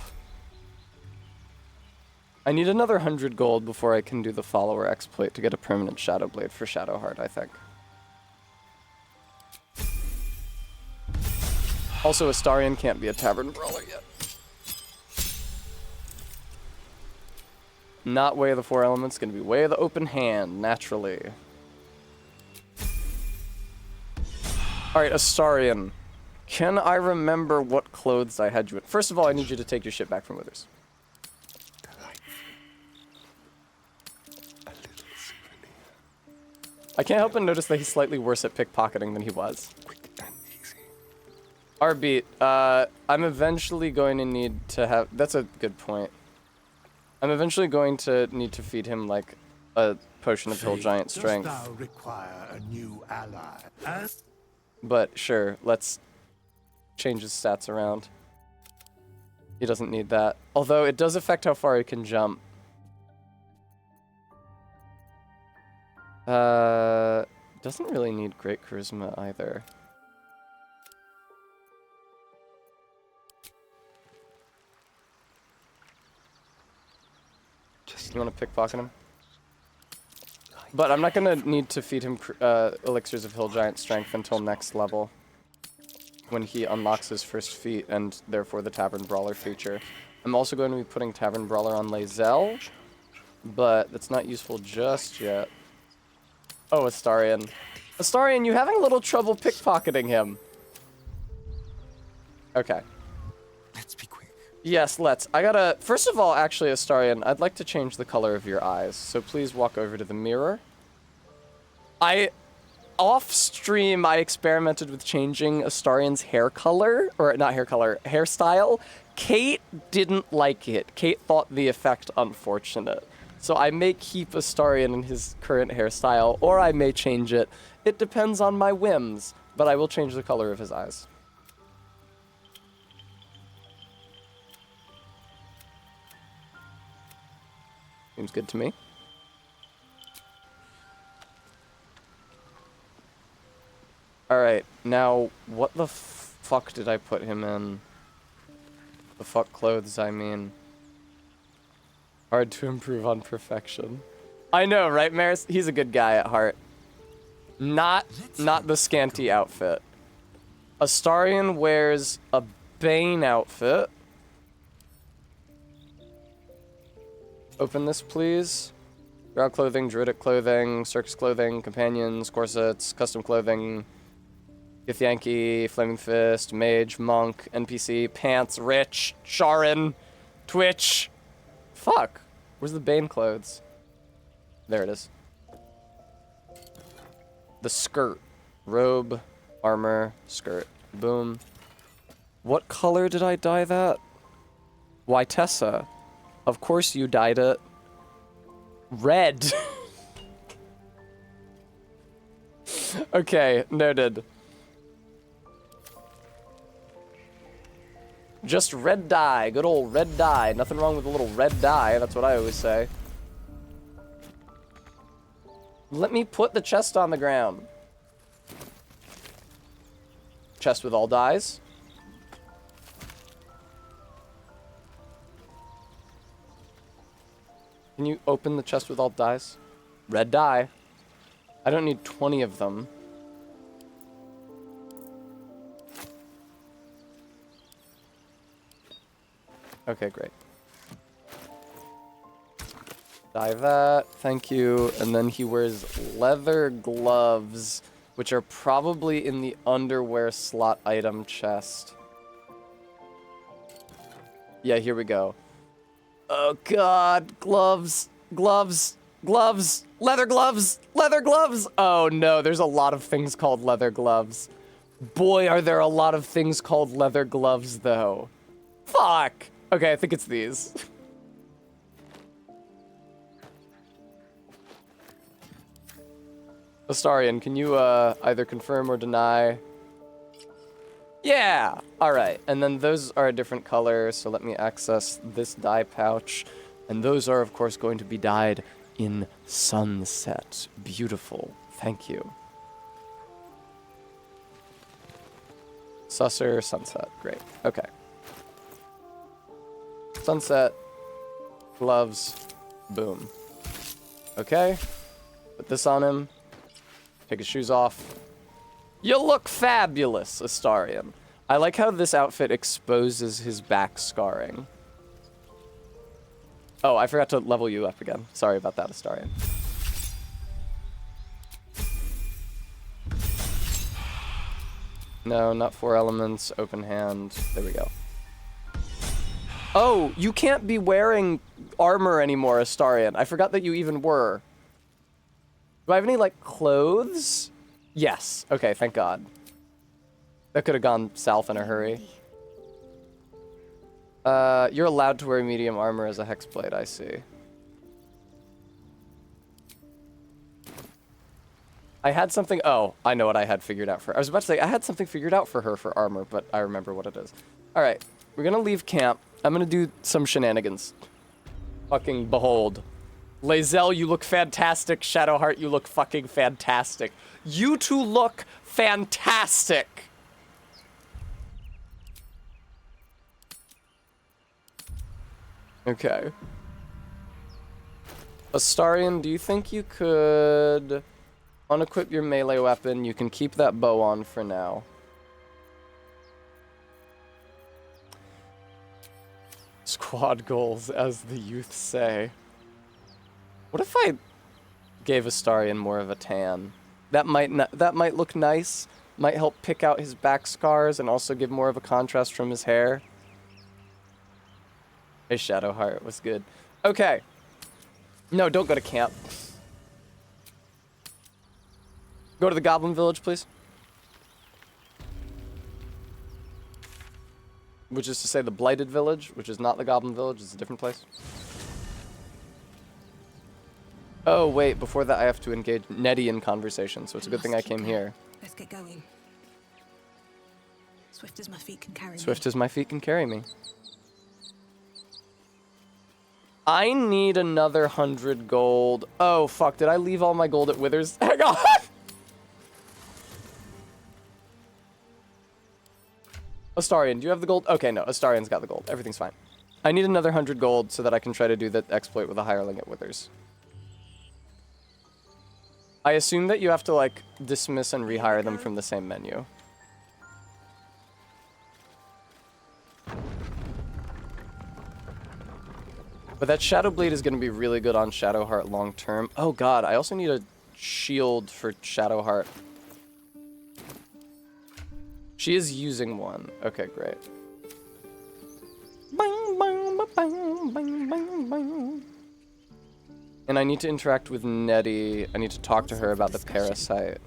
A: I need another 100 gold before I can do the follower exploit to get a permanent Shadow Blade for Shadowheart, I think. Also, Astarion can't be a tavern brawler yet. Not Way of the Four Elements, gonna be Way of the Open Hand, naturally. Alright, Astarion. Can I remember what clothes I had you in? First of all, I need you to take your shit back from Withers. I can't help but notice that he's slightly worse at pickpocketing than he was. Arbeat, I'm eventually going to need to have... that's a good point. I'm eventually going to need to feed him, like, a potion of Hill Giant Strength.
J: Dost thou require a new ally?
A: But sure, let's change his stats around. He doesn't need that. Although it does affect how far he can jump. Doesn't really need great charisma either. You want to pickpocket him? But I'm not gonna need to feed him elixirs of Hill Giant Strength until next level, when he unlocks his first feat and therefore the Tavern Brawler feature. I'm also going to be putting Tavern Brawler on Lae'zel, but that's not useful just yet. Oh, Astarion. Astarion, you having a little trouble pickpocketing him. Okay.
B: Let's be quick.
A: Yes, let's. I gotta... first of all, actually, Astarion, I'd like to change the color of your eyes, so please walk over to the mirror. Off-stream, I experimented with changing Astarion's hair color, or not hair color, hairstyle. Kate didn't like it. Kate thought the effect unfortunate. So I may keep Astarion in his current hairstyle, or I may change it. It depends on my whims, but I will change the color of his eyes. Seems good to me. Alright, now, what the fuck did I put him in? The fuck clothes, I mean. Hard to improve on perfection. I know, right, Maris? He's a good guy at heart. Not the scanty outfit. Astarion wears a Bane outfit. Open this, please. Ground clothing, druidic clothing, circus clothing, companions, corsets, custom clothing, Githyanki, Flaming Fist, Mage, Monk, NPC, Pants, Rich, Sharon, Twitch. Fuck. Where's the Bane clothes? There it is. The skirt. Robe, armor, skirt. Boom. What color did I dye that? Why, Tessa? Of course you dyed it. Red. Okay, noted. Just red dye. Good old red dye. Nothing wrong with a little red dye. That's what I always say. Let me put the chest on the ground. Chest with all dyes. Can you open the chest with all dyes? Red dye. I don't need 20 of them. Okay, great. Dye that, thank you. And then he wears leather gloves, which are probably in the underwear slot item chest. Yeah, here we go. Oh god, gloves, gloves, gloves, leather gloves, leather gloves. Oh no, there's a lot of things called leather gloves. Boy, are there a lot of things called leather gloves though. Fuck. Okay, I think it's these. Astarion, can you either confirm or deny? Yeah! Alright, and then those are a different color, so let me access this dye pouch. And those are, of course, going to be dyed in sunset. Beautiful. Thank you. Susser, sunset. Great. Okay. Sunset. Gloves. Boom. Okay. Put this on him. Take his shoes off. You look fabulous, Astarion. I like how this outfit exposes his back scarring. Oh, I forgot to level you up again. Sorry about that, Astarion. No, not 4 elements. Open hand. There we go. Oh, you can't be wearing armor anymore, Astarion. I forgot that you even were. Do I have any, like, clothes? Yes. Okay, thank God. That could have gone south in a hurry. You're allowed to wear medium armor as a hexblade, I see. I had something... Oh, I know what I had figured out for... I was about to say, I had something figured out for her for armor, but I remember what it is. Alright, we're gonna leave camp. I'm gonna do some shenanigans. Fucking behold. Lae'zel, you look fantastic. Shadowheart, you look fucking fantastic. You two look fantastic. Okay. Astarion, do you think you could unequip your melee weapon? You can keep that bow on for now. Squad goals, as the youth say. What if I gave Astarion more of a tan? That might look nice. Might help pick out his back scars and also give more of a contrast from his hair. Hey, Shadowheart, what's good? Okay. No, don't go to camp. Go to the Goblin Village, please. Which is to say the Blighted Village, which is not the Goblin Village, it's a different place. Oh, wait, before that I have to engage Nettie in conversation, so it's a good thing I came here.
U: Let's get going. Swift as my feet can carry me.
A: Swift as my feet can carry me. I need another 100 gold. Oh, fuck, did I leave all my gold at Withers? Hang on! Astarion, do you have the gold? Okay, no, Astarion's got the gold. Everything's fine. I need another 100 gold so that I can try to do the exploit with a hireling at Withers. I assume that you have to, like, dismiss and rehire them from the same menu. But that Shadow Blade is going to be really good on Shadowheart long term. Oh god, I also need a shield for Shadowheart. She is using one. Okay, great. Bang, bang, bang, bang, bang, bang. And I need to interact with Nettie. I need to talk to her about the parasite.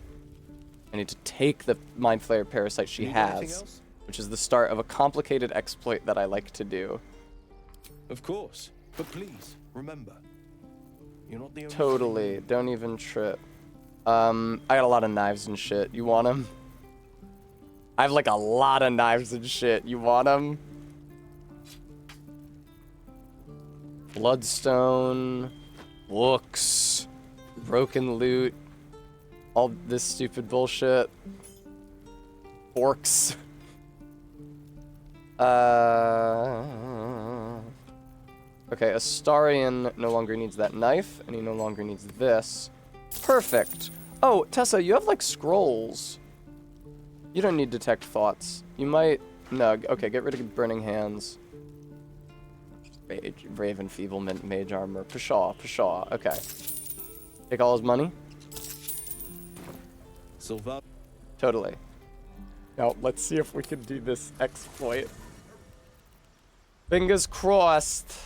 A: I need to take the Mind Flayer parasite she has, which is the start of a complicated exploit that I like to do.
S: Of course. But please, remember, you're not the only
A: Totally. Don't even trip. I got a lot of knives and shit. You want them? I have like a lot of knives and shit. You want them? Bloodstone, books, broken loot, all this stupid bullshit. Forks. Okay, Astarion no longer needs that knife, and he no longer needs this. Perfect. Oh, Tessa, you have like scrolls. You don't need detect thoughts. You might... No, okay, get rid of burning hands. Brave enfeeblement, mage armor. Pshaw. Okay. Take all his money?
S: Silva.
A: Totally. Now, let's see if we can do this exploit. Fingers crossed.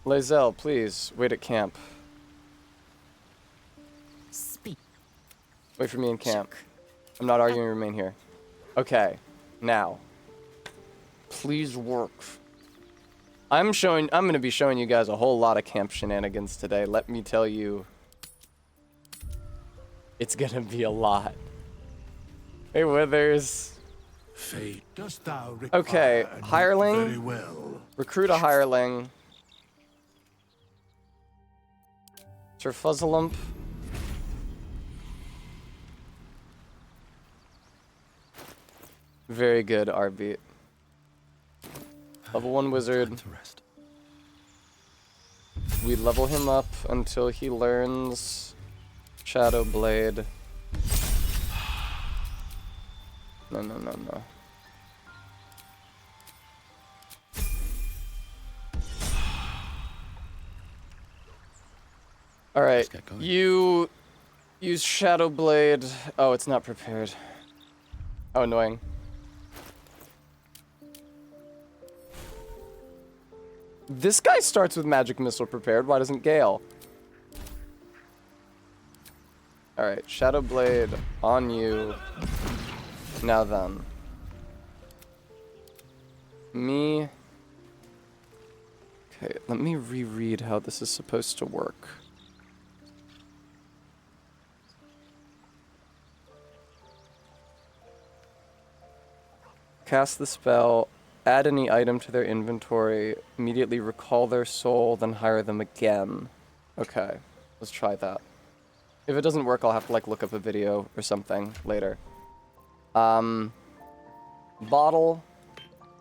A: Lae'zel, please, wait at camp.
K: Speak.
A: Wait for me in camp. I'm not arguing, remain here. Okay, now. Please work. I'm gonna be showing you guys a whole lot of camp shenanigans today, let me tell you. It's gonna be a lot. Hey, Withers.
J: Fate dost thou require
A: Okay, hireling.
J: very well.
A: Recruit a hireling. Sir Fuzzlump. Very good, Arbeat. Level 1 wizard. We level him up until he learns Shadow Blade. No. Alright, you use Shadow Blade. Oh, it's not prepared. How annoying. This guy starts with Magic Missile prepared. Why doesn't Gale? Alright, Shadow Blade on you. Now then. Me. Okay, let me reread how this is supposed to work. Cast the spell, add any item to their inventory, immediately recall their soul, then hire them again. Okay, let's try that. If it doesn't work, I'll have to like look up a video or something later. Bottle,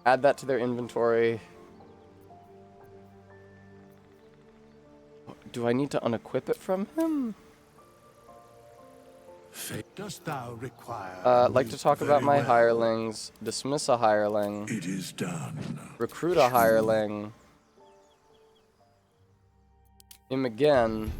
A: add that to their inventory. Do I need to unequip it from him?
J: Fate dost thou require?
A: I'd like to talk about my hirelings. Dismiss a hireling.
J: It is done.
A: Recruit a hireling. Him again.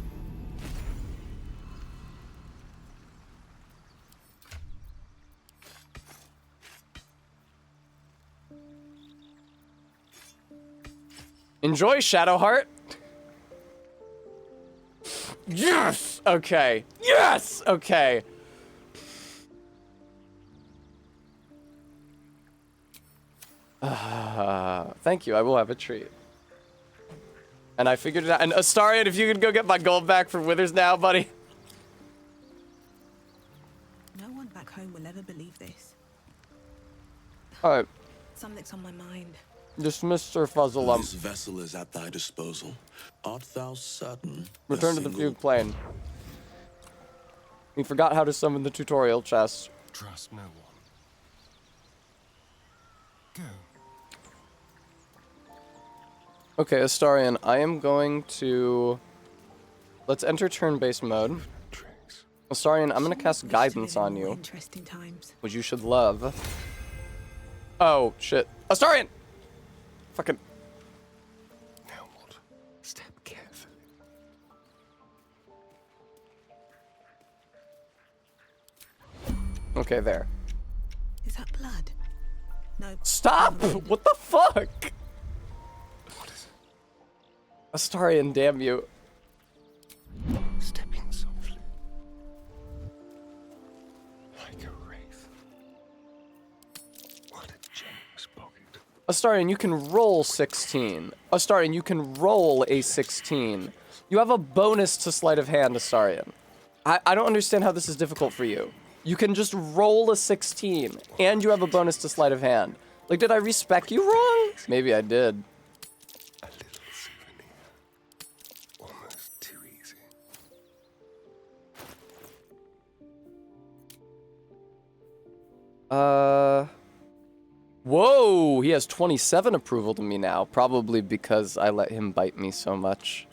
A: Enjoy, Shadowheart. Yes! Okay. Yes! Okay. Thank you. I will have a treat. And I figured it out. And Astarion, if you could go get my gold back from Withers now, buddy.
U: No one back home will ever believe this.
A: Alright.
U: Something's on my mind.
A: Dismiss Sir Fuzzlump.
C: This vessel is at thy disposal. Art thou certain?
A: Return to the fugue plane. We forgot how to summon the tutorial chest.
L: Trust no one. Go.
A: Okay, Astarion, I am going to... Let's enter turn-based mode. Astarion, I'm going to cast Guidance on you.
U: Interesting times.
A: Which you should love. Oh, shit. Astarion! Fucking...
L: Now what? Step carefully.
A: Okay, there.
U: Is that blood? No.
A: Stop! What the fuck?
B: What is it?
A: Astarion, damn you.
B: Stepping softly. Like a wraith. What a generous pocket.
A: Astarion, you can roll 16. Astarion, you can roll a 16. You have a bonus to sleight of hand, Astarion. I don't understand how this is difficult for you. You can just roll a 16, and you have a bonus to sleight of hand. Like, did I respec you wrong? Maybe I did.
B: A little souvenir. Almost too easy.
A: Whoa, he has 27 approval to me now, probably because I let him bite me so much.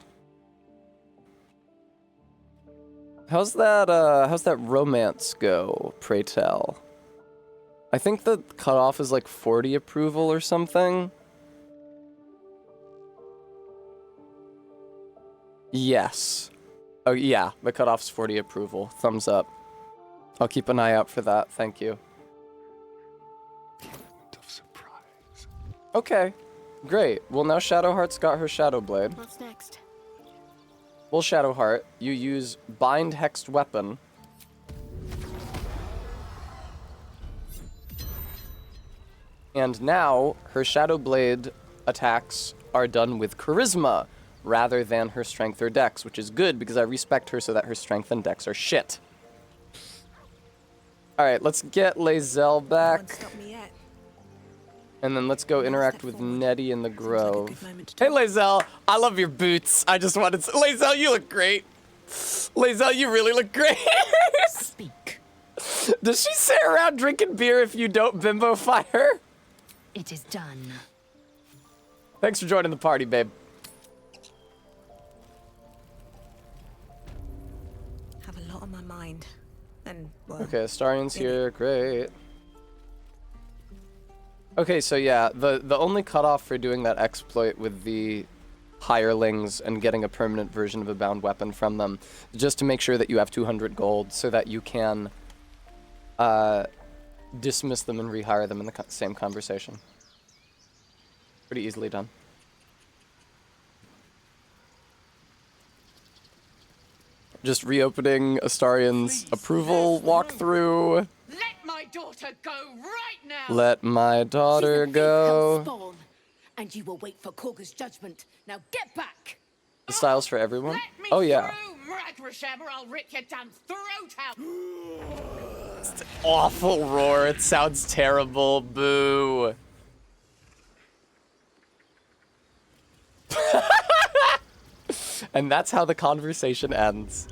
A: How's that romance go, pray tell? I think the cutoff is like 40 approval or something. Yes. Oh yeah, the cutoff's 40 approval. Thumbs up. I'll keep an eye out for that, thank you.
B: Of surprise.
A: Okay, great. Well, now Shadowheart's got her Shadow Blade.
P: What's next?
A: Well, Shadowheart, you use Bind Hexed Weapon. And now, her Shadow Blade attacks are done with Charisma, rather than her Strength or Dex, which is good because I respect her so that her Strength and Dex are shit. Alright, let's get Lae'zel back. And then let's go interact with Nettie in the Grove. Hey, Lae'zel, I love your boots. I just wanted to... Lae'zel, you look great. Lae'zel, you really look great.
K: Speak.
A: Does she sit around drinking beer if you don't bimbo-fy her?
K: It is done.
A: Thanks for joining the party, babe.
U: Have a lot on my mind. And, well,
A: Okay, Astarion's here, great. Okay, so yeah, the only cutoff for doing that exploit with the hirelings and getting a permanent version of a bound weapon from them, just to make sure that you have 200 gold so that you can dismiss them and rehire them in the same conversation. Pretty easily done. Just reopening Astarion's approval walkthrough.
I: Let my daughter go right now!
A: Let my daughter go.
I: Spawn, and you will wait for Korga's judgment. Now get back!
A: The styles for everyone? Oh yeah.
I: Ragrasham, or I'll rip your damn throat out!
A: It's an awful roar. It sounds terrible. Boo. And that's how the conversation ends.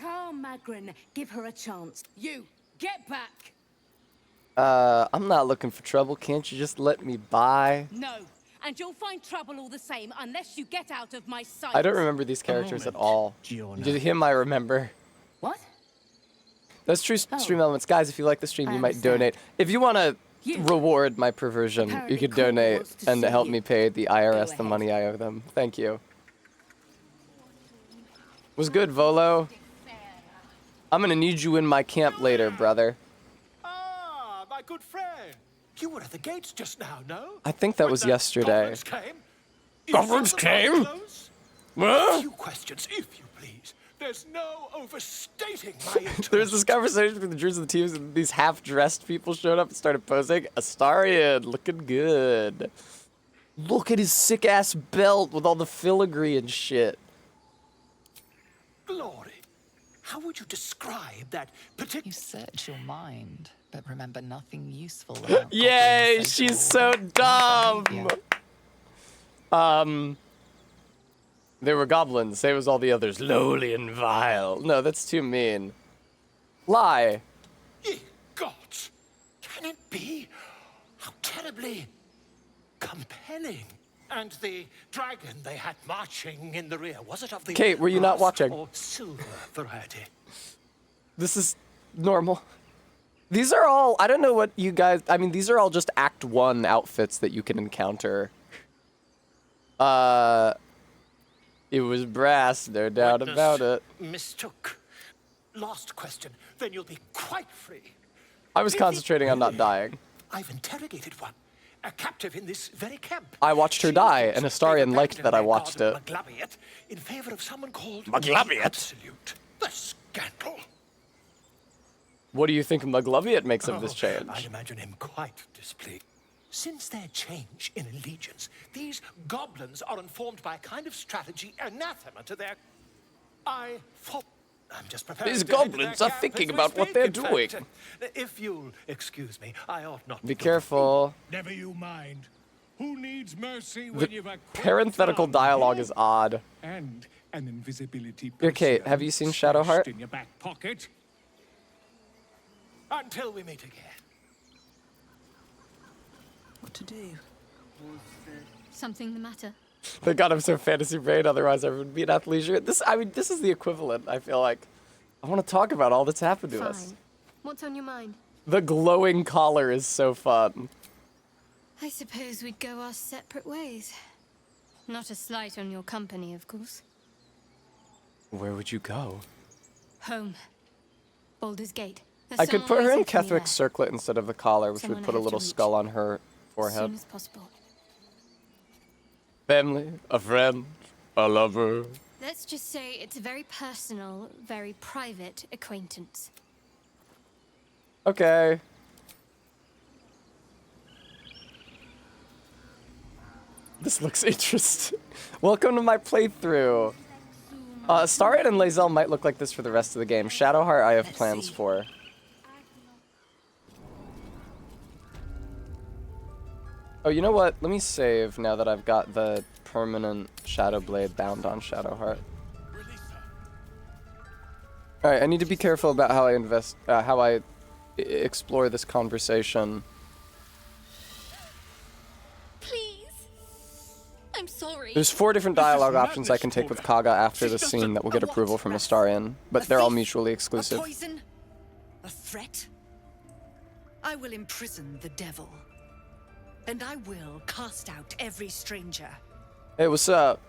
I: Calm, Magrin. Give her a chance. You, get back!
A: I'm not looking for trouble. Can't you just let me by?
I: No, and you'll find trouble all the same unless you get out of my sight.
A: I don't remember these characters at all. Him I remember.
I: What?
A: That's true stream elements. Guys, if you like the stream, you might donate. If you want to reward my perversion, you could donate and help me pay the IRS the money I owe them. Thank you. Was good, Volo. I'm gonna need you in my camp later, brother.
R: Ah, my good friend. You were at the gates just now, no?
A: I think that was yesterday. Goblins came?
R: A few questions, if you please. There's no overstating my interest.
A: There's this conversation between the Druids and the teams, and these half-dressed people showed up and started posing. Astarion, looking good. Look at his sick-ass belt with all the filigree and shit.
R: Glory, how would you describe that particular...
H: You search your mind, but remember nothing useful.
A: Yay, she's so dumb! They were goblins, same as all the others. Lowly and vile. No, that's too mean. Lie.
R: Ye gods, can it be? How terribly compelling. And the dragon they had marching in the rear, was it of the
A: Kate, were you not
R: rust
A: watching?
R: or silver variety?
A: This is normal. These are all, I don't know what you guys, I mean, these are all just Act 1 outfits that you can encounter. It was brass, no doubt about it.
R: Mistook. Last question, then you'll be quite free.
A: I was concentrating on not dying.
R: I've interrogated one, a captive in this very camp.
A: I watched her die, and Astarion liked that I watched it.
R: Maglabiat in favor of someone called
A: Maglabiat?
R: Absolute. The scandal.
A: What do you think Maglabiat makes of this change?
R: I'd imagine him quite displeased. Since their change in allegiance, these goblins are informed by a kind of strategy anathema to their... I'm just preparing
A: These
R: to head to
A: goblins
R: their
A: are
R: camp
A: thinking
R: as we
A: about what
R: speak,
A: they're
R: in fact.
A: doing.
R: If you'll excuse me, I ought not...
A: Be careful.
Q: Never you mind. Who needs mercy when you've
A: The
Q: a
A: parenthetical dialogue is odd.
Q: and an invisibility
A: Okay, have you seen Shadowheart?
Q: in your back pocket?
R: Until we meet again.
U: What to do?
E: Something the matter?
A: Thank God I'm so fantasy brain, otherwise I would be at athleisure. This is the equivalent, I feel like. I want to talk about all that's happened to us.
P: Fine. What's on your mind?
A: The glowing collar is so fun.
P: I suppose we'd go our separate ways. Not a slight on your company, of course.
A: Where would you go?
P: Home. Baldur's Gate.
A: I could put her in
P: Ketherick's
A: Ketherick's circlet instead of the collar, which
P: Someone
A: would put a
P: I have to
A: little
P: reach.
A: skull on her
P: As
A: forehead.
P: soon as possible.
A: Family, a friend, a lover.
P: Let's just say it's a very personal, very private acquaintance.
A: Okay. This looks interesting. Welcome to my playthrough. Astarion and Lae'zel might look like this for the rest of the game. Shadowheart I have plans for. Oh, you know what? Let me save now that I've got the permanent Shadow Blade bound on Shadowheart. Alright, I need to be careful about how I explore this conversation.
E: I'm sorry.
A: There's 4 different dialogue options I can take with Kaga after the scene that will get approval from Astarion, but they're all mutually exclusive.
G: A poison? A threat? I will imprison the devil. And I will cast out every stranger.
A: Hey, what's up?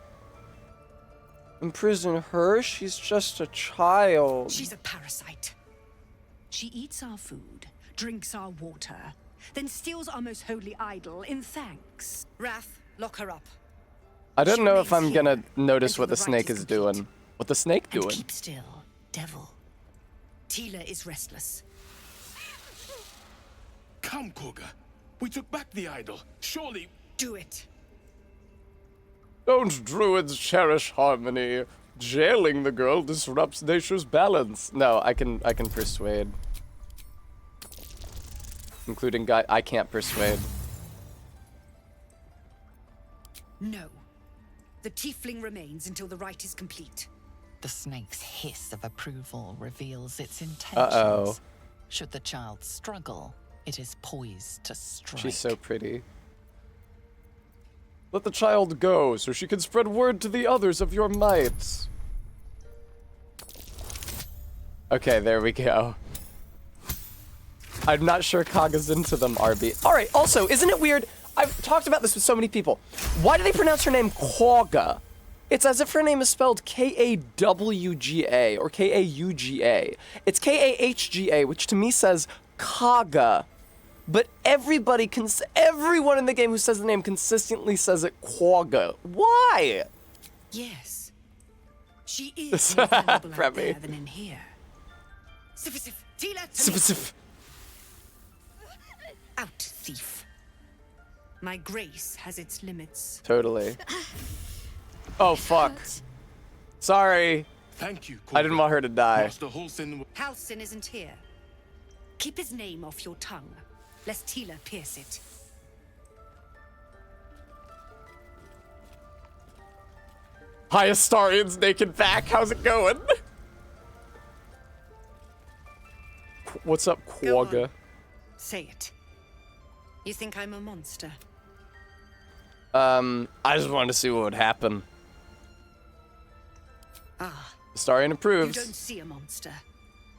A: Imprison her? She's just a child.
G: She's a parasite. She eats our food, drinks our water, then steals our most holy idol in thanks. Wrath, lock her up.
A: I don't know if I'm gonna notice what the snake is doing. What the snake doing?
G: Keep still, devil. Tila is restless.
Q: Come, Koga. We took back the idol. Surely...
G: Do it.
A: Don't druids cherish harmony? Jailing the girl disrupts nature's balance. No, I can persuade. Including guy I can't persuade.
G: No. The tiefling remains until the rite is complete.
H: The snake's hiss of approval reveals its intentions.
A: Uh-oh.
H: Should the child struggle, it is poised to strike.
A: She's so pretty. Let the child go, so she can spread word to the others of your might. Okay, there we go. I'm not sure Kaga's into them, RB. Alright, also, isn't it weird? I've talked about this with so many people. Why do they pronounce her name Kaga? It's as if her name is spelled K-A-W-G-A or K-A-U-G-A. It's K-A-H-G-A, which to me says Kaga. But everyone in the game who says the name consistently says it Quagga. Why?
G: Yes. She is more valuable out there than in here. Sif, Tila,
A: Sif.
G: Out, thief. My grace has its limits.
A: Totally. Oh, fuck. Sorry.
Q: Thank you,
A: I didn't want her to die.
Q: Master
G: Halsin isn't here. Keep his name off your tongue, lest Tila pierce it.
A: Hi, Astarion's naked back. How's it going? What's up, Quagga?
G: Say it. You think I'm a monster?
A: I just wanted to see what would happen.
G: Ah.
A: Astarion approves.
G: You don't see a monster.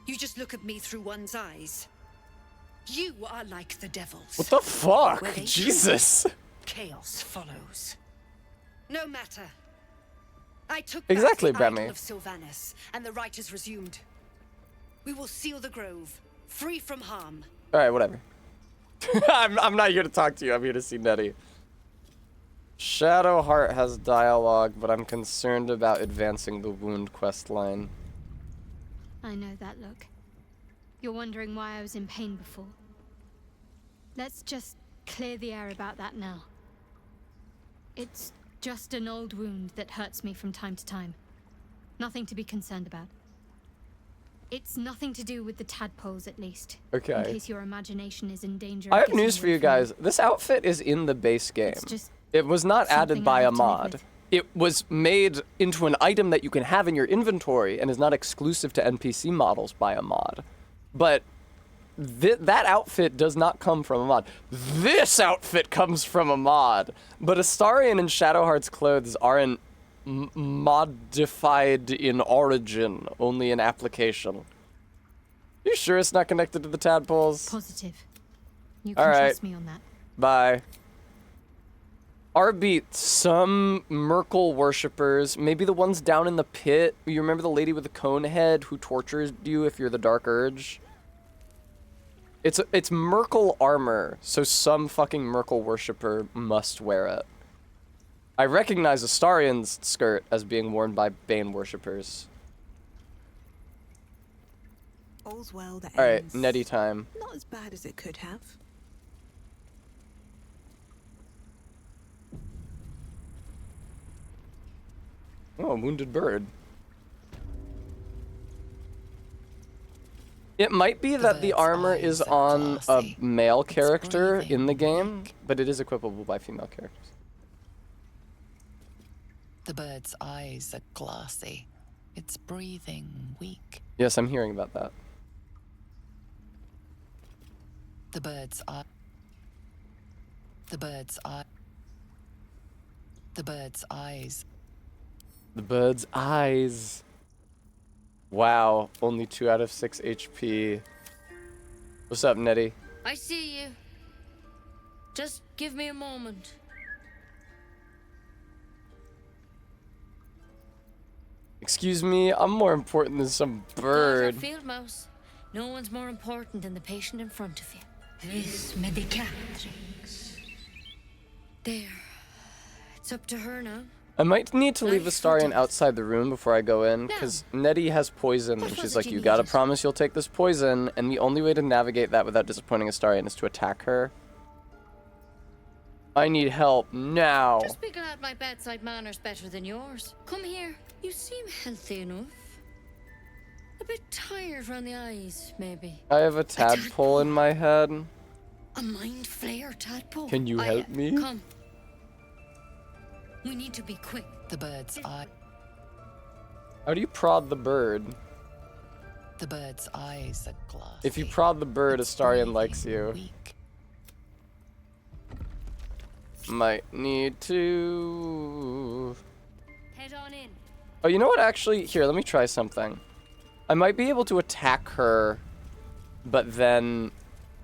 G: You just look at me through one's eyes. You are like the devils.
A: What the fuck?
G: Where they
A: Jesus.
G: Chaos follows. No matter. I took
A: Exactly,
G: back the
A: Bremy.
G: idol of Sylvanas, and the rite is resumed. We will seal the grove, free from harm,
A: Alright, whatever. I'm not here to talk to you, I'm here to see Nettie. Shadowheart has dialogue, but I'm concerned about advancing the wound quest line.
E: I know that look. You're wondering why I was in pain before. Let's just clear the air about that now. It's just an old wound that hurts me from time to time. Nothing to be concerned about. It's nothing to do with the tadpoles, at least.
A: Okay.
E: In case your imagination is in danger.
A: I have news for you guys. This outfit is in the base game. It was not added by a mod. It was made into an item that you can have in your inventory and is not exclusive to NPC models by a mod. But that outfit does not come from a mod. This outfit comes from a mod. But Astarion and Shadowheart's clothes aren't modified in origin, only in application. You sure it's not connected to the tadpoles?
E: Positive. You can trust me on that.
A: Bye. Arbeat, some Merkel worshippers, maybe the ones down in the pit. You remember the lady with the cone head who tortures you if you're the Dark Urge? It's Merkel armor, so some fucking Merkel worshipper must wear it. I recognize Astarion's skirt as being worn by Bane worshippers.
U: All's well that
A: Alright,
U: ends.
A: Nettie time.
U: Not as bad as it could have.
A: Oh, a wounded bird. It might be that the armor is on a male character in the game, but it is equipable by female characters.
H: The bird's eyes are glassy. Its breathing weak.
A: Yes, I'm hearing about that.
H: The bird's eye. The bird's eye. The bird's eyes.
A: The bird's eyes. Wow, only 2 out of 6 HP. What's up, Nettie?
O: I see you. Just give me a moment.
A: Excuse me, I'm more important than some bird.
O: Field mouse. No one's more important than the patient in front of you. This medicatrix. There. It's up to her now.
A: I might need to leave Astarion outside the room before I go in, because Nettie has poison, and she's like, you gotta promise you'll take this poison, and the only way to navigate that without disappointing Astarion is to attack her. I need help now.
O: Just be glad my bedside manner's better than yours. Come here. You seem healthy enough. A bit tired around the eyes, maybe.
A: I have a tadpole in my head.
O: A mind flayer tadpole?
A: Can you help me?
O: Come. We need to be quick.
H: The bird's eye.
A: How do you prod the bird?
H: The bird's eyes are glassy.
A: If you prod the bird, Astarion likes you. Might need to...
O: Head on in.
A: Oh, you know what, actually? Here, let me try something. I might be able to attack her, but then,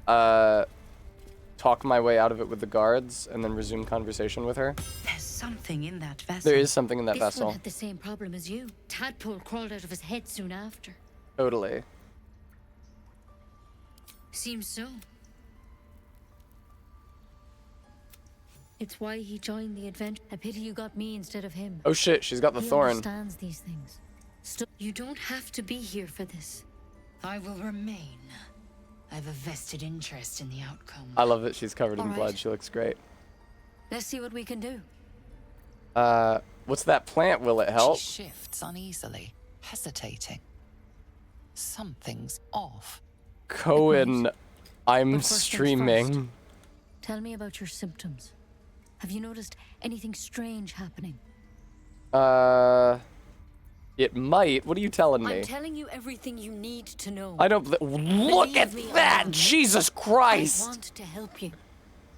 A: talk my way out of it with the guards, and then resume conversation with her.
G: There's something in that vessel.
A: There is something in that
O: This
A: vessel.
O: one had the same problem as you. Tadpole crawled out of his head soon after.
A: Totally.
O: Seems so. It's why he joined the adventure. A pity you got me instead of him.
A: Oh shit, she's got the
O: He
A: thorn.
O: understands these things. You don't have to be here for this.
K: I will remain. I have a vested interest in the outcome.
A: I love that she's covered in
O: All right.
A: blood. She looks great.
O: Let's see what we can do.
A: What's that plant? Will it help?
H: She shifts uneasily, hesitating. Something's off.
A: Cohen, I'm
O: But first things
A: streaming.
O: Tell me about your symptoms. Have you noticed anything strange happening?
A: It might. What are you telling me?
O: I'm telling you everything you need to know.
A: I don't. Look at
O: Believe me,
A: that!
O: I
A: Jesus Christ!
O: want to help you,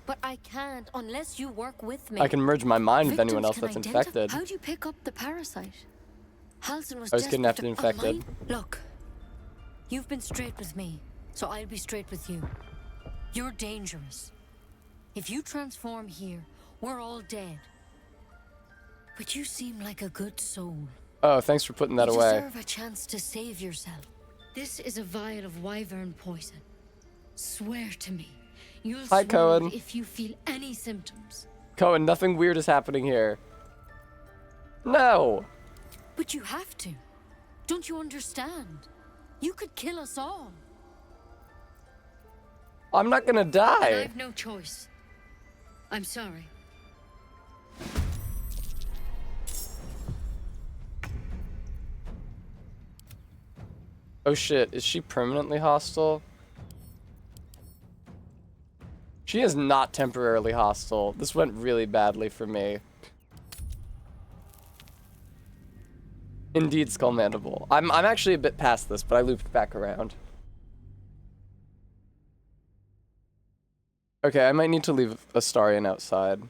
O: but I can't unless you work with me.
A: I can merge my mind with anyone else
O: Victims
A: that's
O: can identify-
A: infected.
O: How do you pick up the parasite? Halsin was
A: I was kidnapped
O: desperate
A: and
O: to- Oh,
A: infected.
O: mine? Look, you've been straight with me, so I'll be straight with you. You're dangerous. If you transform here, we're all dead. But you seem like a good soul.
A: Oh, thanks for putting that
O: You
A: away.
O: deserve a chance to save yourself. This is a vial of wyvern poison. Swear to me. You'll
A: Hi,
O: swallow
A: Cohen.
O: if you feel any symptoms.
A: Cohen, nothing weird is happening here. No.
O: But you have to. Don't you understand? You could kill us all.
A: I'm not gonna
O: And
A: die.
O: I've no choice. I'm sorry.
A: Oh shit, is she permanently hostile? She is not temporarily hostile. This went really badly for me. Indeed, Skull Mandible. I'm actually a bit past this, but I looped back around. Okay, I might need to leave Astarion outside.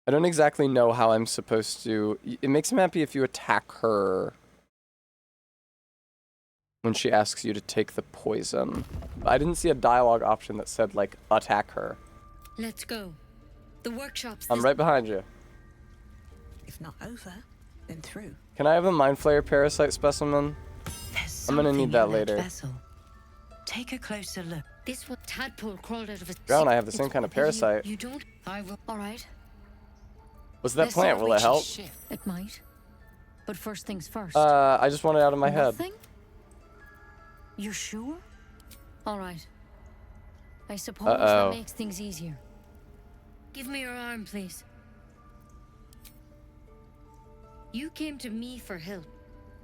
A: I don't exactly know how I'm supposed to... It makes him happy if you attack her when she asks you to take the poison. I didn't see a dialogue option that said, like, attack her.
O: Let's go. The workshop's
A: I'm right behind you.
U: If not over, then through.
A: Can I have a Mind Flayer parasite specimen? I'm gonna need that later.
O: Take a closer look. This one tadpole crawled out of a...
A: Drown, I have the same kind of parasite.
O: You don't... I will... All right.
A: What's that plant? Will it help?
O: It might. But first things first.
A: I just want it out of my head.
O: Nothing? You're sure? All right. I suppose that makes things easier. Give me your arm, please. You came to me for help.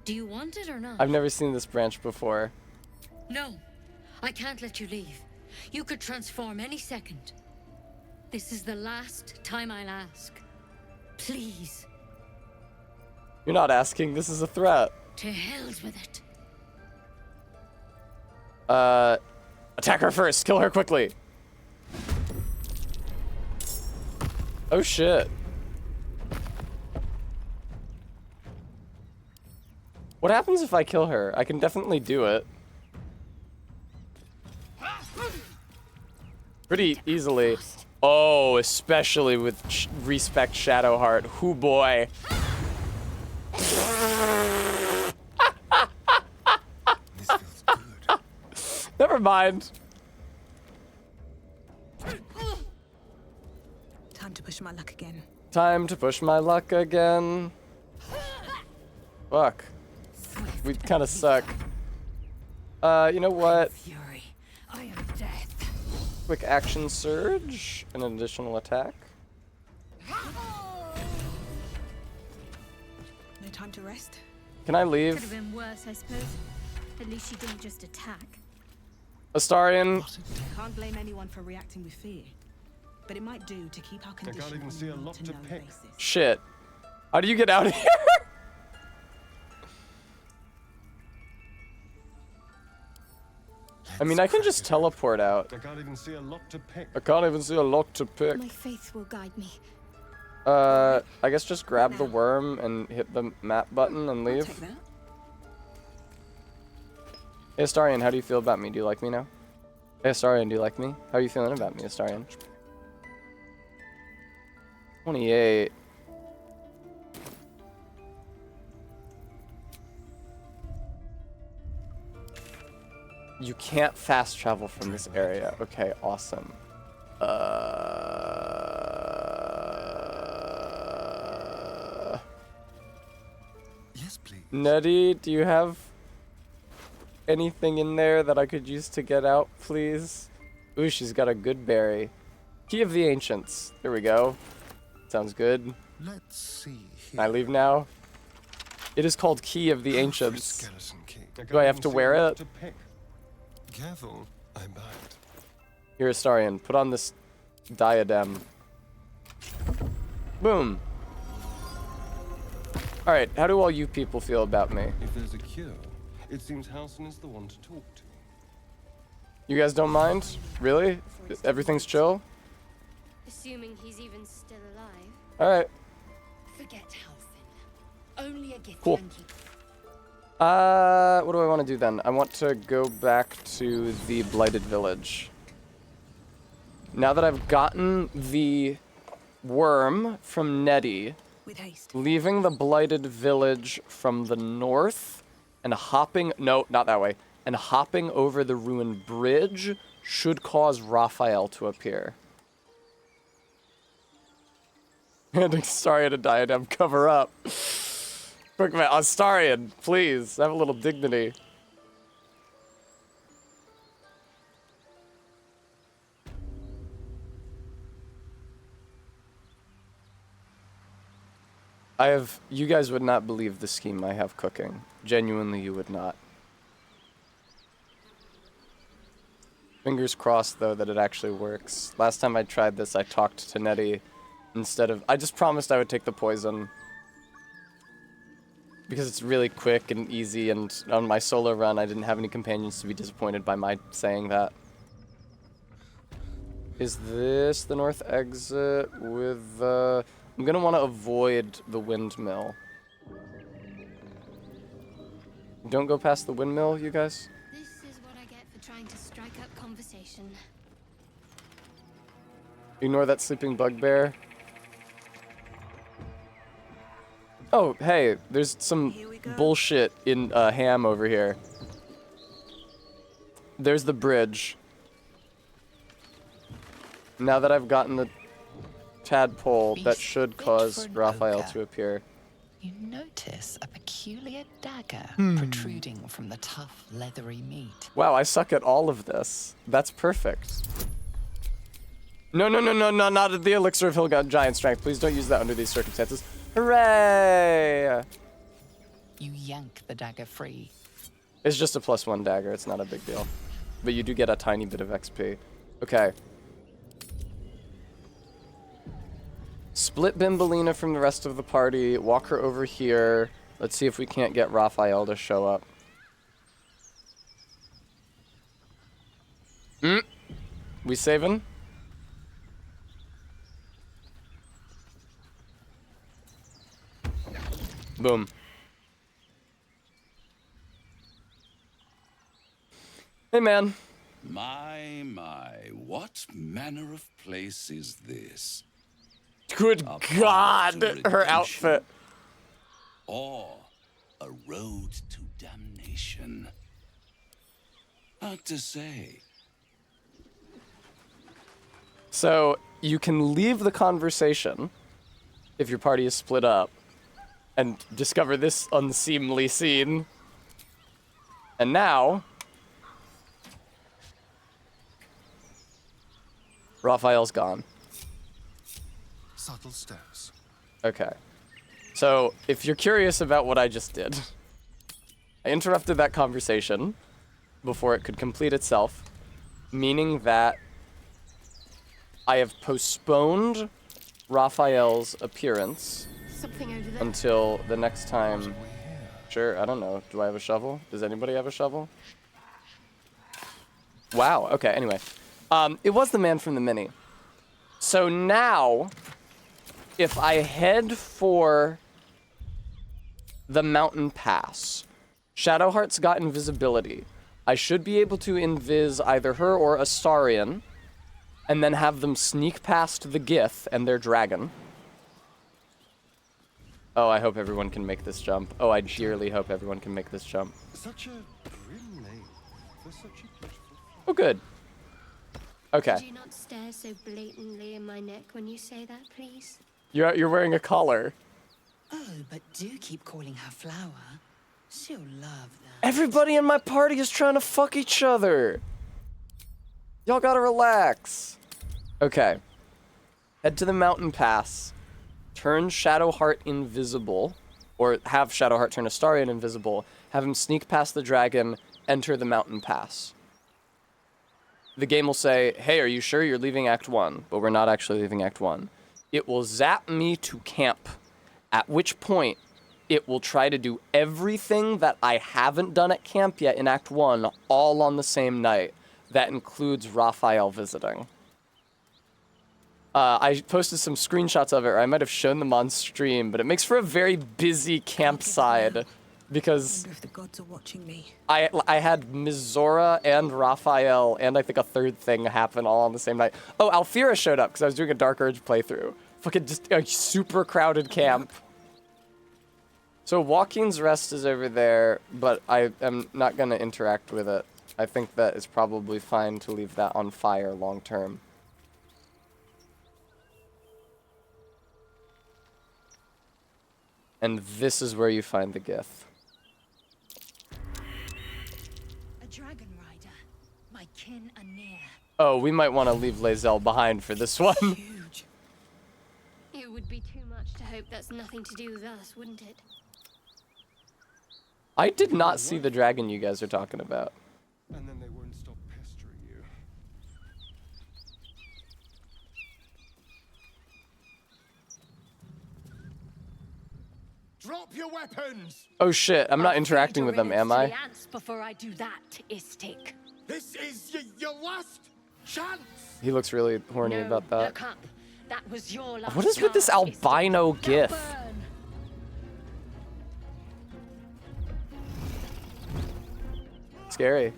O: Do you want it or not?
A: I've never seen this branch before.
O: No. I can't let you leave. You could transform any second. This is the last time I'll ask. Please.
A: You're not asking, this is a threat.
O: To hell's with it.
A: Attack her first, kill her quickly. Oh shit. What happens if I kill her? I can definitely do it. Pretty easily. Oh, especially with respect Shadowheart. Hoo boy. Never mind.
U: Time to push my luck again.
A: Time to push my luck again. Fuck. We kind of suck. You know what?
K: Fury. I am death.
A: Quick action surge, an additional attack.
U: No time to rest.
A: Can I leave?
E: Could have been worse, I suppose. At least she didn't just attack.
A: Astarion.
U: Can't blame anyone for reacting with fear, but it might do to keep our
L: I
U: condition
L: can't even
U: on
L: see a
U: a
L: lot to
U: need-to-know
L: pick.
U: basis.
A: Shit. How do you get out of here? I mean, I can just teleport out.
L: I can't even see a lot to pick.
A: I can't even see a lot to pick.
E: My faith will guide me.
A: I guess just grab the worm and hit the map button and leave. Hey, Astarion, how do you feel about me? Do you like me now? Hey, Astarion, do you like me? How are you feeling about me, Astarion? 28. You can't fast travel from this area. Okay, awesome.
B: Yes, please.
A: Nettie, do you have anything in there that I could use to get out, please? Ooh, she's got a good berry. Key of the Ancients. There we go. Sounds good.
B: Let's see here.
A: Can I leave now? It is called Key of the Ancients.
B: Skeleton key.
A: Do I have to wear it?
B: Careful, I bite.
A: Here, Astarion, put on this diadem. Boom. Alright, how do all you people feel about me?
L: If there's a cure, it seems Halson is the one to talk to.
A: You guys don't mind? Really? Everything's chill?
P: Assuming he's even still alive.
A: Alright.
K: Forget Halfin. Only a gift.
A: Cool. What do I want to do then? I want to go back to the Blighted Village. Now that I've gotten the worm from Nettie,
U: With haste.
A: leaving the Blighted Village from the north and hopping, no, not that way, and hopping over the ruined bridge should cause Raphael to appear. Handing Astarion a diadem, cover up. Quick man, Astarion, please, have a little dignity. You guys would not believe the scheme I have cooking. Genuinely, you would not. Fingers crossed, though, that it actually works. Last time I tried this, I talked to Nettie instead of... I just promised I would take the poison. Because it's really quick and easy, and on my solo run, I didn't have any companions to be disappointed by my saying that. Is this the north exit with... I'm gonna want to avoid the windmill. Don't go past the windmill, you guys.
P: This is what I get for trying to strike up conversation.
A: Ignore that sleeping bugbear. Oh, hey, there's some bullshit in ham over here. There's the bridge. Now that I've gotten the tadpole, that should cause Raphael to appear.
H: You notice a peculiar dagger protruding from the tough, leathery meat.
A: Wow, I suck at all of this. That's perfect. No, not the elixir of Hilgod giant strength. Please don't use that under these circumstances. Hooray!
H: You yank the dagger free.
A: It's just a +1 dagger. It's not a big deal. But you do get a tiny bit of XP. Okay. Split Bimbalina from the rest of the party. Walk her over here. Let's see if we can't get Raphael to show up. We saving? Boom. Hey, man.
N: My, what manner of place is this?
A: Good God, her outfit.
N: Or a road to damnation. Hard to say.
A: So, you can leave the conversation if your party is split up and discover this unseemly scene. And now, Raphael's gone.
L: Subtle steps.
A: Okay. So, if you're curious about what I just did, I interrupted that conversation before it could complete itself, meaning that I have postponed Raphael's appearance until the next time. Sure, I don't know. Do I have a shovel? Does anybody have a shovel? Wow, okay, anyway. It was the man from the mini. So now, if I head for the mountain pass, Shadowheart's got invisibility. I should be able to invis either her or Astarion, and then have them sneak past the Gith and their dragon. Oh, I hope everyone can make this jump. Oh, I dearly hope everyone can make this jump.
L: Such a grim name for such a beautiful...
A: Oh, good. Okay.
P: Could you not stare so blatantly in my neck when you say that, please?
A: You're wearing a collar.
K: Oh, but do keep calling her Flower. She'll love that.
A: Everybody in my party is trying to fuck each other. Y'all gotta relax. Okay. Head to the mountain pass. Turn Shadowheart invisible. Or have Shadowheart turn Astarion invisible. Have him sneak past the dragon. Enter the mountain pass. The game will say, hey, are you sure you're leaving Act 1? But we're not actually leaving Act 1. It will zap me to camp. At which point, it will try to do everything that I haven't done at camp yet in Act 1 all on the same night. That includes Raphael visiting. I posted some screenshots of it, or I might have shown them on stream, but it makes for a very busy campsite because
U: I wonder if the gods are watching me.
A: I had Mizora and Raphael and I think a third thing happen all on the same night. Oh, Alfira showed up because I was doing a Dark Urge playthrough. Fucking just a super crowded camp. So Joaquin's Rest is over there, but I am not going to interact with it. I think that it's probably fine to leave that on fire long term. And this is where you find the Gith.
K: A dragon rider, my kin are near.
A: Oh, we might want to leave Lae'zel behind for this one.
P: It would be too much to hope that's nothing to do with us, wouldn't it?
A: I did not see the dragon you guys are talking about.
L: And then they won't stop pestering you.
Q: Drop your weapons!
A: Oh shit, I'm not interacting with them, am I?
G: Before I do that, Istik.
Q: This is your last chance!
A: He looks really horny
G: No,
A: about that.
G: look up. That was your last
A: What is with this
G: chance, Istik.
A: albino Gith?
G: Burn.
A: Scary.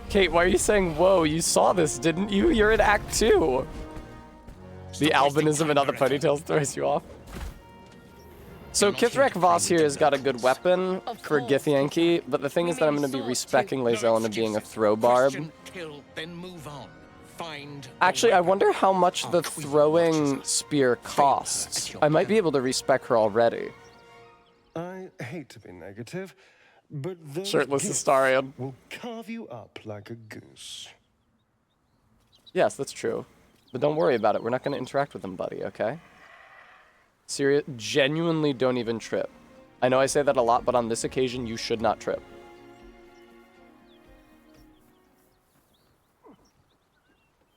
A: Kate, why are you saying whoa? You saw this, didn't you? You're in Act 2. The albinism and other ponytails throws you off. So Kithrak Voss here has got a good weapon for Githyanki, but the thing is that I'm going to be respecking Lae'zel into being a throw barb.
Q: Kill, then move on. Find
A: Actually, I wonder how much the throwing spear costs. I might be able to respec her already.
L: I hate to be negative, but those
A: Shirtless
L: gifts
A: Astarion.
L: will carve you up like a goose.
A: Yes, that's true. But don't worry about it. We're not going to interact with them, buddy, okay? Serious, genuinely don't even trip. I know I say that a lot, but on this occasion, you should not trip.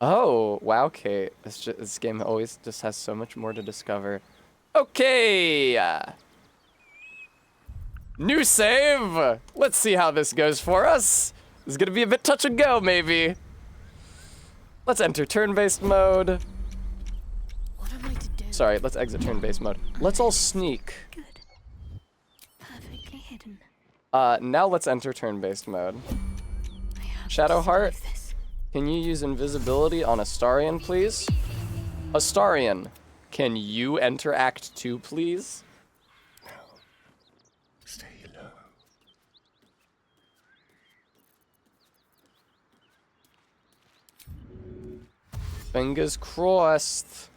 A: Oh, wow, Kate. This game always just has so much more to discover. Okay! New save! Let's see how this goes for us. This is gonna be a bit touch and go, maybe. Let's enter turn-based mode.
P: What am I to do?
A: Sorry, let's exit turn-based mode. Let's all sneak.
P: Good. Perfectly hidden.
A: Now let's enter turn-based mode. Shadowheart, can you use invisibility on Astarion, please? Astarion, can you enter Act 2, please?
J: Stay low.
A: Fingers crossed.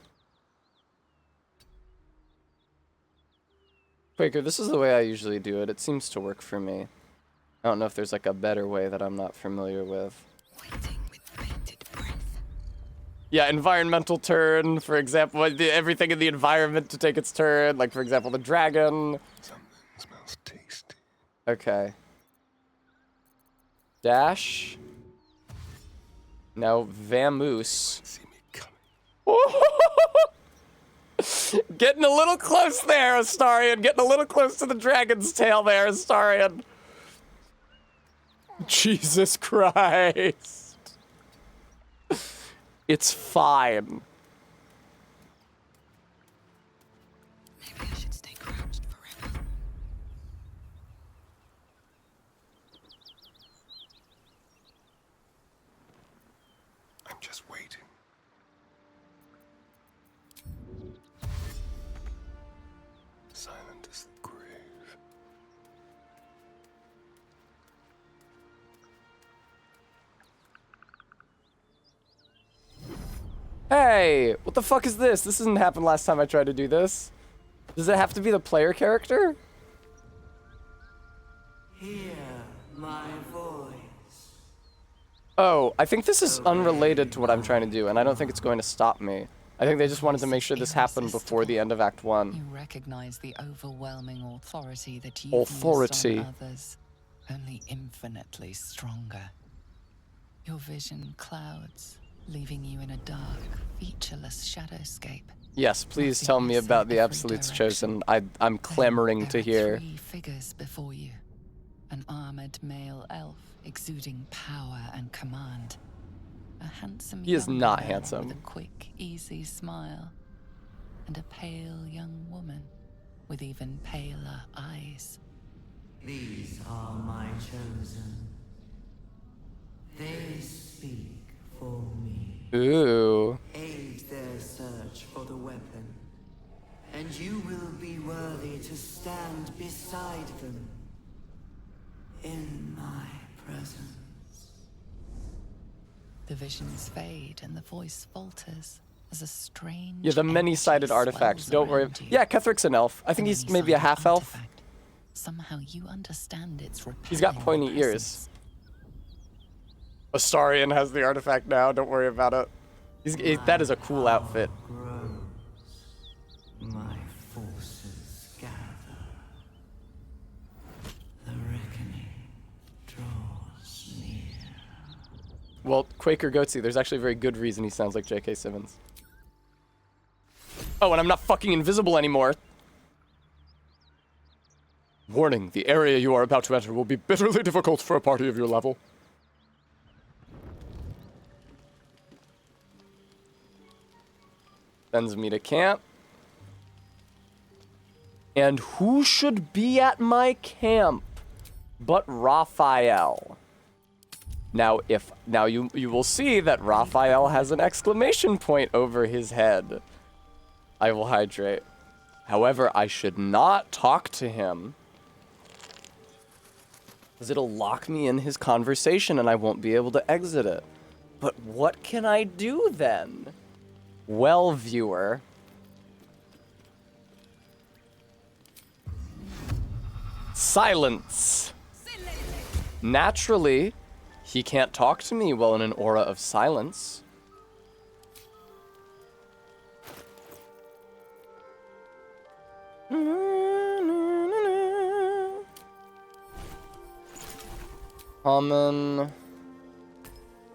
A: Quaker, this is the way I usually do it. It seems to work for me. I don't know if there's like a better way that I'm not familiar with. Yeah, environmental turn, for example, everything in the environment to take its turn. Like, for example, the dragon.
J: Something smells tasty.
A: Okay. Dash. Now, Vamoose.
J: See me coming.
A: Getting a little close there, Astarion. Getting a little close to the dragon's tail there, Astarion. Jesus Christ. It's fine.
K: Maybe I should stay crouched forever.
J: I'm just waiting. Silent as the grave.
A: Hey, what the fuck is this? This didn't happen last time I tried to do this. Does it have to be the player character?
T: Hear my voice.
A: Oh, I think this is unrelated to what I'm trying to do, and I don't think it's going to stop me. I think they just wanted to make sure this happened before the end of Act 1.
H: You recognize the overwhelming authority that you
A: Authority.
H: used on others, only infinitely stronger. Your vision clouds, leaving you in a dark, featureless shadowscape.
A: Yes, please tell me about the Absolutes Chosen. I'm clamoring to hear.
H: 3 figures before you. An armored male elf exuding power and command. A handsome
A: He is
H: young
A: not
H: man
A: handsome.
H: with a quick, easy smile. And a pale young woman with even paler eyes.
T: These are my chosen. They speak for me.
A: Ooh.
T: Aid their search for the weapon, and you will be worthy to stand beside them in my presence.
H: The visions fade and the voice falters as a strange.
A: Yeah, the many-sided artifact. Don't worry. Yeah, Kethric's an elf. I think he's maybe a half-elf.
H: Somehow you understand its repelling.
A: He's got pointy ears. Astarion has the artifact now. Don't worry about it. That is a cool outfit.
T: My forces gather. The reckoning draws near.
A: Well, Quaker Goatsy, there's actually a very good reason he sounds like J.K. Simmons. Oh, and I'm not fucking invisible anymore. Warning, the area you are about to enter will be bitterly difficult for a party of your level. Sends me to camp. And who should be at my camp but Raphael? Now, you will see that Raphael has an exclamation point over his head. I will hydrate. However, I should not talk to him, because it'll lock me in his conversation and I won't be able to exit it. But what can I do then? Well, viewer. Silence. Naturally, he can't talk to me while in an aura of silence. Common. Here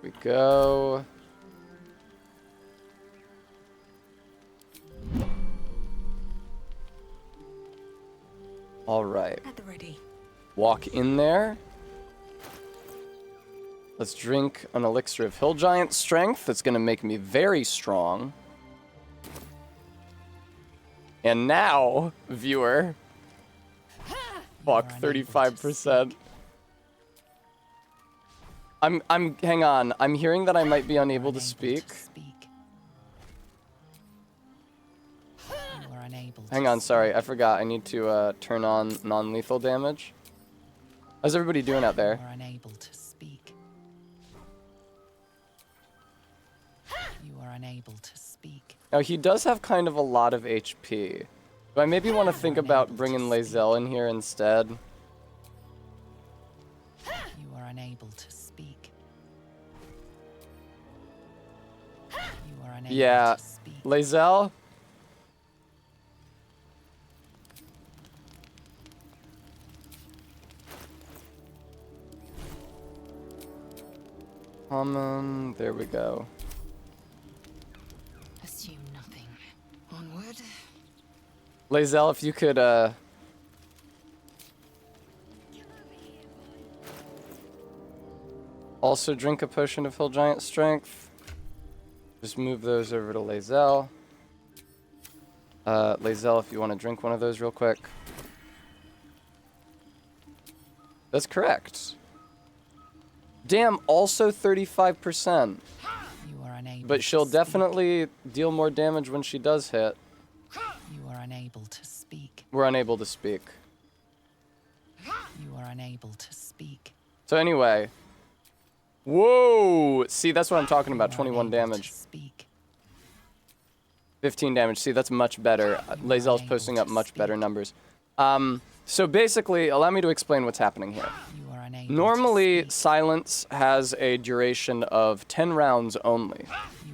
A: we go. All right.
U: At the ready.
A: Walk in there. Let's drink an elixir of hill giant strength. That's going to make me very strong. And now, viewer. Fuck, 35%. Hang on. I'm hearing that I might be unable to speak. Hang on, sorry, I forgot. I need to turn on non-lethal damage. How's everybody doing out there?
H: You are unable to speak. You are unable to speak.
A: Now, he does have kind of a lot of HP. Do I maybe want to think about bringing Lae'zel in here instead?
H: You are unable to speak. You are unable to speak.
A: Lae'zel? Common, there we go.
K: Assume nothing. Onward.
A: Lae'zel, if you could, also drink a potion of Hill Giant Strength. Just move those over to Lae'zel. Lae'zel, if you want to drink one of those real quick. That's correct. Damn, also 35%.
H: You are unable.
A: But she'll definitely deal more damage when she does hit.
H: You are unable to speak.
A: We're unable to speak.
H: You are unable to speak.
A: So anyway. Whoa! See, that's what I'm talking about. 21 damage. 15 damage. See, that's much better. Lae'zel's posting up much better numbers. So basically, allow me to explain what's happening here. Normally, silence has a duration of 10 rounds only.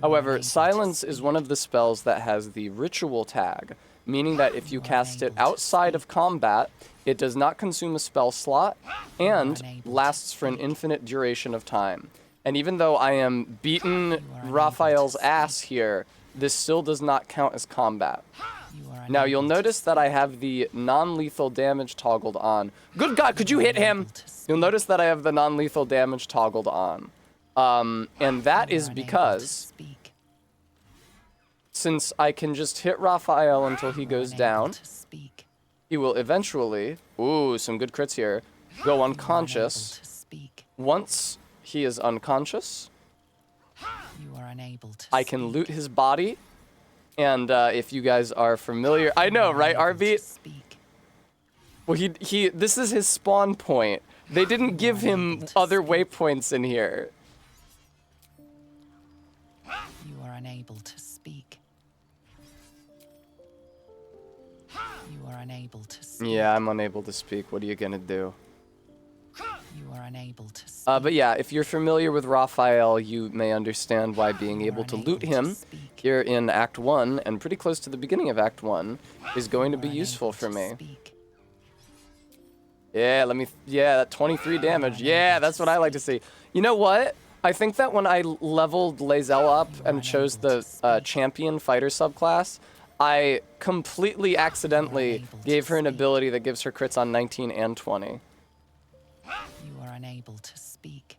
A: However, silence is one of the spells that has the ritual tag, meaning that if you cast it outside of combat, it does not consume a spell slot and lasts for an infinite duration of time. And even though I am beating Raphael's ass here, this still does not count as combat. Now, you'll notice that I have the non-lethal damage toggled on. Good God, could you hit him? You'll notice that I have the non-lethal damage toggled on. And that is because since I can just hit Raphael until he goes down, he will eventually, ooh, some good crits here, go unconscious. Once he is unconscious,
H: You are unable to
A: I can loot his body. And if you guys are familiar, I know, right, Arbeat? Well, this is his spawn point. They didn't give him other waypoints in here.
H: You are unable to speak. You are unable to speak.
A: Yeah, I'm unable to speak. What are you gonna do?
H: You are unable to speak.
A: But yeah, if you're familiar with Raphael, you may understand why being able to loot him here in Act 1, and pretty close to the beginning of Act 1, is going to be useful for me. Yeah, that 23 damage. Yeah, that's what I like to see. You know what? I think that when I leveled Lae'zel up and chose the champion fighter subclass, I completely accidentally gave her an ability that gives her crits on 19 and 20.
H: You are unable to speak.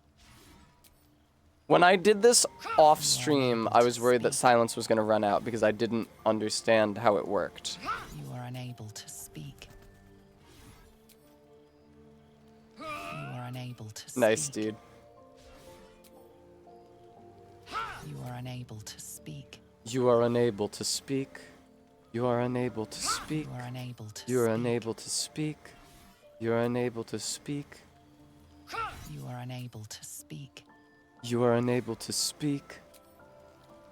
A: When I did this off stream, I was worried that silence was going to run out because I didn't understand how it worked.
H: You are unable to speak. You are unable to speak.
A: Nice, dude.
H: You are unable to speak.
A: You are unable to speak. You are unable to speak.
H: You are unable to
A: You are unable to speak. You are unable to speak.
H: You are unable to speak.
A: You are unable to speak.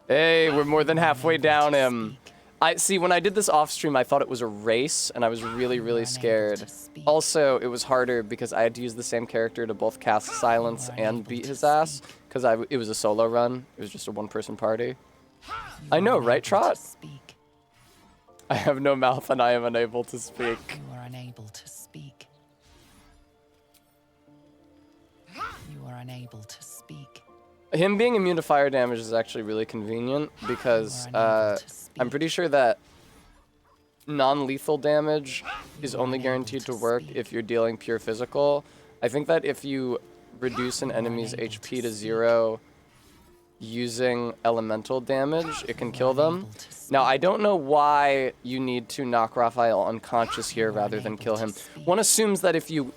A: Hey, we're more than halfway down him. I see, when I did this off stream, I thought it was a race, and I was really, really scared. Also, it was harder because I had to use the same character to both cast silence and beat his ass, because it was a solo run. It was just a one-person party. I know, right, Trot? I have no mouth and I am unable to speak.
H: You are unable to speak. You are unable to speak.
A: Him being immune to fire damage is actually really convenient because I'm pretty sure that non-lethal damage is only guaranteed to work if you're dealing pure physical. I think that if you reduce an enemy's HP to 0 using elemental damage, it can kill them. Now, I don't know why you need to knock Raphael unconscious here rather than kill him. One assumes that if you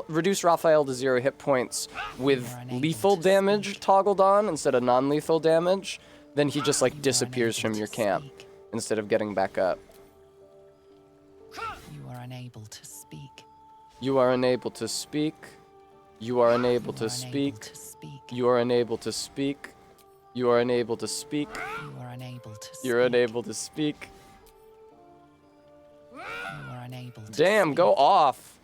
A: reduce Raphael to 0 hit points with lethal damage toggled on instead of non-lethal damage, then he just like disappears from your camp instead of getting back up.
H: You are unable to speak.
A: You are unable to speak. You are unable to speak. You are unable to speak. You are unable to speak.
H: You are unable to speak.
A: You're unable to speak.
H: You are unable to
A: Damn,
H: speak.
A: go off.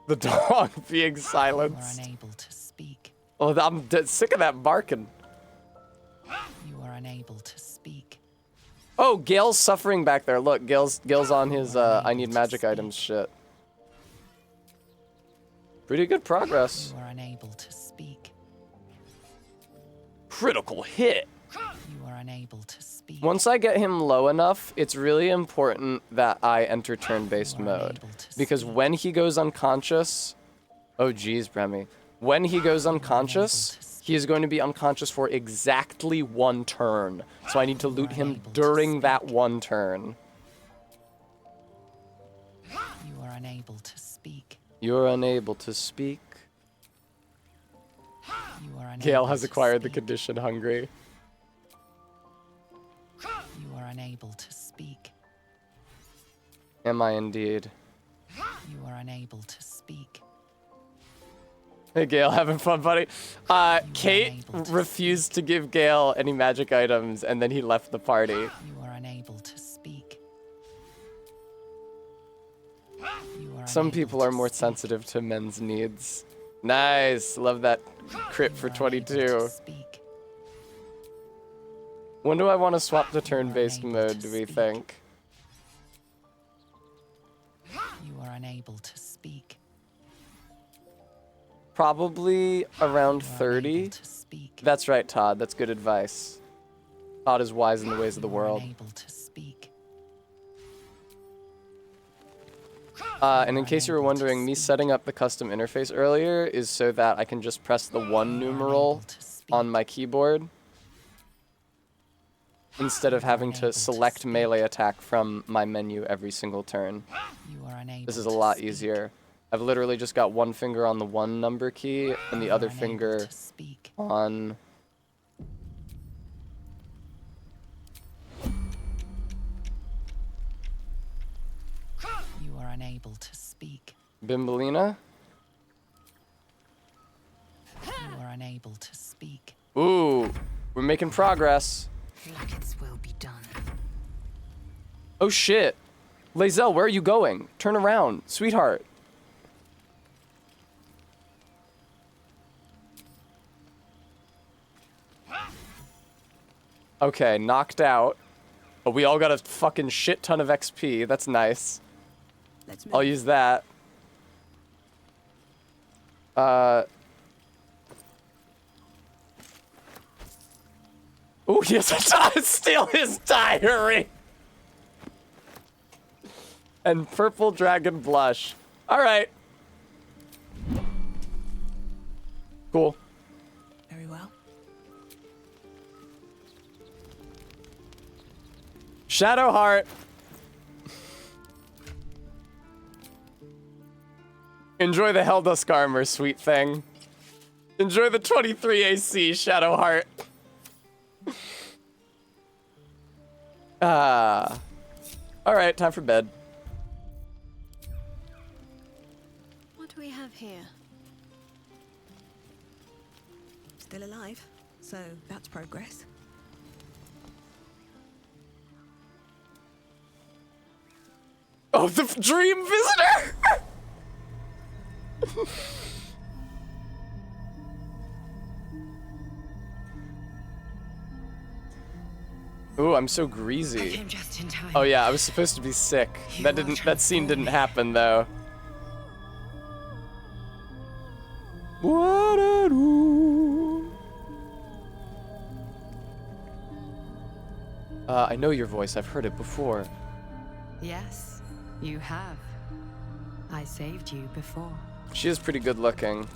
A: The dog being silenced.
H: You are unable to speak.
A: Oh, I'm sick of that barking.
H: You are unable to speak.
A: Oh, Gale's suffering back there. Look, Gale's on his I need magic items shit. Pretty good progress.
H: You are unable to speak.
A: Critical hit.
H: You are unable to speak.
A: Once I get him low enough, it's really important that I enter turn-based mode. Because when he goes unconscious... Oh, geez, Bremy. When he goes unconscious, he is going to be unconscious for exactly 1 turn. So I need to loot him during that 1 turn.
H: You are unable to speak.
A: You are unable to speak.
H: You are unable
A: Gale has
H: to
A: acquired the
H: speak.
A: condition hungry.
H: You are unable to speak.
A: Am I indeed?
H: You are unable to speak.
A: Hey, Gale, having fun, buddy? Kate refused to give Gale any magic items, and then he left the party.
H: You are unable to speak. You are
A: Some people are more sensitive to men's needs. Nice, love that crit for 22. When do I want to swap to turn-based mode, do we think?
H: You are unable to speak.
A: Probably around 30. That's right, Todd. That's good advice. Todd is wise in the ways of the world.
H: Unable to speak.
A: And in case you were wondering, me setting up the custom interface earlier is so that I can just press the 1 numeral on my keyboard. instead of having to select melee attack from my menu every single turn.
H: You are unable
A: This is a lot easier. I've literally just got one finger on the 1 number key and the other finger on...
H: You are unable to speak.
A: Bimbalina?
H: You are unable to speak.
A: Ooh, we're making progress.
K: Like its will be done.
A: Oh shit. Lae'zel, where are you going? Turn around, sweetheart. Okay, knocked out. But we all got a fucking shit ton of XP. That's nice. I'll use that. Oh, yes, I steal his diary. And purple dragon blush. All right. Cool.
U: Very well.
A: Shadowheart. Enjoy the Helldusk armor, sweet thing. Enjoy the 23 AC, Shadowheart. Alright, time for bed.
U: What do we have here? Still alive, so that's progress.
A: Oh, the dream visitor! Ooh, I'm so greasy.
K: I came just in time.
A: Oh yeah, I was supposed to be sick. That scene didn't happen though. I know your voice. I've heard it before.
K: Yes, you have. I saved you before.
A: She is pretty good looking.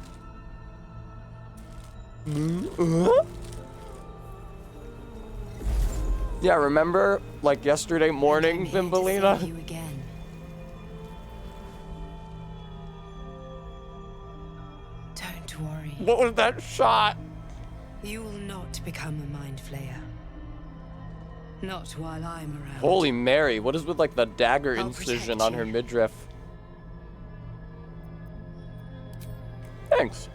A: Yeah, remember, like yesterday morning, Bimbalina?
K: You again. Don't worry.
A: What was that shot?
K: You will not become a mind flayer. Not while I'm around.
A: Holy Mary, what is with like the dagger
K: I'll
A: incision
K: protect
A: on her
K: you.
A: midriff? Thanks.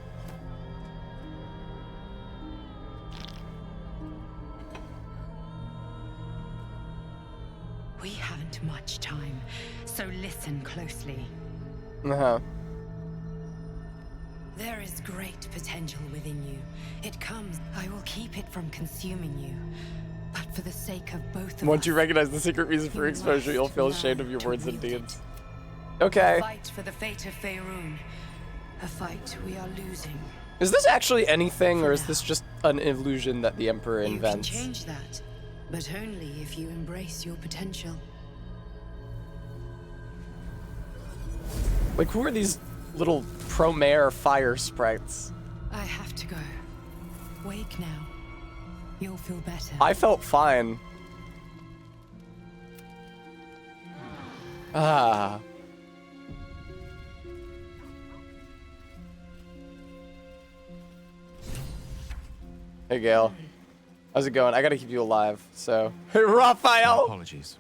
K: We haven't much time, so listen closely.
A: Uh-huh.
K: There is great potential within you. It comes. I will keep it from consuming you. But for the sake of both of
A: Once
K: us,
A: you recognize the secret reason for exposure, you'll feel ashamed of your words and deeds. Okay.
K: a fight for the fate of Faerun. A fight we are losing.
A: Is this actually anything, or is this just an illusion that the Emperor invents?
K: You can change that, but only if you embrace your potential.
A: Like, who are these little Promare fire sprites?
K: I have to go. Wake now. You'll feel better.
A: I felt fine. Ah. Hey, Gale. How's it going? I gotta keep you alive, so... Hey, Raphael!
M: Apologies.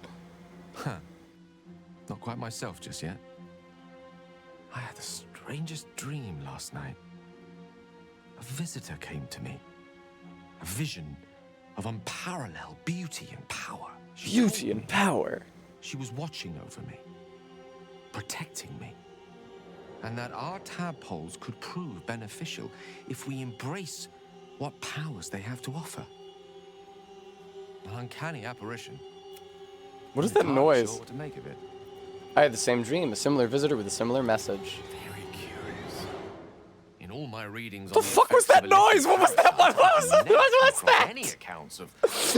M: Huh. Not quite myself just yet. I had the strangest dream last night. A visitor came to me. A vision of unparalleled beauty and power.
A: Beauty and power?
M: She was watching over me. Protecting me. And that our tadpoles could prove beneficial if we embrace what powers they have to offer. An uncanny apparition.
A: What is that noise?
M: Sure what to make of it.
A: I had the same dream, a similar visitor with a similar message.
M: Very curious. In all my readings,
A: The fuck was that noise? What was that? What was that? What was that?
M: Any accounts of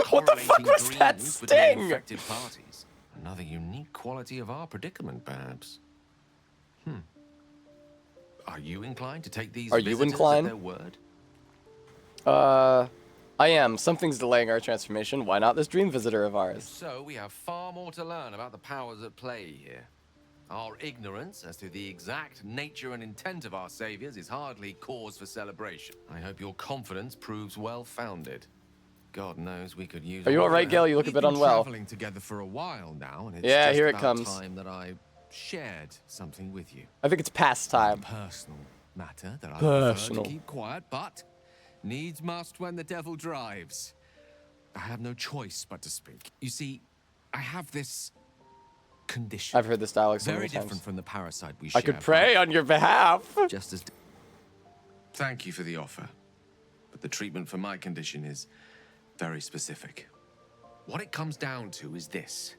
A: What the fuck was that
M: dreams between
A: sting?
M: infected parties. Another unique quality of our predicament, perhaps. Are you inclined to take these
A: Are you
M: visitors
A: inclined?
M: at their word?
A: I am. Something's delaying our transformation. Why not this dream visitor of ours?
M: So we have far more to learn about the powers at play here. Our ignorance as to the exact nature and intent of our saviors is hardly cause for celebration. I hope your confidence proves well-founded. God knows we could use.
A: Are you all right, Gale? You look a bit unwell.
M: We've been traveling together for a while now, and it's
A: yeah,
M: just
A: here it
M: about
A: comes.
M: time that I shared something with you.
A: I think it's past time.
M: A personal matter that I prefer to keep quiet, but needs must when the devil drives. I have no choice but to speak. You see, I have this condition.
A: I've heard this dialogue so many
M: very
A: times.
M: different from the parasite we share.
A: I could pray on your behalf.
M: Just as. Thank you for the offer, but the treatment for my condition is very specific. What it comes down to is this.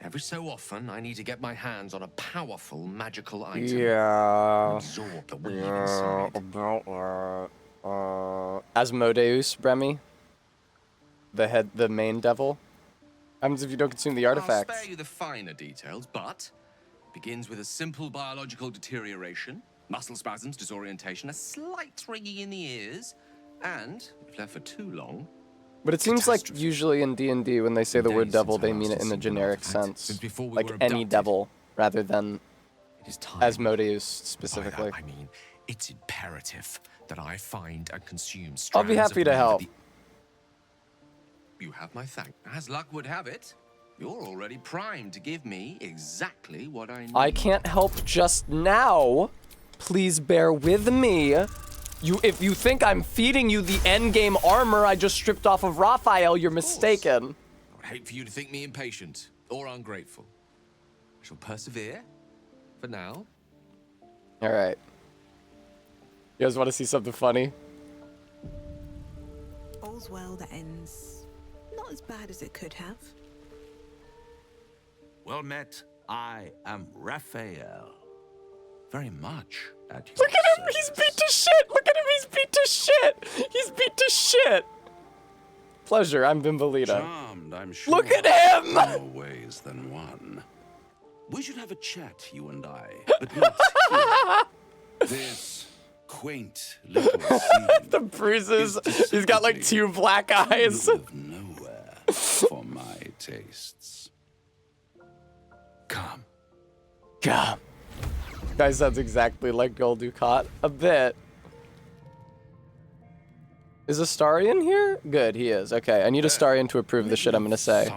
M: Every so often, I need to get my hands on a powerful magical item.
A: Yeah.
M: Absorb the weave inside.
A: Asmodeus, Bremy. The main devil. What happens if you don't consume the artifacts?
M: I'll spare you the finer details, but it begins with a simple biological deterioration, muscle spasms, disorientation, a slight ringing in the ears, and, if left for too long.
A: But it seems like usually in D&D when they say the word devil, they mean it in a generic sense. Like any devil, rather than Asmodeus specifically.
M: I mean, it's imperative that I find and consume strands
A: I'll be happy to help.
M: You have my thanks. As luck would have it, you're already primed to give me exactly what I need.
A: I can't help just now. Please bear with me. If you think I'm feeding you the endgame armor I just stripped off of Raphael, you're mistaken.
M: I would hate for you to think me impatient or ungrateful. I shall persevere for now.
A: All right. You guys want to see something funny?
U: All's well that ends not as bad as it could have.
N: Well met. I am Raphael. Very much at your
A: Look at him! He's beat to shit! Look at him! He's beat to shit! He's beat to shit! Pleasure, I'm Bimbolita.
N: Charmed, I'm sure.
A: Look at him!
N: More ways than one. We should have a chat, you and I, but not here. This quaint little scene.
A: The bruises. He's got like 2 black eyes.
N: Of nowhere for my tastes. Come.
A: Come. Guy sounds exactly like Gul Dukat. A bit. Is Astarion here? Good, he is. Okay, I need Astarion to approve the shit I'm gonna say.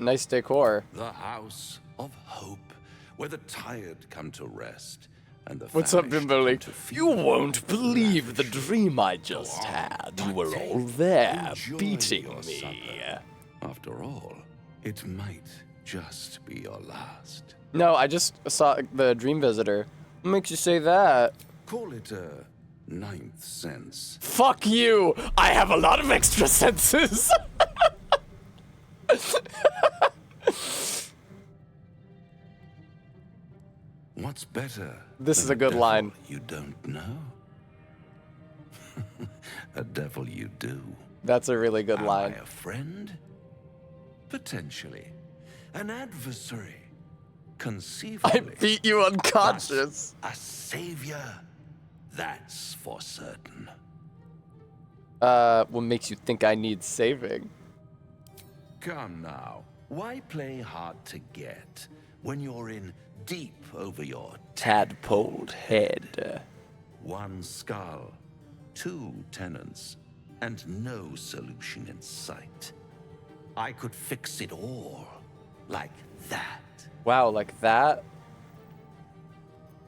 A: Nice decor.
N: The house of hope, where the tired come to rest. And the
A: What's up,
N: famished
A: Bimboli?
N: come to feed.
A: You won't believe the dream I just had. You were all there,
N: Enjoy
A: beating
N: your
A: me.
N: supper. After all, it might just be your last.
A: No, I just saw the dream visitor. What makes you say that?
N: Call it a 9th sense.
A: Fuck you! I have a lot of extra senses!
N: What's better?
A: This is
N: than
A: a good
N: devil
A: line.
N: You don't know? A devil you do.
A: That's a really good line.
N: Am I a friend? Potentially. An adversary? Conceivably.
A: I beat you unconscious.
N: But a savior? That's for certain.
A: What makes you think I need saving?
N: Come now. Why play hard to get when you're in deep over your
A: tadpoled head?
N: 1 skull, 2 tenants, and no solution in sight. I could fix it all like that.
A: Wow, like that?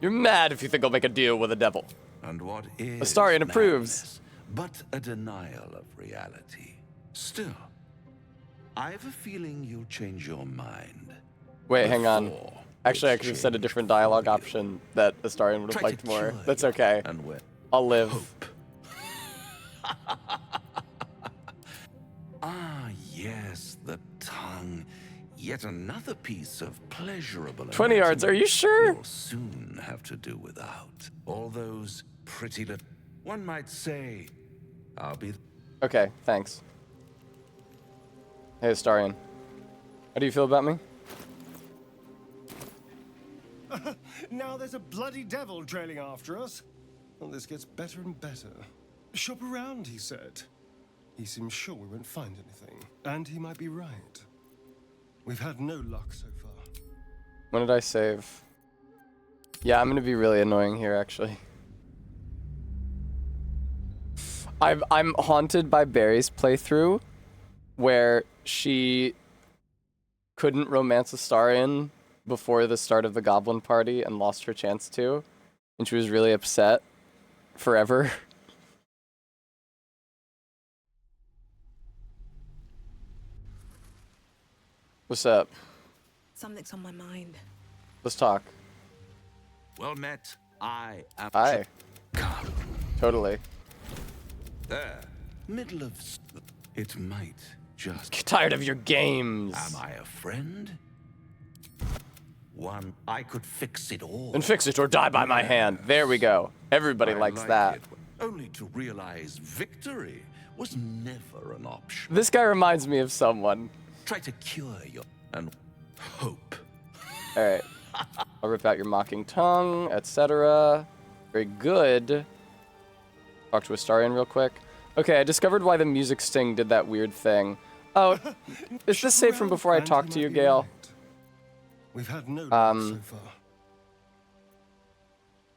A: You're mad if you think I'll make a deal with the devil.
N: And what is
A: Astarion approves.
N: But a denial of reality. Still, I've a feeling you'll change your mind.
A: Wait, hang on. Actually, I could have said a different dialogue option that Astarion would have liked more. That's okay. I'll live.
N: Ah, yes, the tongue. Yet another piece of pleasurable
A: 20 yards, are you sure?
N: You'll soon have to do without. All those pretty little... One might say, I'll be...
A: Okay, thanks. Hey, Astarion. How do you feel about me?
L: Now there's a bloody devil trailing after us. Well, this gets better and better. Shop around, he said. He seems sure we won't find anything. And he might be right. We've had no luck so far.
A: When did I save? Yeah, I'm gonna be really annoying here, actually. I'm haunted by Barry's playthrough, where she couldn't romance Astarion before the start of the Goblin Party and lost her chance to, and she was really upset forever. What's up?
U: Something's on my mind.
A: Let's talk.
N: Well met. I am.
A: Hi. Totally.
N: There. Middle of. It might just.
A: Get tired of your games.
N: Am I a friend? One. I could fix it all.
A: Then fix it or die by my hand. There we go. Everybody likes
N: like
A: that.
N: it, only to realize victory was never an option.
A: This guy reminds me of someone.
N: Try to cure your and hope.
A: All right. I'll rip out your mocking tongue, etc. Very good. Talk to Astarion real quick. Okay, I discovered why the music sting did that weird thing. Oh, is this saved from before I talk to you, Gale?
L: We've had no luck so far.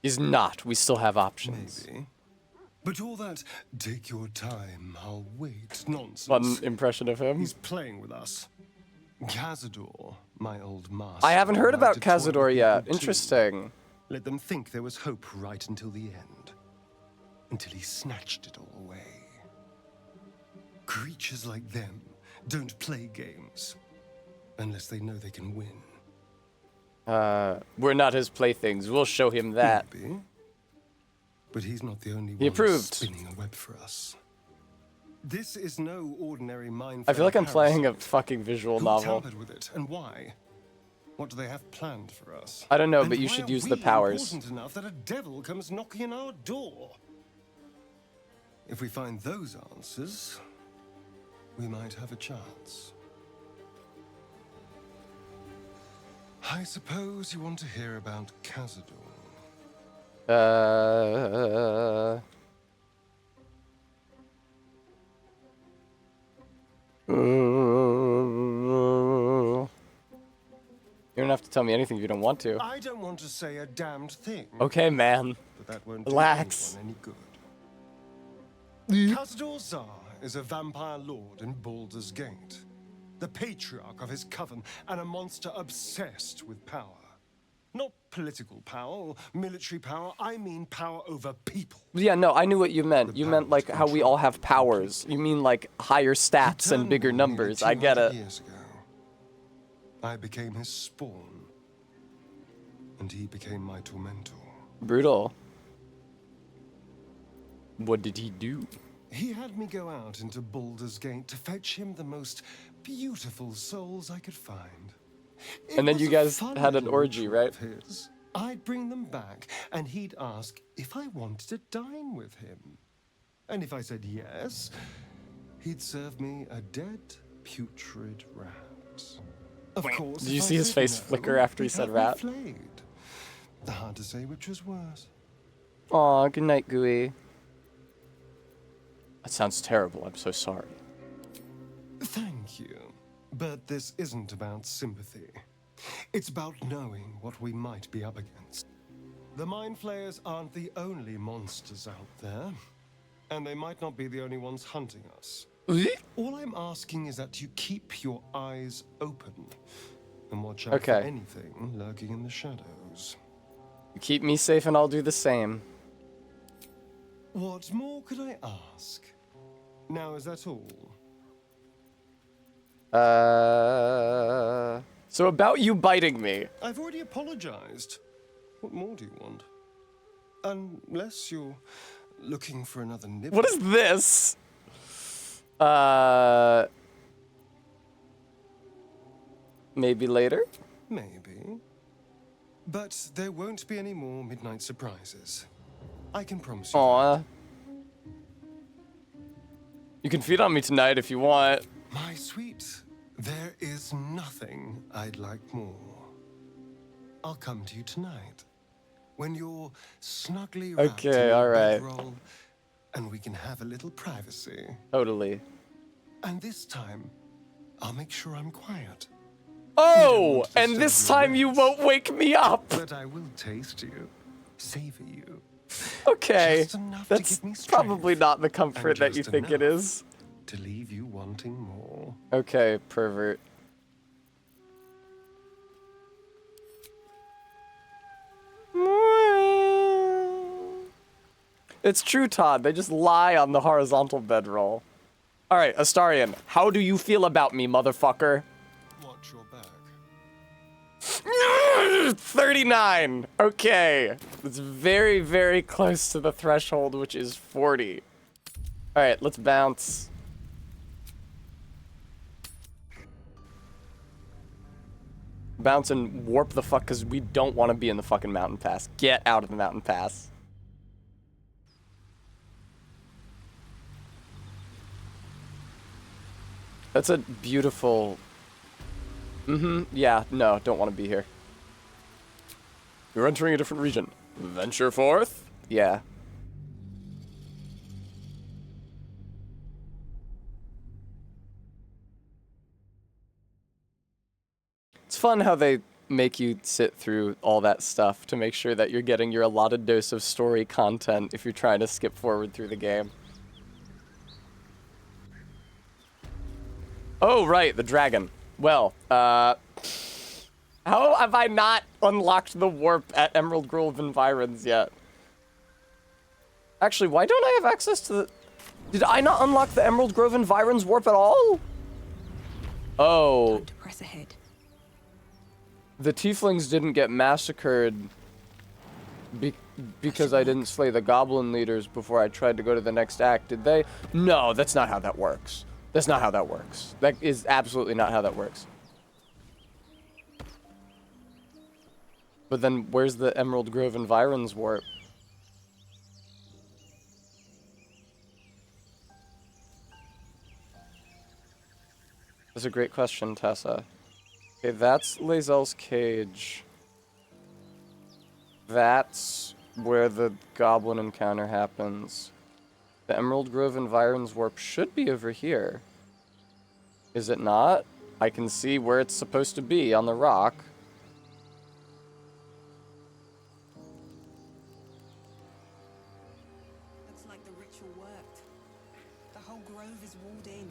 A: He's not. We still have options.
L: Maybe. But all that, take your time, I'll wait, nonsense.
A: One impression of him.
L: He's playing with us. Cazador, my old master.
A: I haven't heard about
L: liked to toy
A: Cazador
L: with
A: yet.
L: people too.
A: Interesting.
L: Let them think there was hope right until the end. Until he snatched it all away. Creatures like them don't play games. Unless they know they can win.
A: We're not his playthings. We'll show him that.
L: Maybe. But he's not the only
A: He
L: one
A: approved.
L: spinning a web for us. This is no ordinary mind.
A: I feel like I'm playing a fucking visual
L: Who
A: novel.
L: tampered with it and why? What do they have planned for us?
A: I don't know,
L: And
A: but you
L: why
A: should
L: are
A: use the
L: we
A: powers.
L: important enough that a devil comes knocking on our door? If we find those answers, we might have a chance. I suppose you want to hear about Cazador.
A: You don't have to tell me anything if you don't want to.
L: I don't want to say a damned thing.
A: Okay, man.
L: But that won't
A: Relax.
L: do anyone any good. Cazador Zar is a vampire lord in Baldur's Gate. The patriarch of his coven and a monster obsessed with power. Not political power or military power, I mean power over people.
A: Yeah, no, I knew what you meant. You meant like how we all have powers. You mean like higher stats and bigger numbers. I get it.
L: Years ago, I became his spawn, and he became my tormentor.
A: Brutal. What did he do?
L: He had me go out into Baldur's Gate to fetch him the most beautiful souls I could find.
A: And then you guys
L: Fun
A: had an
L: little
A: orgy,
L: trick
A: right?
L: of his. I'd bring them back, and he'd ask if I wanted to dine with him. And if I said yes, he'd serve me a dead, putrid rat. Of course,
A: Did you
L: if I
A: see his
L: said
A: face
L: no,
A: flicker after he
L: he'd
A: said
L: have me
A: rat?
L: flayed. Hard to say which was worse.
A: Aw, good night, Gooey. That sounds terrible. I'm so sorry.
L: Thank you. But this isn't about sympathy. It's about knowing what we might be up against. The Mind Flayers aren't the only monsters out there, and they might not be the only ones hunting us. All I'm asking is that you keep your eyes open and watch out for
A: Okay.
L: anything lurking in the shadows.
A: Keep me safe and I'll do the same.
L: What more could I ask? Now, is that all?
A: So about you biting me.
L: I've already apologized. What more do you want? Unless you're looking for another nibble.
A: What is this? Maybe later?
L: Maybe. But there won't be any more midnight surprises. I can promise you.
A: Aw. You can feed on me tonight if you want.
L: My sweet There is nothing I'd like more. I'll come to you tonight, when you're snugly wrapped in
A: Okay,
L: your
A: alright.
L: bedroll, and we can have a little privacy.
A: Totally.
L: And this time, I'll make sure I'm quiet.
A: Oh, and this time you won't wake me up.
L: But I will taste you, savor you.
A: Okay,
L: Just enough to
A: that's
L: give me strength,
A: probably not the comfort
L: and
A: that you
L: just
A: think it
L: enough
A: is.
L: to leave you wanting more.
A: Okay, pervert. It's true, Todd. They just lie on the horizontal bedroll. All right, Astarion, how do you feel about me, motherfucker?
L: Watch your back.
A: 39. Okay. It's very, very close to the threshold, which is 40. All right, let's bounce. Bounce and warp the fuck, because we don't want to be in the fucking mountain pass. Get out of the mountain pass. That's a beautiful... yeah, no, don't want to be here. You're entering a different region. Venture forth? Yeah. It's fun how they make you sit through all that stuff to make sure that you're getting your allotted dose of story content if you're trying to skip forward through the game. Oh, right, the dragon. Well, how have I not unlocked the warp at Emerald Grove Environs yet? Actually, why don't I have access to the... Did I not unlock the Emerald Grove Environs warp at all? Oh.
U: Time to press ahead.
A: The tieflings didn't get massacred because I didn't slay the goblin leaders before I tried to go to the next act, did they? No, that's not how that works. That's not how that works. That is absolutely not how that works. But then where's the Emerald Grove Environs warp? That's a great question, Tessa. Okay, that's Lae'zel's cage. That's where the goblin encounter happens. The Emerald Grove Environs warp should be over here. Is it not? I can see where it's supposed to be on the rock.
U: Looks like the ritual worked. The whole grove is walled in.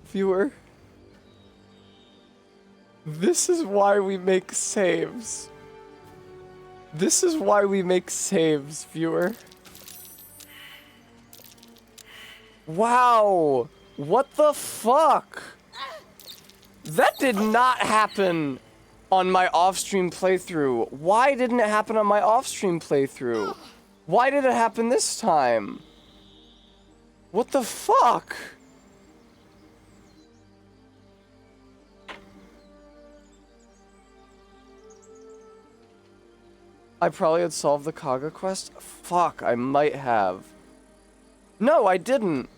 A: Viewer, this is why we make saves. This is why we make saves, viewer. Wow, what the fuck? That did not happen on my off-stream playthrough. Why didn't it happen on my off-stream playthrough? Why did it happen this time? What the fuck? I probably had solved the Kaga quest? Fuck, I might have. No, I didn't.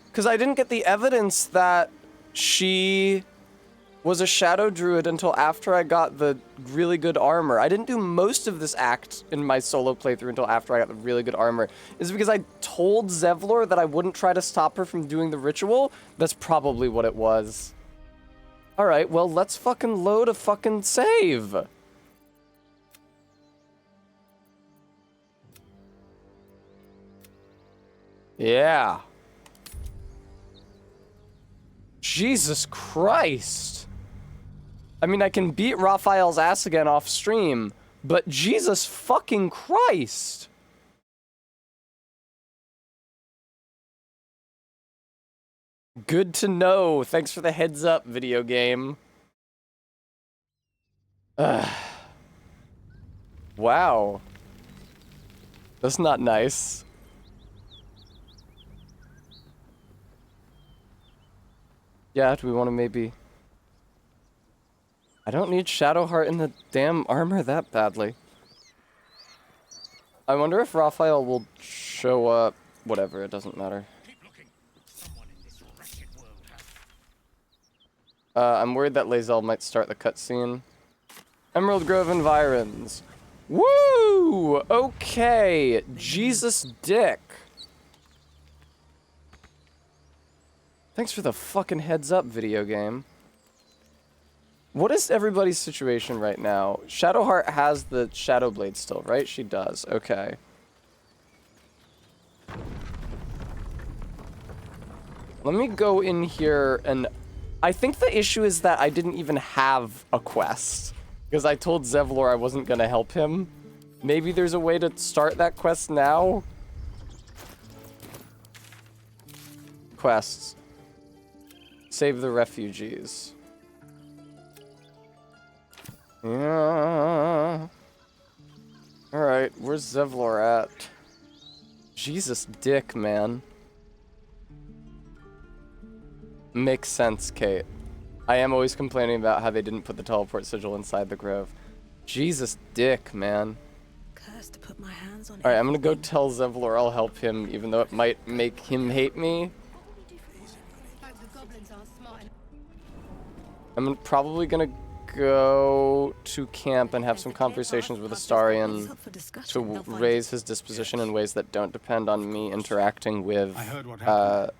A: Because I didn't get the evidence that she was a shadow druid until after I got the really good armor. I didn't do most of this act in my solo playthrough until after I got the really good armor. Is it because I told Zevlor that I wouldn't try to stop her from doing the ritual? That's probably what it was. Alright, well, let's fucking load a fucking save. Yeah. Jesus Christ. I mean, I can beat Raphael's ass again off stream, but Jesus fucking Christ. Good to know. Thanks for the heads up, video game. Wow. That's not nice. Yeah, do we want to maybe... I don't need Shadowheart in the damn armor that badly. I wonder if Raphael will show up. Whatever, it doesn't matter. I'm worried that Lae'zel might start the cutscene. Emerald Grove environs. Woo! Okay, Jesus Dick. Thanks for the fucking heads up, video game. What is everybody's situation right now? Shadowheart has the Shadow Blade still, right? She does. Okay. Let me go in here and... I think the issue is that I didn't even have a quest. Because I told Zevlor I wasn't gonna help him. Maybe there's a way to start that quest now? Quests. Save the refugees. Yeah. Alright, where's Zevlor at? Jesus Dick, man. Makes sense, Kate. I am always complaining about how they didn't put the teleport sigil inside the grove. Jesus Dick, man.
U: Cursed to put my hands on
A: Alright, I'm gonna go tell Zevlor I'll help him, even though it might make him hate me. I'm probably gonna go to camp and have some conversations with Astarion to raise his disposition in ways that don't depend on me interacting with
F: I heard what happened.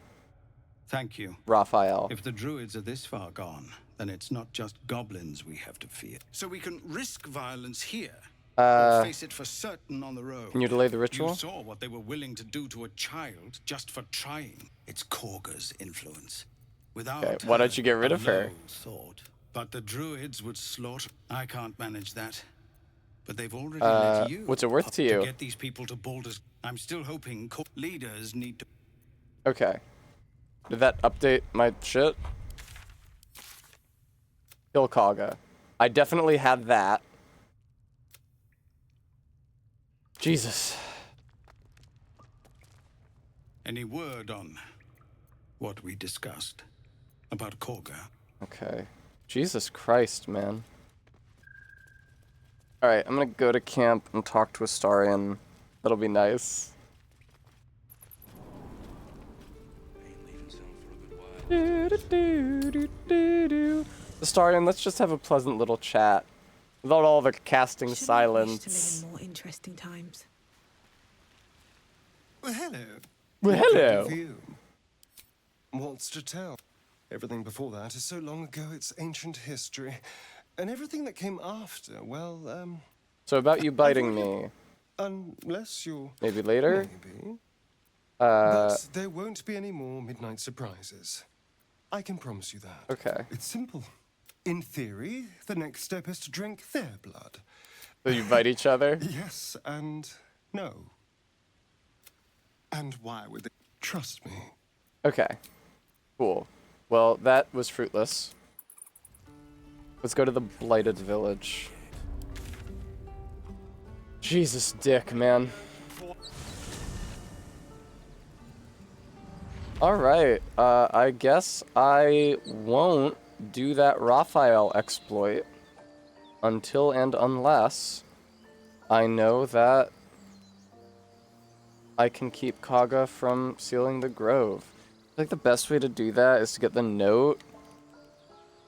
F: Thank you.
A: Raphael.
F: If the druids are this far gone, then it's not just goblins we have to fear. So we can risk violence here, or face it for certain on the road.
A: Can you delay the ritual?
F: You saw what they were willing to do to a child just for trying. It's Korga's influence. Without
A: Okay, why don't you get rid of her?
F: Thought. But the druids would slaughter. I can't manage that. But they've already let you.
A: What's it worth to you?
F: To get these people to Baldur's. I'm still hoping leaders need to.
A: Okay. Did that update my shit? Kill Kaga. I definitely had that. Jesus.
F: Any word on what we discussed about Korga?
A: Okay. Jesus Christ, man. Alright, I'm gonna go to camp and talk to Astarion. That'll be nice. Astarion, let's just have a pleasant little chat. Without all the casting silence.
U: To live in more interesting times.
L: Well, hello.
A: Well,
L: What
A: hello.
L: of you? What's to tell? Everything before that is so long ago, it's ancient history. And everything that came after, well,
A: So about you biting me.
L: unless you're...
A: Maybe later?
L: Maybe. But there won't be any more midnight surprises. I can promise you that.
A: Okay.
L: It's simple. In theory, the next step is to drink their blood.
A: So you bite each other?
L: Yes and no. And why would they trust me?
A: Okay. Cool. Well, that was fruitless. Let's go to the Blighted Village. Jesus Dick, man. Alright, I guess I won't do that Raphael exploit until and unless I know that I can keep Kaga from sealing the grove. I think the best way to do that is to get the note.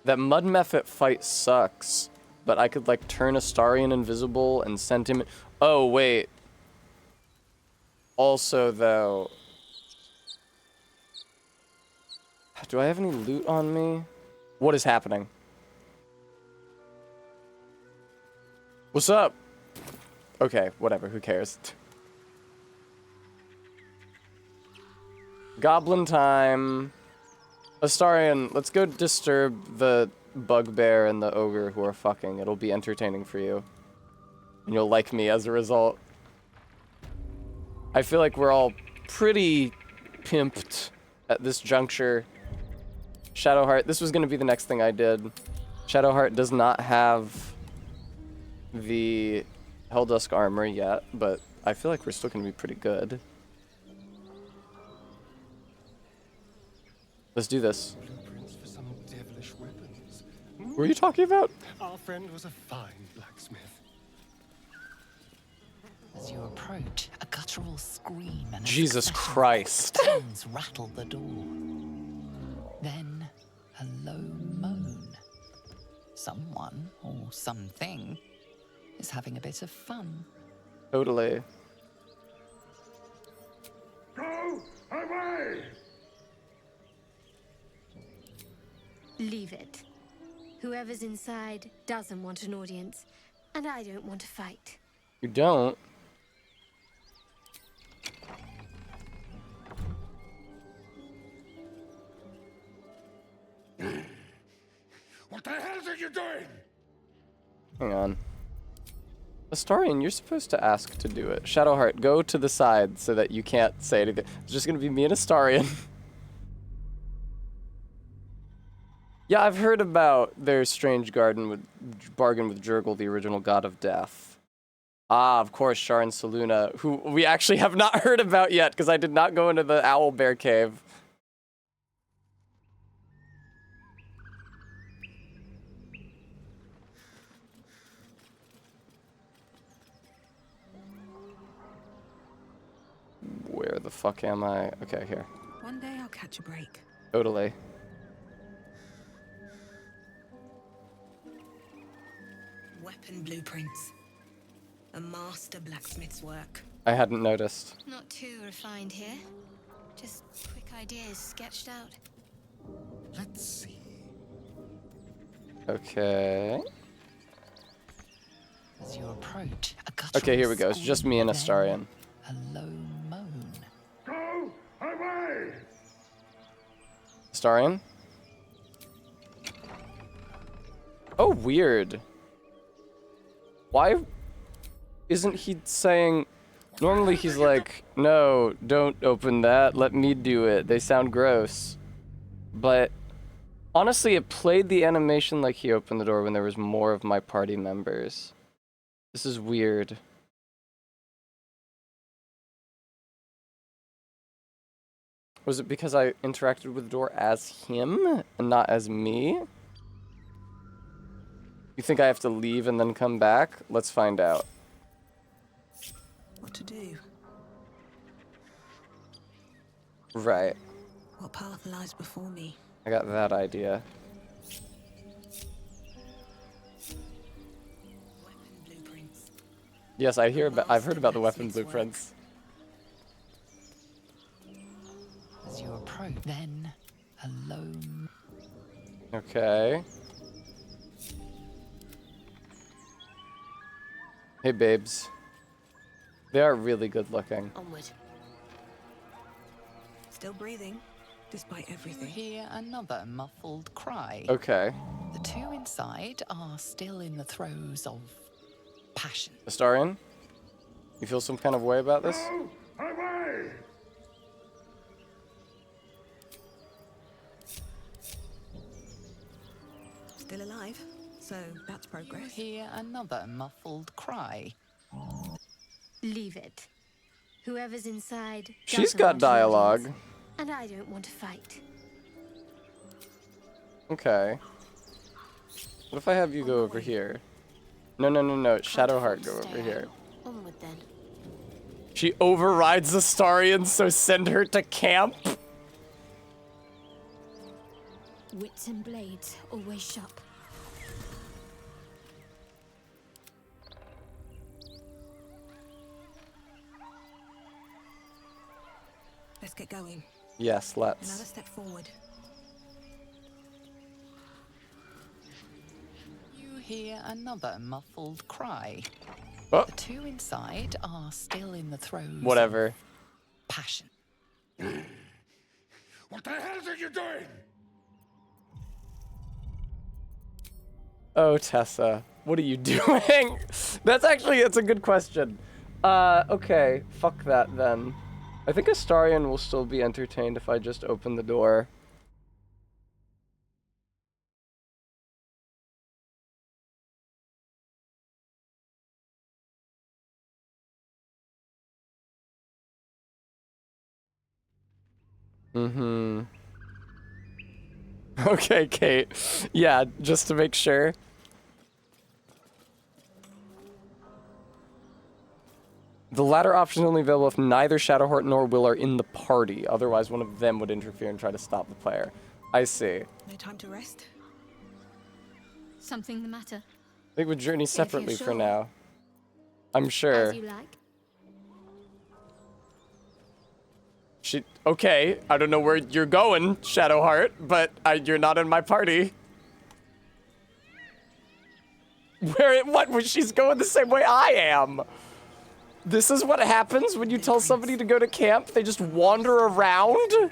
A: That Mud Mephit fight sucks, but I could like turn Astarion invisible and send him... Oh, wait. Also, though... Do I have any loot on me? What is happening? What's up? Okay, whatever, who cares? Goblin time. Astarion, let's go disturb the bugbear and the ogre who are fucking. It'll be entertaining for you. And you'll like me as a result. I feel like we're all pretty pimped at this juncture. Shadowheart, this was going to be the next thing I did. Shadowheart does not have the Helldusk armor yet, but I feel like we're still going to be pretty good. Let's do this.
L: Blueprints for some devilish weapons.
A: What are you talking about?
L: Our friend was a fine blacksmith.
H: As you approach, a guttural scream and a
A: Jesus
H: succession of
A: Christ.
H: stones rattle the door. Then a low moan. Someone or something is having a bit of fun.
A: Totally.
J: Go away!
P: Leave it. Whoever's inside doesn't want an audience, and I don't want to fight.
A: You don't?
J: What the hell are you doing?
A: Hang on. Astarion, you're supposed to ask to do it. Shadowheart, go to the side so that you can't say anything. It's just gonna be me and Astarion. Yeah, I've heard about their strange bargain with Jurgle, the original god of death. Ah, of course, Shar and Saluna, who we actually have not heard about yet because I did not go into the Owlbear Cave. Where the fuck am I? Okay, here.
U: One day I'll catch a break.
A: Totally.
U: Weapon blueprints. A master blacksmith's work.
A: I hadn't noticed.
P: Not too refined here. Just quick ideas sketched out.
J: Let's see.
A: Okay.
H: As you approach, a guttural
A: Okay, here we go. It's just me and Astarion.
H: A low moan.
J: Go away!
A: Astarion? Oh, weird. Why isn't he saying... Normally he's like, no, don't open that. Let me do it. They sound gross. But honestly, it played the animation like he opened the door when there was more of my party members. This is weird. Was it because I interacted with the door as him and not as me? You think I have to leave and then come back? Let's find out.
U: What to do?
A: Right.
U: What path lies before me?
A: I got that idea.
U: Weapon blueprints.
A: Yes, I've heard about the weapon blueprints.
H: As you approach, then a low.
A: Okay. Hey, babes. They are really good looking.
P: Onward.
U: Still breathing, despite everything.
H: You hear another muffled cry.
A: Okay.
H: The two inside are still in the throes of passion.
A: Astarion? You feel some kind of way about this?
J: Go away!
U: Still alive, so that's
H: You
U: progress.
H: hear another muffled cry.
P: Leave it. Whoever's inside.
A: She's
P: doesn't
A: got
P: want an
A: dialogue.
P: audience, and I don't want to fight.
A: Okay. What if I have you go over here? No. Shadowheart go over here.
P: Onward then.
A: She overrides Astarion, so send her to camp.
E: Wits and blades always sharp.
U: Let's get going.
A: Yes, let's.
U: Another step forward.
H: You hear another muffled cry.
A: Oh.
H: The two inside are still in the throes
A: Whatever.
H: of passion.
J: What the hell are you doing?
A: Oh, Tessa, what are you doing? That's a good question. Okay, fuck that then. I think Astarion will still be entertained if I just open the door. Mm-hmm. Okay, Kate. Yeah, just to make sure. The latter option is only available if neither Shadowheart nor Will are in the party. Otherwise, one of them would interfere and try to stop the player. I see.
U: No time to rest?
E: Something the matter?
A: I think we'll journey separately for
E: sure.
A: now. I'm sure.
E: As you like.
A: Okay, I don't know where you're going, Shadowheart, but you're not in my party. What? She's going the same way I am. This is what happens when you tell somebody to go to camp. They just wander around.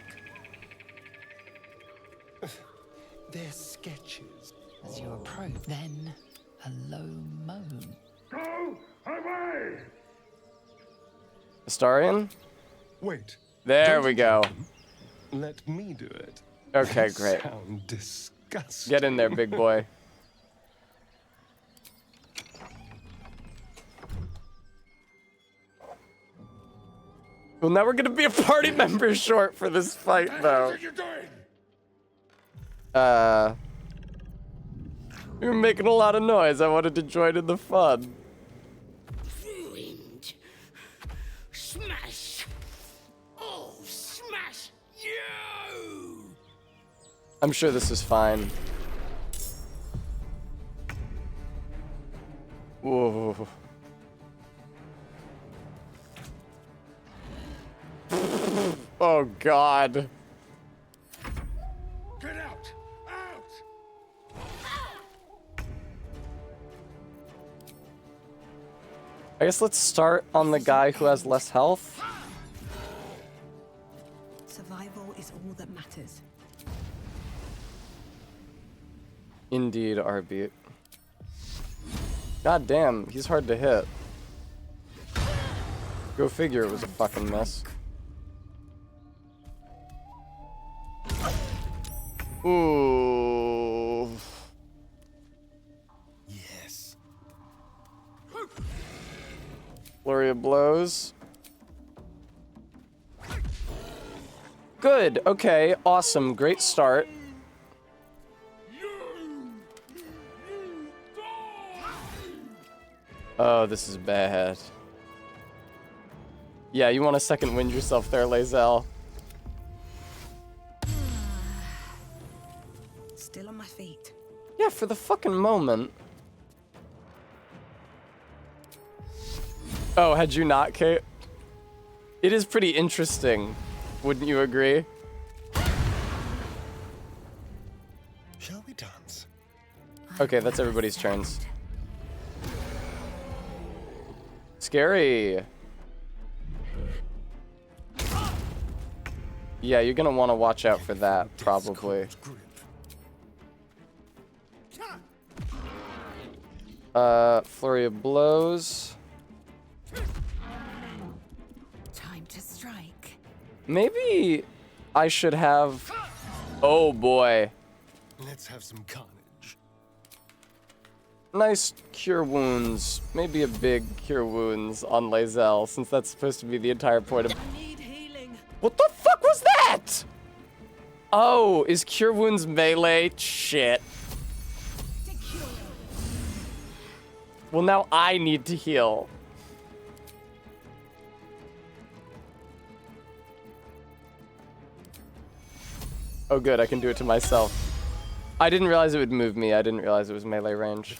R: They're sketches.
H: As you approach, then a low moan.
J: Go away!
A: Astarion?
L: Wait.
A: There we go.
L: Let me do it.
A: Okay,
L: That
A: great.
L: Sound disgusting.
A: Get in there, big boy. Well, now we're gonna be a party member short for this fight, though. You're making a lot of noise. I wanted to join in the fun.
I: Ruined. Smash. Oh, smash you!
A: I'm sure this is fine. Whoa. Oh, God.
J: Get out! Out!
A: I guess let's start on the guy who has less health.
U: Survival is all that matters.
A: Indeed, Arbeat. God damn, he's hard to hit. Go figure it was a fucking mess. Ooh.
L: Yes.
A: Flurry of blows. Good. Okay. Awesome. Great start. Oh, this is bad. Yeah, you want to second wind yourself there, Lae'zel.
U: Still on my feet.
A: Yeah, for the fucking moment. Oh, had you not, Kate? It is pretty interesting. Wouldn't you agree?
L: Shall we dance?
A: Okay, that's everybody's turns. Scary. Yeah, you're gonna want to watch out for that, probably. Flurry of blows.
K: Time to strike.
A: Maybe I should have... Oh, boy.
L: Let's have some carnage.
A: Nice cure wounds. Maybe a big cure wounds on Lae'zel, since that's supposed to be the entire point of... What the fuck was that? Oh, is cure wounds melee? Shit. Well, now I need to heal. Oh, good. I can do it to myself. I didn't realize it would move me. I didn't realize it was melee range.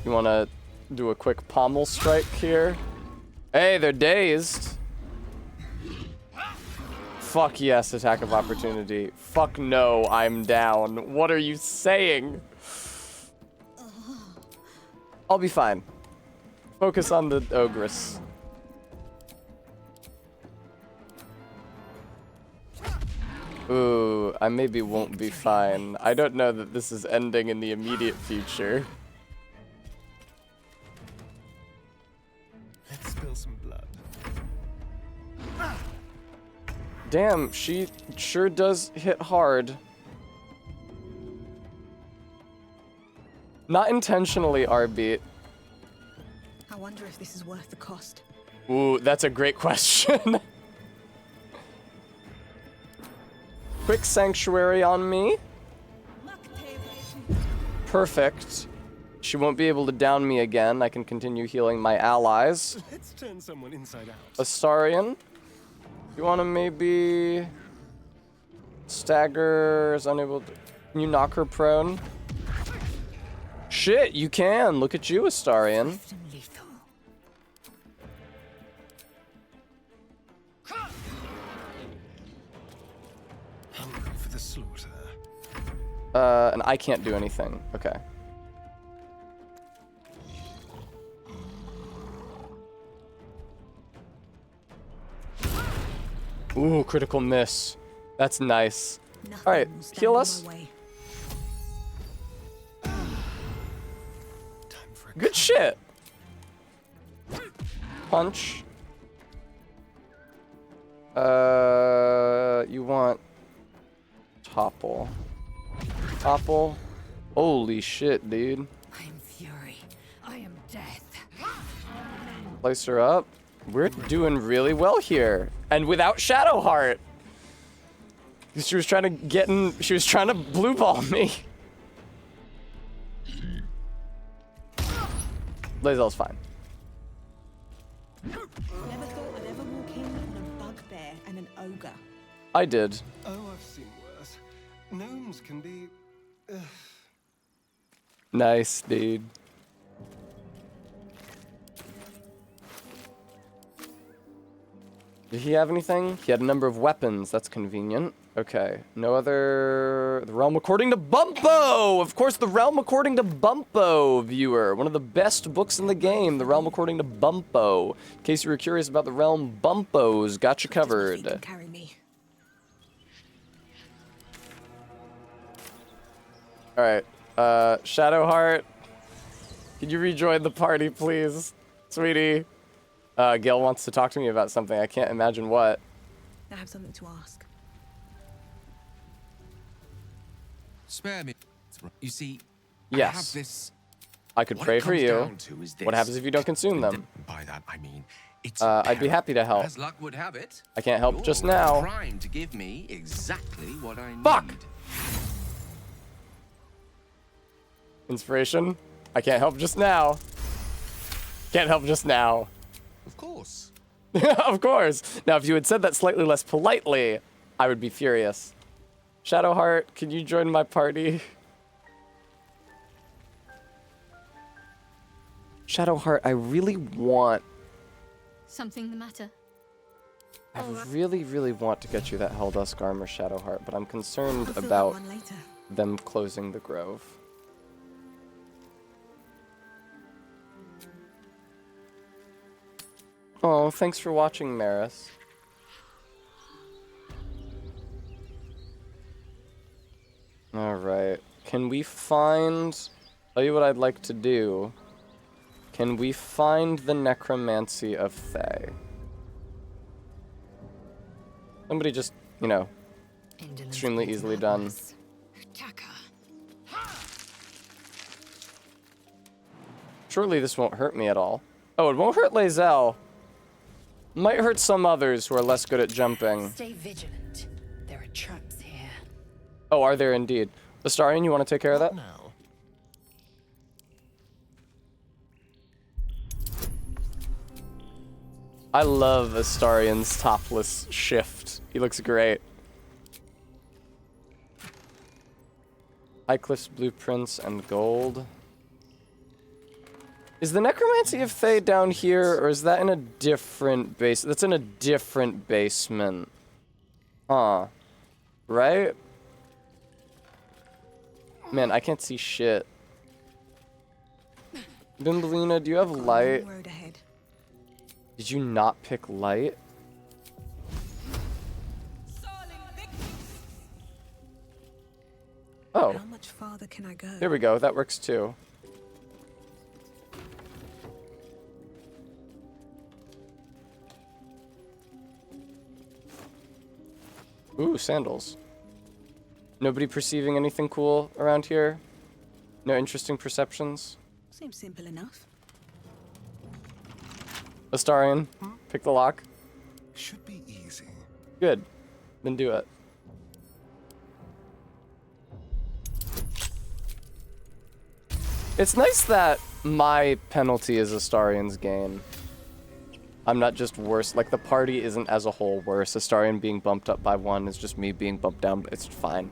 A: You want to do a quick pommel strike here? Hey, they're dazed. Fuck yes, attack of opportunity. Fuck no, I'm down. What are you saying? I'll be fine. Focus on the ogress. Ooh, I maybe won't be fine. I don't know that this is ending in the immediate future.
L: Let's spill some blood.
A: Damn, she sure does hit hard. Not intentionally, Arbeat.
U: I wonder if this is worth the cost.
A: Ooh, that's a great question. quick sanctuary on me. Perfect. She won't be able to down me again. I can continue healing my allies.
L: Let's turn someone inside out.
A: Astarion, you want to maybe stagger? Is unable to. Can you knock her prone? Shit, you can. Look at you, Astarion.
L: Hungry for the slaughter.
A: And I can't do anything. Okay. Ooh, critical miss. That's nice. All right, heal us. Good shit. Punch. You want topple. Topple. Holy shit, dude.
K: I am fury. I am death.
A: Place her up. We're doing really well here. And without Shadowheart. She was trying to get in, she was trying to blue ball me. Lae'zel's fine.
U: Never thought I'd ever walk in on a bugbear and an ogre.
A: I did.
L: Oh, I've seen worse. Gnomes can be...
A: Nice, dude. Did he have anything? He had a number of weapons. That's convenient. Okay. No other... The Realm According to Bumpo! Of course, The Realm According to Bumpo, viewer. One of the best books in the game. The Realm According to Bumpo. In case you were curious about the Realm, Bumpos got you covered.
U: Carry me.
A: Alright. Shadowheart. Can you rejoin the party, please? Sweetie. Gil wants to talk to me about something. I can't imagine what.
U: I have something to ask.
M: Spare me. You see,
A: yes.
M: I have this.
A: I could pray for you. What happens if you don't consume them?
M: By that I mean, it's
A: I'd be happy to help.
M: As luck would have it,
A: I can't help just
M: you're
A: now.
M: trying to give me exactly what I need.
A: Fuck! Inspiration? I can't help just now. Can't help just now.
M: Of course.
A: Of course. Now, if you had said that slightly less politely, I would be furious. Shadowheart, can you join my party? Shadowheart, I really want...
E: Something the matter?
A: I really, really want to get you that Helldusk armor, Shadowheart, but I'm concerned about them closing the grove. Oh, thanks for watching, Maris. Alright. Can we find... Tell you what I'd like to do. Can we find the necromancy of Thay? Somebody just, you know, extremely easily done. Surely this won't hurt me at all. Oh, it won't hurt Lae'zel. Might hurt some others who are less good at jumping.
K: Stay vigilant. There are traps here.
A: Oh, are there indeed? Astarion, you want to take care of that?
L: Now.
A: I love Astarion's topless shift. He looks great. Highcliff's blueprints and gold. Is the necromancy of Thay down here, or is that in a different base? That's in a different basement. Huh. Right? Man, I can't see shit. Bimbelina, do you have light? Did you not pick light? Oh.
U: How much farther can I go?
A: There we go. That works too. Ooh, sandals. Nobody perceiving anything cool around here? No interesting perceptions?
U: Seems simple enough.
A: Astarion, pick the lock.
L: Should be easy.
A: Good. Then do it. It's nice that my penalty is Astarion's gain. I'm not just worse. Like, the party isn't as a whole worse. Astarion being bumped up by 1 is just me being bumped down. It's fine.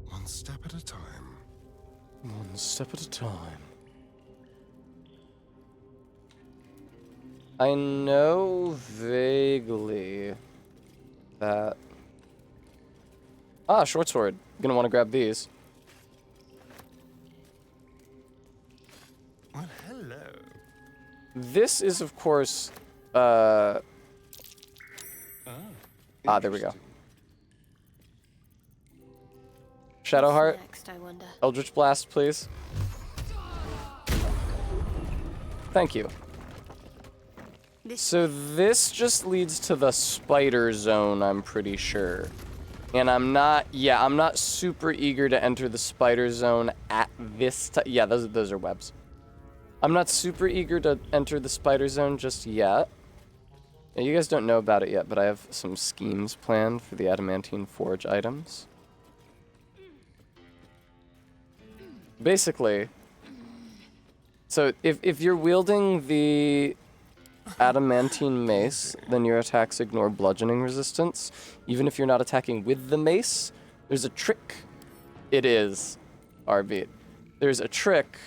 D: One step at a time.
A: One step at a time. I know vaguely that... Ah, short sword. Gonna want to grab these.
D: Well, hello.
A: This is, of course, there we go. Shadowheart.
P: Next, I wonder.
A: Eldritch Blast, please. Thank you. So this just leads to the spider zone, I'm pretty sure. And I'm not super eager to enter the spider zone at this time. Yeah, those are webs. I'm not super eager to enter the spider zone just yet. Now, you guys don't know about it yet, but I have some schemes planned for the Adamantine Forge items. Basically, so if you're wielding the Adamantine Mace, then your attacks ignore bludgeoning resistance. Even if you're not attacking with the mace, there's a trick. It is, RB. There's a trick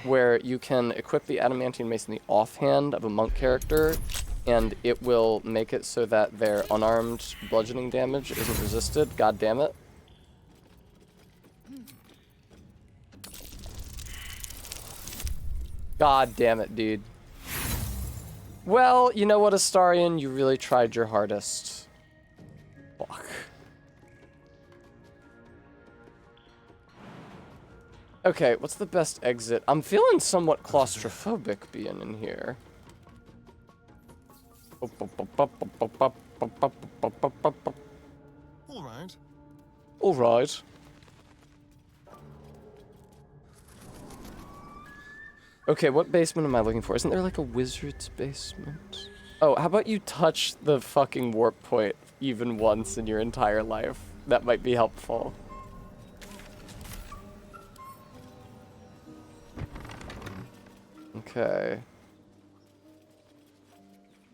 A: where you can equip the Adamantine Mace in the offhand of a monk character, and it will make it so that their unarmed bludgeoning damage isn't resisted. God damn it. God damn it, dude. Well, you know what, Astarion? You really tried your hardest. Fuck. Okay, what's the best exit? I'm feeling somewhat claustrophobic being in here.
D: Alright.
A: Alright. Okay, what basement am I looking for? Isn't there like a wizard's basement? Oh, how about you touch the fucking warp point even once in your entire life? That might be helpful. Okay.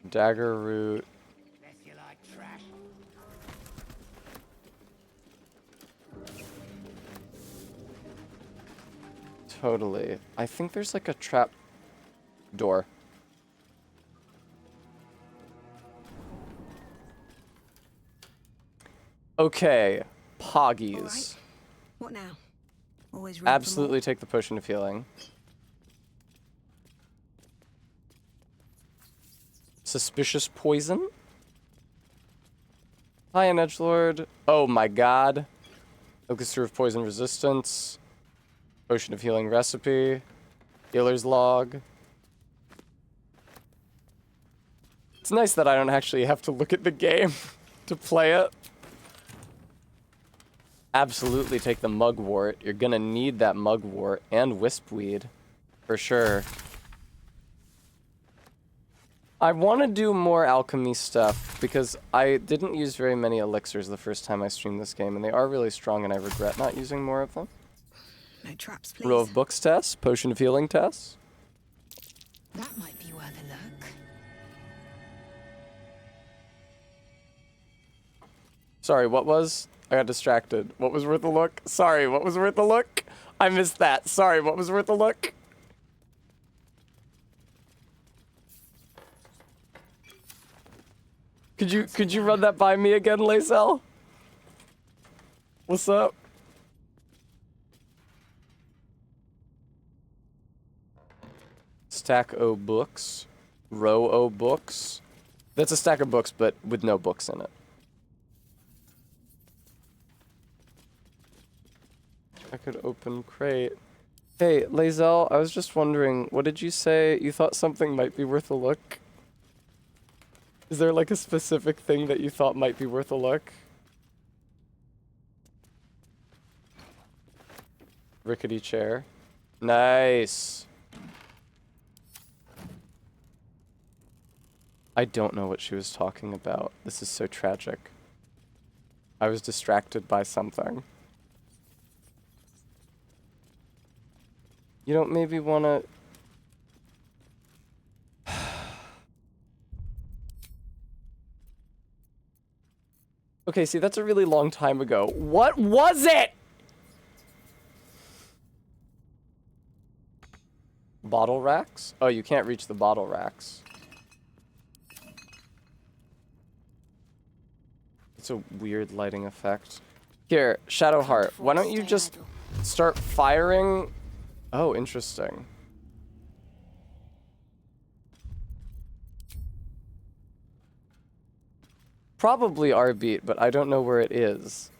A: Dagger root. Totally. I think there's like a trap door. Okay, Poggies.
U: Right. What now? Always room
A: Absolutely take the potion of healing. Suspicious poison? Hi, an edgelord. Oh my god. Elixir of poison resistance. Potion of healing recipe. Healer's log. It's nice that I don't actually have to look at the game to play it. Absolutely take the mugwort. You're gonna need that mugwort and wispweed. For sure. I want to do more alchemy stuff because I didn't use very many elixirs the first time I streamed this game, and they are really strong, and I regret not using more of them.
U: No traps, please.
A: Row of books tests, potion of healing tests.
K: That might be worth a look.
A: Sorry, what was? I got distracted. What was worth a look? Sorry, what was worth a look? I missed that. Sorry, what was worth a look? Could you run that by me again, Lacel? What's up? Stack O books. Row O books. That's a stack of books, but with no books in it. I could open crate. Hey, Lazel, I was just wondering, what did you say? You thought something might be worth a look? Is there like a specific thing that you thought might be worth a look? Rickety chair. Nice. I don't know what she was talking about. This is so tragic. I was distracted by something. You don't maybe want to... Okay, see, that's a really long time ago. What was it? Bottle racks? Oh, you can't reach the bottle racks. It's a weird lighting effect. Here, Shadowheart, why don't you just start firing? Oh, interesting. Probably our beat, but I don't know where it is.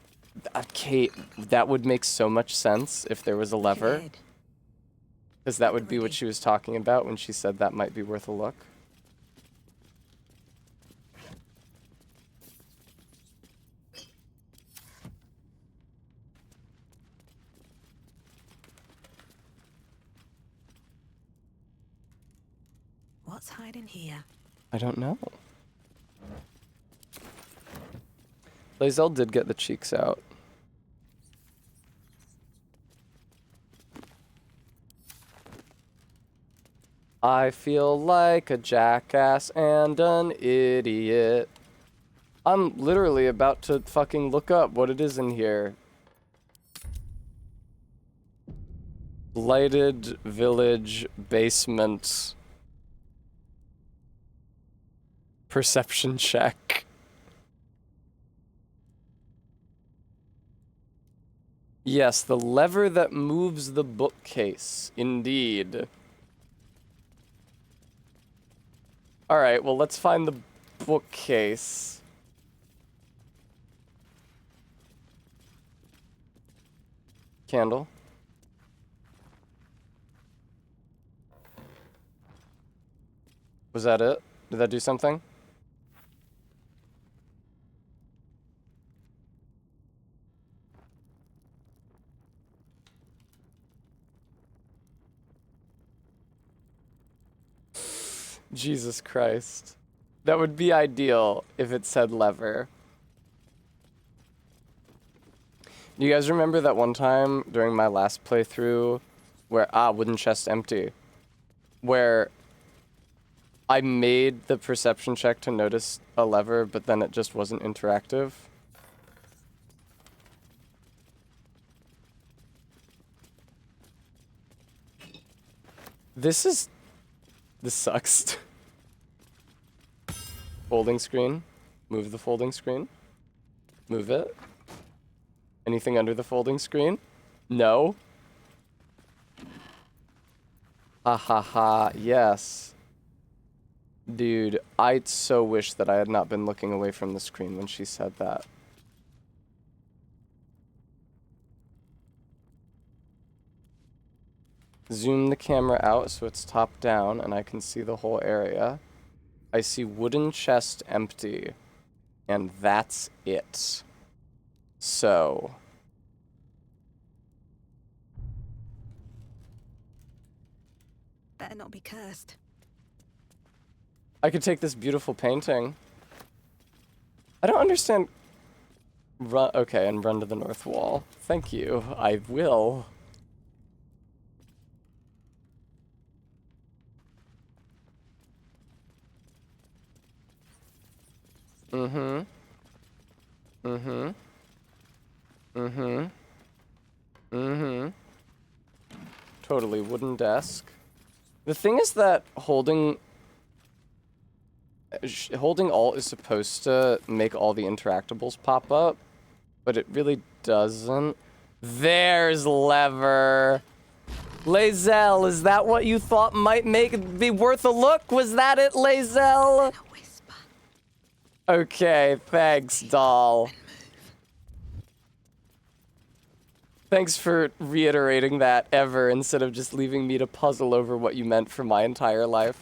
A: Okay, that would make so much sense if there was a lever. Because that would be what she was talking about when she said that might be worth a look.
U: What's hiding here?
A: I don't know. Lae'zel did get the cheeks out. I feel like a jackass and an idiot. I'm literally about to fucking look up what it is in here. Blighted village basement. Perception check. Yes, the lever that moves the bookcase. Indeed. Alright, well, let's find the bookcase. Candle. Was that it? Did that do something? Jesus Christ. That would be ideal if it said lever. Do you guys remember that one time during my last playthrough where, wooden chest empty, where I made the perception check to notice a lever, but then it just wasn't interactive? This sucks. Folding screen. Move the folding screen. Move it. Anything under the folding screen? No. Ha ha ha, yes. Dude, I so wish that I had not been looking away from the screen when she said that. Zoom the camera out so it's top down and I can see the whole area. I see wooden chest empty. And that's it. So.
U: Better not be cursed.
A: I could take this beautiful painting. I don't understand. Run, okay, and run to the north wall. Thank you. I will. Mm-hmm. Mm-hmm. Mm-hmm. Mm-hmm. Totally wooden desk. The thing is that holding alt is supposed to make all the interactables pop up, but it really doesn't. There's lever. Lae'zel, is that what you thought might make it be worth a look? Was that it, Lae'zel? Okay, thanks, doll. Thanks for reiterating that ever instead of just leaving me to puzzle over what you meant for my entire life.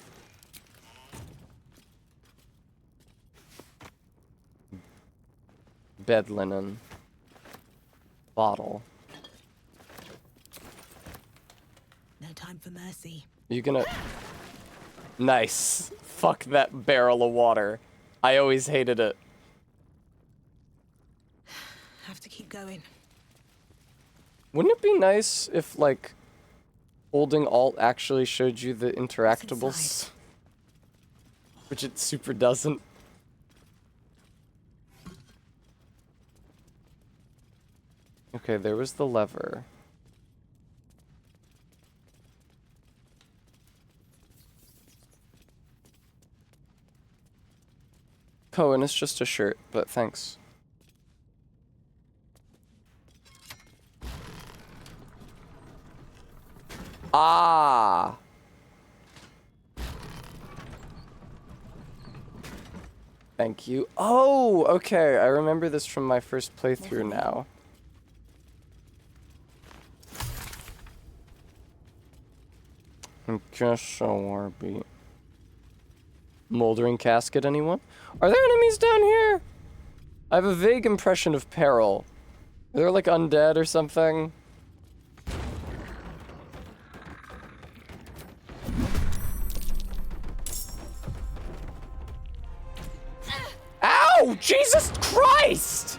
A: Bed linen. Bottle.
U: No time for mercy.
A: You gonna... Nice. Fuck that barrel of water. I always hated it.
U: Have to keep going.
A: Wouldn't it be nice if, like, Holding Alt actually showed you the interactables, which it super doesn't. Okay, there was the lever. Cohen, it's just a shirt, but thanks. Ah! Thank you. Oh, okay. I remember this from my first playthrough now. I guess so, Warby. Moldering casket, anyone? Are there enemies down here? I have a vague impression of peril. Are there like undead or something? Ow! Jesus Christ!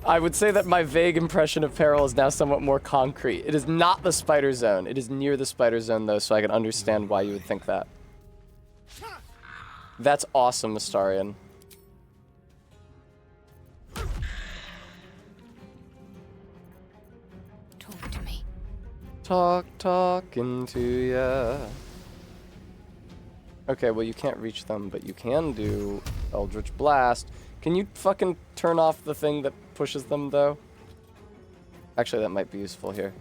A: I would say that my vague impression of peril is now somewhat more concrete. It is not the spider zone. It is near the spider zone, though, so I can understand why you would think that. That's awesome, Astarion.
E: Talk to me.
A: Talking to ya. Okay, well, you can't reach them, but you can do Eldritch Blast. Can you fucking turn off the thing that pushes them, though? Actually, that might be useful here.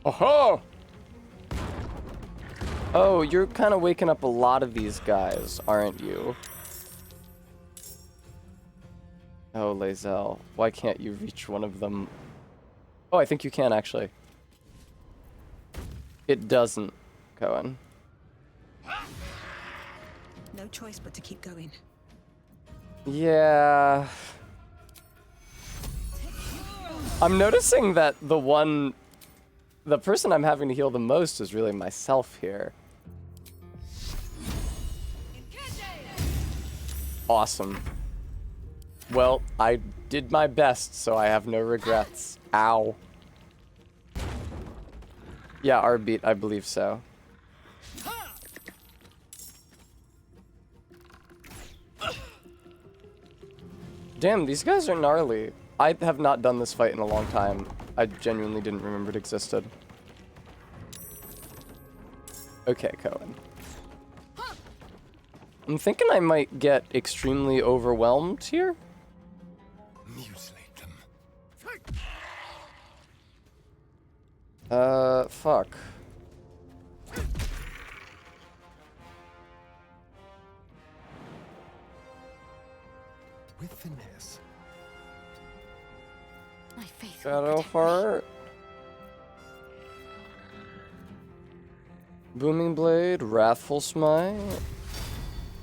A: Oh-ho! Oh, you're kind of waking up a lot of these guys, aren't you? Oh, Lae'zel, why can't you reach one of them? Oh, I think you can, actually. It doesn't, Cohen.
U: No choice but to keep going.
A: Yeah. I'm noticing that the person I'm having to heal the most is really myself here. Awesome. Well, I did my best, so I have no regrets. Ow. Yeah, our beat, I believe so. Damn, these guys are gnarly. I have not done this fight in a long time. I genuinely didn't remember it existed. Okay, Cohen. I'm thinking I might get extremely overwhelmed here.
D: Mutilate them.
A: Fuck.
D: With finesse.
E: My faith.
A: Shadow Heart. Booming Blade, Wrathful Smite.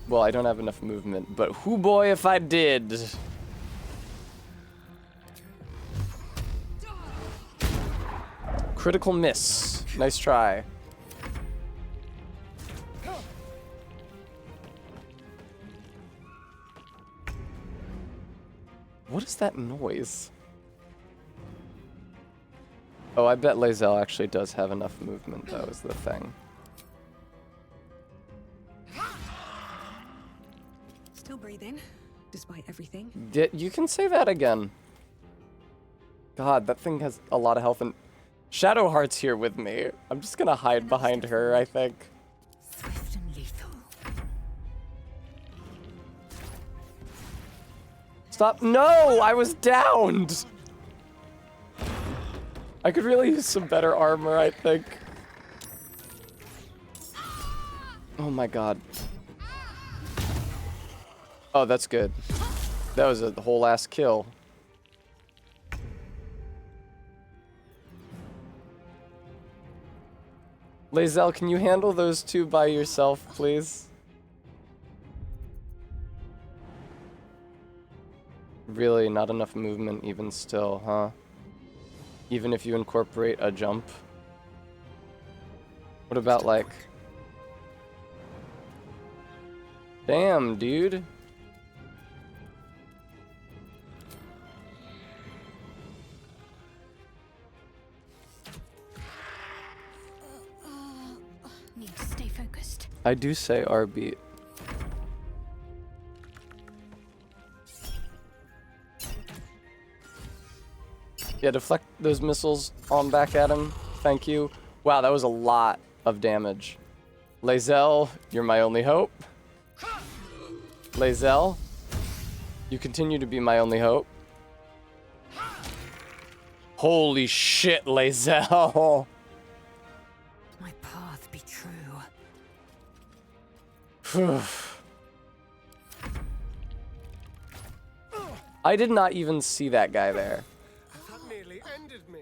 A: Well, I don't have enough movement, but hoo boy if I did. Critical miss. Nice try. What is that noise? Oh, I bet Lae'zel actually does have enough movement, though, is the thing.
U: Still breathing, despite everything.
A: You can say that again. God, that thing has a lot of health, and Shadowheart's here with me. I'm just gonna hide behind her, I think.
K: Swift and lethal.
A: Stop. No! I was downed! I could really use some better armor, I think. Oh my god. Oh, that's good. That was a whole ass kill. Lae'zel, can you handle those two by yourself, please? Really, not enough movement even still, huh? Even if you incorporate a jump? What about, like... Damn, dude.
E: Need to stay focused.
A: I do say R beat. Yeah, deflect those missiles on back at him. Thank you. Wow, that was a lot of damage. Lae'zel, you're my only hope. Lae'zel, you continue to be my only hope. Holy shit, Lae'zel.
K: My path be true.
A: I did not even see that guy there.
L: That nearly ended me.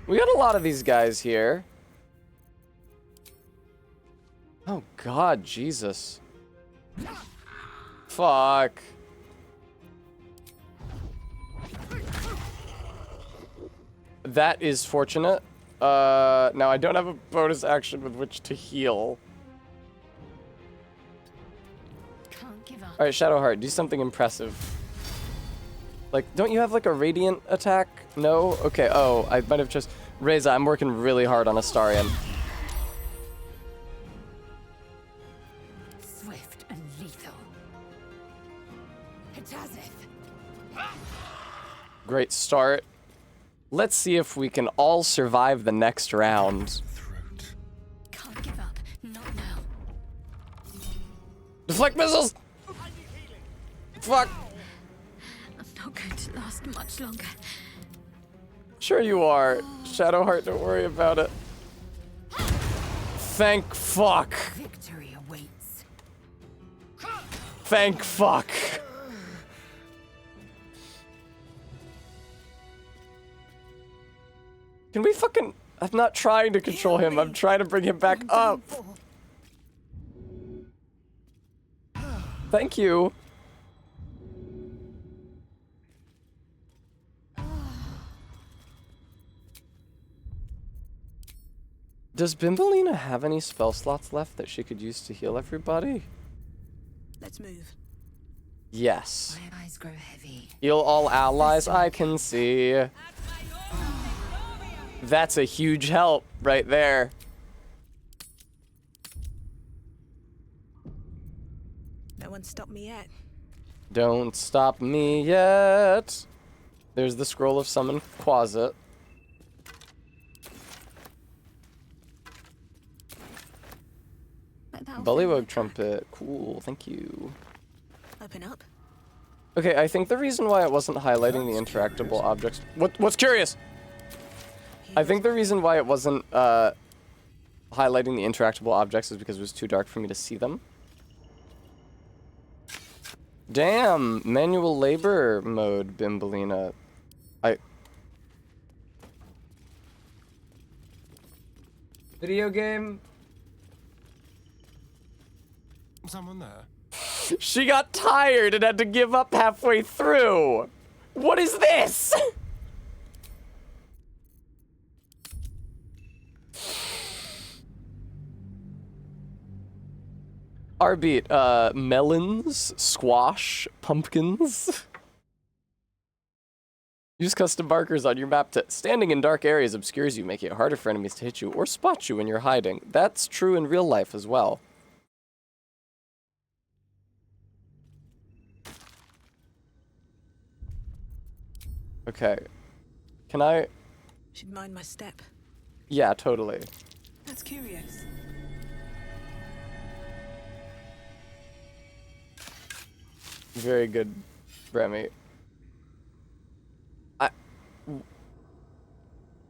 A: We got a lot of these guys here. Oh god, Jesus. Fuck. That is fortunate. Now I don't have a bonus action with which to heal.
E: Can't give up.
A: Alright, Shadowheart, do something impressive. Like, don't you have like a radiant attack? No? Okay, oh, I might have just... Reza, I'm working really hard on Astarion.
K: Swift and lethal. Hitazith.
A: Great start. Let's see if we can all survive the next round.
E: Can't give up. Not now.
A: Deflect missiles! Fuck!
E: I'm not going to last much longer.
A: Sure you are. Shadowheart, don't worry about it. Thank fuck.
K: Victory awaits.
A: Thank fuck. Can we fucking... I'm not trying to control him. I'm trying to bring him back up. Thank you. Does Bimbalina have any spell slots left that she could use to heal everybody?
U: Let's move.
A: Yes.
K: My eyes grow heavy.
A: Heal all allies I can see. That's a huge help right there.
U: No one stopped me yet.
A: Don't stop me yet. There's the scroll of summon Quasit. Bullywug trumpet. Cool, thank you.
U: Open up.
A: Okay, I think the reason why it wasn't highlighting the interactable objects... What's curious? I think the reason why it wasn't highlighting the interactable objects is because it was too dark for me to see them. Damn, manual labor mode, Bimbalina. Video game?
L: Someone there?
A: She got tired and had to give up halfway through. What is this? Our beat, melons, squash, pumpkins. Use custom markers on your map to... Standing in dark areas obscures you, making it harder for enemies to hit you or spot you when you're hiding. That's true in real life as well. Okay. Can I...
U: Should mind my step.
A: Yeah, totally.
U: That's curious.
A: Very good, Remy.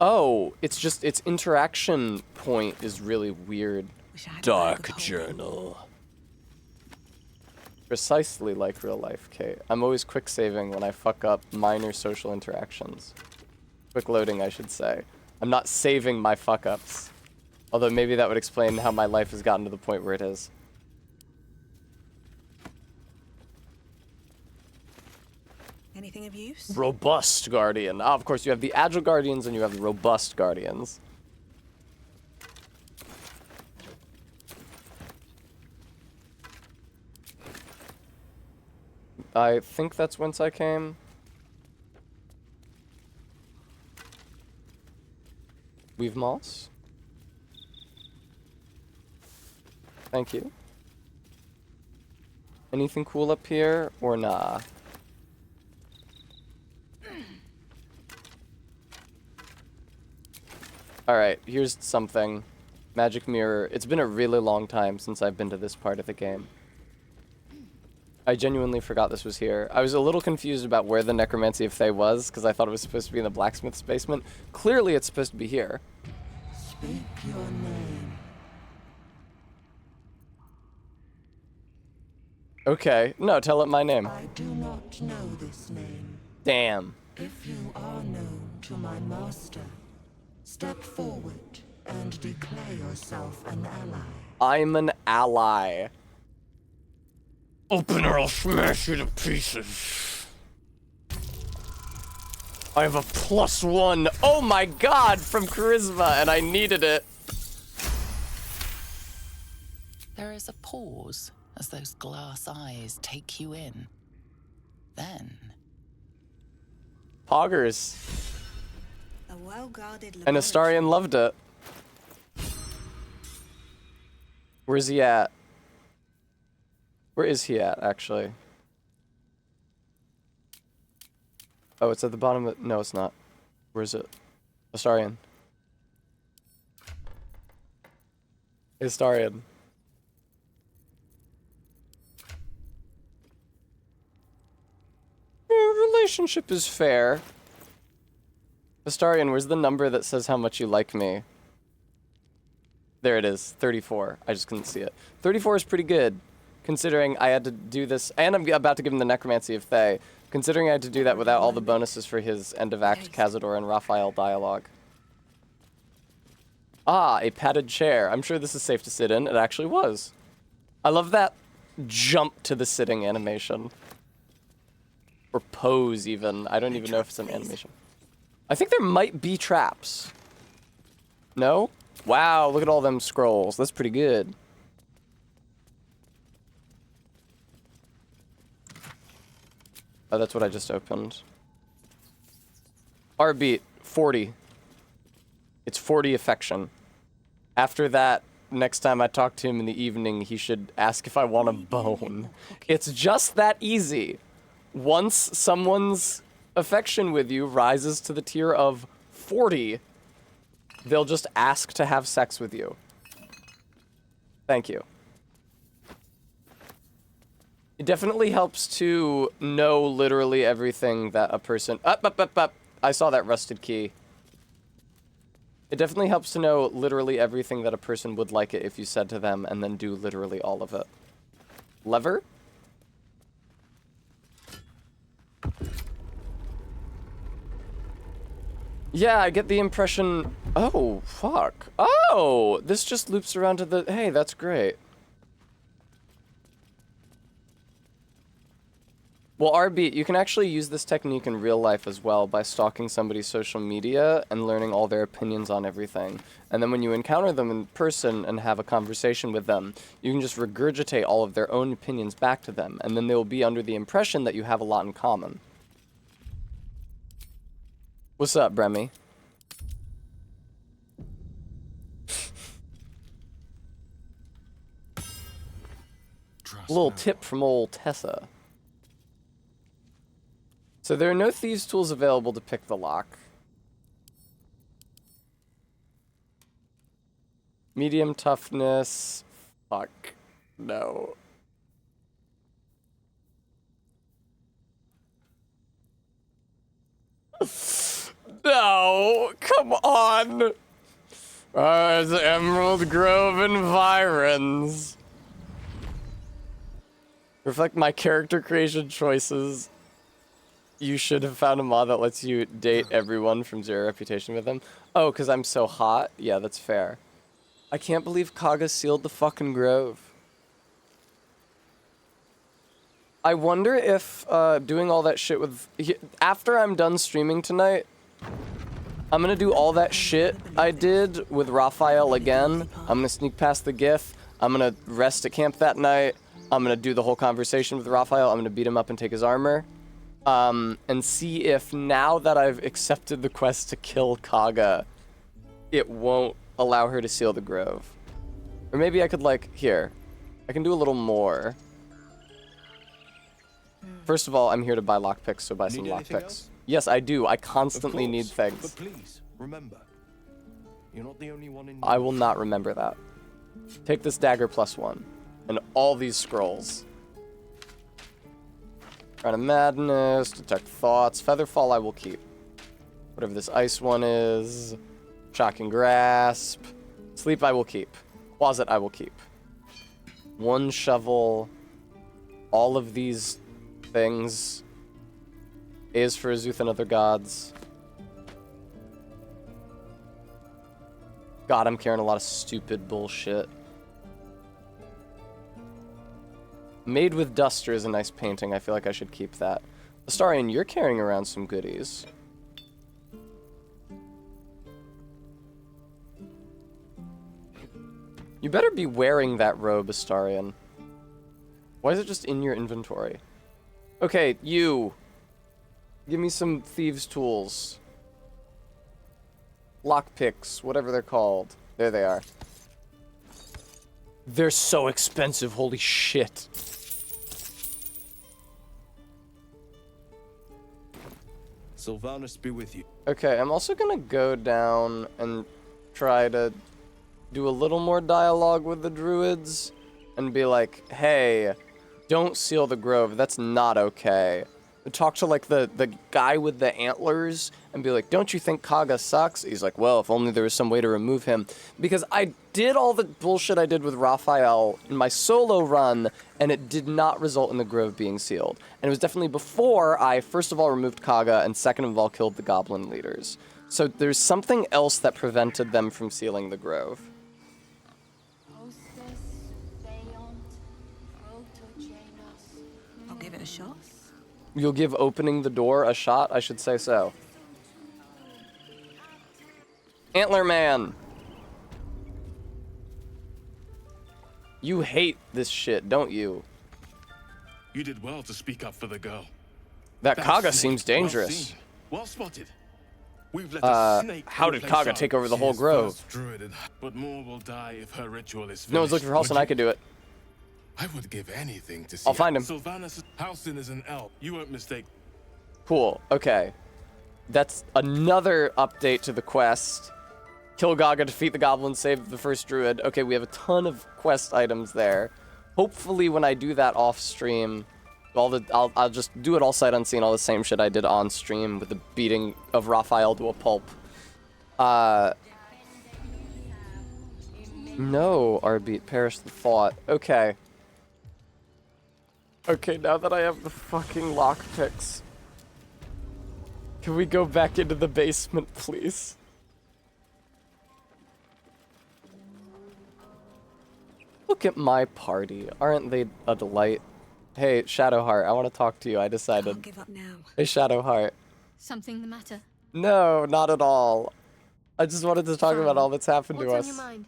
A: Oh, it's just, its interaction point is really weird. Dark Journal. Precisely like real life, Kate. I'm always quick saving when I fuck up minor social interactions. Quick loading, I should say. I'm not saving my fuck ups. Although maybe that would explain how my life has gotten to the point where it is.
U: Anything of use?
A: Robust Guardian. Ah, of course, you have the Agile Guardians and you have the Robust Guardians. I think that's whence I came. Weave moss. Thank you. Anything cool up here or nah? Alright, here's something. Magic mirror. It's been a really long time since I've been to this part of the game. I genuinely forgot this was here. I was a little confused about where the Necromancy of Thay was, because I thought it was supposed to be in the blacksmith's basement. Clearly it's supposed to be here.
T: Speak your name.
A: Okay. No, tell it my name.
T: I do not know this name.
A: Damn.
T: If you are known to my master, step forward and declare yourself an ally.
A: I'm an ally. Open or I'll smash you to pieces. I have a +1. Oh my god, from charisma, and I needed it.
H: There is a pause as those glass eyes take you in. Then...
A: Poggers.
U: A well-guarded
A: And Astarion loved it. Where's he at? Where is he at, actually? Oh, it's at the bottom of... No, it's not. Where is it? Astarion. Astarion. Relationship is fair. Astarion, where's the number that says how much you like me? There it is, 34. I just couldn't see it. 34 is pretty good, considering I had to do this, and I'm about to give him the Necromancy of Thay, considering I had to do that without all the bonuses for his End of Act Cazador and Raphael dialogue. Ah, a padded chair. I'm sure this is safe to sit in. It actually was. I love that jump to the sitting animation. Or pose, even. I don't even know if it's an animation. I think there might be traps. No? Wow, look at all them scrolls. That's pretty good. Oh, that's what I just opened. R-beat, 40. It's 40 affection. After that, next time I talk to him in the evening, he should ask if I want a bone. It's just that easy. Once someone's affection with you rises to the tier of 40, they'll just ask to have sex with you. Thank you. It definitely helps to know literally everything that a person... Up. I saw that rusted key. It definitely helps to know literally everything that a person would like it if you said to them, and then do literally all of it. Lever? Yeah, I get the impression... Oh, fuck. Oh! This just loops around to the... Hey, that's great. Well, R-beat, you can actually use this technique in real life as well by stalking somebody's social media and learning all their opinions on everything. And then when you encounter them in person and have a conversation with them, you can just regurgitate all of their own opinions back to them, and then they will be under the impression that you have a lot in common. What's up, Bremy? A little tip from old Tessa. So there are no thieves' tools available to pick the lock. Medium toughness. Fuck. No. No, come on. It's Emerald Grove environs. Reflect my character creation choices. You should have found a mod that lets you date everyone from 0 reputation with them. Oh, because I'm so hot? Yeah, that's fair. I can't believe Kaga sealed the fucking grove. I wonder if doing all that shit with... After I'm done streaming tonight, I'm gonna do all that shit I did with Raphael again. I'm gonna sneak past the GIF. I'm gonna rest at camp that night. I'm gonna do the whole conversation with Raphael. I'm gonna beat him up and take his armor. And see if now that I've accepted the quest to kill Kaga, it won't allow her to seal the grove. Or maybe I could, like, here. I can do a little more. First of all, I'm here to buy lockpicks, so buy some lockpicks. Yes, I do. I constantly need things.
S: But please, remember, you're not the only one in...
A: I will not remember that. Take this dagger +1. And all these scrolls. Crown of Madness, Detect Thoughts, Featherfall I will keep. Whatever this ice one is. Shocking Grasp. Sleep I will keep. Closet I will keep. One shovel. All of these things. Is for Azuth and other gods. God, I'm carrying a lot of stupid bullshit. Made with Duster is a nice painting. I feel like I should keep that. Astarion, you're carrying around some goodies. You better be wearing that robe, Astarion. Why is it just in your inventory? Okay, you. Give me some thieves' tools. Lockpicks, whatever they're called. There they are. They're so expensive, holy shit.
S: Sylvanas be with you.
A: Okay, I'm also gonna go down and try to do a little more dialogue with the druids and be like, hey, don't seal the grove, that's not okay. Talk to like the guy with the antlers and be like, don't you think Kaga sucks? He's like, well, if only there was some way to remove him. Because I did all the bullshit I did with Raphael in my solo run, and it did not result in the grove being sealed. And it was definitely before I, first of all, removed Kaga, and second of all, killed the goblin leaders. So there's something else that prevented them from sealing the grove.
U: I'll give it a shot.
A: You'll give opening the door a shot? I should say so. Antler Man! You hate this shit, don't you?
Q: You did well to speak up for the girl.
A: That Kaga seems dangerous.
Q: Well spotted. We've let a snake
A: how did Kaga take over the whole grove?
Q: But more will die if her ritual is finished.
A: No one's looking for Halsin, I could do it.
Q: I would give anything to see.
A: I'll find him.
Q: Sylvanas Halsin is an elf. You weren't mistaken.
A: Cool, okay. That's another update to the quest. Kill Gaga, defeat the goblin, save the first druid. Okay, we have a ton of quest items there. Hopefully when I do that off stream, I'll just do it all sight unseen, all the same shit I did on stream with the beating of Raphael to a pulp. No, Arbeat, perish the thought. Okay. Okay, now that I have the fucking lockpicks, can we go back into the basement, please? Look at my party. Aren't they a delight? Hey, Shadowheart, I want to talk to you. I decided.
U: I'll give up now.
A: Hey, Shadowheart.
E: Something the matter?
A: No, not at all. I just wanted to talk about all that's happened to us.
E: What's on your mind?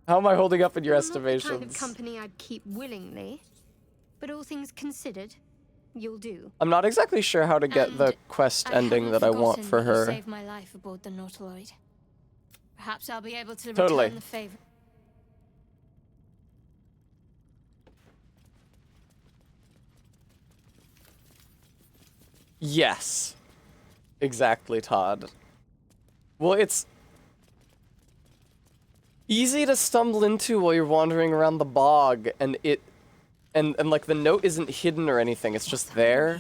A: How am I holding up in your
E: I'm
A: estimations?
E: not the kind of company I'd keep willingly, but all things considered, you'll do.
A: I'm not exactly sure how to get the quest ending that I want for her.
E: You saved my life aboard the Nautiloid. Perhaps I'll be able to
A: Totally.
E: return the favor.
A: Yes. Exactly, Todd. Well, it's easy to stumble into while you're wandering around the bog, and like the note isn't hidden or anything, it's just there.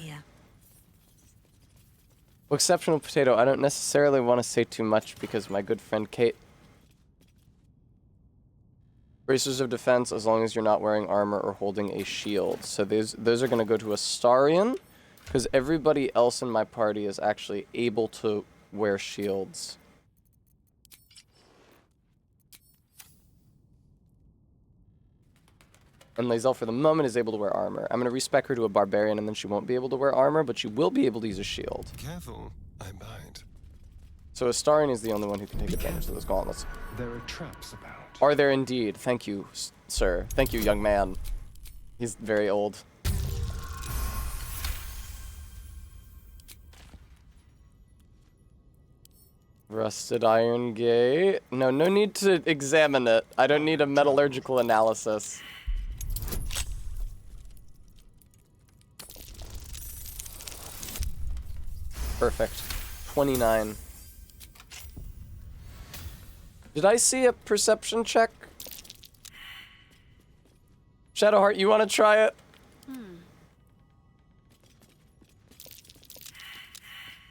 A: Well, Exceptional Potato, I don't necessarily want to say too much because my good friend Kate. Bracers of defense as long as you're not wearing armor or holding a shield. So those are going to go to Astarion, because everybody else in my party is actually able to wear shields. And Lae'zel, for the moment, is able to wear armor. I'm going to respec her to a barbarian, and then she won't be able to wear armor, but she will be able to use a shield.
D: Careful, I bind.
A: So Astarion is the only one who can take advantage of those gauntlets.
L: There are traps about.
A: Are there indeed? Thank you, sir. Thank you, young man. He's very old. Rusted iron gate. No need to examine it. I don't need a metallurgical analysis. Perfect. 29. Did I see a perception check? Shadowheart, you want to try it?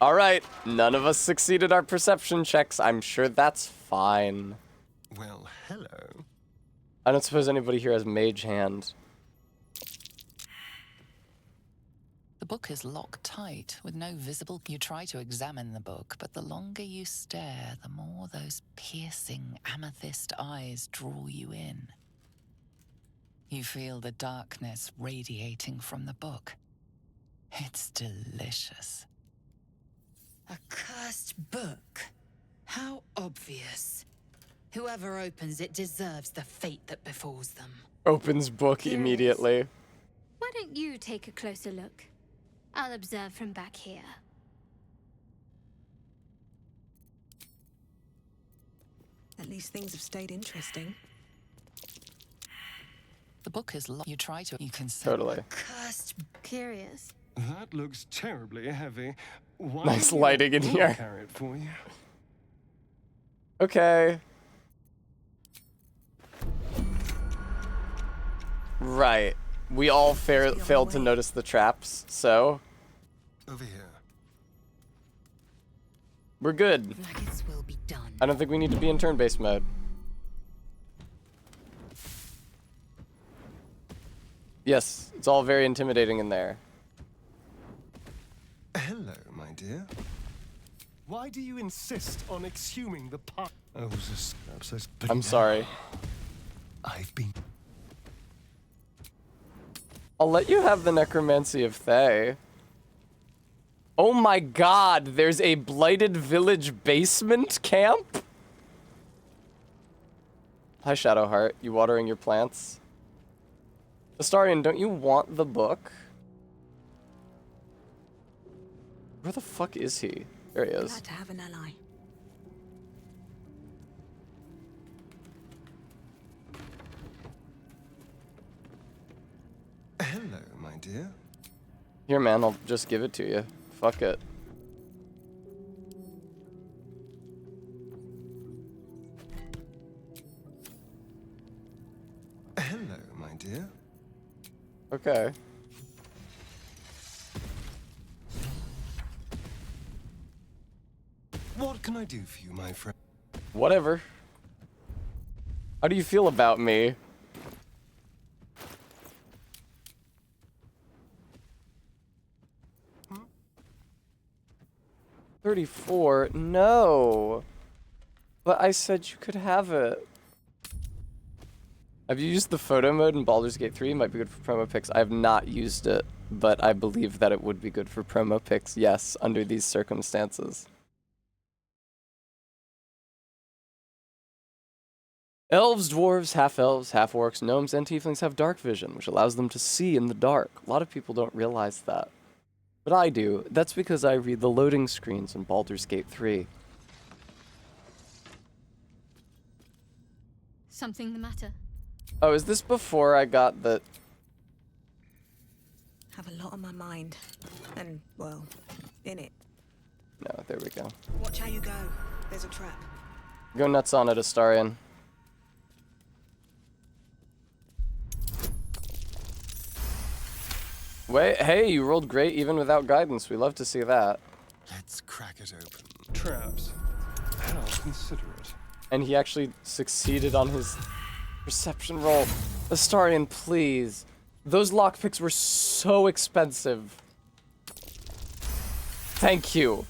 A: All right, none of us succeeded our perception checks. I'm sure that's fine.
D: Well, hello.
A: I don't suppose anybody here has mage hand.
H: The book is locked tight with no visible. You try to examine the book, but the longer you stare, the more those piercing amethyst eyes draw you in. You feel the darkness radiating from the book. It's delicious.
K: A cursed book? How obvious. Whoever opens it deserves the fate that befalls them.
A: Opens book immediately.
E: Why don't you take a closer look? I'll observe from back here.
U: At least things have stayed interesting.
H: The book is locked. You try to. You can see.
A: Totally.
K: Cursed.
E: Curious.
L: That looks terribly heavy. Why
A: Nice
L: don't you
A: lighting in
L: let me
A: here.
L: carry it for you?
A: Okay. Right. We all failed to notice the traps, so
D: Over here.
A: we're good.
K: Nuggets will be done.
A: I don't think we need to be in turn-based mode. Yes, it's all very intimidating in there.
D: Hello, my dear.
L: Why do you insist on exhuming the part? I was just upset.
A: I'm sorry.
L: I've been.
A: I'll let you have the necromancy of Thay. Oh my god, there's a blighted village basement camp? Hi, Shadowheart. You watering your plants? Astarion, don't you want the book? Where the fuck is he? There he is.
U: Glad to have an ally.
D: Hello, my dear.
A: Here, man, I'll just give it to you. Fuck it.
D: Hello, my dear.
A: Okay.
D: What can I do for you, my friend?
A: Whatever. How do you feel about me?
D: Hmm?
A: 34? No. But I said you could have it. Have you used the photo mode in Baldur's Gate 3? It might be good for promo picks. I have not used it, but I believe that it would be good for promo picks, yes, under these circumstances. Elves, dwarves, half-elves, half-orcs, gnomes, and tieflings have dark vision, which allows them to see in the dark. A lot of people don't realize that. But I do. That's because I read the loading screens in Baldur's Gate 3.
E: Something the matter?
A: Oh, is this before I got the...
U: Have a lot on my mind. And, well, in it.
A: No, there we go.
U: Watch how you go. There's a trap.
A: Go nuts on it, Astarion. Wait, hey, you rolled great even without guidance. We love to see that.
D: Let's crack it open.
L: Traps. I'll consider it.
A: And he actually succeeded on his perception roll. Astarion, please. Those lockpicks were so expensive. Thank you.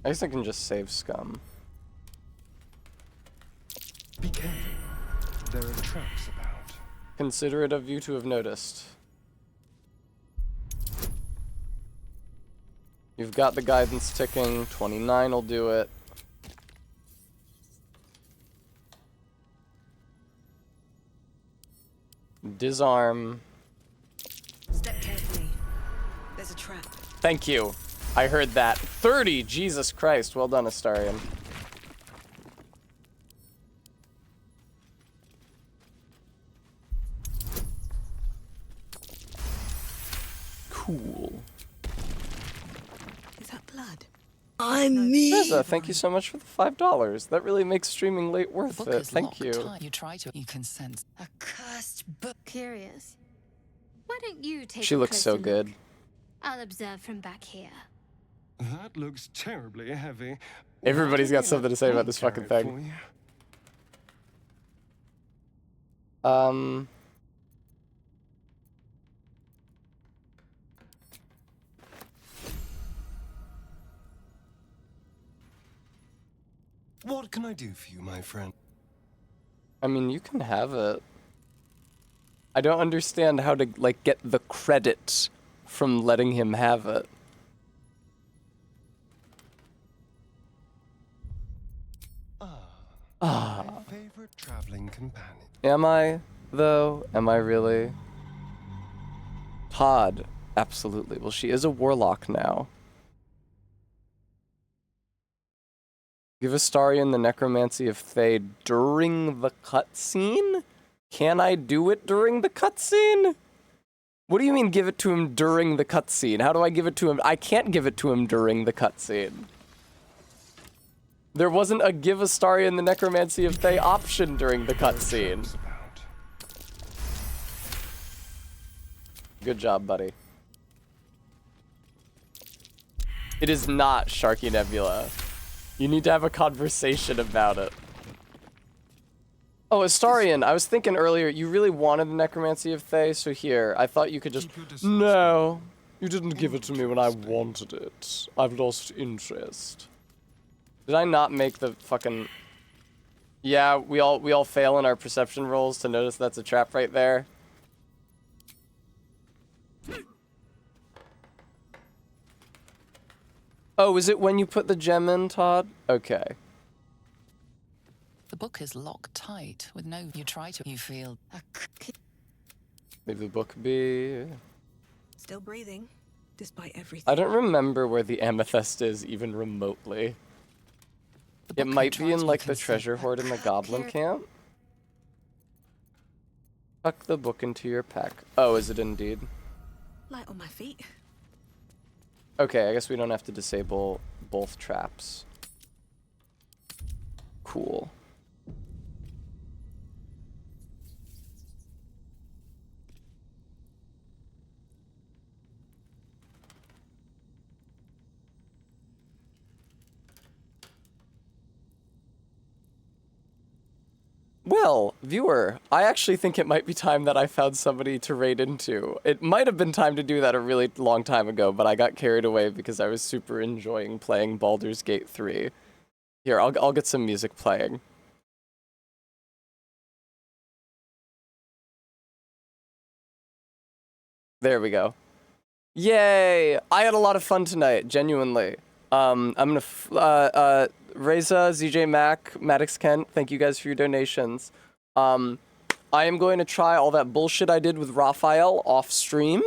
A: I guess I can just save scum.
L: Be careful. There are traps about.
A: Considerate of you to have noticed. You've got the guidance ticking. 29 will do it. Disarm.
U: Step carefully. There's a trap.
A: Thank you. I heard that. 30! Jesus Christ. Well done, Astarion. Cool.
U: Is that blood?
A: I need. Reza, thank you so much for the $5. That really makes streaming late worth
H: book
A: it.
H: is
A: Thank you.
H: locked. You try to. You can sense a cursed book.
E: Curious. Why don't you take
A: She
E: a
A: looks so
E: closer
A: good.
E: look? I'll observe from back here.
L: That looks terribly heavy.
A: Everybody's got something to say about this fucking thing.
D: What can I do for you, my friend?
A: I mean, you can have it. I don't understand how to, like, get the credit from letting him have it.
D: My favorite traveling companion.
A: Am I, though? Am I really? Todd. Absolutely. Well, she is a warlock now. Give Astarion the necromancy of Thay during the cutscene? Can I do it during the cutscene? What do you mean give it to him during the cutscene? How do I give it to him? I can't give it to him during the cutscene. There wasn't a give Astarion the necromancy of Thay option during the cutscene. Good job, buddy. It is not Sharky Nebula. You need to have a conversation about it. Oh, Astarion, I was thinking earlier, you really wanted the necromancy of Thay, so here, I thought you could just... No, you didn't give it to me when I wanted it. I've lost interest. Did I not make the fucking... Yeah, we all fail in our perception rolls to notice that's a trap right there. Oh, is it when you put the gem in, Todd? Okay.
H: The book is locked tight with no. You try to. You feel a.
A: Leave the book be.
U: Still breathing, despite everything.
A: I don't remember where the amethyst is even remotely. It might be in like the treasure hoard in the goblin camp. Tuck the book into your pack. Oh, is it indeed?
U: Light on my feet.
A: Okay, I guess we don't have to disable both traps. Cool. Well, viewer, I actually think it might be time that I found somebody to raid into. It might have been time to do that a really long time ago, but I got carried away because I was super enjoying playing Baldur's Gate 3. Here, I'll get some music playing. There we go. Yay! I had a lot of fun tonight, genuinely. I'm gonna Reza, ZJ Mac, Maddox Kent, thank you guys for your donations. I am going to try all that bullshit I did with Raphael off stream.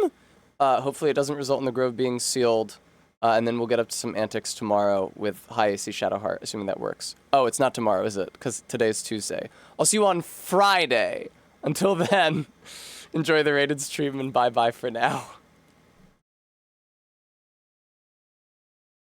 A: Hopefully it doesn't result in the Grove being sealed. And then we'll get up to some antics tomorrow with High AC Shadowheart, assuming that works. Oh, it's not tomorrow, is it? Because today's Tuesday. I'll see you on Friday. Until then, enjoy the rated stream and bye-bye for now.